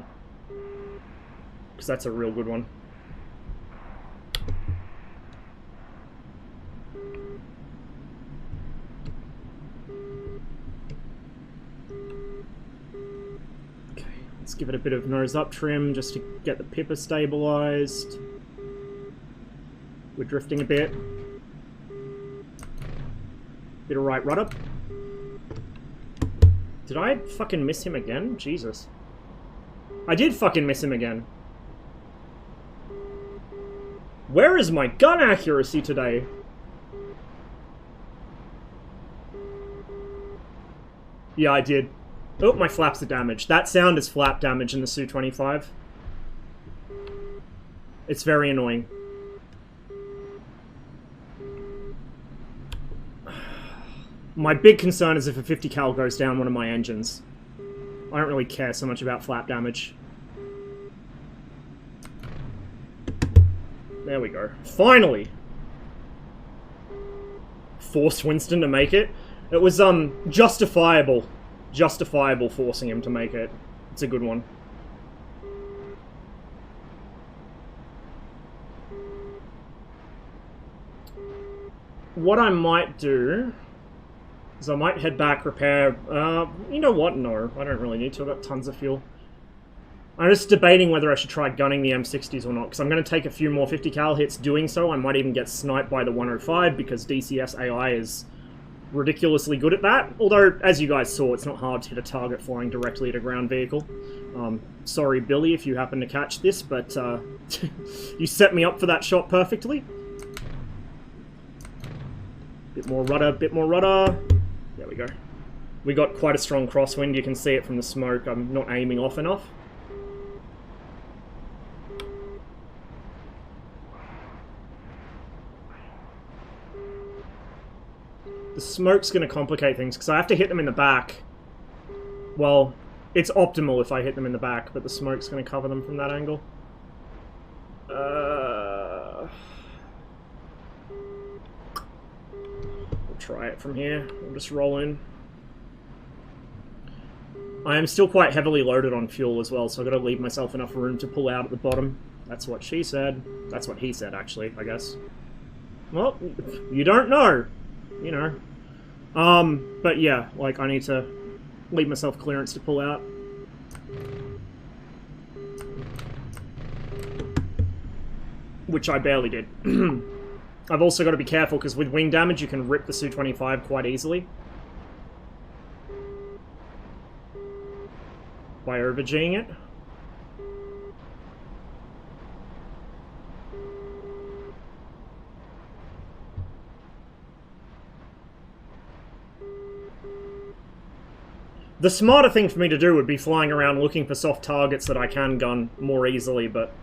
because that's a real good one. Let's give it a bit of nose up trim just to get the pipper stabilized. We're drifting a bit. Bit of right rudder. Did I fucking miss him again? Jesus. I did fucking miss him again. Where is my gun accuracy today? Yeah, I did. Oh, my flaps are damaged. That sound is flap damage in the Su-25. It's very annoying. My big concern is if a 50 cal goes down one of my engines. I don't really care so much about flap damage. There we go. Finally! Forced Winston to make it. It was, justifiable. Justifiable forcing him to make it. It's a good one. What I might do is I might head back, repair... you know what? No, I don't really need to. I've got tons of fuel. I'm just debating whether I should try gunning the M60s or not, because I'm going to take a few more 50 cal hits doing so. I might even get sniped by the 105, because DCS AI is ridiculously good at that. Although, as you guys saw, it's not hard to hit a target flying directly at a ground vehicle. Sorry, Billy, if you happen to catch this, but you set me up for that shot perfectly. Bit more rudder, bit more rudder. There we go. We got quite a strong crosswind. You can see it from the smoke. I'm not aiming off enough. The smoke's going to complicate things, because I have to hit them in the back. Well, it's optimal if I hit them in the back, but the smoke's going to cover them from that angle. We'll try it from here. We'll just roll in. I am still quite heavily loaded on fuel as well, so I've got to leave myself enough room to pull out at the bottom. That's what she said. That's what he said, actually, I guess. Well, you don't know. You know. But yeah, like, I need to leave myself clearance to pull out. Which I barely did. I've also got to be careful, because with wing damage you can rip the Su-25 quite easily. By over-G'ing it. The smarter thing for me to do would be flying around looking for soft targets that I can gun more easily, but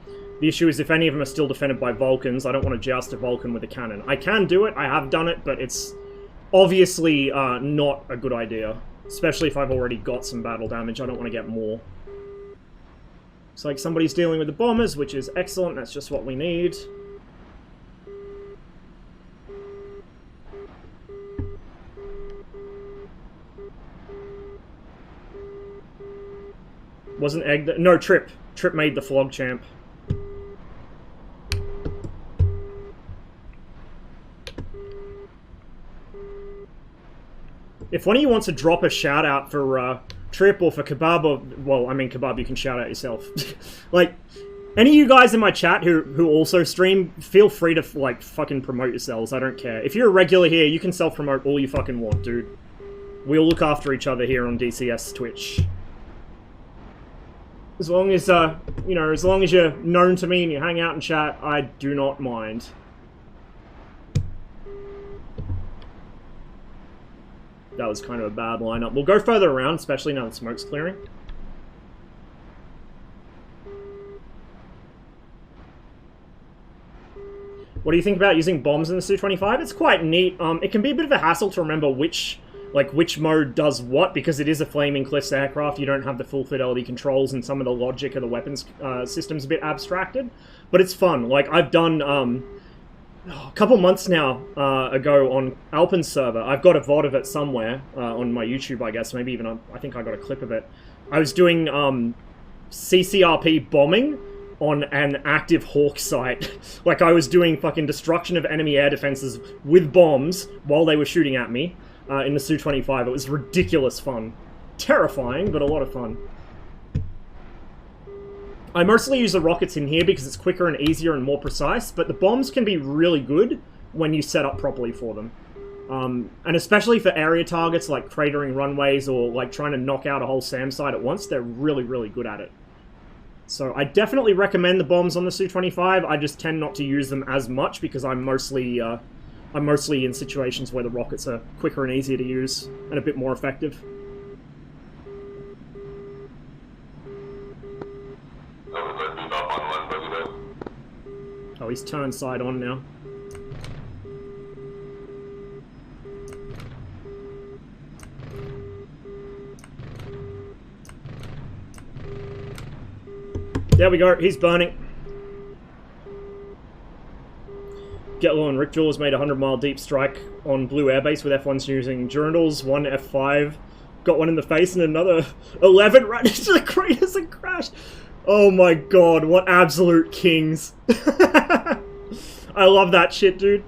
the issue is if any of them are still defended by Vulcans, I don't want to joust a Vulcan with a cannon. I can do it, I have done it, but it's obviously not a good idea. Especially if I've already got some battle damage, I don't want to get more. Looks like somebody's dealing with the bombers, which is excellent, that's just what we need. Wasn't Egg... No, Trip. Trip made the flog champ. If one of you wants to drop a shout out for Trip or for Kebab, or... Well, I mean, Kebab, you can shout out yourself. Like, any of you guys in my chat who also stream, feel free to, like, fucking promote yourselves. I don't care. If you're a regular here, you can self-promote all you fucking want, dude. We'll look after each other here on DCS Twitch. As long as, you know, as long as you're known to me and you hang out and chat, I do not mind. That was kind of a bad lineup. We'll go further around, especially now that smoke's clearing. What do you think about using bombs in the Su-25? It's quite neat. It can be a bit of a hassle to remember which mode does what, because it is a Flaming Cliffs aircraft. You don't have the full fidelity controls, and some of the logic of the weapons system's a bit abstracted. But it's fun. Like, I've done, a couple months now ago on Alpen's server, I've got a VOD of it somewhere on my YouTube, I guess. Maybe even, I think I got a clip of it. I was doing CCRP bombing on an active Hawk site. Like, I was doing fucking destruction of enemy air defenses with bombs while they were shooting at me. In the Su-25. It was ridiculous fun. Terrifying, but a lot of fun. I mostly use the rockets in here because it's quicker and easier and more precise, but the bombs can be really good when you set up properly for them. And especially for area targets like cratering runways or like trying to knock out a whole SAM site at once, they're really, really good at it. So I definitely recommend the bombs on the Su-25. I just tend not to use them as much because I'm mostly in situations where the rockets are quicker and easier to use, and a bit more effective. Oh, he's turned side on now. There we go, he's burning. Getlow and Rick Jules made a 100-mile deep strike on Blue Airbase with F1s using Durandals, one F5. Got one in the face and another 11 right into the craters and crashed. Oh my god, what absolute kings. I love that shit, dude.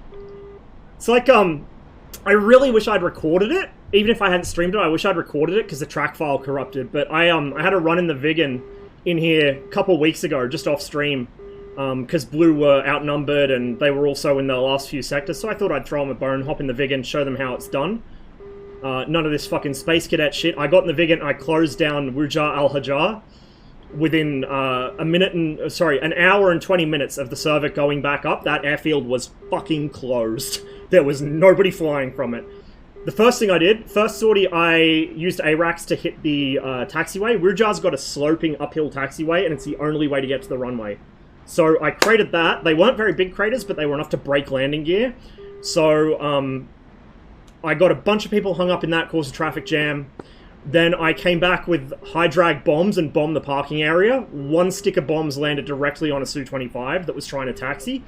It's like, I really wish I'd recorded it. Even if I hadn't streamed it, I wish I'd recorded it because the track file corrupted. But I had a run in the Vigan in here a couple weeks ago, just off stream. Because Blue were outnumbered and they were also in the last few sectors, so I thought I'd throw them a bone, hop in the Vigan, show them how it's done. None of this fucking Space Cadet shit. I got in the Vigan, I closed down Wujar al-Hajar within an hour and 20 minutes of the server going back up. That airfield was fucking closed. There was nobody flying from it. The first thing I did, first sortie, I used ARACs to hit the taxiway. Wujar's got a sloping uphill taxiway, and it's the only way to get to the runway. So I cratered that. They weren't very big craters, but they were enough to break landing gear. So I got a bunch of people hung up in that, caused a traffic jam. Then I came back with high drag bombs and bombed the parking area. One stick of bombs landed directly on a Su-25 that was trying to taxi.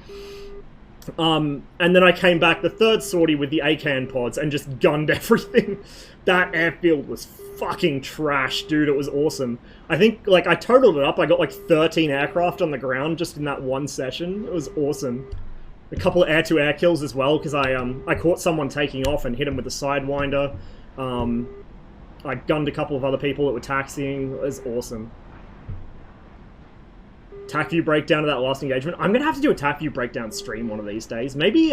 And then I came back the third sortie with the ACAN pods and just gunned everything. That airfield was fucking trash, dude. It was awesome. I think, like, I totaled it up. I got, like, 13 aircraft on the ground just in that one session. It was awesome. A couple of air-to-air kills as well, because I caught someone taking off and hit him with a Sidewinder. I gunned a couple of other people that were taxiing. It was awesome. Attack view breakdown of that last engagement. I'm gonna have to do a attack view breakdown stream one of these days. Maybe,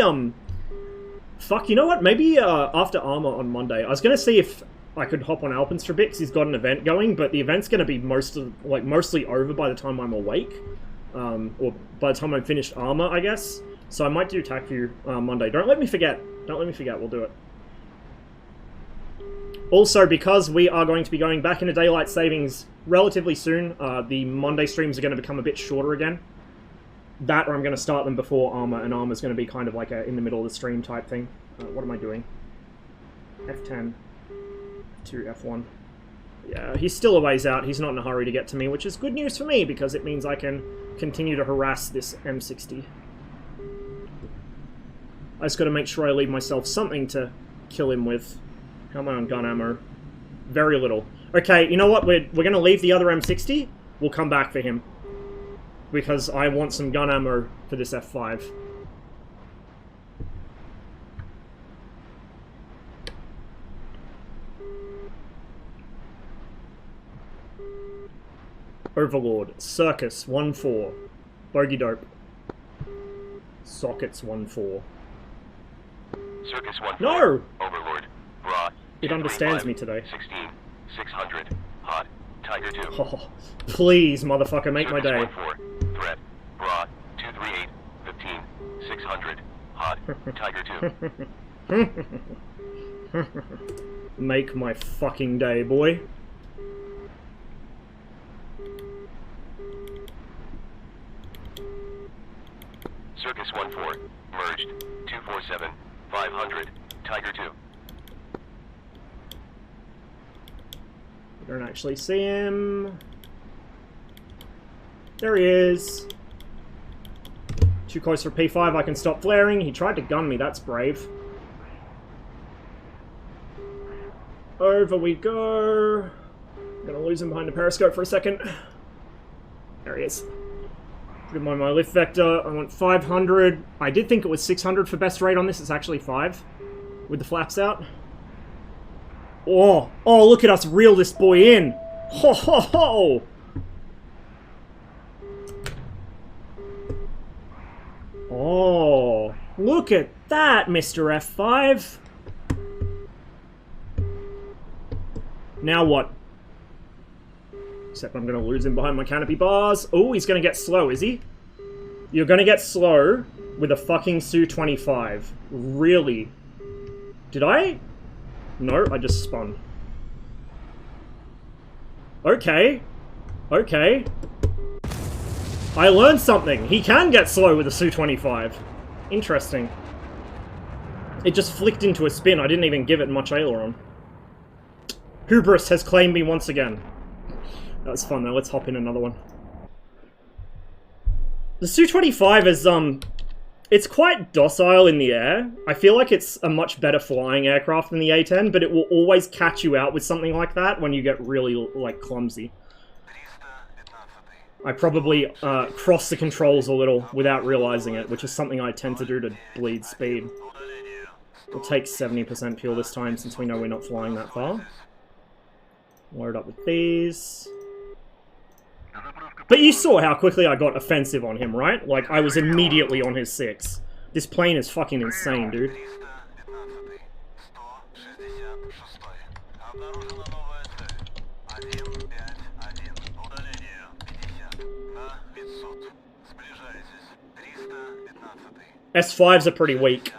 fuck, you know what? Maybe, after Armor on Monday. I was gonna see if I could hop on Alpins for a bit, because he's got an event going, but the event's gonna be mostly over by the time I'm awake. Or by the time I'm finished Armor, I guess. So I might do attack view, Monday. Don't let me forget. Don't let me forget, we'll do it. Also, because we are going to be going back into Daylight Savings relatively soon, the Monday streams are going to become a bit shorter again. That, or I'm going to start them before Armor, and Armor's going to be kind of like a in the middle of the stream type thing. What am I doing? F10 to F1. Yeah, he's still a ways out. He's not in a hurry to get to me, which is good news for me, because it means I can continue to harass this M60. I just got to make sure I leave myself something to kill him with. How am I on gun ammo? Very little. Okay, you know what? We're going to leave the other M60. We'll come back for him. Because I want some gun ammo for this F5. Overlord. Circus 1-4. Bogey Dope. Sockets 1-4. Circus 1-4. No! Overlord. Bra. It understands me today. 16. 600. Hot. Tiger 2. Oh, please, motherfucker, make my day. Circus 1-4. Threat. Bra. 238. 15. 600. Hot. Tiger 2. Make my fucking day, boy. Circus 1-4. Merged. 247. 500. Tiger 2. Don't actually see him. There he is. Too close for P5, I can stop flaring. He tried to gun me, that's brave. Over we go. I'm gonna lose him behind the periscope for a second. There he is. Put him on my lift vector. I want 500. I did think it was 600 for best rate on this. It's actually 5 with the flaps out. Oh, look at us reel this boy in. Ho, ho, ho. Oh, look at that, Mr. F5. Now what? Except I'm going to lose him behind my canopy bars. Oh, he's going to get slow, is he? You're going to get slow with a fucking Su-25. Really? Did I? No, I just spun. Okay. Okay. I learned something. He can get slow with a Su-25. Interesting. It just flicked into a spin. I didn't even give it much aileron. Hubris has claimed me once again. That was fun though. Let's hop in another one. The Su-25 is, it's quite docile in the air. I feel like it's a much better flying aircraft than the A-10, but it will always catch you out with something like that when you get really, like, clumsy. I probably cross the controls a little without realizing it, which is something I tend to do to bleed speed. We'll take 70% fuel this time since we know we're not flying that far. Load up with these. But you saw how quickly I got offensive on him, right? Like, I was immediately on his 6. This plane is fucking insane, dude. S5s are pretty weak.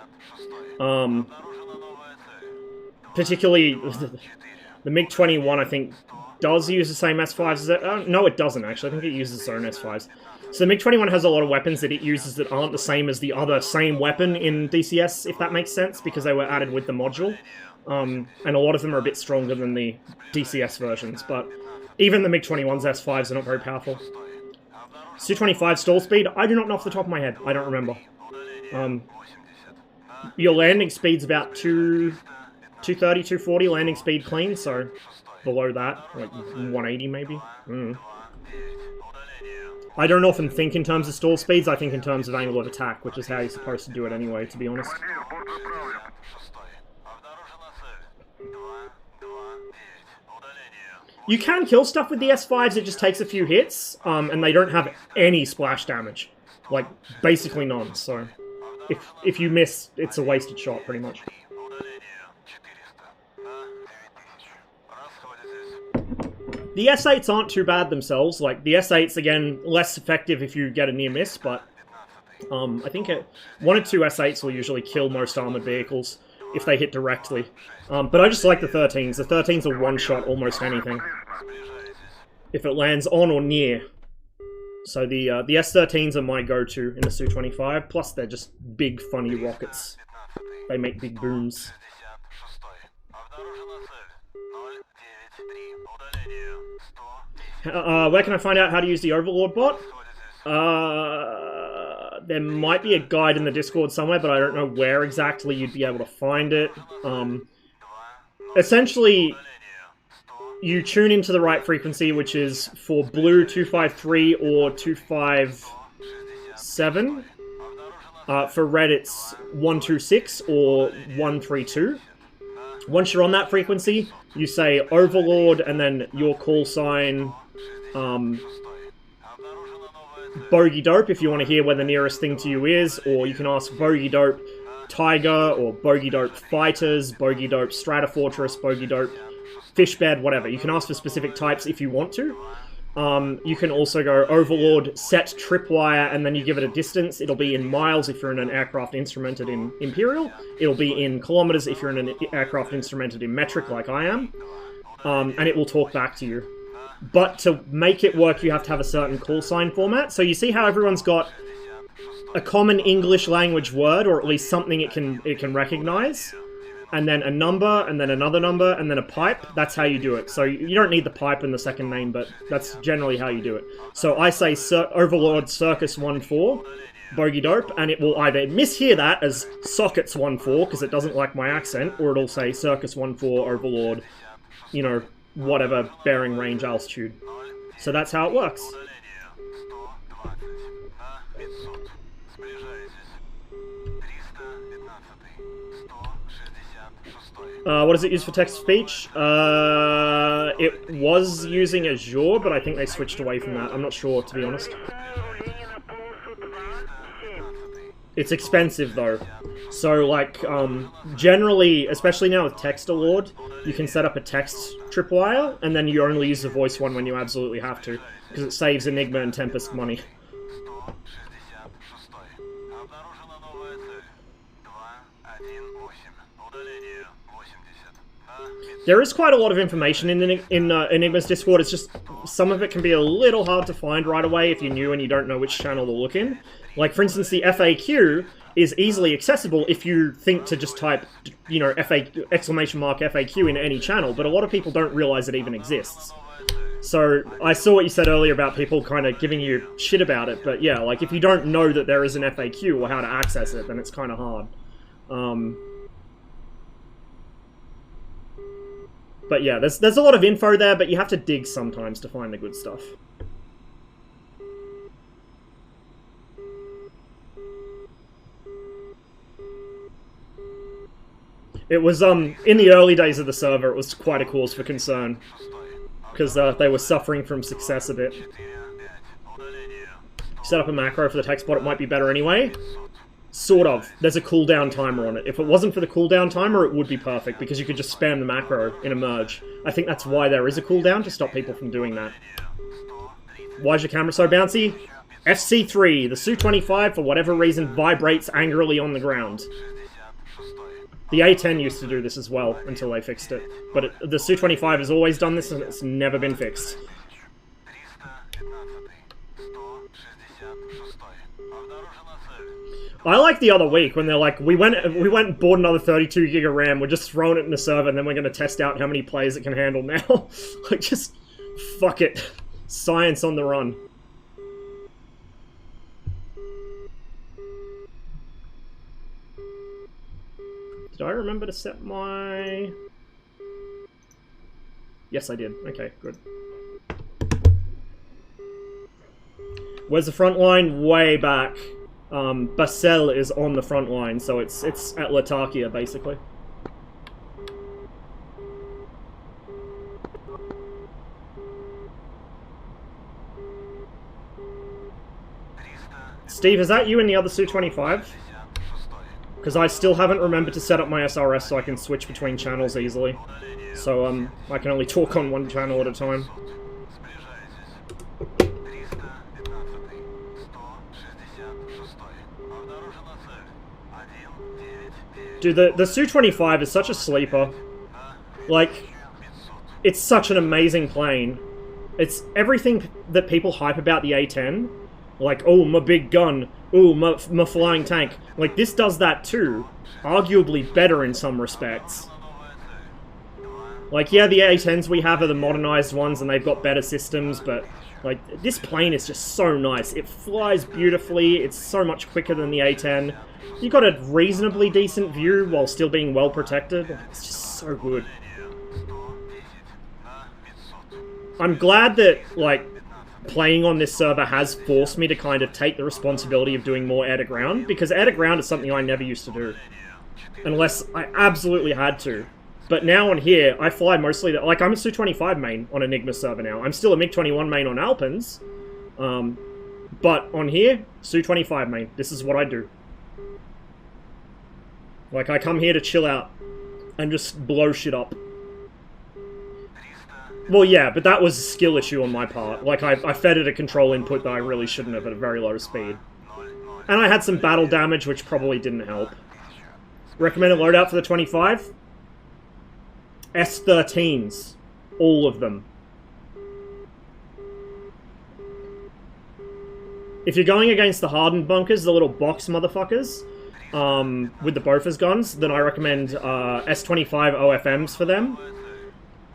Particularly, the MiG-21, I think, does use the same S5s as it. No, it doesn't, actually. I think it uses its own S5s. So the MiG-21 has a lot of weapons that it uses that aren't the same as the other same weapon in DCS, if that makes sense, because they were added with the module. And a lot of them are a bit stronger than the DCS versions, but even the MiG-21's S5s are not very powerful. Su-25 stall speed? I do not know off the top of my head. I don't remember. Your landing speed's about 230, 240 landing speed clean, so below that, like 180 maybe. I don't often think in terms of stall speeds, I think in terms of angle of attack, which is how you're supposed to do it anyway, to be honest. You can kill stuff with the S5s, it just takes a few hits, and they don't have any splash damage. Like, basically none, so if you miss, it's a wasted shot, pretty much. The S8s aren't too bad themselves. Like, the S8s, again, less effective if you get a near miss, but I think 1 or 2 S8s will usually kill most armored vehicles if they hit directly. But I just like the 13s. The 13s will one-shot almost anything if it lands on or near. So the S-13s are my go-to in the Su-25, plus they're just big, funny rockets. They make big booms. Where can I find out how to use the Overlord bot? There might be a guide in the Discord somewhere, but I don't know where exactly you'd be able to find it. Essentially, you tune into the right frequency, which is for blue 253 or 257. For red, it's 126 or 132. Once you're on that frequency, you say Overlord and then your call sign, Bogey Dope if you want to hear where the nearest thing to you is, or you can ask Bogey Dope Tiger, or Bogey Dope Fighters, Bogey Dope Stratofortress, Bogey Dope Fishbed, whatever. You can ask for specific types if you want to. You can also go Overlord set tripwire, and then you give it a distance. It'll be in miles if you're in an aircraft instrumented in Imperial. It'll be in kilometers if you're in an aircraft instrumented in metric, like I am. And it will talk back to you. But to make it work, you have to have a certain call sign format. So you see how everyone's got a common English language word, or at least something it can recognize, and then a number, and then another number, and then a pipe. That's how you do it. So you don't need the pipe in the second name, but that's generally how you do it. So I say Overlord Circus 14, Bogey Dope, and it will either mishear that as Sockets 14, because it doesn't like my accent, or it'll say Circus 14, Overlord, you know, whatever bearing range altitude. So that's how it works. What does it use for text-to-speech? It was using Azure, but I think they switched away from that. I'm not sure, to be honest. It's expensive, though. So, like, generally, especially now with Text-Alord, you can set up a text tripwire, and then you only use the voice one when you absolutely have to, because it saves Enigma and Tempest money. There is quite a lot of information in Enigma's Discord. It's just some of it can be a little hard to find right away if you're new and you don't know which channel to look in. Like, for instance, the FAQ is easily accessible if you think to just type, you know, !FAQ in any channel, but a lot of people don't realize it even exists. So, I saw what you said earlier about people kind of giving you shit about it, but yeah, like, if you don't know that there is an FAQ or how to access it, then it's kind of hard. But yeah, there's a lot of info there, but you have to dig sometimes to find the good stuff. It was, in the early days of the server, it was quite a cause for concern. Because they were suffering from success a bit. Set up a macro for the text bot, it might be better anyway. Sort of. There's a cooldown timer on it. If it wasn't for the cooldown timer, it would be perfect, because you could just spam the macro in a merge. I think that's why there is a cooldown, to stop people from doing that. Why is your camera so bouncy? FC3, the Su-25, for whatever reason, vibrates angrily on the ground. The A10 used to do this as well, until they fixed it. But the Su-25 has always done this, and it's never been fixed. I like the other week when they're like, we went and bought another 32 gig of RAM, we're just throwing it in the server, and then we're going to test out how many players it can handle now. Like, just fuck it. Science on the run. Did I remember to set my... Yes, I did. Okay, good. Where's the front line? Way back. Basel is on the front line, so it's at Latakia, basically. Steve, is that you in the other Su-25? Because I still haven't remembered to set up my SRS so I can switch between channels easily. So, I can only talk on one channel at a time. Dude, the Su-25 is such a sleeper. Like, it's such an amazing plane. It's everything that people hype about the A10. Like, oh, my big gun. Oh, my flying tank. Like, this does that too. Arguably better in some respects. Like, yeah, the A10s we have are the modernized ones and they've got better systems, but, like, this plane is just so nice. It flies beautifully, it's so much quicker than the A10. You've got a reasonably decent view while still being well protected. It's just so good. I'm glad that, like, playing on this server has forced me to kind of take the responsibility of doing more air-to-ground, because air-to-ground is something I never used to do. Unless I absolutely had to. But now on here, I fly mostly... Like, I'm a Su-25 main on Enigma server now. I'm still a MiG-21 main on Alpines. But on here, Su-25 main. This is what I do. Like, I come here to chill out and just blow shit up. Well, yeah, but that was a skill issue on my part. Like, I fed it a control input that I really shouldn't have at a very low speed. And I had some battle damage, which probably didn't help. Recommended loadout for the 25? S13s. All of them. If you're going against the hardened bunkers, the little box motherfuckers, with the Bofors guns, then I recommend S25 OFMs for them.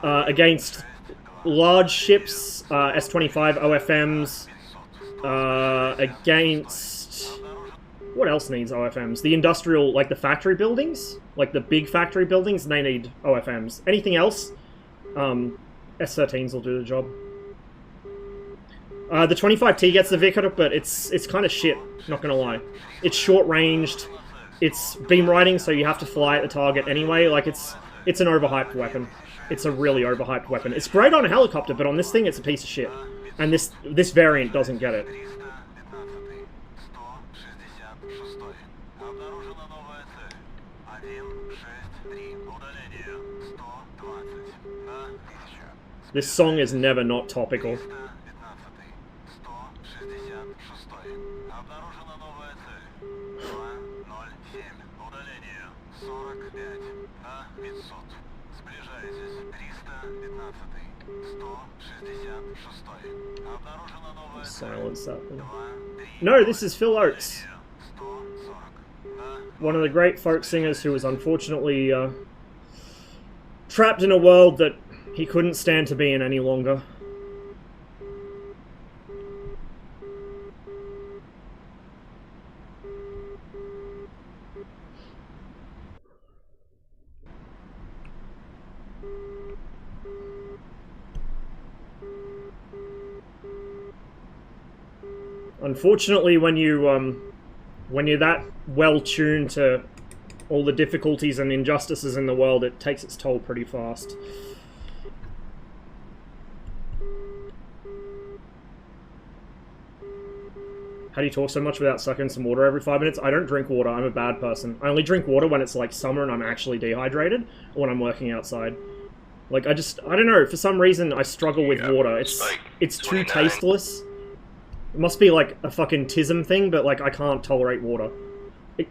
Against large ships, S25 OFMs. Against... What else needs OFMs? The industrial, like the factory buildings? Like the big factory buildings, they need OFMs. Anything else? S13s will do the job. The 25T gets the Vicar, but it's kind of shit, not gonna lie. It's short-ranged, it's beam riding, so you have to fly at the target anyway. Like, it's an overhyped weapon. It's a really overhyped weapon. It's great on a helicopter, but on this thing, it's a piece of shit. And this variant doesn't get it. This song is never not topical. Silence that thing. No, this is Phil Oates. One of the great folk singers who was unfortunately trapped in a world that he couldn't stand to be in any longer. Unfortunately, when you're that well tuned to all the difficulties and injustices in the world, it takes its toll pretty fast. How do you talk so much without sucking some water every 5 minutes? I don't drink water. I'm a bad person. I only drink water when it's like summer and I'm actually dehydrated, or when I'm working outside. Like I don't know. For some reason, I struggle with water. It's too tasteless. It must be like a fucking tism thing, but like I can't tolerate water.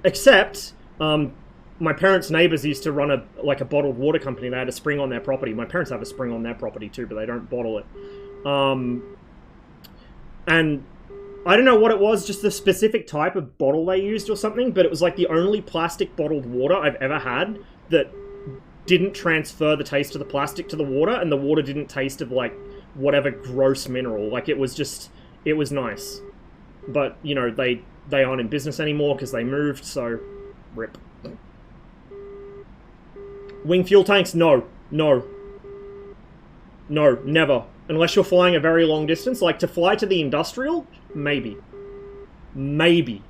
Except, my parents' neighbors used to run a bottled water company. They had a spring on their property. My parents have a spring on their property too, but they don't bottle it. And I don't know what it was, just the specific type of bottle they used or something, but it was like the only plastic bottled water I've ever had that didn't transfer the taste of the plastic to the water, and the water didn't taste of like whatever gross mineral. Like it was nice. But, you know, they aren't in business anymore because they moved, so rip. Wing fuel tanks? No. No. No, never. Unless you're flying a very long distance. Like, to fly to the industrial? Maybe. Maybe.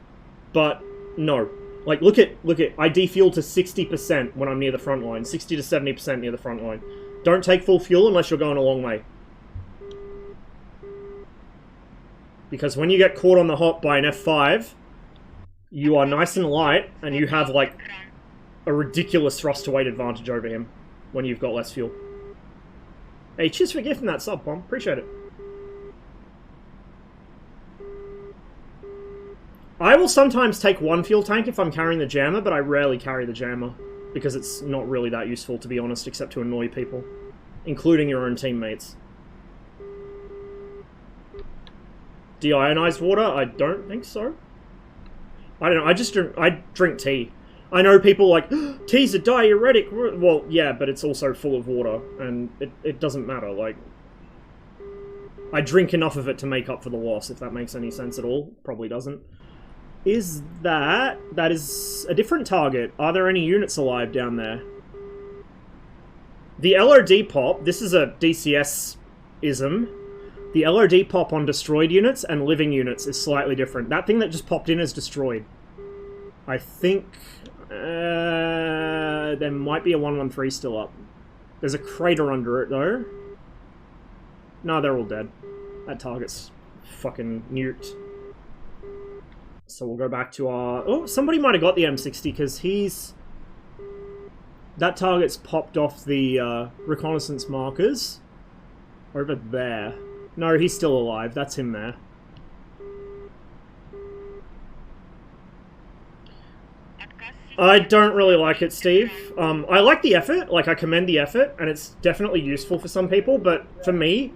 But, no. Like, look at, I defuel to 60% when I'm near the front line. 60 to 70% near the front line. Don't take full fuel unless you're going a long way. Because when you get caught on the hop by an F5, you are nice and light, and you have, like, a ridiculous thrust-to-weight advantage over him when you've got less fuel. Hey, cheers for gifting that sub, Pom. Appreciate it. I will sometimes take one fuel tank if I'm carrying the jammer, but I rarely carry the jammer, because it's not really that useful, to be honest, except to annoy people, including your own teammates. Deionized water? I don't think so. I don't know, I drink tea. I know people like, tea's a diuretic. Well, yeah, but it's also full of water, and it doesn't matter, like... I drink enough of it to make up for the loss, if that makes any sense at all. Probably doesn't. Is that... That is a different target. Are there any units alive down there? The LOD pop, this is a DCS-ism. The LOD pop on destroyed units and living units is slightly different. That thing that just popped in is destroyed. I think... there might be a 113 still up. There's a crater under it, though. No, they're all dead. That target's fucking nuked. So we'll go back to our... Oh, somebody might have got the M60, because he's... That target's popped off the reconnaissance markers. Over there. No, he's still alive. That's him there. I don't really like it, Steve. I like the effort. Like, I commend the effort, and it's definitely useful for some people, but for me,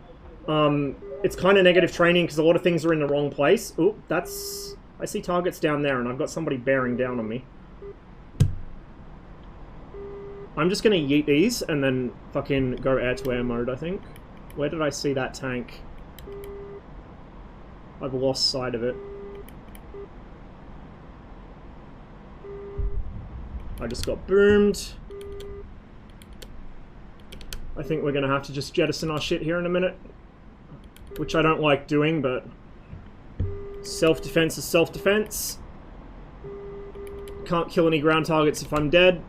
it's kind of negative training because a lot of things are in the wrong place. Oop, that's... I see targets down there, and I've got somebody bearing down on me. I'm just gonna yeet these, and then fucking go air-to-air mode, I think. Where did I see that tank? I've lost sight of it. I just got boomed. I think we're gonna have to just jettison our shit here in a minute. Which I don't like doing, but... Self-defense is self-defense. Can't kill any ground targets if I'm dead.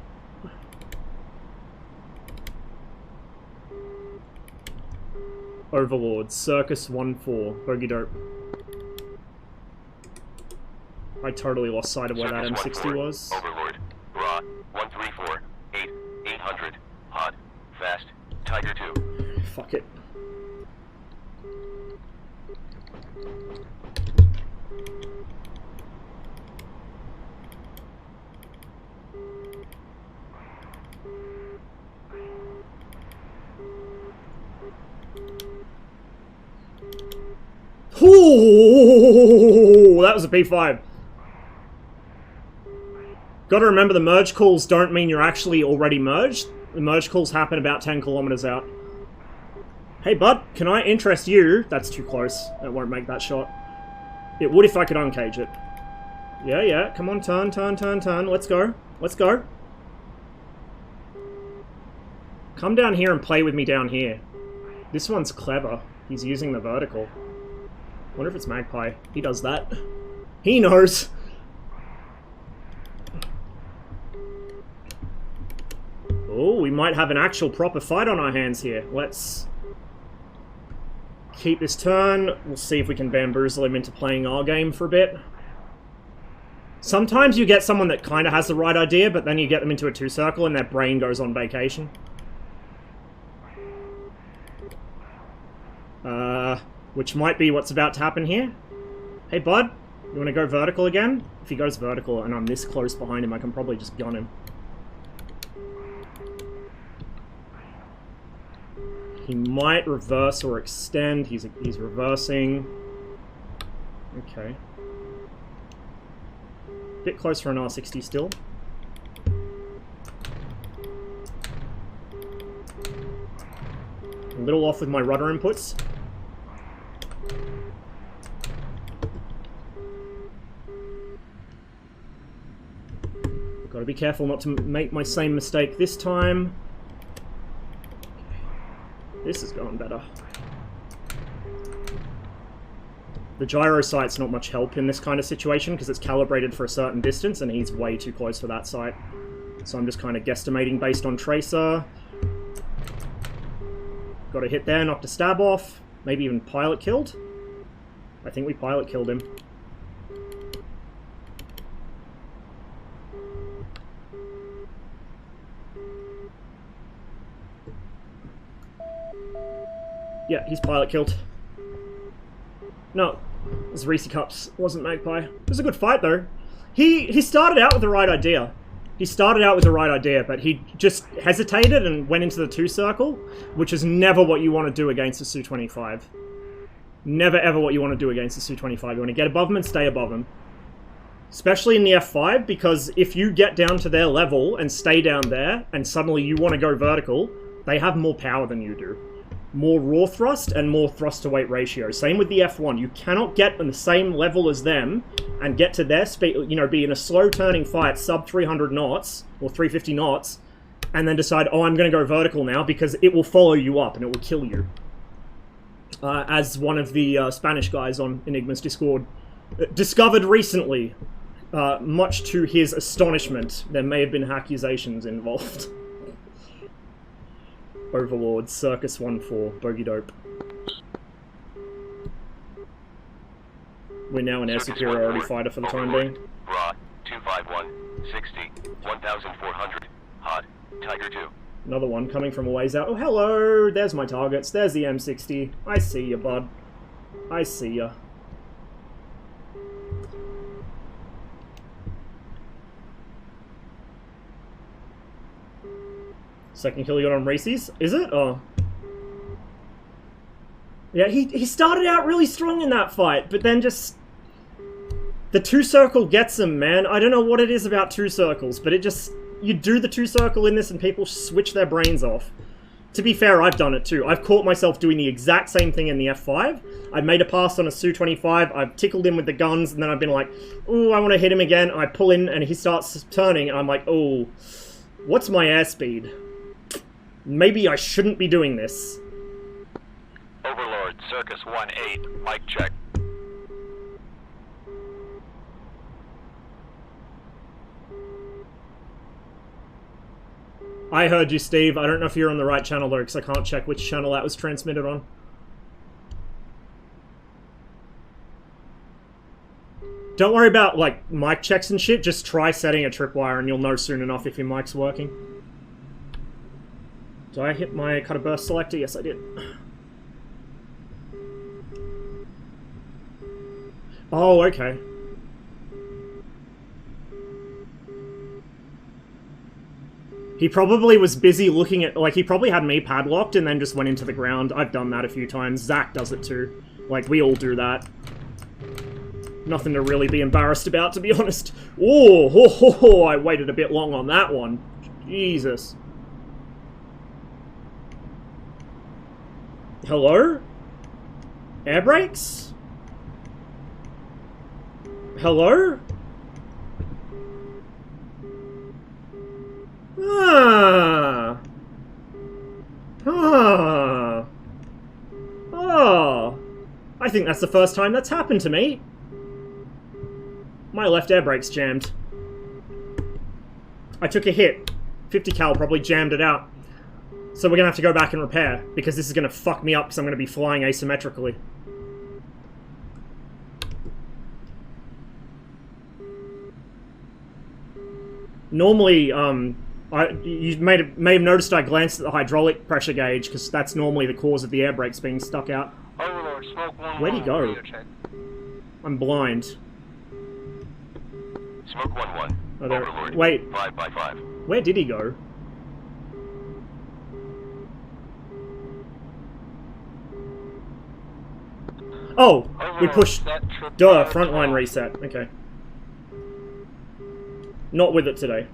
Overlord, Circus 1-4, bogey dope. I totally lost sight of where that M60 was. Overlord, raw, 134, 800, hot, fast, Tiger 2. Fuck it. was a P5. Gotta remember the merge calls don't mean you're actually already merged. The merge calls happen about 10 kilometers out. Hey bud, can I interest you? That's too close. It won't make that shot. It would if I could uncage it. Yeah, yeah. Come on, turn, turn, turn, turn. Let's go. Let's go. Come down here and play with me down here. This one's clever. He's using the vertical. Wonder if it's Magpie. He does that. He knows. Oh, we might have an actual proper fight on our hands here. Let's keep this turn. We'll see if we can bamboozle him into playing our game for a bit. Sometimes you get someone that kind of has the right idea, but then you get them into a two-circle and their brain goes on vacation. Which might be what's about to happen here. Hey bud, you want to go vertical again? If he goes vertical and I'm this close behind him, I can probably just gun him. He might reverse or extend. He's reversing. Okay. Bit close for an R60 still. A little off with my rudder inputs. Gotta be careful not to make my same mistake this time. This is going better. The gyro sight's not much help in this kind of situation because it's calibrated for a certain distance and he's way too close for that sight. So I'm just kind of guesstimating based on tracer. Got a hit there, knocked a stab off. Maybe even pilot killed. I think we pilot killed him. Yeah, he's pilot killed. No, it was Reese Cups, wasn't Magpie. It was a good fight though. He started out with the right idea. He started out with the right idea, but he just hesitated and went into the two-circle, which is never what you want to do against a Su-25. Never ever what you want to do against a Su-25. You want to get above him and stay above him. Especially in the F5, because if you get down to their level and stay down there, and suddenly you want to go vertical, they have more power than you do. More raw thrust and more thrust to weight ratio. Same with the F1. You cannot get on the same level as them and get to their speed, you know, be in a slow turning fight, sub 300 knots or 350 knots, and then decide, oh, I'm going to go vertical now because it will follow you up and it will kill you. As one of the Spanish guys on Enigma's Discord discovered recently, much to his astonishment, there may have been accusations involved. Overlord, Circus 1-4, Bogey Dope. We're now an air superiority fighter for the time being. Raw, 251, 60, 1400, hot, Tiger 2. Another one coming from a ways out. Oh, hello! There's my targets. There's the M60. I see ya, bud. I see ya. Second kill you got on Reese's? Is it? Oh. Yeah, he started out really strong in that fight, but then just... The two-circle gets him, man. I don't know what it is about two-circles, but it just... You do the two-circle in this and people switch their brains off. To be fair, I've done it too. I've caught myself doing the exact same thing in the F5. I made a pass on a Su-25, I've tickled him with the guns, and then I've been like, ooh, I want to hit him again. I pull in and he starts turning, and I'm like, oh, what's my airspeed? Maybe I shouldn't be doing this. Overlord, Circus 1-8, mic check. I heard you, Steve. I don't know if you're on the right channel though, because I can't check which channel that was transmitted on. Don't worry about, like, mic checks and shit. Just try setting a tripwire and you'll know soon enough if your mic's working. Did I hit my cutter burst selector? Yes, I did. Oh, okay. He probably was busy looking at, like, he probably had me padlocked and then just went into the ground. I've done that a few times. Zach does it too. Like, we all do that. Nothing to really be embarrassed about, to be honest. Oh, I waited a bit long on that one. Jesus. Hello? Air brakes? Hello? Ah. Ah. Oh. I think that's the first time that's happened to me. My left air brake's jammed. I took a hit. 50 cal probably jammed it out. So we're gonna have to go back and repair, because this is gonna fuck me up because I'm gonna be flying asymmetrically. Normally, you may have noticed I glanced at the hydraulic pressure gauge, because that's normally the cause of the air brakes being stuck out. Overlord, smoke 1-1. Where'd he go? I'm blind. Smoke 1-1. Oh, there. Overlord. Wait. 5 by 5. Where did he go? Oh, we pushed. Duh, frontline reset. Okay. Not with it today.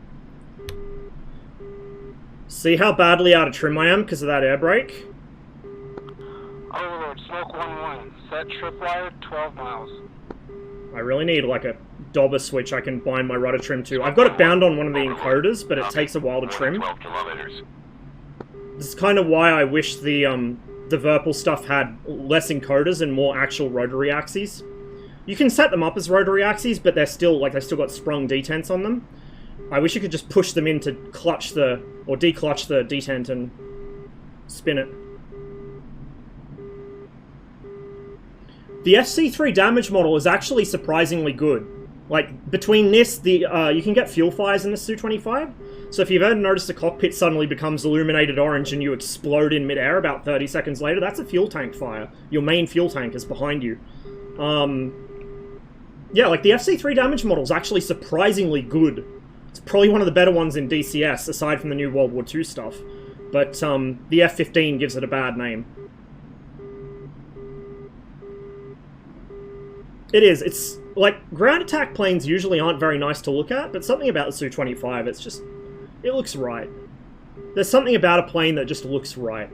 See how badly out of trim I am because of that air brake? Overlord, smoke 1-1. Set tripwire 12 miles. I really need like a dobber switch I can bind my rudder trim to. I've got it bound on one of the encoders, but it takes a while to trim. 12 kilometers. This is kind of why I wish the Virpil stuff had less encoders and more actual rotary axes. You can set them up as rotary axes, but they're still, like, they've still got sprung detents on them. I wish you could just push them in to clutch the, or declutch the detent and spin it. The FC3 damage model is actually surprisingly good. Like, between this, you can get fuel fires in the Su-25. So if you've ever noticed the cockpit suddenly becomes illuminated orange and you explode in midair about 30 seconds later, that's a fuel tank fire. Your main fuel tank is behind you. Yeah, like, the FC3 damage model is actually surprisingly good. It's probably one of the better ones in DCS, aside from the new World War II stuff. But, the F-15 gives it a bad name. It is. It's, like, ground attack planes usually aren't very nice to look at, but something about the Su-25, it's just... it looks right. There's something about a plane that just looks right.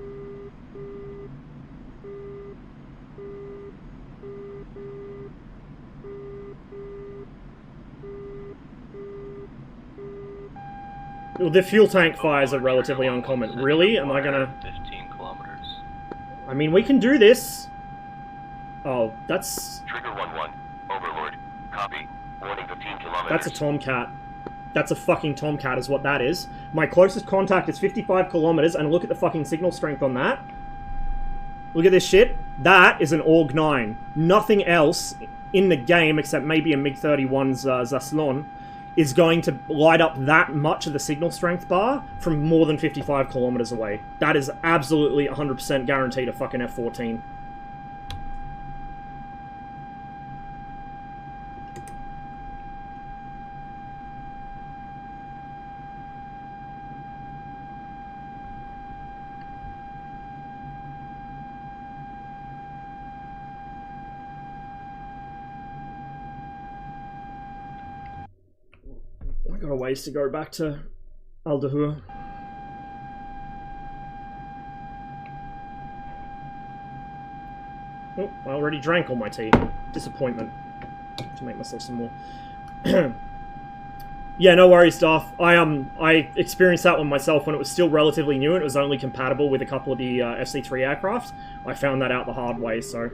Well, the fuel tank fires are relatively uncommon. Really? Am I gonna... 15 kilometers. I mean, we can do this. Oh, that's... Trigger 1-1. Overlord. Copy. Warning 15 kilometers. That's a Tomcat. That's a fucking Tomcat is what that is. My closest contact is 55 kilometers, and look at the fucking signal strength on that. Look at this shit. That is an AUG 9. Nothing else in the game, except maybe a MiG-31's Zaslon, is going to light up that much of the signal strength bar from more than 55 kilometers away. That is absolutely 100% guaranteed a fucking F-14. I got a ways to go back to Al Dahur. Oh, I already drank all my tea. Disappointment. To make myself some more. Yeah, no worries, Darth. I experienced that one myself when it was still relatively new and it was only compatible with a couple of the FC3 aircraft. I found that out the hard way, so...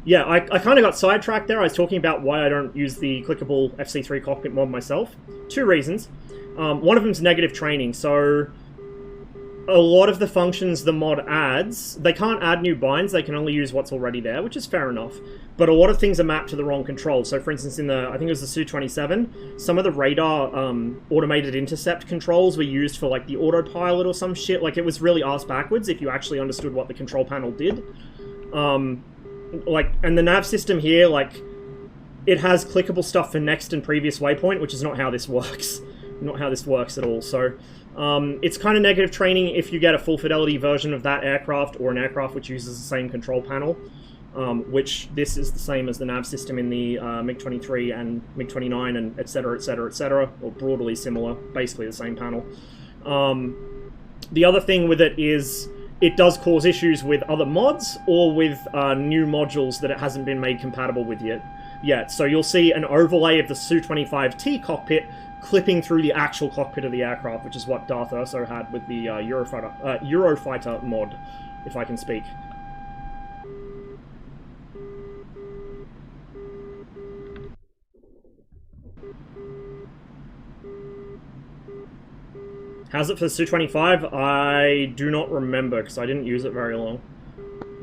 Yeah, I kind of got sidetracked there. I was talking about why I don't use the clickable FC3 cockpit mod myself. Two reasons. One of them is negative training, so... a lot of the functions the mod adds, they can't add new binds, they can only use what's already there, which is fair enough. But a lot of things are mapped to the wrong controls. So for instance, in the, I think it was the Su-27, some of the radar automated intercept controls were used for like the autopilot or some shit. Like it was really ass backwards if you actually understood what the control panel did. Like, and the nav system here, like, it has clickable stuff for next and previous waypoint, which is not how this works. Not how this works at all, so... it's kind of negative training if you get a full fidelity version of that aircraft or an aircraft which uses the same control panel. which this is the same as the nav system in the MiG-23 and MiG-29 and etc, etc, etc, or broadly similar, basically the same panel. The other thing with it is it does cause issues with other mods or with new modules that it hasn't been made compatible with yet. So you'll see an overlay of the Su-25T cockpit clipping through the actual cockpit of the aircraft, which is what Darth Urso had with the Eurofighter mod, if I can speak. How's it for the Su-25? I do not remember, because I didn't use it very long.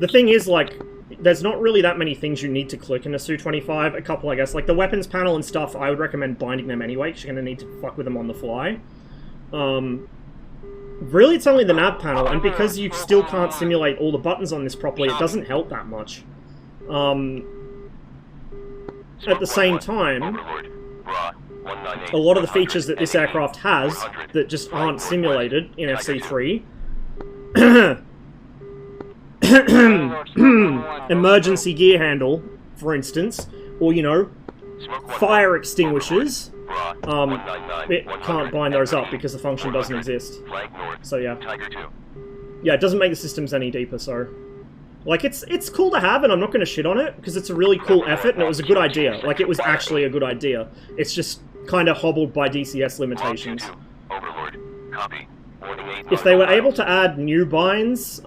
The thing is, like, there's not really that many things you need to click in a Su-25. A couple, I guess. Like, the weapons panel and stuff, I would recommend binding them anyway, because you're going to need to fuck with them on the fly. Really, it's only the nav panel, and because you still can't simulate all the buttons on this properly, it doesn't help that much. At the same time, a lot of the features that this aircraft has that just aren't simulated in FC3 emergency gear handle, for instance, or, you know, fire extinguishers, it can't bind those up because the function doesn't exist. So yeah. Yeah, it doesn't make the systems any deeper, so... Like, it's cool to have, and I'm not going to shit on it, because it's a really cool effort, and it was a good idea. Like, it was actually a good idea. It's just kind of hobbled by DCS limitations. If they were able to add new binds,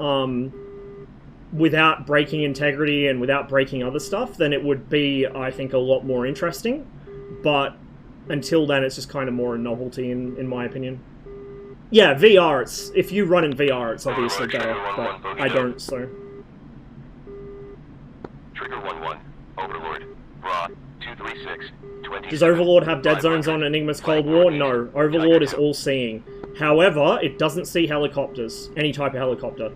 without breaking integrity and without breaking other stuff, then it would be, I think, a lot more interesting. But until then, it's just kind of more a novelty, in my opinion. Yeah, VR, if you run in VR, it's obviously better, but I don't, so... Trigger 1-1, Overlord, Bra, 236, 20. Does Overlord have dead zones on Enigma's Cold War? No, Overlord is all-seeing. However, it doesn't see helicopters, any type of helicopter.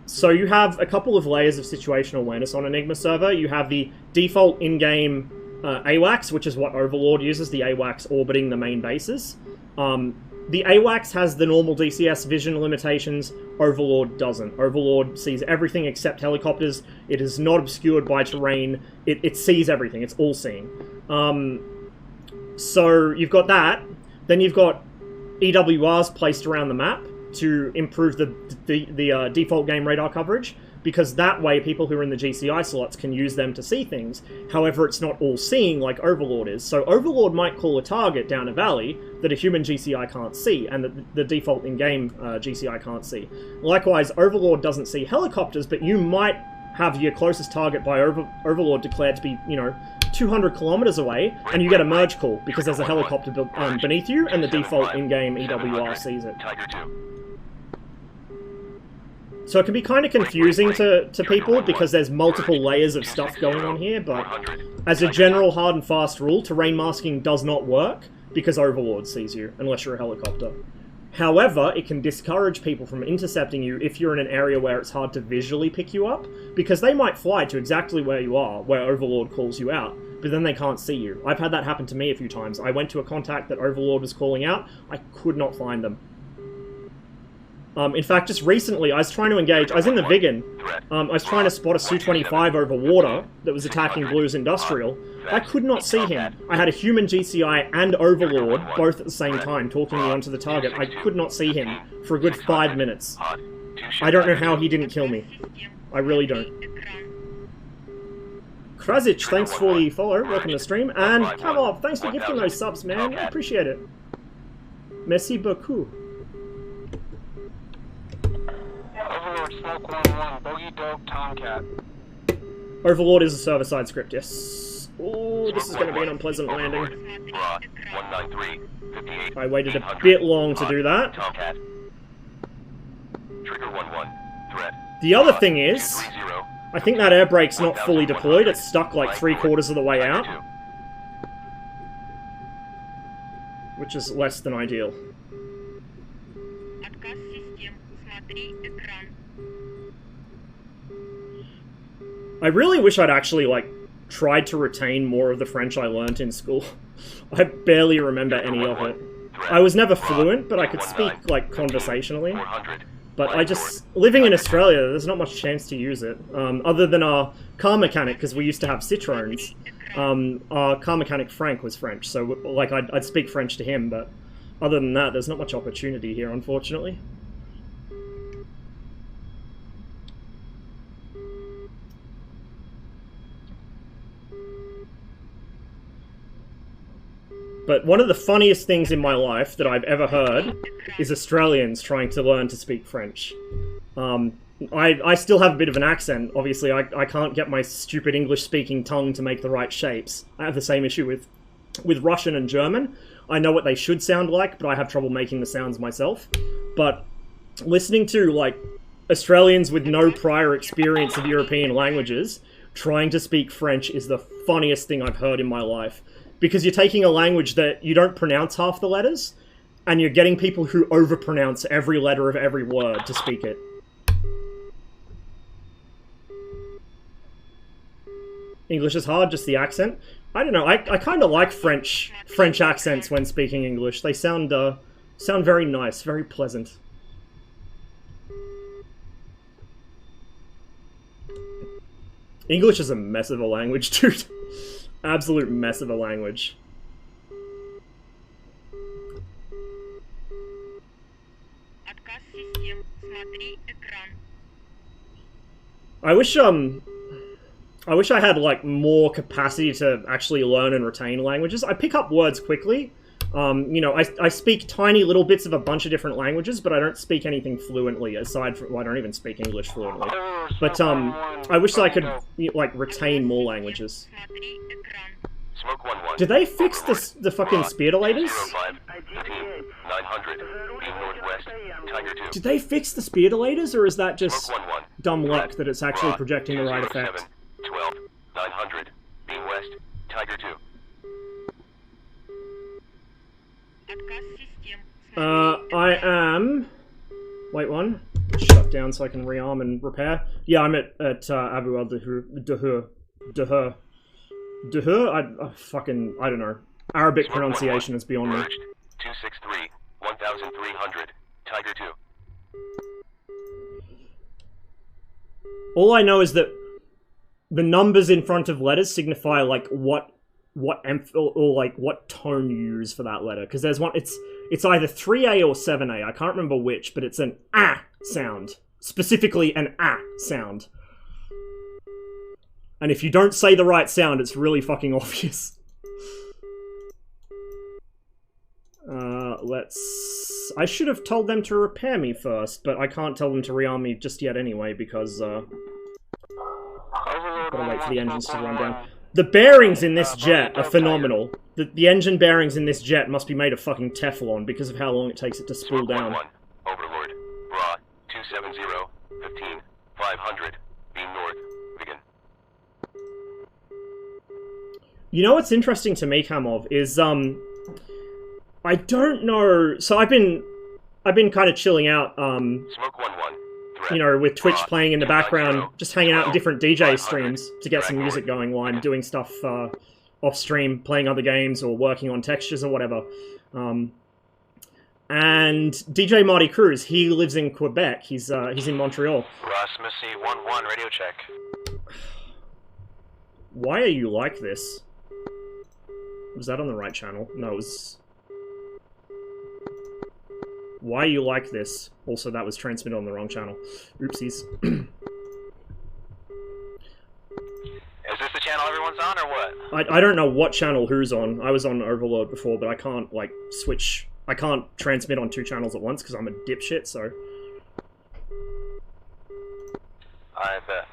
So you have a couple of layers of situational awareness on Enigma server. You have the default in-game AWACS, which is what Overlord uses, the AWACS orbiting the main bases. The AWACS has the normal DCS vision limitations, Overlord doesn't. Overlord sees everything except helicopters, it is not obscured by terrain, it sees everything, it's all-seeing. So you've got that, then you've got EWRs placed around the map to improve the default game radar coverage, because that way people who are in the GCI slots can use them to see things. However, it's not all-seeing like Overlord is. So Overlord might call a target down a valley that a human GCI can't see, and that the default in-game GCI can't see. Likewise, Overlord doesn't see helicopters, but you might have your closest target by Overlord declared to be, you know, 200 kilometers away, and you get a merge call, because there's a helicopter beneath you, and the default in-game EWR sees it. So it can be kind of confusing to people, because there's multiple layers of stuff going on here, but as a general hard and fast rule, terrain masking does not work, because Overlord sees you, unless you're a helicopter. However, it can discourage people from intercepting you if you're in an area where it's hard to visually pick you up, because they might fly to exactly where you are, where Overlord calls you out, but then they can't see you. I've had that happen to me a few times. I went to a contact that Overlord was calling out, I could not find them. In fact, just recently, I was trying to engage, I was in the Vigan, I was trying to spot a Su-25 over water that was attacking Blue's Industrial. I could not see him. I had a human GCI and Overlord, both at the same time, talking me onto the target. I could not see him for a good 5 minutes. I don't know how he didn't kill me. I really don't. Krasic, thanks for the follow, welcome to the stream, and Kamov, thanks for gifting those subs, man, I appreciate it. Merci beaucoup. Overlord, Smoke 1-1, Bogey Dog, Tomcat. Overlord is a server-side script, yes. Oh, this is going to be an unpleasant landing. I waited a bit long to do that. The other thing is, I think that air brake's not fully deployed, it's stuck like 3/4 of the way out. Which is less than ideal. I really wish I'd actually, like, tried to retain more of the French I learnt in school. I barely remember any of it. I was never fluent, but I could speak, like, conversationally. But I just, living in Australia, there's not much chance to use it. Other than our car mechanic, because we used to have Citroens. Our car mechanic Frank was French, so like I'd speak French to him, but other than that, there's not much opportunity here, unfortunately. But one of the funniest things in my life that I've ever heard is Australians trying to learn to speak French. I still have a bit of an accent. Obviously, I can't get my stupid English-speaking tongue to make the right shapes. I have the same issue with Russian and German. I know what they should sound like, but I have trouble making the sounds myself. But listening to, like, Australians with no prior experience of European languages trying to speak French is the funniest thing I've heard in my life. Because you're taking a language that you don't pronounce half the letters, and you're getting people who overpronounce every letter of every word to speak it. English is hard, just the accent. I don't know, I kind of like French accents when speaking English. They sound very nice, very pleasant. English is a mess of a language, dude. Absolute mess of a language. I wish I had like more capacity to actually learn and retain languages. I pick up words quickly. You know, I speak tiny little bits of a bunch of different languages, but I don't speak anything fluently aside from, well, I don't even speak English fluently. But I wish that I could like retain more languages. Smoke 1-1. Did they fix the fucking speardolators? 900. Beam northwest. Tiger 2. Did they fix the speardolators, or is that just Smoke 1-1. dumb luck that it's actually projecting the right effect? 12. 900. Beam west. Tiger 2. I am... Wait, one. Shut down so I can rearm and repair. Yeah, I'm at Abu al-Duhur. Duhur? I don't know. Arabic pronunciation is beyond me. 263. 1300. Tiger 2. All I know is that the numbers in front of letters signify like what tone you use for that letter. Because there's one, it's either 3A or 7A. I can't remember which, but it's an ah sound. Specifically an ah sound. And if you don't say the right sound, it's really fucking obvious. I should have told them to repair me first, but I can't tell them to rearm me just yet anyway, because, gotta wait for the engines to run down. The bearings in this jet are phenomenal. The engine bearings in this jet must be made of fucking Teflon because of how long it takes it to spool down. Overlord. Bra. 270. 15. 500. Beam north. Begin. You know what's interesting to me, Kamov, is, I don't know, so I've been kind of chilling out, Smoke 1-1. you know, with Twitch playing in the background, just hanging out in different DJ streams to get some music going while I'm doing stuff, off stream, playing other games or working on textures or whatever. And DJ Marty Cruz, he lives in Quebec, he's in Montreal. Ross Missy 1-1, radio check. Why are you like this? Was that on the right channel? No, it was... Why are you like this? Also, that was transmitted on the wrong channel. Oopsies. Is this the channel everyone's on, or what? I don't know what channel who's on. I was on Overlord before, but I can't, like, switch... I can't transmit on two channels at once, because I'm a dipshit, so... I bet.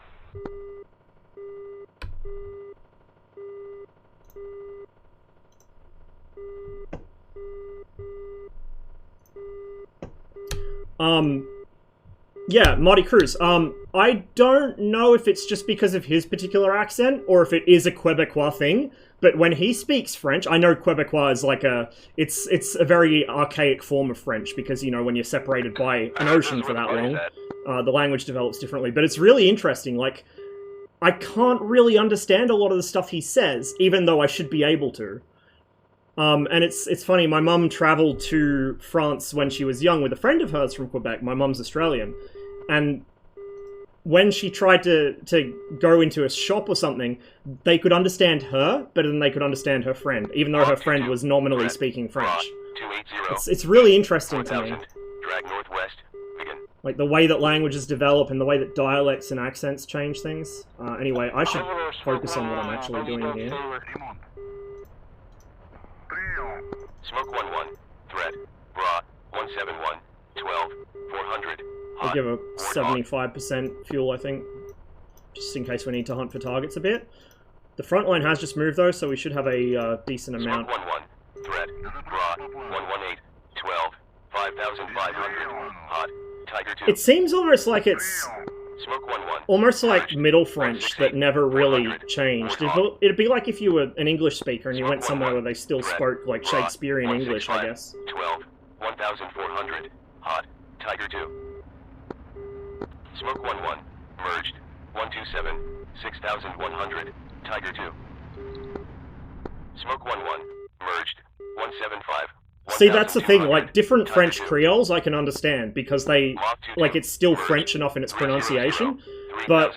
Yeah, Marty Cruz. I don't know if it's just because of his particular accent, or if it is a Quebecois thing, but when he speaks French, I know Quebecois is like it's a very archaic form of French, because, you know, when you're separated by an ocean for that long, the language develops differently, but it's really interesting, like, I can't really understand a lot of the stuff he says, even though I should be able to. And it's funny, my mum travelled to France when she was young with a friend of hers from Quebec. My mum's Australian. And when she tried to go into a shop or something, they could understand her better than they could understand her friend, even though her friend was nominally speaking French. It's really interesting to me. Drag northwest. Begin. Like the way that languages develop and the way that dialects and accents change things. Anyway, I should focus on what I'm actually doing here. Smoke 1-1. Threat. Bra. 171. 12. 400. I'll give a 75% fuel, I think. Just in case we need to hunt for targets a bit. The front line has just moved though, so we should have a decent amount. Smoke 1-1. Threat. Bra. 118. 12. 5,500. Hot. Tiger 2. It seems almost like it's Smoke 1-1. almost like Middle French that never really changed. It'd be like if you were an English speaker and you went somewhere where they still spoke like Shakespearean English, I guess. 12. 1,400. Hot. Tiger 2. Smoke 1-1. Merged. 127. 6,100. Tiger 2. Smoke 1-1. Merged. 175. See, that's the thing, like, different French creoles I can understand, because they, like, it's still French enough in its pronunciation, but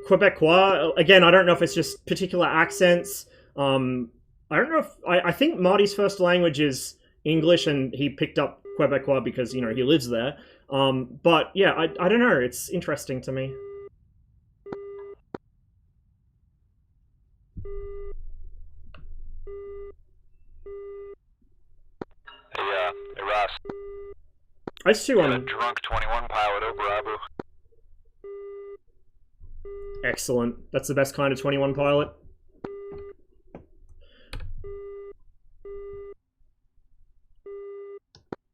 Quebecois, again, I don't know if it's just particular accents, I don't know if, I think Marty's first language is English, and he picked up Quebecois because, you know, he lives there, but, yeah, I don't know, it's interesting to me. Hey Ross. I used to, a drunk 21 pilot over Abu. Excellent. That's the best kind of 21 pilot.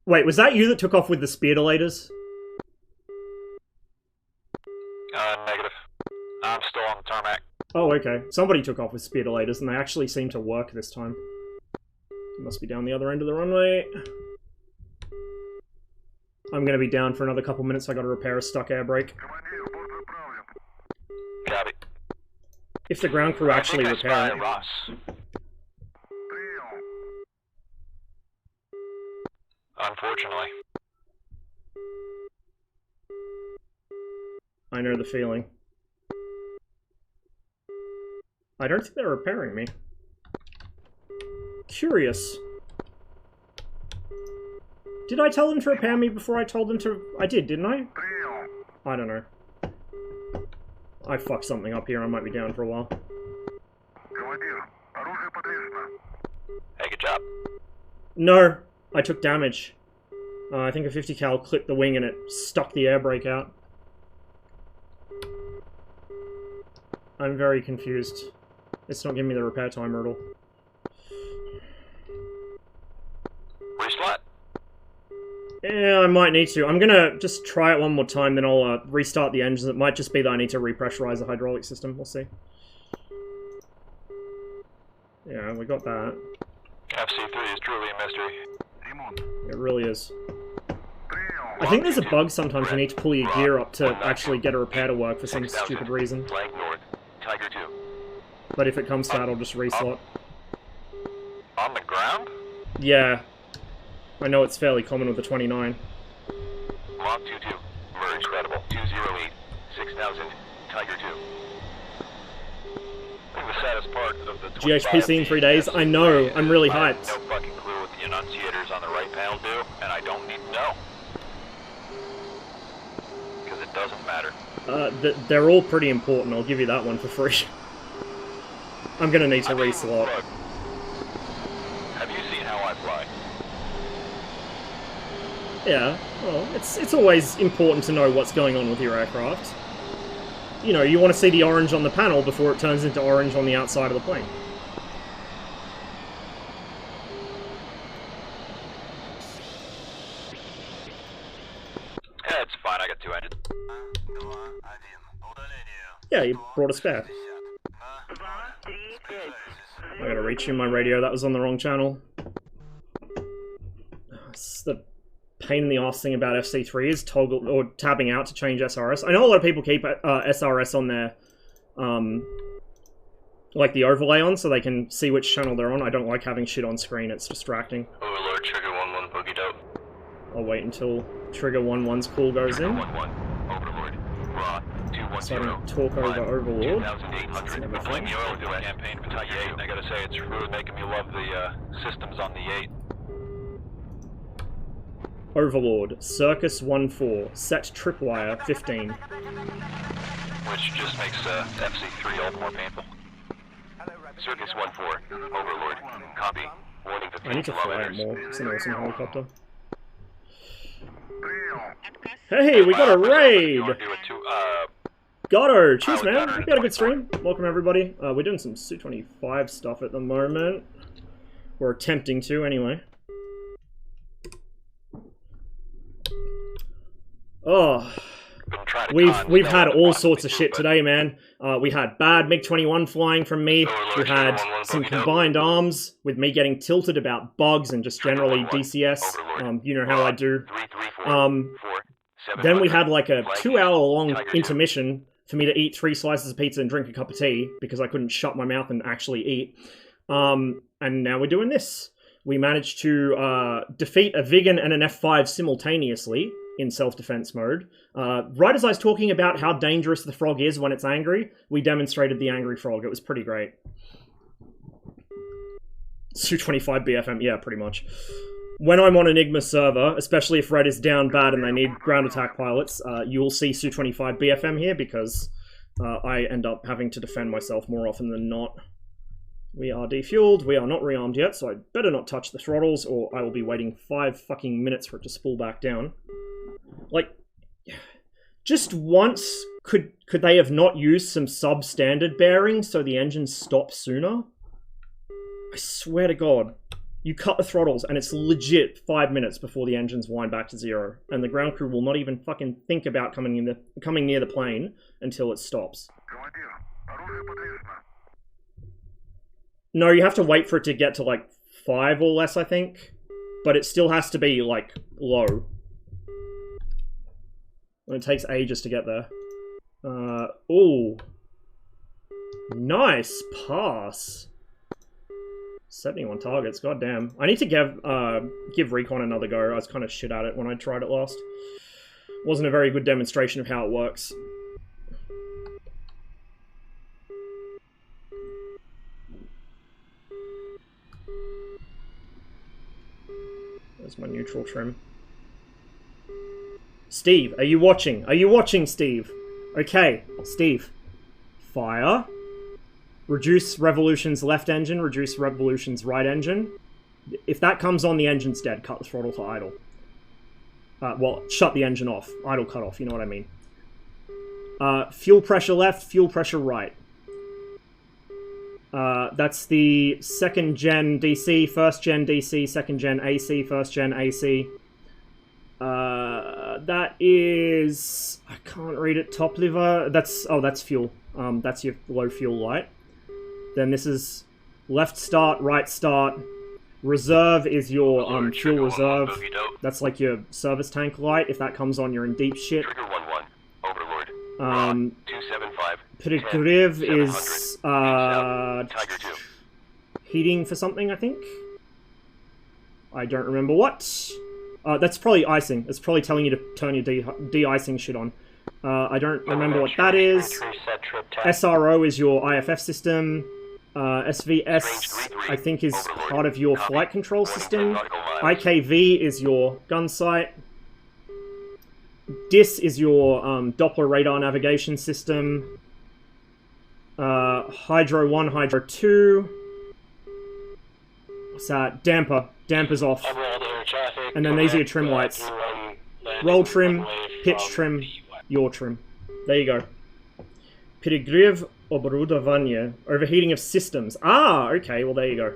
Wait, was that you that took off with the spear delators? Negative. I'm still on the tarmac. Oh, okay. Somebody took off with spear delators, and they actually seem to work this time. Must be down the other end of the runway. I'm gonna be down for another couple minutes. I gotta repair a stuck air brake. Copy. If the ground crew actually repair it. Ross. Unfortunately. I know the feeling. I don't think they're repairing me. Curious. Did I tell them to repair me before I told them to... I did, didn't I? I don't know. I fucked something up here. I might be down for a while. Hey, good job. No, I took damage. I think a 50 cal clipped the wing and it stuck the air brake out. I'm very confused. It's not giving me the repair timer at all. Restart? Yeah, I might need to. I'm gonna just try it one more time, then I'll restart the engines. It might just be that I need to repressurize the hydraulic system. We'll see. Yeah, we got that. FC3 is truly a mystery. It really is. I think there's a bug sometimes you need to pull your gear up to actually get a repair to work for some stupid reason. Flank north. Tiger 2. But if it comes to that, I'll just reslot. On the ground? Yeah. I know it's fairly common with the 29. Mach 22. Merge. Incredible. 208. 6,000. Tiger 2. I think the saddest part of the GHPC in 3 days? I know. I'm really hyped. I have no fucking clue what the enunciators on the right panel do, and I don't need to know. Because it doesn't matter. They're all pretty important. I'll give you that one for free. I'm gonna need to reslot. Look, have you seen how I fly? Yeah, well, it's always important to know what's going on with your aircraft. You know, you want to see the orange on the panel before it turns into orange on the outside of the plane. Yeah, it's fine, I got 2 engines. Yeah, you brought a spare. I gotta reach in my radio, that was on the wrong channel. It's the pain in the arse thing about FC3 is toggle or tabbing out to change SRS. I know a lot of people keep SRS on their like the overlay on so they can see which channel they're on. I don't like having shit on screen, it's distracting. Overlord, trigger 1-1, boogied out. I'll wait until trigger 1-1's call goes in. 1-1, Overlord, raw, 210. So I don't talk over Overlord. 2,800. Never Pulling fun. the oil to a campaign for Tiger 8, and I gotta say, it's really making me love the systems on the 8. Overlord, Circus 1-4, set tripwire 15. Which just makes FC3 all the more painful. Circus 1-4, Overlord, copy. Warning 15 I need to fly it kilometers. more, it's an awesome helicopter. Hey, we got a raid! Got her! Cheers, man! We had a good stream. Welcome, everybody. We're doing some Su-25 stuff at the moment. We're attempting to, anyway. Oh, we've had all sorts of shit today, man. We had bad MiG-21 flying from me. We had some combined arms with me getting tilted about bugs and just generally DCS. You know how I do. Then we had like a 2-hour-long intermission for me to eat 3 slices of pizza and drink a cup of tea because I couldn't shut my mouth and actually eat. And now we're doing this. We managed to defeat a Vigan and an F5 simultaneously in self-defense mode. Right as I was talking about how dangerous the frog is when it's angry, we demonstrated the angry frog. It was pretty great. Su-25 BFM, yeah, pretty much. When I'm on Enigma server, especially if Red is down bad and they need ground attack pilots, you will see Su-25 BFM here because I end up having to defend myself more often than not. We are defueled, we are not rearmed yet, so I better not touch the throttles or I will be waiting 5 fucking minutes for it to spool back down. Like, just once, could they have not used some substandard bearings so the engine stops sooner? I swear to God. You cut the throttles and it's legit 5 minutes before the engines wind back to 0. And the ground crew will not even fucking think about coming near the plane until it stops. No, you have to wait for it to get to like 5 or less, I think. But it still has to be like low. And it takes ages to get there. Ooh. Nice pass. 71 targets, goddamn. I need to give Recon another go. I was kind of shit at it when I tried it last. Wasn't a very good demonstration of how it works. There's my neutral trim. Steve, are you watching? Are you watching, Steve? Okay, Steve. Fire. Reduce revolutions left engine, reduce revolutions right engine. If that comes on, the engine's dead. Cut the throttle to idle. Well, shut the engine off. Idle cut off, you know what I mean. Fuel pressure left, fuel pressure right. That's the 2nd gen DC, 1st gen DC, 2nd gen AC, 1st gen AC. That is... I can't read it. Top lever. That's fuel. That's your low fuel light. Then this is left start, right start. Reserve is your fuel reserve. That's like your service tank light. If that comes on, you're in deep shit. Trigger 1-1, Overlord. 275. Pedigriv is Tiger 2. heating for something, I think. I don't remember what. That's probably icing. It's probably telling you to turn your de-icing shit on. I don't remember what that is. SRO is your IFF system. SVS, I think, is part of your flight control system. IKV is your gun sight. DIS is your Doppler radar navigation system. Hydro 1, Hydro 2. What's that? Damper. Damper's off. And then these are your trim lights. Roll trim, pitch trim, yaw trim. There you go. Pedigriv obrodovanie. Overheating of systems. Ah, okay, well there you go.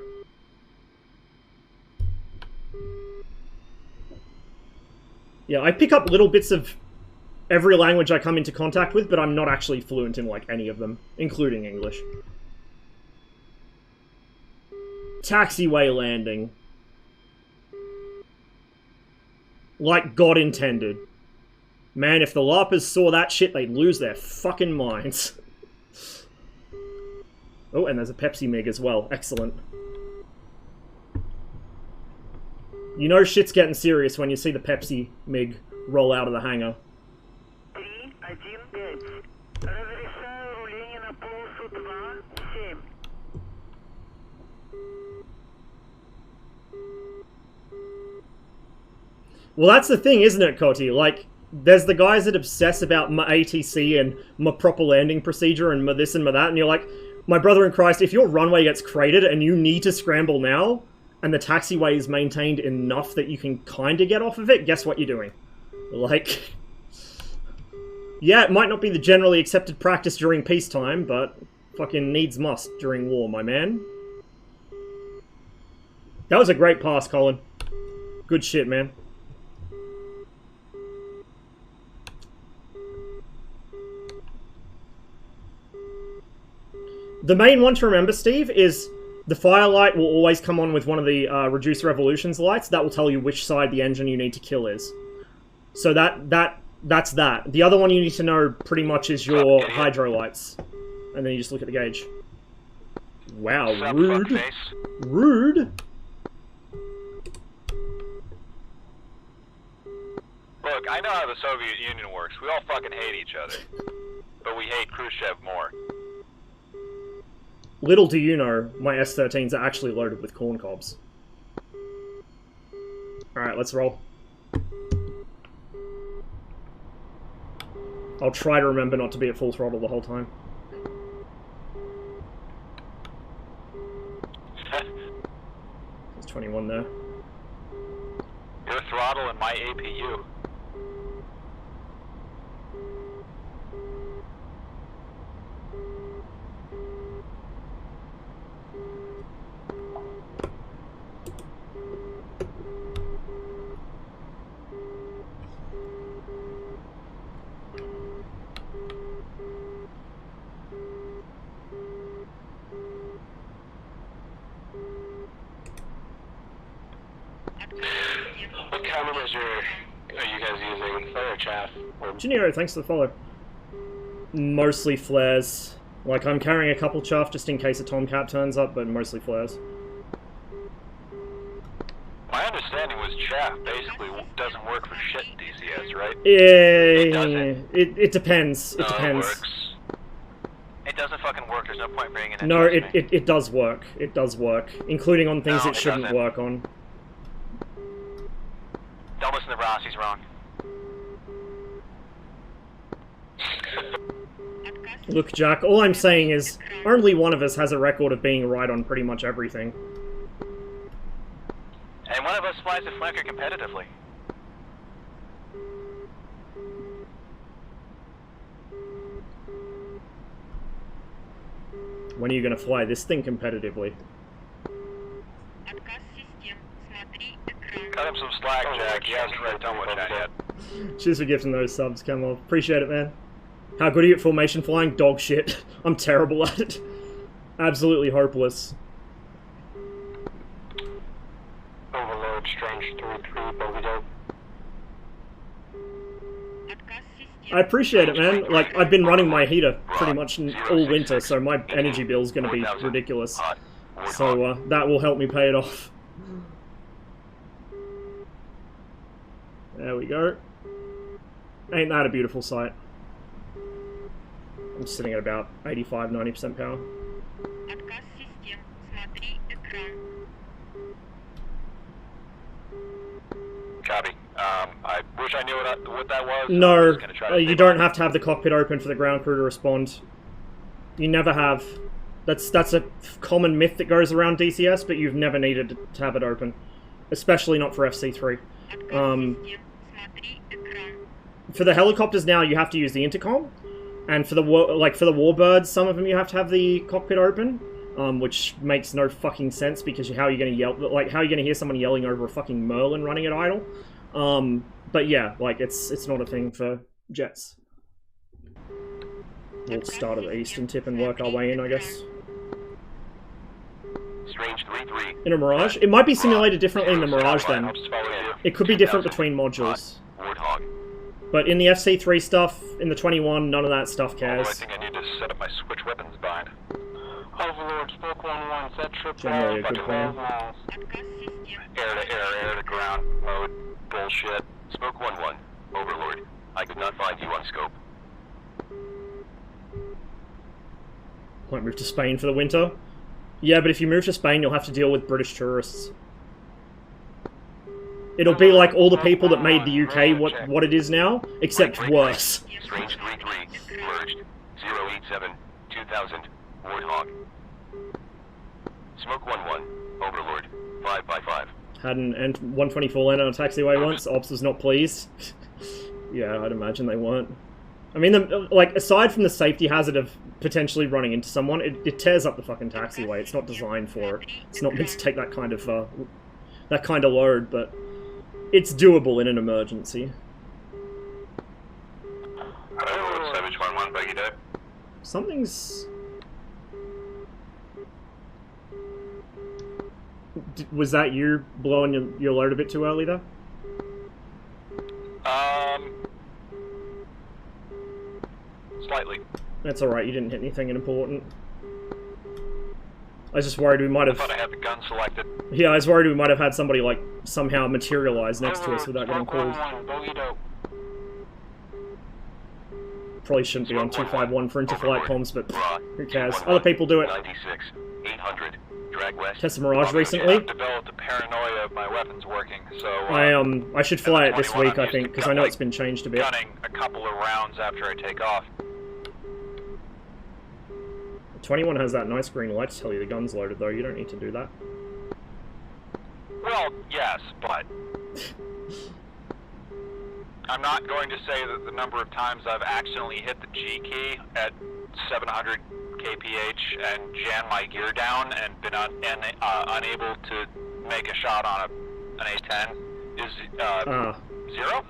Yeah, I pick up little bits of every language I come into contact with, but I'm not actually fluent in like any of them, including English. Taxiway landing. Like God intended. Man, if the LARPers saw that shit, they'd lose their fucking minds. Oh, and there's a Pepsi MiG as well. Excellent. You know shit's getting serious when you see the Pepsi MiG roll out of the hangar. 3-1-5. Разрешаю руление на полосу 2-7. Well, that's the thing, isn't it, Cotty? Like, there's the guys that obsess about my ATC and my proper landing procedure and my this and my that, and you're like, my brother in Christ, if your runway gets cratered and you need to scramble now, and the taxiway is maintained enough that you can kind of get off of it, guess what you're doing? Like, yeah, it might not be the generally accepted practice during peacetime, but fucking needs must during war, my man. That was a great pass, Colin. Good shit, man. The main one to remember, Steve, is the fire light will always come on with one of the reduce revolutions lights. That will tell you which side the engine you need to kill is. So that's that. The other one you need to know pretty much is your hydro lights. And then you just look at the gauge. Wow, rude. Rude. Look, I know how the Soviet Union works. We all fucking hate each other. But we hate Khrushchev more. Little do you know, my S-13s are actually loaded with corn cobs. Alright, let's roll. I'll try to remember not to be at full throttle the whole time. There's 21 there. Your throttle and my APU. What countermeasure are you guys using? Flare or chaff? Gennaro, thanks for the follow. Mostly flares. Like, I'm carrying a couple chaff just in case a tomcat turns up, but mostly flares. My understanding was chaff basically doesn't work for shit in DCS, right? It depends. It depends. It works. It doesn't fucking work. There's no point bringing it in. No, it does work. It does work. Including on things it shouldn't doesn't. work on. Don't listen to Ross, he's wrong. Look, Jack, all I'm saying is, only one of us has a record of being right on pretty much everything. And one of us flies a flanker competitively. When are you gonna fly this thing competitively? Cut him some slack, Jack. He hasn't really done much yet. Cheers for gifting those subs, Camel. Appreciate it, man. How good are you at formation flying? Dog shit. I'm terrible at it. Absolutely hopeless. Overload, strange 3-3, bogey dope. I appreciate it, man. Like, I've been running my heater pretty much all winter, so my energy bill's gonna be ridiculous. So, that will help me pay it off. There we go. Ain't that a beautiful sight? I'm sitting at about 85–90% power. Copy. I wish I knew what that was. No, you don't have to have the cockpit open for the ground crew to respond. You never have. That's a common myth that goes around DCS, but you've never needed to have it open. Especially not for FC3. For the helicopters now, you have to use the intercom, and for the warbirds, some of them you have to have the cockpit open, which makes no fucking sense because how are you going to yell? Like, how are you going to hear someone yelling over a fucking Merlin running at idle? But yeah, like it's not a thing for jets. We'll start at the eastern tip and work our way in, I guess. Strange 3-3. In a Mirage, it might be simulated differently in the Mirage then. It could be different between modules. But in the FC3 stuff, in the 21, none of that stuff cares. I think I need to set up my switch weapons bind. Overload Spoke 1-1, set trip Generally a good plan. Air to ground mode, bullshit. Smoke 1-1, Overlord. I could not find you on scope. Might move to Spain for the winter. Yeah, but if you move to Spain, you'll have to deal with British tourists. It'll be like all the people that made the UK what it is now, except worse. Strange 3-3, merged, 087, 2000, Warthog. Smoke 1-1, Overlord, 5x5. Had an N124 land on a taxiway once, Ops was not pleased. Yeah, I'd imagine they weren't. I mean, like, aside from the safety hazard of potentially running into someone, it tears up the fucking taxiway. It's not designed for it. It's not meant to take that kind of load, but it's doable in an emergency. Savage 1-1, Buggy Dope. Something's... Was that you blowing your load a bit too early, though? Slightly. That's alright, you didn't hit anything important. I was just worried we might have... I thought I had the gun selected. Yeah, I was worried we might have had somebody, like, somehow materialize next to us without getting called. Probably shouldn't be on 251 for interflight comms, but who cares? Other people do it. 96, 800, drag west. Tested Mirage recently. I've developed a paranoia of my weapons working, so... I should fly it this week, I think, because I know it's been changed a bit. Gunning a couple of rounds after I take off. 21 has that nice green light to tell you the gun's loaded, though. You don't need to do that. Well, yes, but... I'm not going to say that the number of times I've accidentally hit the G key at 700 kph and jammed my gear down and been unable to make a shot on an A10 is 0?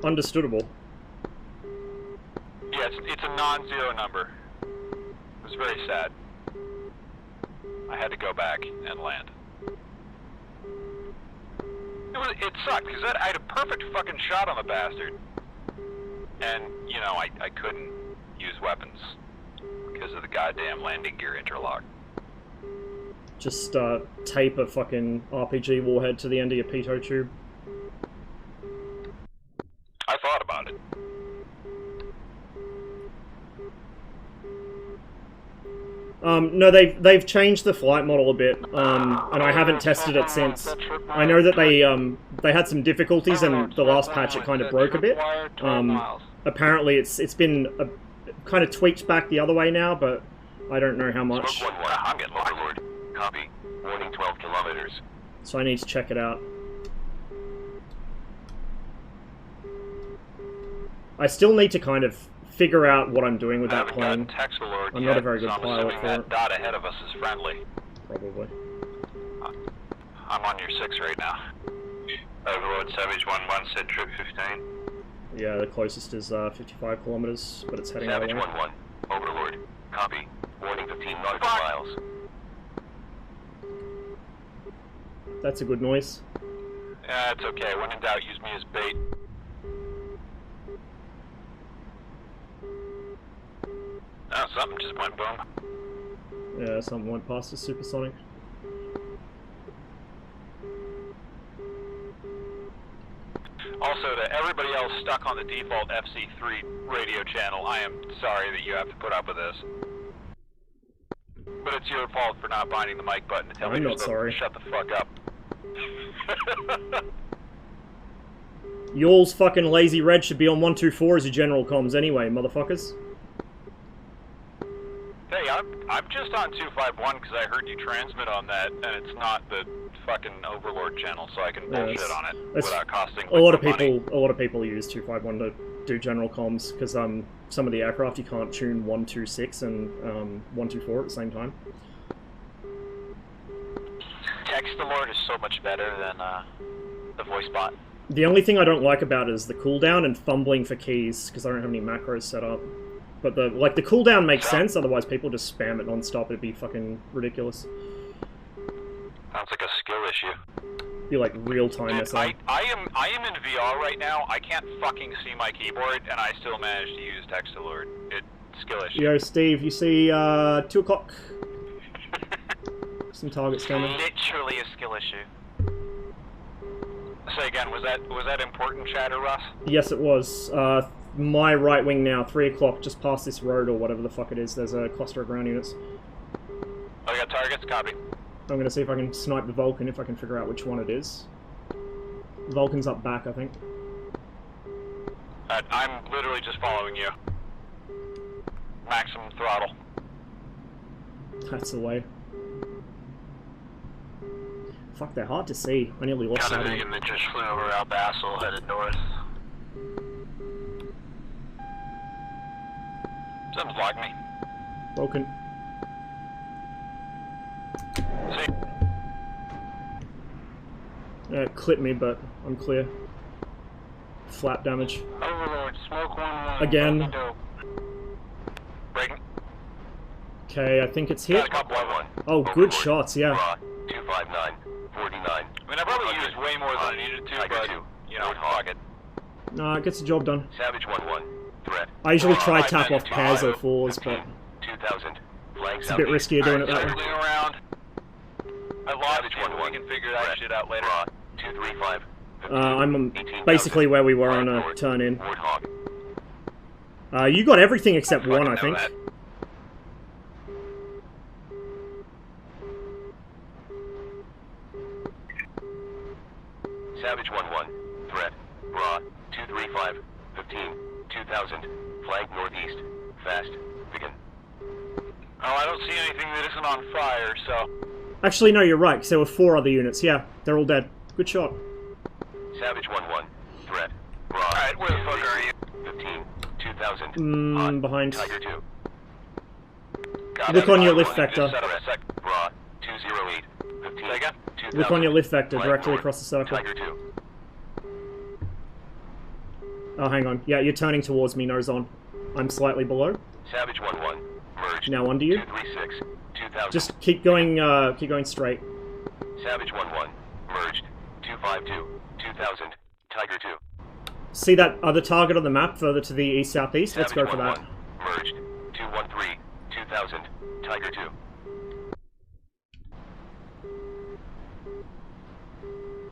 Understandable. Yeah, it's a non-zero number. It was very sad. I had to go back and land. It sucked, because I had a perfect fucking shot on the bastard. And, you know, I couldn't use weapons because of the goddamn landing gear interlock. Just tape a fucking RPG warhead to the end of your pitot tube. I thought about it. No, they've changed the flight model a bit, and I haven't tested it since. I know that they had some difficulties, and the last patch it kind of broke a bit. Apparently it's been kind of tweaked back the other way now, but I don't know how much. Smoke 1-1, I'm getting Overlord. Copy. Warning 12 kilometers. So I need to check it out. I still need to kind of figure out what I'm doing with that plane. I'm not a very good pilot for it. Dot ahead of us is friendly. Probably. I'm on your 6 right now. Overlord Savage 1-1, set trip 15. Yeah, the closest is 55 kilometers, but it's heading out. Savage 1-1, Overlord. Copy. Warning 15 nautical miles. That's a good noise. Yeah, it's okay. When in doubt, use me as bait. Oh, something just went boom. Yeah, something went past us supersonic. Also, to everybody else stuck on the default FC3 radio channel, I am sorry that you have to put up with this. But it's your fault for not binding the mic button to tell me to shut the fuck up. Y'all's fucking lazy red should be on 124 as your general comms anyway, motherfuckers. Hey, I'm just on 251 because I heard you transmit on that, and it's not the fucking Overlord channel, so I can bullshit on it without costing a lot of people. A lot of people use 251 to do general comms because some of the aircraft you can't tune 126 and 124 at the same time. Text Alert is so much better than the voice bot. The only thing I don't like about it is the cooldown and fumbling for keys because I don't have any macros set up. But the cooldown makes sense, otherwise people just spam it non-stop, it'd be fucking ridiculous. Sounds like a skill issue. Be like real-time SA. I am in VR right now, I can't fucking see my keyboard, and I still manage to use text alert. It's skill issue. Yo, Steve, you see 2 o'clock? Some targets coming. Literally a skill issue. Say again, was that important chatter, Russ? Yes, it was. My right wing now, 3 o'clock, just past this road or whatever the fuck it is. There's a cluster of ground units. Oh, we got targets, copy. I'm gonna see if I can snipe the Vulcan, if I can figure out which one it is. Vulcan's up back, I think. I'm literally just following you. Maximum throttle. That's the way. Fuck, they're hard to see. I nearly lost sight of them. That just flew over Al Basel, headed north. Something's logged me. Vulcan. See? Clipped me, but I'm clear. Flap damage. Overlord, smoke 1-1. Again. Breaking. Okay, I think it's hit. Got a couple of one. Oh, good shots, yeah. 259, 49. I mean, I probably used way more than I needed to, but, you know, fuck it. No, it gets the job done. Savage 1-1. Threat. I usually try 5 tap off minutes, pairs or 5, fours, but 2000. Flank it's a bit riskier doing it that way. Circling around. I lost Savage you, 1-1. we can figure that shit out later. 235. I'm basically where we were on a turn in. Warthog. You got everything except one, I know think. that. Savage 1-1. Threat. Raw. 235. 15. 2000. Flank northeast. Fast. Begin. Oh, I don't see anything that isn't on fire, so... Actually, no, you're right, because there were 4 other units. Yeah, they're all dead. Good shot. Savage 1-1. Threat. Raw. Alright, where the fuck are you? 15. 2000. Behind. Tiger 2. Look on your lift vector. Set up a sec. Raw. 208. 15. Say again? Look on your lift vector directly across the circle. Tiger 2. Oh, hang on. Yeah, you're turning towards me, nose on. I'm slightly below. Savage 1-1. Merged. Now under you. 236. 2000. Just keep going straight. Savage 1-1. Merged. 252. 2000. Tiger 2. See that other target on the map further to the east-southeast? Let's go for that. Merged. 213. 2000. Tiger 2.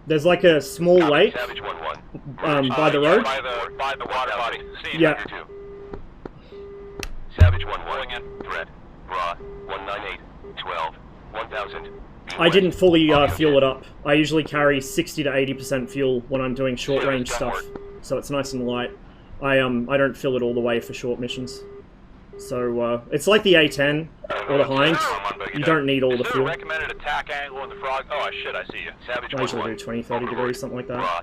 There's like a small lake Savage 1-1. by the road. By the water body. See, Yeah. Tiger 2. Savage 1-1. Pulling in. Threat. Raw. 198. 12. 1000. I didn't fully fuel it up. I usually carry 60 to 80% fuel when I'm doing short-range stuff, so it's nice and light. I don't fill it all the way for short missions. So it's like the A10 or the Hind. You don't need all the fuel. Recommended attack angle in the frog. Oh shit, I see you. Savage I usually 1-1. do 20, 30 degrees, something like that. Raw.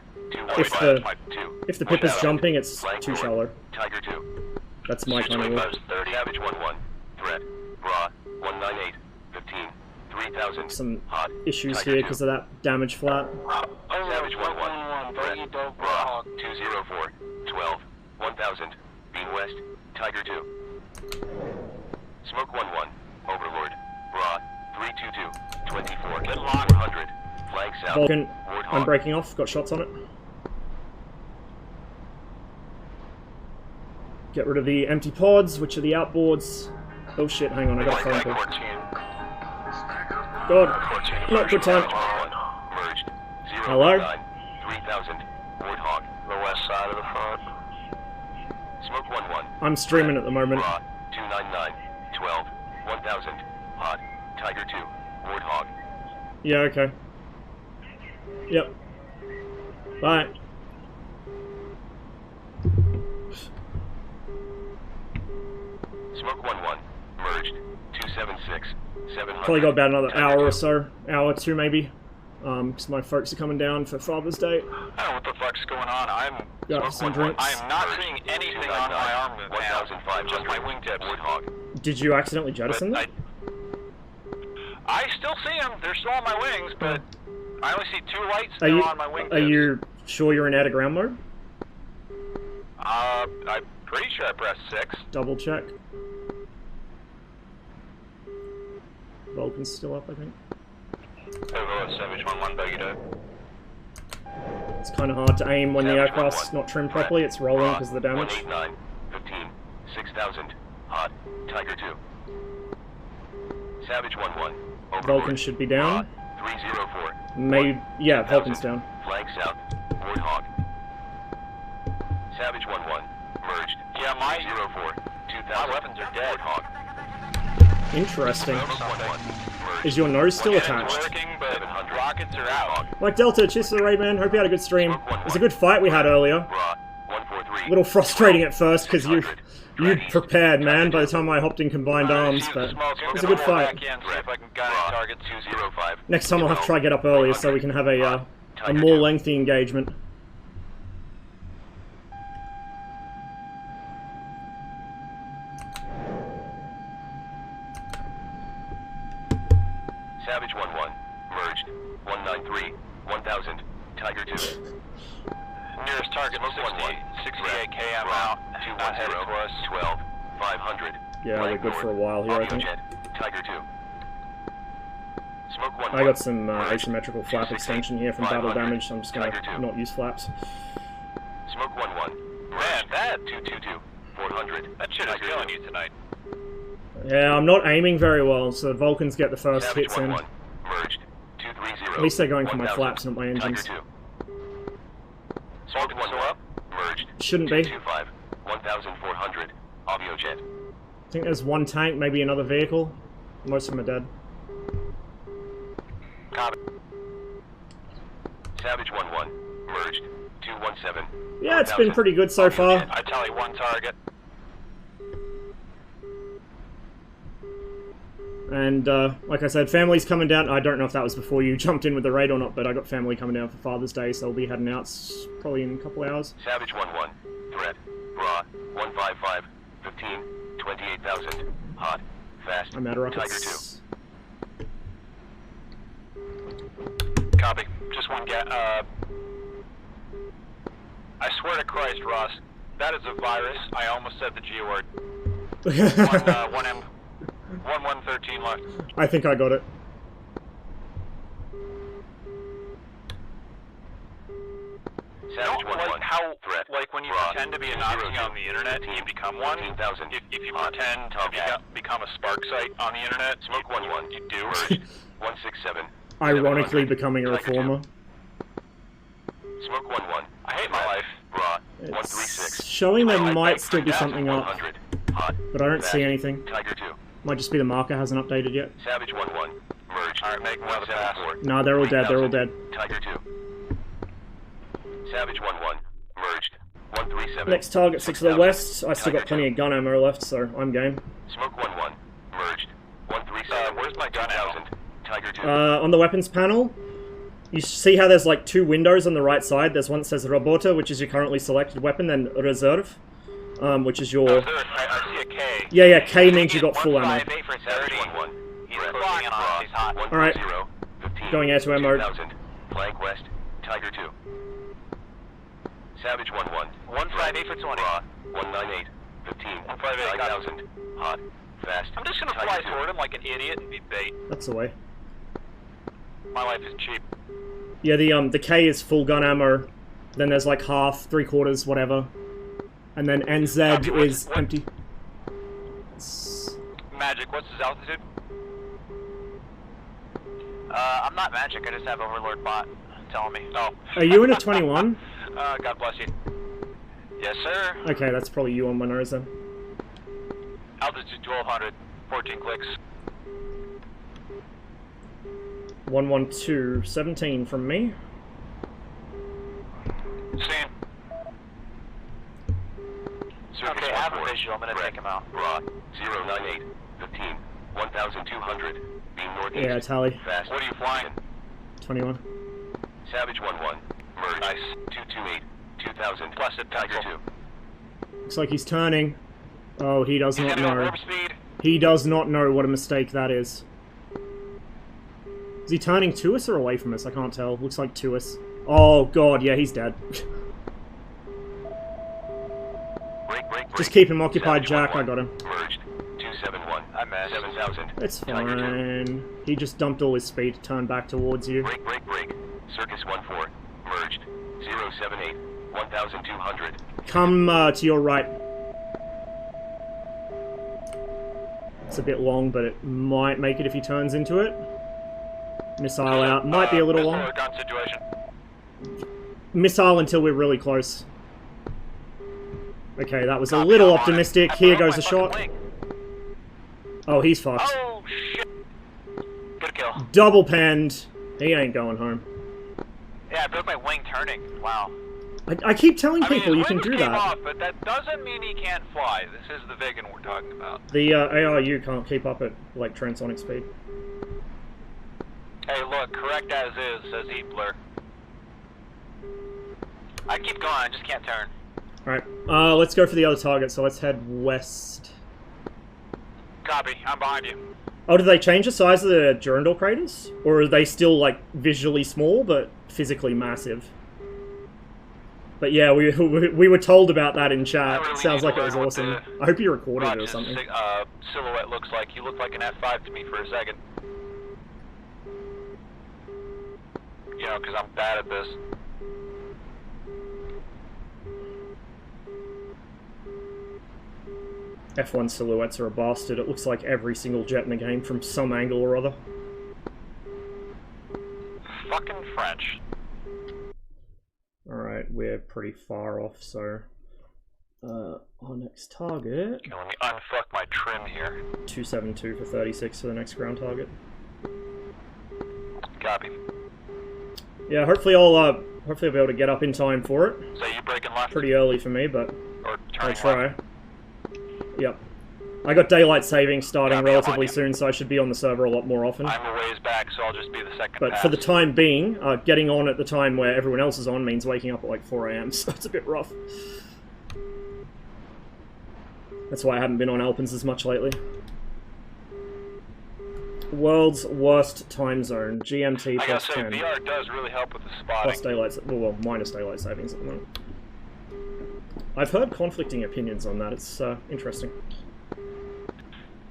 If 215. the pip is jumping, it's Flank too north. shallow. Tiger 2. That's my kind of rule. Savage 1-1. Threat. Raw. 198. 15. 3000. Some Hot. issues Tiger here 2. because of that damage flat. Savage 1-1. Threat. Raw. 204. 12. 1000. Beam west. Tiger 2. Smoke 1-1. Overlord. Raw. 322. 24. Good luck. 400. Flank south. Vulcan, I'm Warthog. breaking off. Got shots on it. Get rid of the empty pods, which are the outboards. Oh shit, hang on, I got a phone call. 14. God, not good time. Merged. Hello? 3000. Warthog. The west side of the front. Smoke 1-1. I'm streaming at the moment. Raw. 299. 12. 1000. Hot. Tiger 2. Warthog. Yeah, okay. Yep. Bye. Smoke 1-1. Merged. 276. 700. Probably got about another Tiger hour 2. or so. Hour or two, maybe. Because my folks are coming down for Father's Day. I don't know what the fuck's going on. I'm Got some drinks. I am not seeing anything on my armament now. Just my wingtips. Warthog. Did you accidentally jettison them? I still see them. They're still on my wings, but I only see 2 lights Are still you, on my wingtips. are you sure you're in air to ground mode? I'm pretty sure I pressed 6. Double check. Vulcan's still up, I think. Overlord Savage 1-1, bogey dope. It's kind of hard to aim when the aircraft's not trimmed properly. It's rolling because of the damage. 189. 15. 6000. Hot. Tiger 2. Savage 1-1. Vulcan should be down. 304. Maybe, yeah, Vulcan's down. Flank south. Warthog. Savage 1-1. Merged. Yeah, my 04. 2000. my weapons are dead. Warthog. Interesting. Smoke 1-1. Merged. Is your nose still It's attached? working, but rockets are out. Like Delta, cheers to the raid, man. Hope you had a good stream. It was a good fight we had earlier. Raw. 143. A little frustrating at first because you prepared, man, by the time I hopped in combined arms, but it was a good fight. See if I can guide a target. 205. Next time I'll have to try get up earlier so we can have a more lengthy engagement. Savage 1-1. Merged. 193. 1000. Tiger 2. Nearest target, 68 km out. Not headed to us. 12. 500. Yeah, we're good for a while here, I think. Jet. Tiger 2. Smoke 1-1. I got some asymmetrical flap extension here from battle 500. damage, so I'm just gonna Tiger 2. not use flaps. Smoke 1-1. Man, that 222. 400. that shit is Tiger killing 2. you tonight. Yeah, I'm not aiming very well, so the Vulcans get the first Savage hits in. 1-1. Merged. 230. At least they're going for my 1000. flaps, not my engines. Tiger 2. Smoke 1-1. Merged. Shouldn't be. 225. 1400. Avio jet. I think there's one tank, maybe another vehicle. Most of them are dead. Copy. Savage 1-1. Merged. 217. Yeah, it's been pretty good so far. I tally one target. And, like I said, family's coming down. I don't know if that was before you jumped in with the raid or not, but I got family coming down for Father's Day, so I'll be heading out probably in a couple hours. Savage 1-1. Threat. Raw. 155. 15. 28,000. Hot. Fast. I'm out of Tiger rockets. 2. Copy. Just one I swear to Christ, Ross, that is a virus. I almost said the G word. 113 left. I think I got it. Savage 1-1. Like how, Threat. like when you Raw. pretend to be a Nazi on the internet, you become one. 15,000. If you pretend to become a spark site on the internet, Smoke 1-1. you do. Merged. 167. Ironically 700. becoming a Tiger 2. reformer. Smoke 1-1. I hate my life. Raw. It's 136. showing there I might think still be that's something up, 100. Hot. but I don't Fast. see anything. Tiger 2. Might just be the marker hasn't updated yet. Savage 1-1. Merged. Alright, make another pass. 174. Nah, they're all dead, they're all dead. Tiger 2. Savage 1-1. Merged. 137. Next target, 6 to the west. I still got plenty of gun ammo left, so I'm game. Smoke 1-1. Merged. 137. Where's my gun ammo? 2000. Tiger 2. On the weapons panel, you see how there's like two windows on the right side. There's one that says Robota, which is your currently selected weapon, then Reserve, which is your... I see a K. Yeah, K means you got full ammo. 158 for Savage 30. 1-1. He's closing in on us. He's hot. Alright. 15. Going air to air mode. 2000. Flank west. Tiger 2. Savage 1-1. 158 for 20. Raw. 198. 15. 158, got it. 5,000. Hot. Fast. I'm just gonna Tiger fly 2. toward him like an idiot and be bait. That's the way. My life is cheap. Yeah, the K is full gun ammo. Then there's like half, 3/4, whatever. And then NZ is empty. Magic, what's his altitude? I'm not magic, I just have Overlord bot telling me. Oh. Are you in a 21? God bless you. Yes, sir. Okay, that's probably you on my nose then. Altitude 1200, 14 clicks. 112, 17 from me. Seen. Okay, I have a visual, I'm gonna take him out. Raw. 098. 15. 1,200. Beam northeast. Yeah, tally. Fast. What are you flying? 21. Savage 1-1. Merge. Nice. 228. 2,000. Blessed Tiger pencil. 2. Looks like he's turning. Oh, he does He's not gonna go know. warp speed. He does not know what a mistake that is. Is he turning to us or away from us? I can't tell. Looks like to us. Oh god, yeah, he's dead. Break. Just keep him occupied, Savage Jack. I 1-1. got him. Merged. 271. I missed. 7,000. It's Tiger 2. fine. He just dumped all his speed to turn back towards you. Break. Circus 1-4. Merged. 078. 1,200. Come to your right. It's a bit long, but it might make it if he turns into it. Missile out. Might be a little long. Missile or gun situation. Missile until we're really close. Okay, that was a little optimistic. Here goes a shot. Oh, he's fucked. Oh, shit. Good kill. Double penned. He ain't going home. Yeah, I broke my wing turning. Wow. I keep telling people you can do that. Off, but that doesn't mean he can't fly. This is the Vegan we're talking about. The ARU can't keep up at, like, transonic speed. Hey, look, correct as is, says Eepler. I keep going, I just can't turn. Alright, let's go for the other target, so let's head west. Copy, I'm behind you. Oh, did they change the size of the Durandal craters? Or are they still, like, visually small, but physically massive? But yeah, we were told about that in chat. Really Sounds like it was awesome. I hope you recorded it or something. Silhouette looks like. You look like an F5 to me for a second. You know, because I'm bad at this. F1 silhouettes are a bastard. It looks like every single jet in the game from some angle or other. Fucking French. Alright, we're pretty far off, so... our next target... Okay, let me unfuck my trim here. 272 for 36 for the next ground target. Copy. Yeah, hopefully I'll be able to get up in time for it. So you breaking left? Pretty early for me, but Or I'll turning try. left? Yep. I got daylight savings starting Copy, relatively soon, so I should be on the server a lot more often. I'm a ways back, so I'll just be the second But pass. for the time being, getting on at the time where everyone else is on means waking up at like 4 AM, so it's a bit rough. That's why I haven't been on Alpens as much lately. World's worst time zone, GMT I plus gotta say, 10. VR does really help with the spotting. Plus daylight, well, minus daylight savings at the moment. I've heard conflicting opinions on that, it's interesting.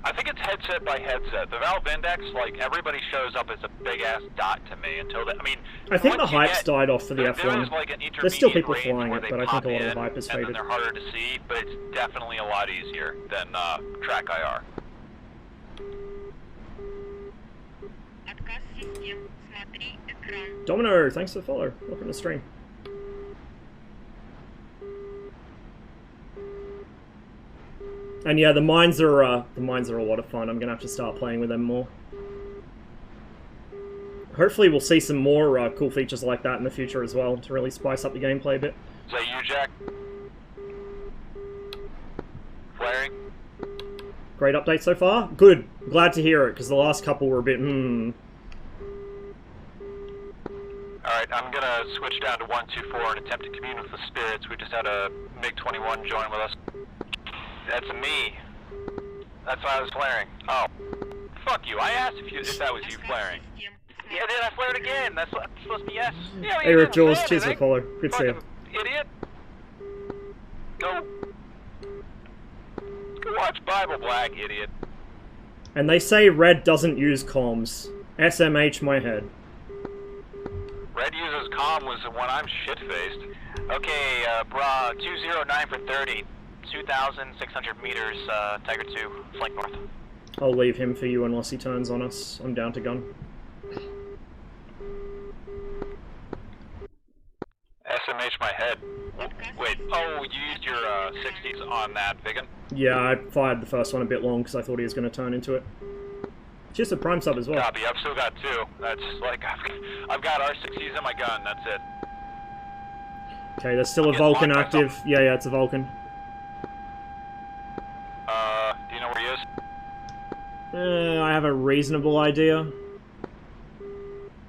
I think it's headset by headset. The Valve Index, like, everybody shows up as a big-ass dot to me until they, I mean... I think the once you hype's get- died off for the there F1. is, like, an There's still people intermediate range flying where it, they but I pop think a lot of the in, hype is and then faded. they're harder to see, but it's definitely a lot easier than track IR. Отказ систем. Смотри экран. Domino, thanks for the follow. Welcome to the stream. And yeah, the mines are a lot of fun. I'm gonna have to start playing with them more. Hopefully we'll see some more cool features like that in the future as well, to really spice up the gameplay a bit. Is that you, Jack? Flaring? Great update so far? Good. Glad to hear it, because the last couple were a bit, Alright, I'm gonna switch down to 124 and attempt to commune with the spirits. We just had a MiG-21 join with us. That's me. That's why I was flaring. Oh. Fuck you. I asked if that was you flaring. Yeah, then I flared again. That's supposed to be yes. Yeah, Hey Rick Jules, cheers for the follow. Good to see you. Idiot. Go watch Bible Black, idiot. And they say Red doesn't use comms. SMH my head. Red uses comm was the one I'm shit-faced. Okay, bra, 209 for 30. 2,600 meters, Tiger 2, flank north. I'll leave him for you unless he turns on us. I'm down to gun. SMH my head. Wait, oh, you used your 60s on that Vigan? Yeah, I fired the first one a bit long because I thought he was going to turn into it. Just a prime sub as well. Copy, I've still got 2. That's like, I've got R60s in my gun, that's it. Okay, there's still a Vulcan active. Yeah, it's a Vulcan. Do you know where he is? I have a reasonable idea.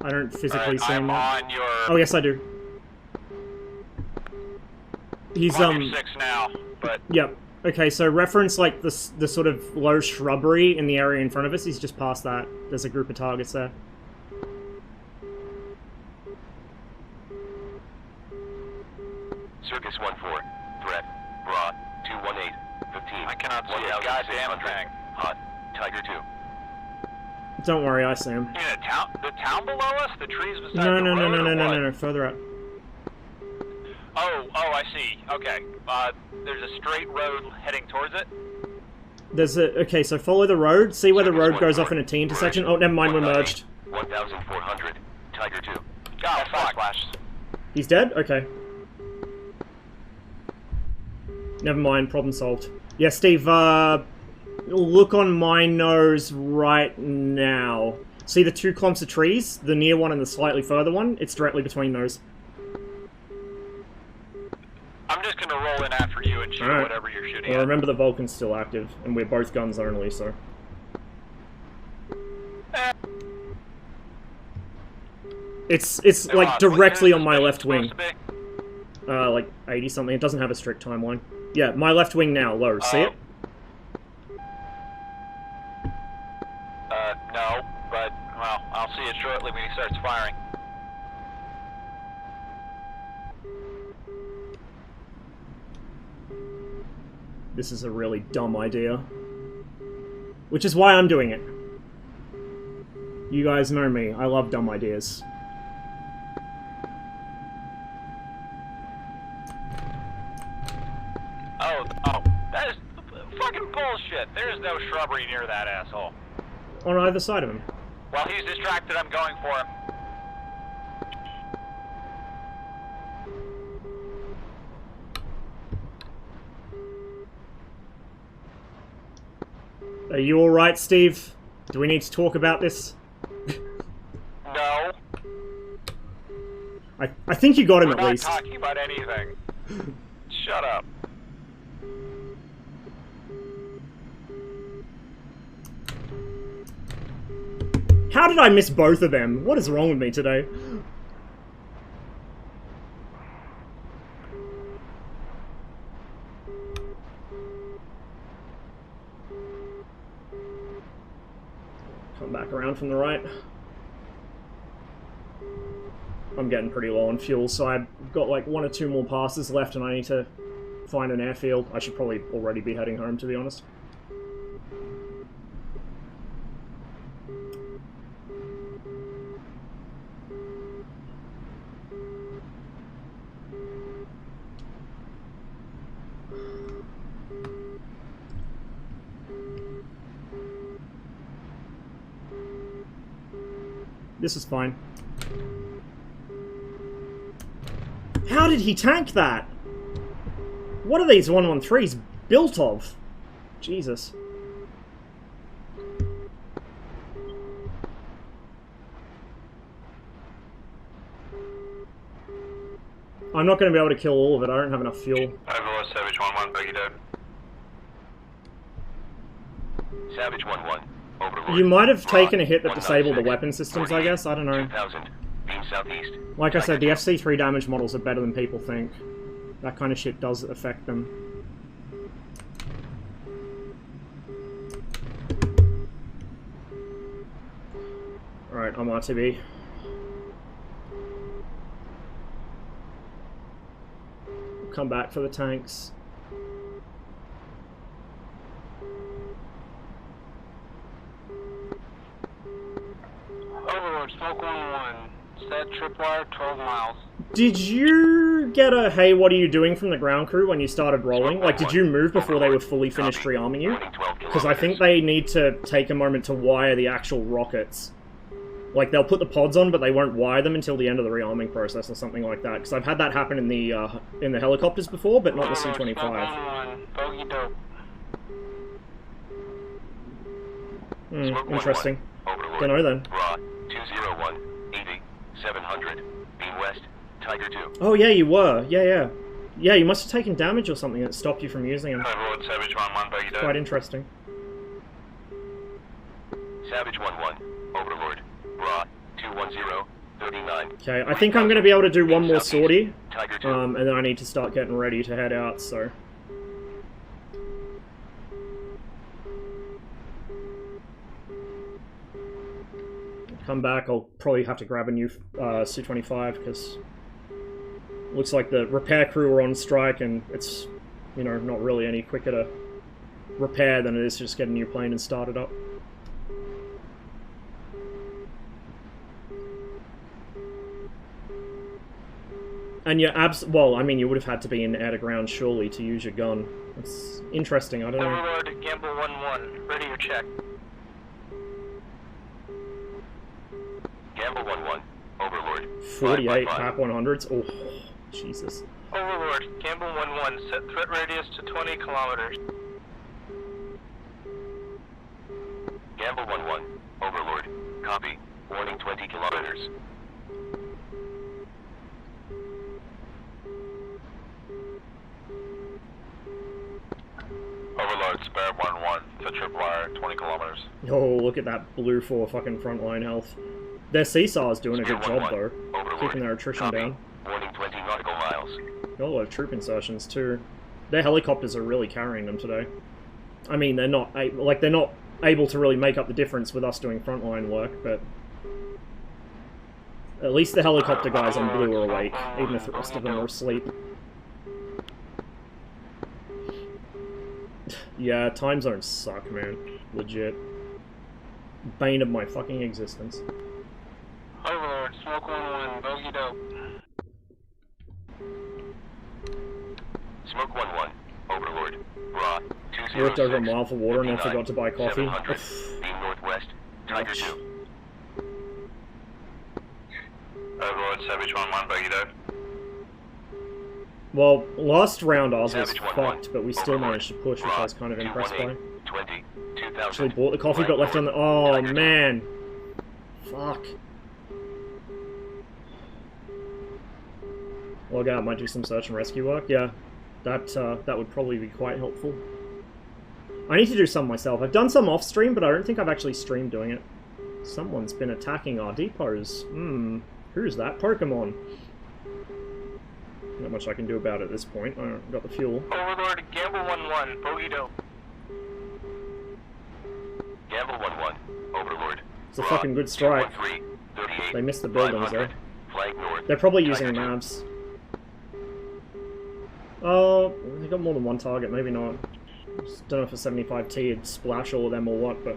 I don't physically see him. I'm on your... Oh, yes, I do. He's, I'm on your 6 now, but... Yep. Okay, so reference, like, the sort of low shrubbery in the area in front of us. He's just past that. There's a group of targets there. Circus 1-4. Threat. Bra. 218. 15. I cannot see a goddamn thing. Hot. Tiger 2. Don't worry, I see him. You mean the town below us? The trees beside No, the no, no, road, no, or no, what? no, further up. Oh, I see. Okay. There's a straight road heading towards it. There's a... Okay, so follow the road. See where the road goes off in a T intersection. Oh, never mind, we're merged. 1400. Tiger 2. Oh, fuck. Flash. He's dead? Okay. Never mind, problem solved. Yeah, Steve, look on my nose right now. See the two clumps of trees? The near one and the slightly further one? It's directly between those. I'm just gonna roll in after you and shoot whatever you're shooting Well, at. remember the Vulcan's still active, and we're both guns only, so... It's like directly on my left wing. Like 80 something. It doesn't have a strict timeline. Yeah, my left wing now, low. See it? No, but, well, I'll see it shortly when he starts firing. This is a really dumb idea. Which is why I'm doing it. You guys know me. I love dumb ideas. Oh, that is fucking bullshit. There is no shrubbery near that asshole. On either side of him. While he's distracted, I'm going for him. Are you alright, Steve? Do we need to talk about this? No. I think you got him We're at not least. talking about anything. Shut up. How did I miss both of them? What is wrong with me today? Come back around from the right. I'm getting pretty low on fuel, so I've got like 1 or 2 more passes left and I need to find an airfield. I should probably already be heading home, to be honest. This is fine. How did he tank that? What are these 113s built of? Jesus. I'm not going to be able to kill all of it. I don't have enough fuel. Overlord, Savage 1-1, bogey dead. Savage 1-1. Overlord. You might have taken a hit that disabled the weapon systems, I guess. I don't know. 2000. Beam southeast. Like I said, the FC3 damage models are better than people think. That kind of shit does affect them. Alright, I'm RTB. Come back for the tanks. Overlord, smoke 1-1. Set tripwire 12 miles. Did you get a hey, what are you doing from the ground crew when you started rolling? Like, did you move before they were fully finished rearming you? Because I think they need to take a moment to wire the actual rockets. Like, they'll put the pods on, but they won't wire them until the end of the rearming process or something like that. Because I've had that happen in the helicopters before, but not the C-25. Bogey dope. Interesting. Don't know then. Raw 201 80 700. Beam west. Tiger 2. Oh yeah, you were. Yeah. Yeah, you must have taken damage or something that stopped you from using them. Overlord, Savage 1-1, bogey dead. Quite interesting. Savage 1-1. Overlord. Raw 210 39. Okay, I think I'm going to be able to do one more sortie. Tiger 2. And then I need to start getting ready to head out, so... Come back, I'll probably have to grab a new Su-25, because... looks like the repair crew are on strike, and it's, you know, not really any quicker to repair than it is to just get a new plane and start it up. And you're well, I mean, you would have had to be in air-to-ground, surely, to use your gun. It's interesting, I don't know. Overlord, Gamble 1-1. Ready your check. Overlord. 48 555. PAP 100s. Oh, Jesus. Overlord, Campbell 1-1, set threat radius to 20 kilometers. Gamble 1-1. Overlord. Copy. Warning 20 kilometers. Overlord, spare 1-1. To tripwire 20 kilometers. Oh, look at that blue for fucking frontline health. Their Seesaw's doing a good Skew job 1-1. though, Overlord. keeping their attrition Copy. down. Warning 20 nautical miles. Got a lot of troop insertions too. Their helicopters are really carrying them today. I mean, they're not able to really make up the difference with us doing frontline work, but at least the helicopter guys on blue are awake, even if the rest of them are asleep. Yeah, time zones suck, man. Legit. Bane of my fucking existence. Overlord, smoke 1-1, bogey dope. Smoke 1-1. Overlord. Raw. 206. Walked over a mile for water and then 59, forgot to buy coffee. 700. Beam northwest. Tiger 2. Overlord, Savage 1-1, bogey dope. Well, last round ours was Savage 1-1. fucked, but we still Overlord. managed to push, which I was kind of impressed by. 20. 2000. Actually bought the coffee, but left on the... Oh, man! Fuck. Log out, might do some search and rescue work. Yeah, that would probably be quite helpful. I need to do some myself. I've done some off-stream, but I don't think I've actually streamed doing it. Someone's been attacking our depots. Who's that Pokemon? Not much I can do about it at this point. I don't got the fuel. Overlord, Gamble 1-1, bogey dope. Gamble 1-1. Overlord. It's a fucking good strike. 38, They missed the buildings, though. 500. Flank north. They're probably using Tiger 2. mavs. Oh, they got more than one target, maybe not. Just don't know if a 75T would splash all of them or what, but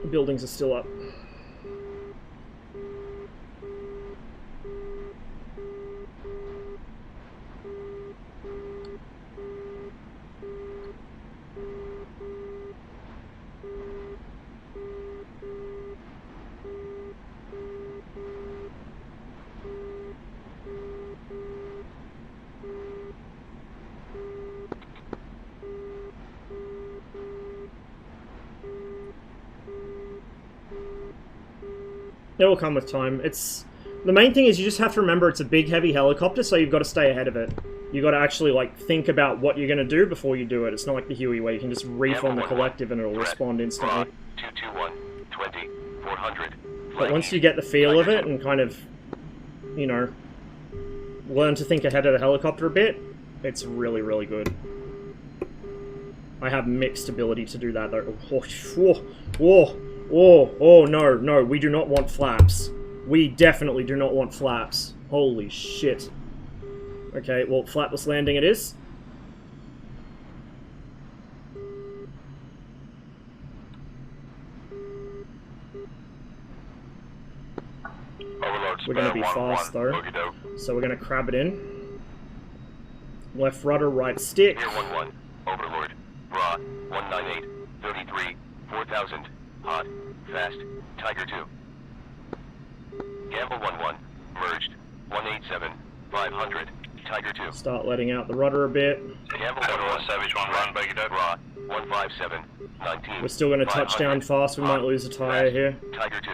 the buildings are still up. It will come with time. The main thing is you just have to remember it's a big, heavy helicopter, so you've got to stay ahead of it. You've got to actually, like, think about what you're going to do before you do it. It's not like the Huey where you can just reef on the collective and it'll respond instantly. 221, 20, 400. But once you get the feel of it and kind of, you know, learn to think ahead of the helicopter a bit, it's really, really good. I have mixed ability to do that, though. Oh, no, we do not want flaps. We definitely do not want flaps. Holy shit. Okay, well, flapless landing it is. We're going to be fast, though. So we're going to crab it in. Left rudder, right stick. Here 1-1. Overlord. Raw. 198. 33. 4000. Hot. Fast. Tiger 2. Gamble 1-1. Merged. 187. 500. Tiger 2. Start letting out the rudder a bit. Gamble 1-1. Savage 1-1. Bogey dope. Raw. 157. 19. We're still going to touch down fast. We might lose a tire here. Tiger 2.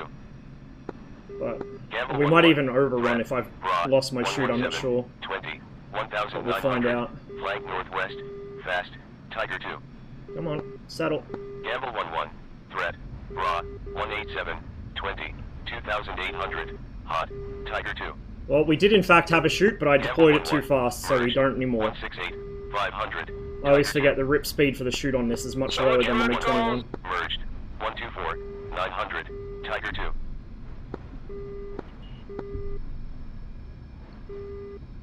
But Gamble we 1-1. might even overrun Red. if I've Raw. lost my chute, I'm not 117. sure. 20. But 1900. we'll find out. Flank northwest. Fast. Tiger 2. Come on, settle. Gamble 1-1. Threat. Raw. 187. 20. 2800. Hot. Tiger 2. Well, we did in fact have a chute, but I deployed it too fast, so we don't anymore. 168. 500. I always forget the rip speed for the chute on this is much lower than the MiG-21. Merged. 124. 900. Tiger 2.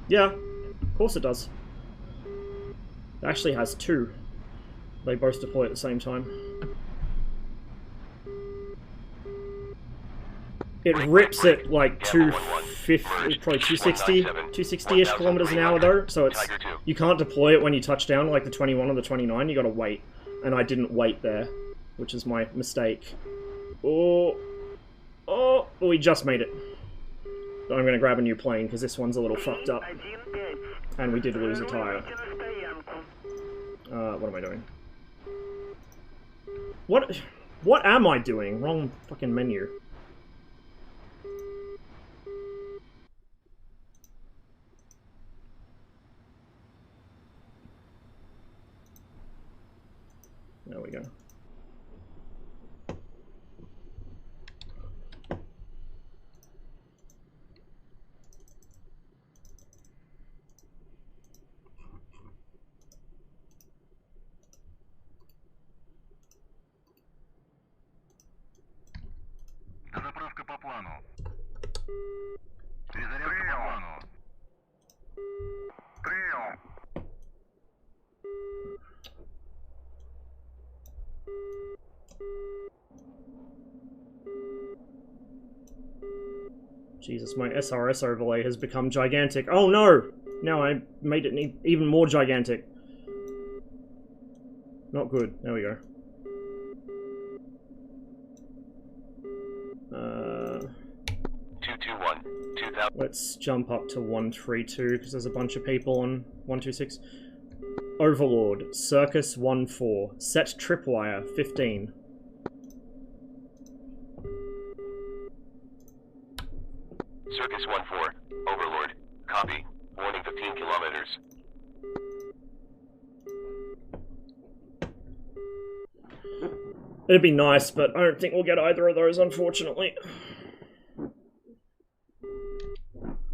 Yeah, of course it does. It actually has two. They both deploy at the same time. It rips at like 250, probably 260, 260-ish kilometers an hour though, so it's you can't deploy it when you touch down like the 21 or the 29, you gotta wait. And I didn't wait there, which is my mistake. Oh, Oh, we just made it. I'm going to grab a new plane because this one's a little fucked up. And we did lose a tire. What am I doing? What am I doing? Wrong fucking menu. There we go. Заправка по плану. Перезарядка по плану. Прием. Jesus, my SRS overlay has become gigantic. Oh no! Now I made it even more gigantic. Not good. There we go. 221, 2000. Let's jump up to 132 because there's a bunch of people on 126. Overlord, Circus 14. Set tripwire 15. Circus 14, Overlord. Copy. Warning 15 kilometers. It'd be nice, but I don't think we'll get either of those, unfortunately.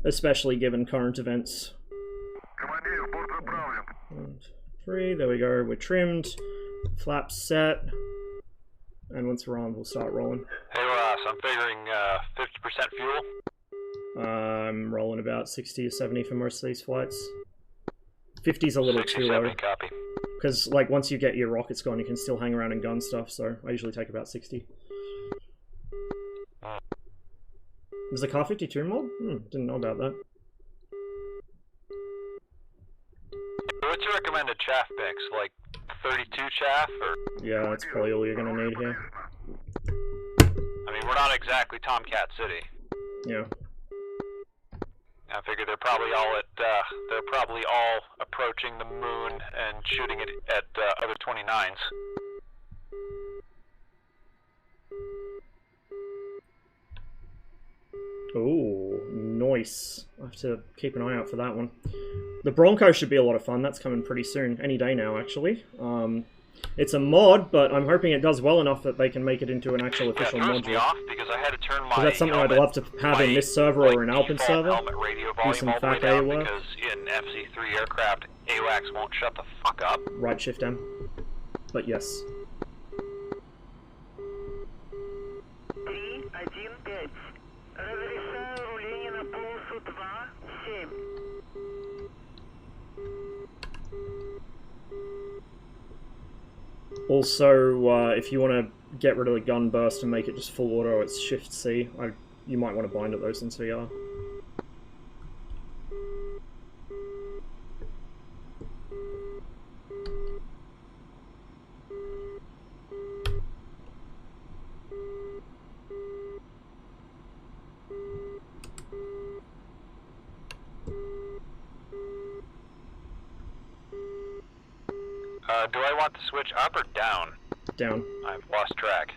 Especially given current events. Командир, борт заправлен. 1, 3, there we go, we're trimmed. Flaps set. And once we're on, we'll start rolling. Hey Ross, I'm figuring 50% fuel. I'm rolling about 60 or 70 for most of these flights. 50's a little 60, too low. 70, copy. Because, like, once you get your rockets gone, you can still hang around and gun stuff, so I usually take about 60. Is the car 52 mod? Didn't know about that. What's your recommended chaff mix? Like 32 chaff, or? Yeah, that's probably all you're gonna need here. I mean, we're not exactly Tomcat City. Yeah. I figure they're probably all approaching the moon and shooting it at other 29s. Ooh, nice. I have to keep an eye out for that one. The Bronco should be a lot of fun. That's coming pretty soon. Any day now, actually. It's a mod, but I'm hoping it does well enough that they can make it into an actual official Yeah, it throws me module. off because I had to turn my That's something I'd love to have in this server or an Alpin server. Do some FAC A work. Because in FC3 aircraft, AWACS won't shut the fuck up. Right shift M. But yes. 315. Разрешаю руление на полосу 2-7. Also, if you want to get rid of the gun burst and make it just full auto, it's Shift C. You might want to bind at those in VR. Do I want to switch up or down? Down. I've lost track.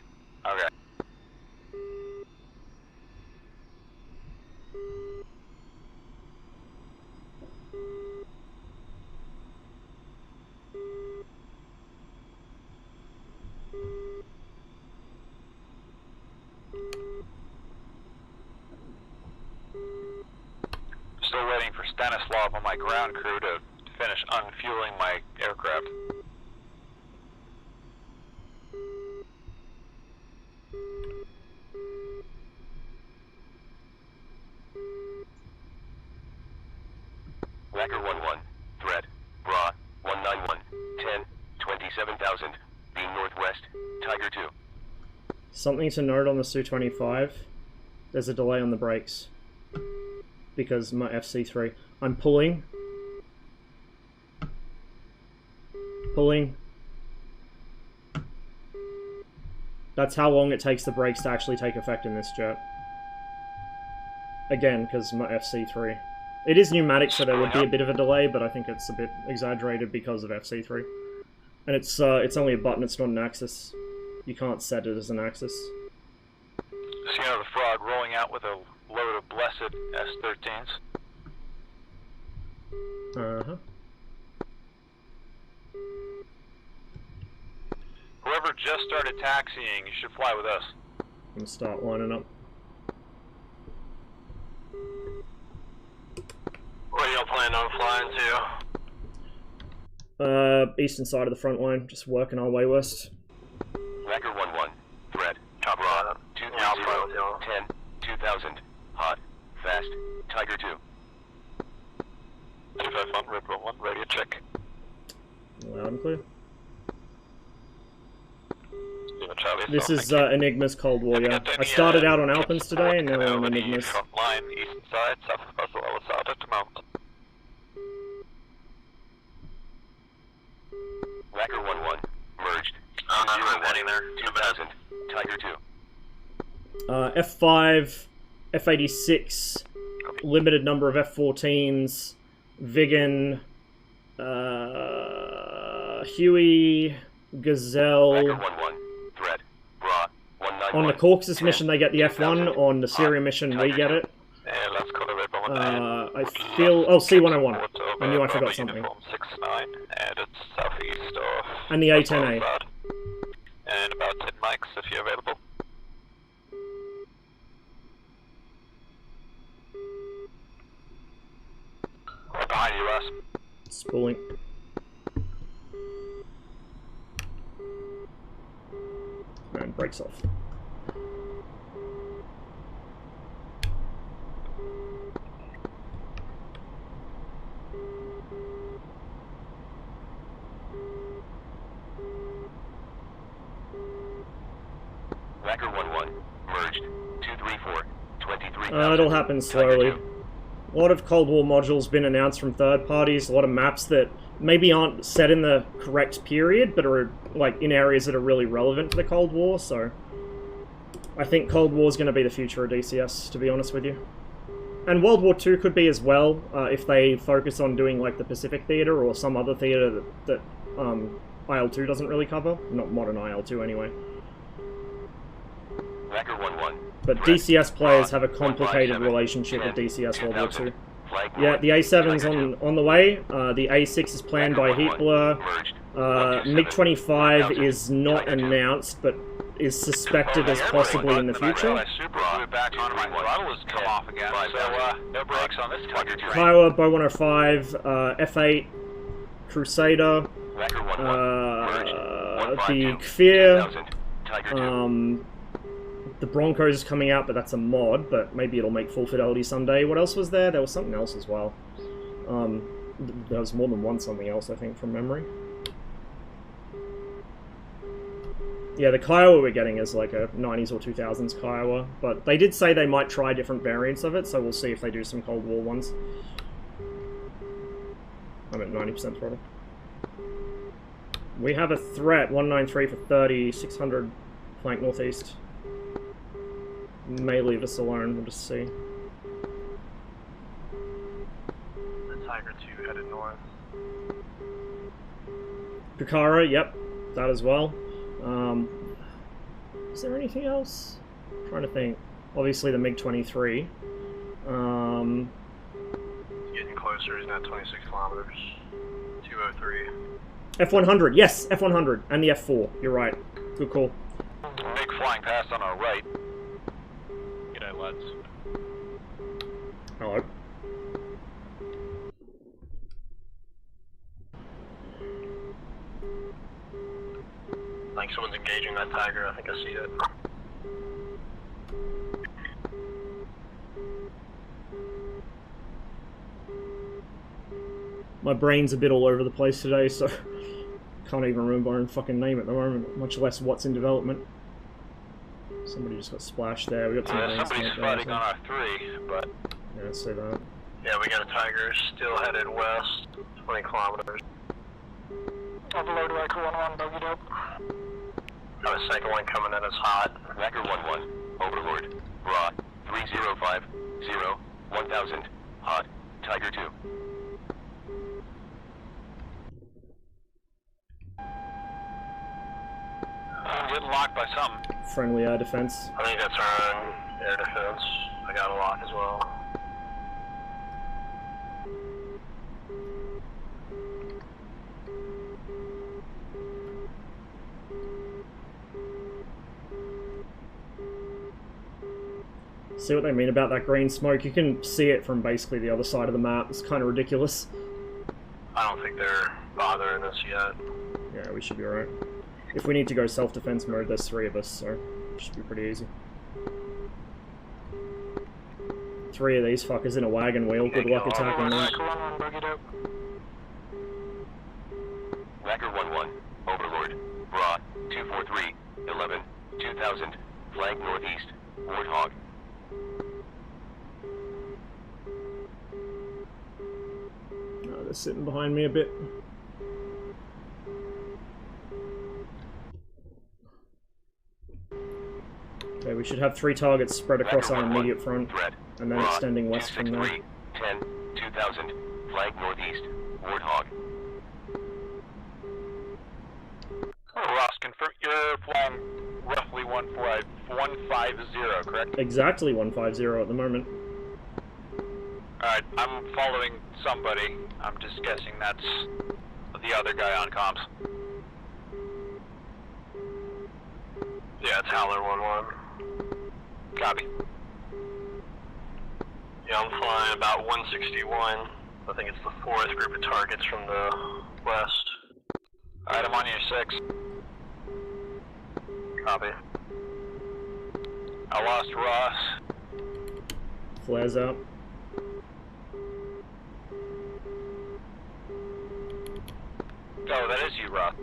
Okay. Still waiting for Stanislav on my ground crew to finish unfueling my aircraft. Wacker 11, threat, Bra, 191, 10, 27,000, being northwest, Tiger 2. Something to note on the Su-25, there's a delay on the brakes. Because my FC3. I'm pulling. That's how long it takes the brakes to actually take effect in this jet. Again, because my FC3. It is pneumatic, so there would be a bit of a delay, but I think it's a bit exaggerated because of FC3. And it's only a button, it's not an axis. You can't set it as an axis. See the Frog rolling out with a load of blessed S-13s. Uh-huh. Whoever just started taxiing, you should fly with us. I'm gonna start lining up. Where y'all plan on flying to? Eastern side of the front line, just working our way west. Record 1-1. Threat. Top rod. 230. 10. 2000. Hot. Fast. Tiger 2. 251. Red 1. Radio check. Loud and clear. Charlie, This is Enigma's Cold War, yeah. I started out on Alpins today, and now I'm on Enigma's. Front line, eastern side, south of Basel, Al-Assad at the moment. Record 1-1. Merged. I'm heading there. 2000. Tiger 2. F5, F86, limited number of F14s, Vigan, Huey, Gazelle. Record 1-1. Threat. Bra. 191. On the Caucasus mission they get the F1, on the Syria mission we get it. Let's call it I feel... Oh, C101. I knew I forgot something. 69, and it's southeast of... And the A10A. And about 10 mics if you're available. Right behind you, Russ. Spooling. And brakes off. Record 1-1. Merged. 234. 23. It'll happen slowly. A lot of Cold War modules been announced from third parties, a lot of maps that maybe aren't set in the correct period, but are like in areas that are really relevant to the Cold War, so I think Cold War is going to be the future of DCS, to be honest with you. And World War II could be as well, if they focus on doing like the Pacific Theater or some other theater that IL-2 doesn't really cover. Not modern IL-2 anyway. Record 1-1. But DCS players have a complicated relationship with DCS World War II. Yeah, the A7's on the way. The A6 is planned by Hitler. MiG-25 is not announced, but is suspected as possibly in the future. Kiowa, Bo 105, F8, Crusader, the Kfir, the Broncos is coming out, but that's a mod, but maybe it'll make full fidelity someday. What else was there? There was something else as well. There was more than one something else, I think, from memory. Yeah, the Kiowa we're getting is like a 90s or 2000s Kiowa, but they did say they might try different variants of it, so we'll see if they do some Cold War ones. I'm at 90% throttle. We have a threat, 193 for 30, 600 flank northeast. May leave us alone, we'll just see. The Tiger 2 headed north. Pucara, yep, that as well. Is there anything else? I'm trying to think. Obviously the MiG-23. Getting closer, he's now 26 kilometers. 203. F100, yes, F100, and the F4, you're right. Good call. Big flying past on our right. G'day, lads. Hello. I think someone's engaging that Tiger, I think I see it. My brain's a bit all over the place today, so can't even remember my own fucking name at the moment, much less what's in development. Somebody just got splashed there. We got some somebody's fighting on our 3, but... Yeah, let's see that. Yeah, we got a Tiger still headed west, 20 kilometers. Overload Riker 1-1, bogey dope. Got a second one coming in as hot. Racker 1-1, Overlord, Raw, 3050, 1000, hot, Tiger 2. I'm getting locked by something. Friendly air defense. I think that's our own air defense. I got a lock as well. See what they mean about that green smoke? You can see it from basically the other side of the map. It's kind of ridiculous. I don't think they're bothering us yet. Yeah, we should be alright. If we need to go self-defense mode, there's 3 of us, so it should be pretty easy. 3 of these fuckers in a wagon wheel. Good luck attacking them. Racker 1-1, Overlord, Bra, 243, 11, 2000, flank northeast, Warthog. Oh, they're sitting behind me a bit. Okay, we should have 3 targets spread across our immediate front, and then extending west from there. 10, 2000, flank northeast, Warthog. Ross, confirm you're flying roughly 150, correct? Exactly 150 at the moment. Alright, I'm following somebody. I'm just guessing that's the other guy on comms. Yeah, it's Howler 1-1. Copy. Yeah, I'm flying about 161. I think it's the 4th group of targets from the west. Alright, I'm on your 6. Copy. I lost Ross. Flares up. Oh, that is you, Ross.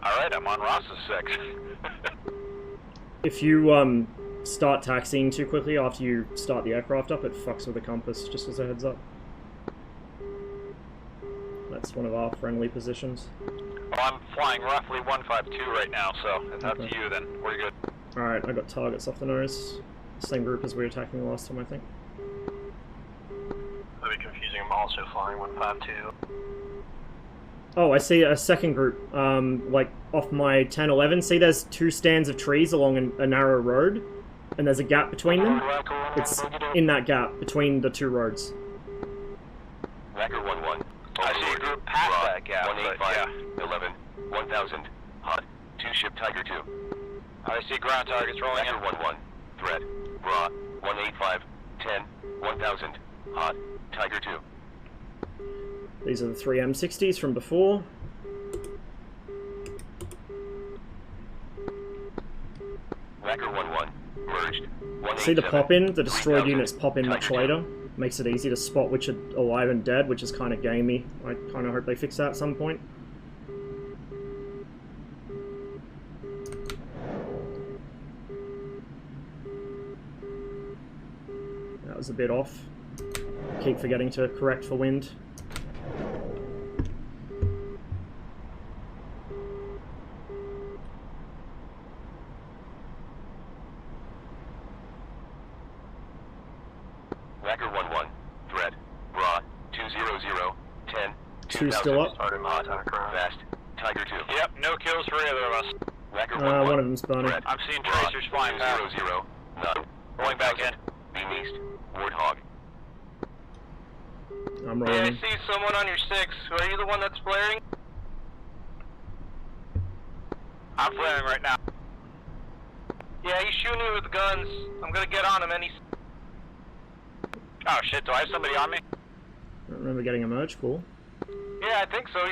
Alright, I'm on Ross's 6. If you start taxiing too quickly after you start the aircraft up, it fucks with the compass, just as a heads up. That's one of our friendly positions. Well, I'm flying roughly 152 right now, so it's up to you then. We're good. Alright, I got targets off the nose. Same group as we were attacking the last time, I think. I'll be confusing. I'm also flying 152. Oh, I see a second group, like off my 10-11. See, there's 2 stands of trees along a narrow road, and there's a gap between them. It's in that gap between the 2 roads. Racker 1-1. I see a group past that gap. 185, 11, 1000, hot, 2-ship Tiger 2. I see ground targets rolling in. Racker 1-1, threat, raw, 185, 10, 1000, hot, Tiger 2. These are the 3 M60s from before. Racker 1-1, merged. See the pop-in? The destroyed units pop in much later. Makes it easy to spot which are alive and dead, which is kind of gamey. I kind of hope they fix that at some point. That was a bit off. Keep forgetting to correct for wind. Racker 1-1, threat, raw, 200, 10, 2 still up. Started my attack round. fast, Tiger 2. Yep, no kills for either of us. Racker 1-1, One of them's burning. threat, I'm seeing tracers flying past. 200, none. Rolling back in. Beam east, Warthog. I'm Yeah, I rolling. see someone on your 6. Are you the one that's flaring? I'm flaring right now. Yeah, he's shooting me with guns. I'm gonna get on him and he's... Oh shit, do I have somebody on me? I don't remember getting a merge call. Yeah, I think so.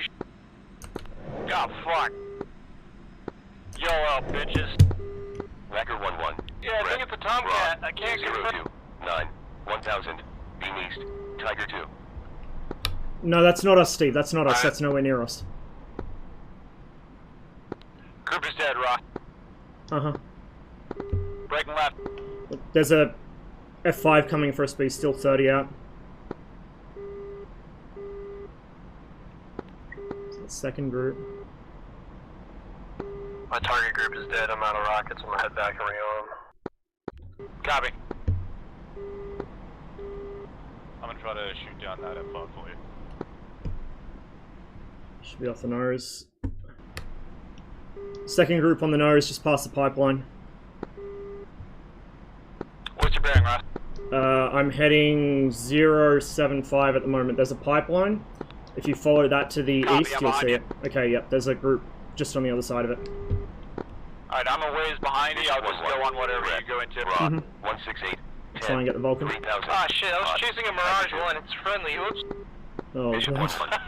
Oh fuck. YOLO, bitches. Racker 1-1. Yeah, I think it's a Tomcat. I can't confirm. 9, 1000, beam east, Tiger 2. No, that's not us, Steve. That's not us. That's nowhere near us. Group is dead, Rock. Uh-huh. Breaking left. There's a F5 coming for us, but he's still 30 out. So the second group. My target group is dead. I'm out of rockets. I'm gonna head back and rearm. Copy. I'm gonna try to shoot down that F5 for you. Should be off the nose. Second group on the nose, just past the pipeline. What's your bearing, Ross? I'm heading 075 at the moment. There's a pipeline. If you follow that to the Copy, east, I'm you'll on see you. it. Okay, yep, there's a group just on the other side of it. Alright, I'm a ways behind you. I'll just go on whatever you go into. Mhm. 168. Try and get the Vulcan. 3000. Ah, shit, I was chasing a Mirage 1. It's friendly. Oops. Oh, Bishop God. 11.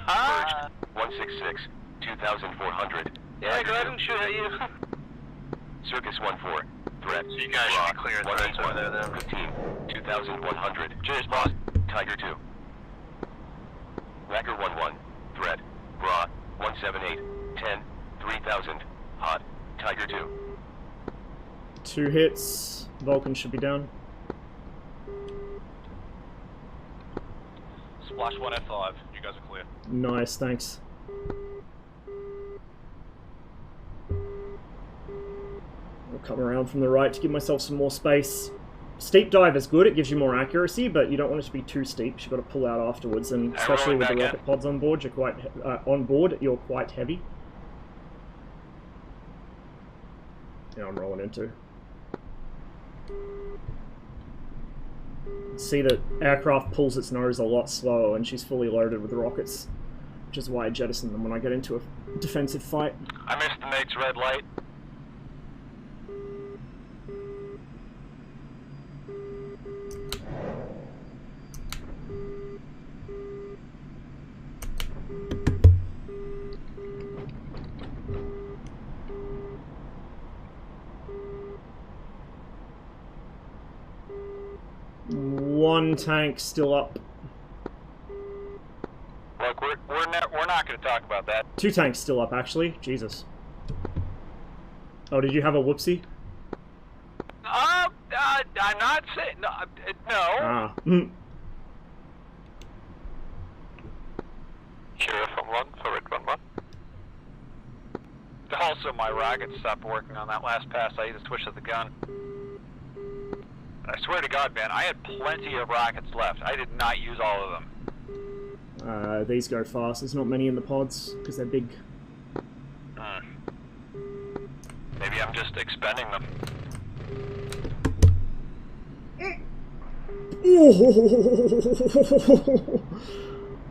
166. 2400. Yeah, go ahead and shoot at you. Circus 14. Threat. So you guys should be clear of threats over there then. 15. 2100. Cheers, boss. Tiger 2. Racker 11. Threat. Bra. 178. 10. 3000. Hot. Tiger 2. 2 hits. Vulcan should be down. Splash 1 F5. You guys are clear. Nice, thanks. I'll come around from the right to give myself some more space. Steep dive is good, it gives you more accuracy, but you don't want it to be too steep. You've got to pull out afterwards, and especially with the rocket pods on board, you're quite heavy. Yeah, I'm rolling into. See that aircraft pulls its nose a lot slower when she's fully loaded with rockets, which is why I jettison them when I get into a defensive fight. I missed the mate's red light. One tank still up. Look, we're not going to talk about that. 2 tanks still up, actually. Jesus. Oh, did you have a whoopsie? I'm not saying no. Ah. Sheriff 11, forward 11. Also, my rocket stopped working on that last pass. I used a switch of the gun. I swear to God, man, I had plenty of rockets left. I did not use all of them. These go fast. There's not many in the pods because they're big. Maybe I'm just expending them.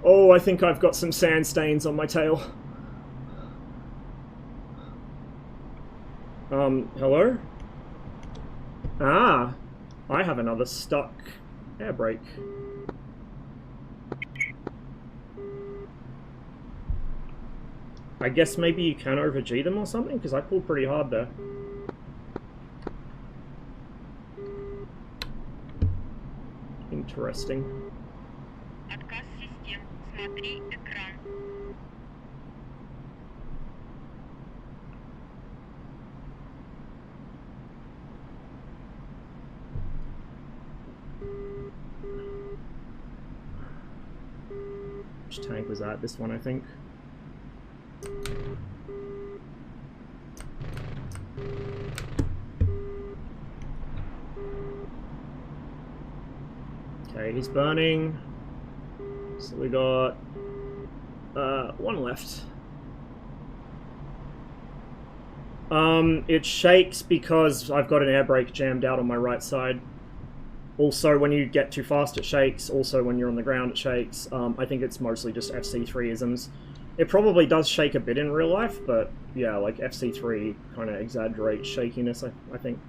Oh, I think I've got some sand stains on my tail. Hello? Ah, I have another stuck air brake. I guess maybe you can over-G them or something, because I pulled pretty hard there. Interesting. Отказ систем. Смотри экран. Which tank was that? This one, I think. Okay, he's burning. So we got one left. It shakes because I've got an air brake jammed out on my right side. Also, when you get too fast, it shakes. Also, when you're on the ground, it shakes. I think it's mostly just FC3-isms. It probably does shake a bit in real life, but yeah, like FC3 kind of exaggerates shakiness, I think.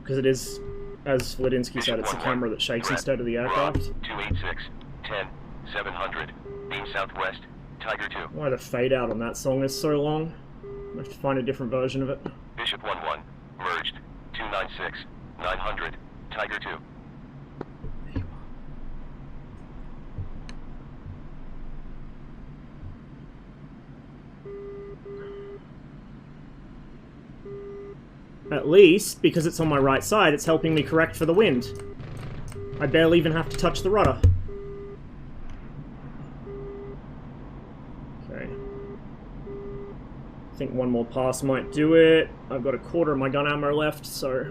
Because it is, as Vladinsky said, it's the camera that shakes instead of the aircraft. 286, 10, 700, beam southwest, Tiger 2. Why the fade out on that song is so long? I have to find a different version of it. Bishop 11, merged, 296, 900, Tiger 2. At least, because it's on my right side, it's helping me correct for the wind. I barely even have to touch the rudder. Okay. I think one more pass might do it. I've got a quarter of my gun ammo left, so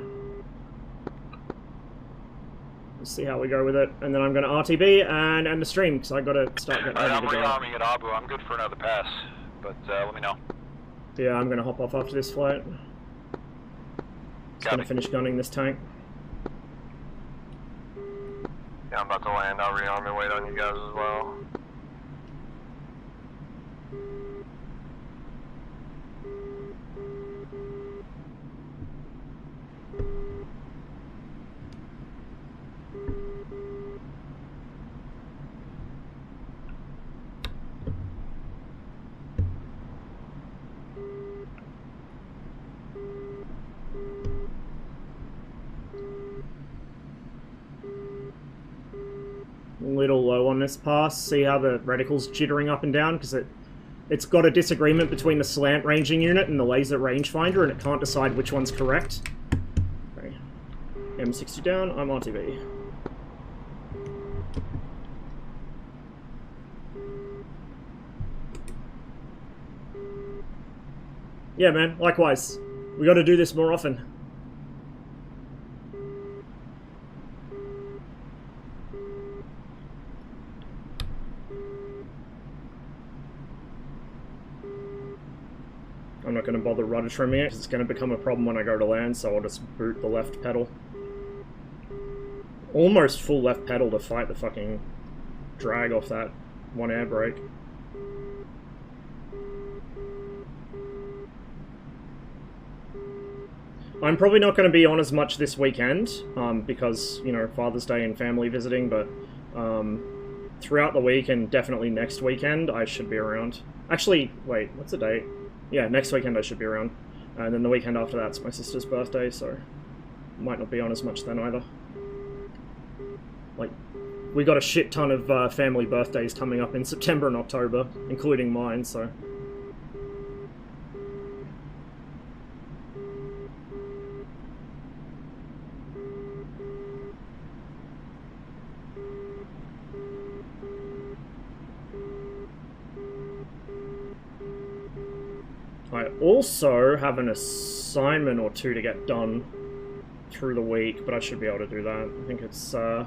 we'll see how we go with it. And then I'm going to RTB and end the stream, because I've got to start getting ready I'm to go. rearming at Abu. I'm good for another pass, but let me know. Yeah, I'm going to hop off after this flight. Just going to finish gunning this tank. Yeah, I'm about to land. I'll rearm and wait on you guys as well. Little low on this pass. See how the reticle's jittering up and down, because it's got a disagreement between the slant ranging unit and the laser rangefinder, and it can't decide which one's correct. Okay. M60 down, I'm RTV. Yeah, man, likewise. We gotta do this more often. I'm not going to bother rudder trimming it, because it's going to become a problem when I go to land, so I'll just boot the left pedal. Almost full left pedal to fight the fucking drag off that one air brake. I'm probably not going to be on as much this weekend, because, you know, Father's Day and family visiting, but throughout the week and definitely next weekend, I should be around. Actually, wait, what's the date? Yeah, next weekend I should be around. And then the weekend after that's my sister's birthday, so might not be on as much then either. Like, we got a shit ton of family birthdays coming up in September and October, including mine, so... I also have an assignment or two to get done through the week, but I should be able to do that. I think it's, I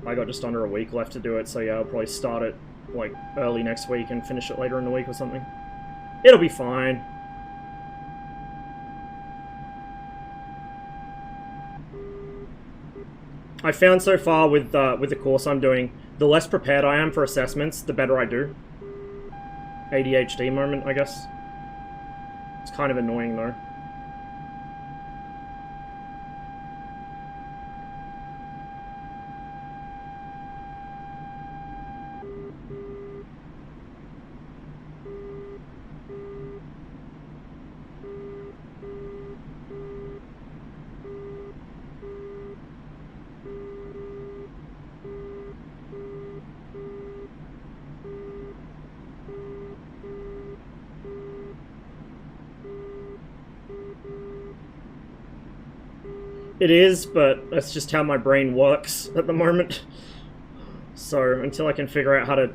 got just under a week left to do it, so yeah, I'll probably start it, like, early next week and finish it later in the week or something. It'll be fine. I found so far with the course I'm doing, the less prepared I am for assessments, the better I do. ADHD moment, I guess. It's kind of annoying, though. It is, but that's just how my brain works at the moment. So, until I can figure out how to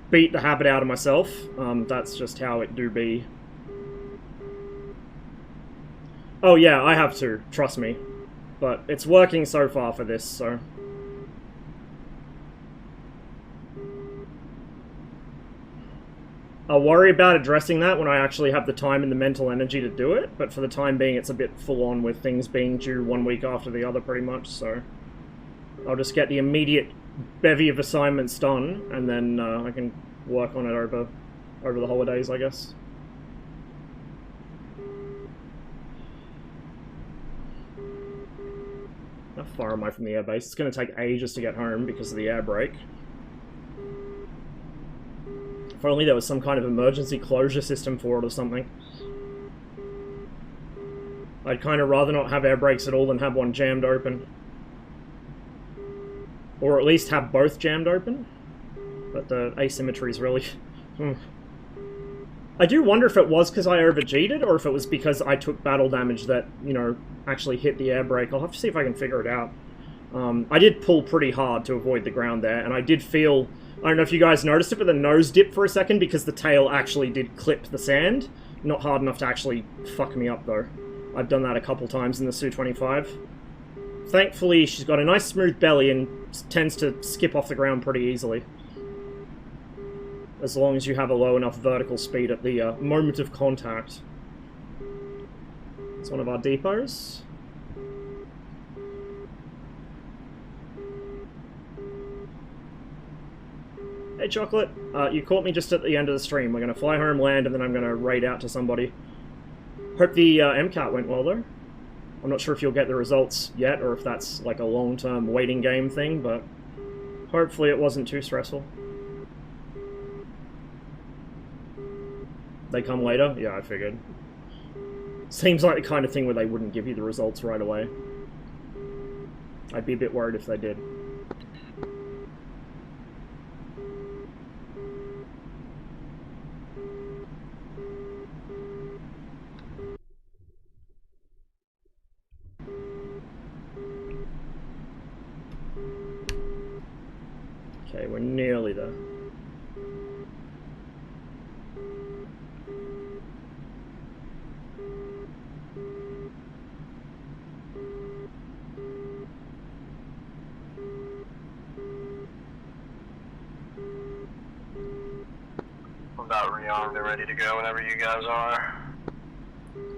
beat the habit out of myself, that's just how it do be. Oh yeah, I have to, trust me. But it's working so far for this, so... I'll worry about addressing that when I actually have the time and the mental energy to do it, but for the time being it's a bit full-on with things being due 1 week after the other pretty much, so... I'll just get the immediate bevy of assignments done, and then I can work on it over the holidays, I guess. How far am I from the airbase? It's going to take ages to get home because of the air brake. If only there was some kind of emergency closure system for it or something. I'd kind of rather not have air brakes at all than have one jammed open. Or at least have both jammed open. But the asymmetry is really... I do wonder if it was because I over-G'd or if it was because I took battle damage that, you know, actually hit the air brake. I'll have to see if I can figure it out. I did pull pretty hard to avoid the ground there, and I did feel I don't know if you guys noticed it, but the nose dipped for a second because the tail actually did clip the sand. Not hard enough to actually fuck me up, though. I've done that a couple times in the Su-25. Thankfully, she's got a nice smooth belly and tends to skip off the ground pretty easily. As long as you have a low enough vertical speed at the moment of contact. It's one of our depots. Hey, Chocolate. You caught me just at the end of the stream. We're going to fly home, land, and then I'm going to raid out to somebody. Hope the MCAT went well, though. I'm not sure if you'll get the results yet, or if that's like a long-term waiting game thing, but hopefully it wasn't too stressful. They come later? Yeah, I figured. Seems like the kind of thing where they wouldn't give you the results right away. I'd be a bit worried if they did. Okay, we're nearly there. I'm about rearmed and ready to go whenever you guys are.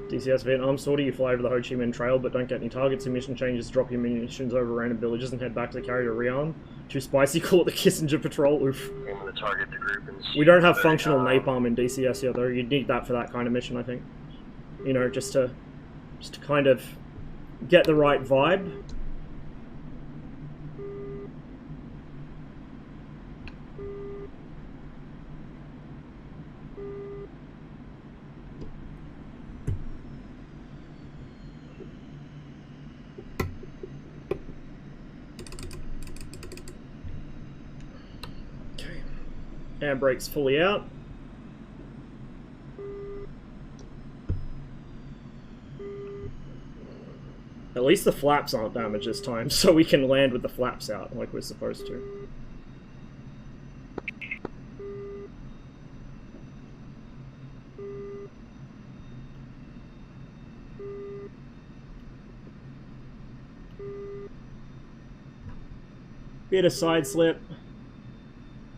DCS Vietnam sortie, you fly over the Ho Chi Minh Trail but don't get any targets. Your mission changes, drop your munitions over random villages and head back to the carrier to rearm. Too spicy, call it the Kissinger Patrol, oof. I'm gonna target the group and We don't have functional napalm in DCS yet though, you'd need that for that kind of mission I think. You know, just to kind of get the right vibe. Handbrake's fully out. At least the flaps aren't damaged this time, so we can land with the flaps out like we're supposed to. Bit of side slip.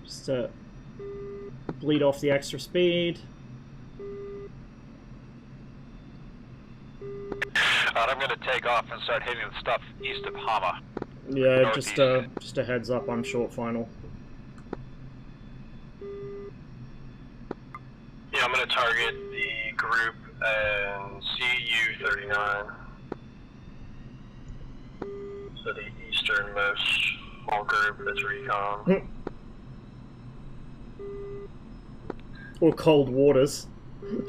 Just to bleed off the extra speed. I'm going to take off and start hitting the stuff east of Hama. Yeah, just a heads up, I'm short final. Yeah, I'm gonna target the group and CU-39. So the easternmost small group that's recon. Or cold waters.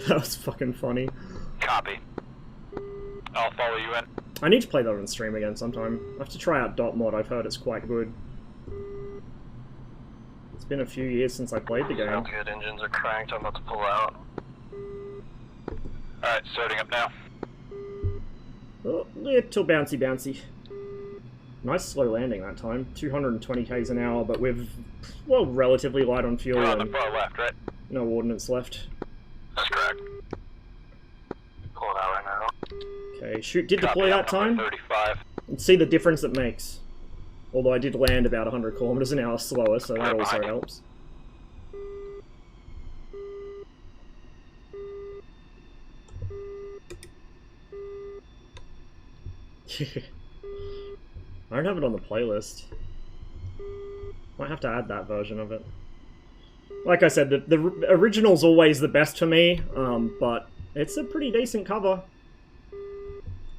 That was fucking funny. Copy. I'll follow you in. I need to play that on stream again sometime. I have to try out dot mod, I've heard it's quite good. It's been a few years since I played the game. Sounds good, engines are cranked, I'm about to pull out. Alright, starting up now. Oh, little bouncy bouncy. Nice slow landing that time. 220 k's an hour, but with, well, relatively light on fuel We're on the and far left, right? no ordnance left. That's correct. Pulling out right now. Okay, shoot, did Copy, deploy I'm that time. 35. And see the difference it makes. Although I did land about 100 kilometers an hour slower, so that Right also behind you. helps. I don't have it on the playlist. Might have to add that version of it. Like I said, the original's always the best for me, but it's a pretty decent cover.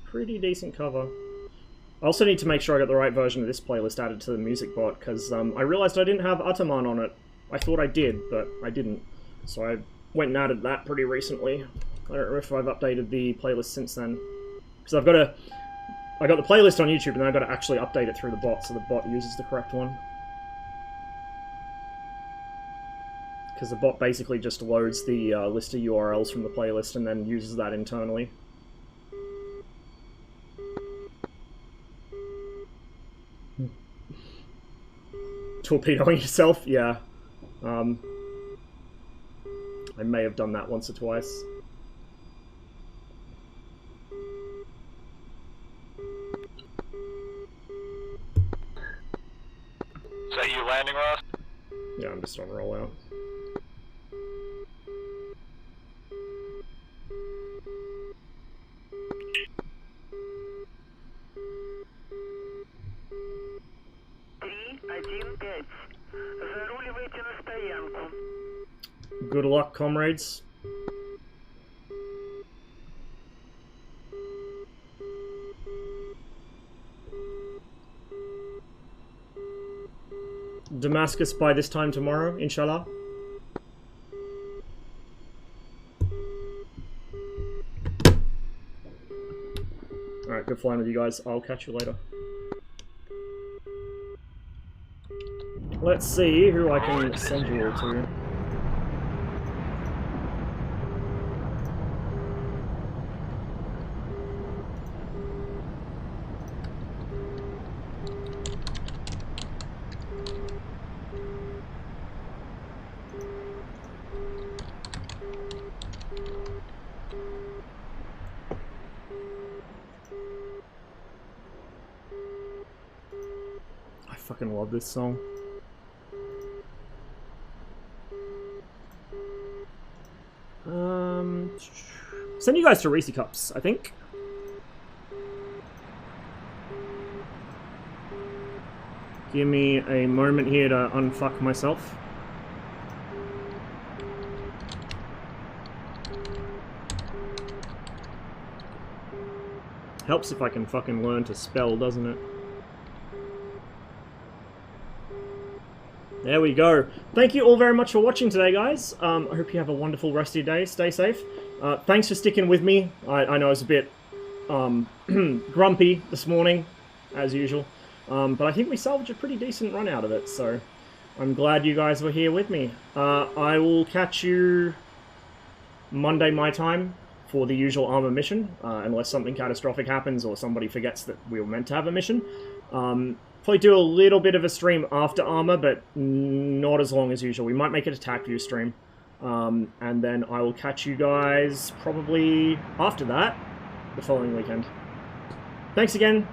Pretty decent cover. I also need to make sure I got the right version of this playlist added to the music bot, because I realized I didn't have Ataman on it. I thought I did, but I didn't. So I went and added that pretty recently. I don't know if I've updated the playlist since then. Because I got the playlist on YouTube, and then I've got to actually update it through the bot, so the bot uses the correct one. Because the bot basically just loads the list of URLs from the playlist and then uses that internally. Torpedoing yourself? Yeah. I may have done that once or twice. Is that you landing, Ross? Yeah, I'm just on rollout. Заруливайте на стоянку. Good luck, comrades. Damascus by this time tomorrow, inshallah. Alright, good flying with you guys. I'll catch you later. Let's see who I can send you all to. I fucking love this song. Send you guys to Reese Cups, I think. Give me a moment here to unfuck myself. Helps if I can fucking learn to spell, doesn't it? There we go. Thank you all very much for watching today, guys. I hope you have a wonderful rest of your day. Stay safe. Thanks for sticking with me. I know I was a bit grumpy this morning, as usual. But I think we salvaged a pretty decent run out of it, so I'm glad you guys were here with me. I will catch you Monday my time for the usual armor mission, unless something catastrophic happens or somebody forgets that we were meant to have a mission. Probably do a little bit of a stream after armor, but not as long as usual. We might make it a attack view stream. And then I will catch you guys probably after that, the following weekend. Thanks again.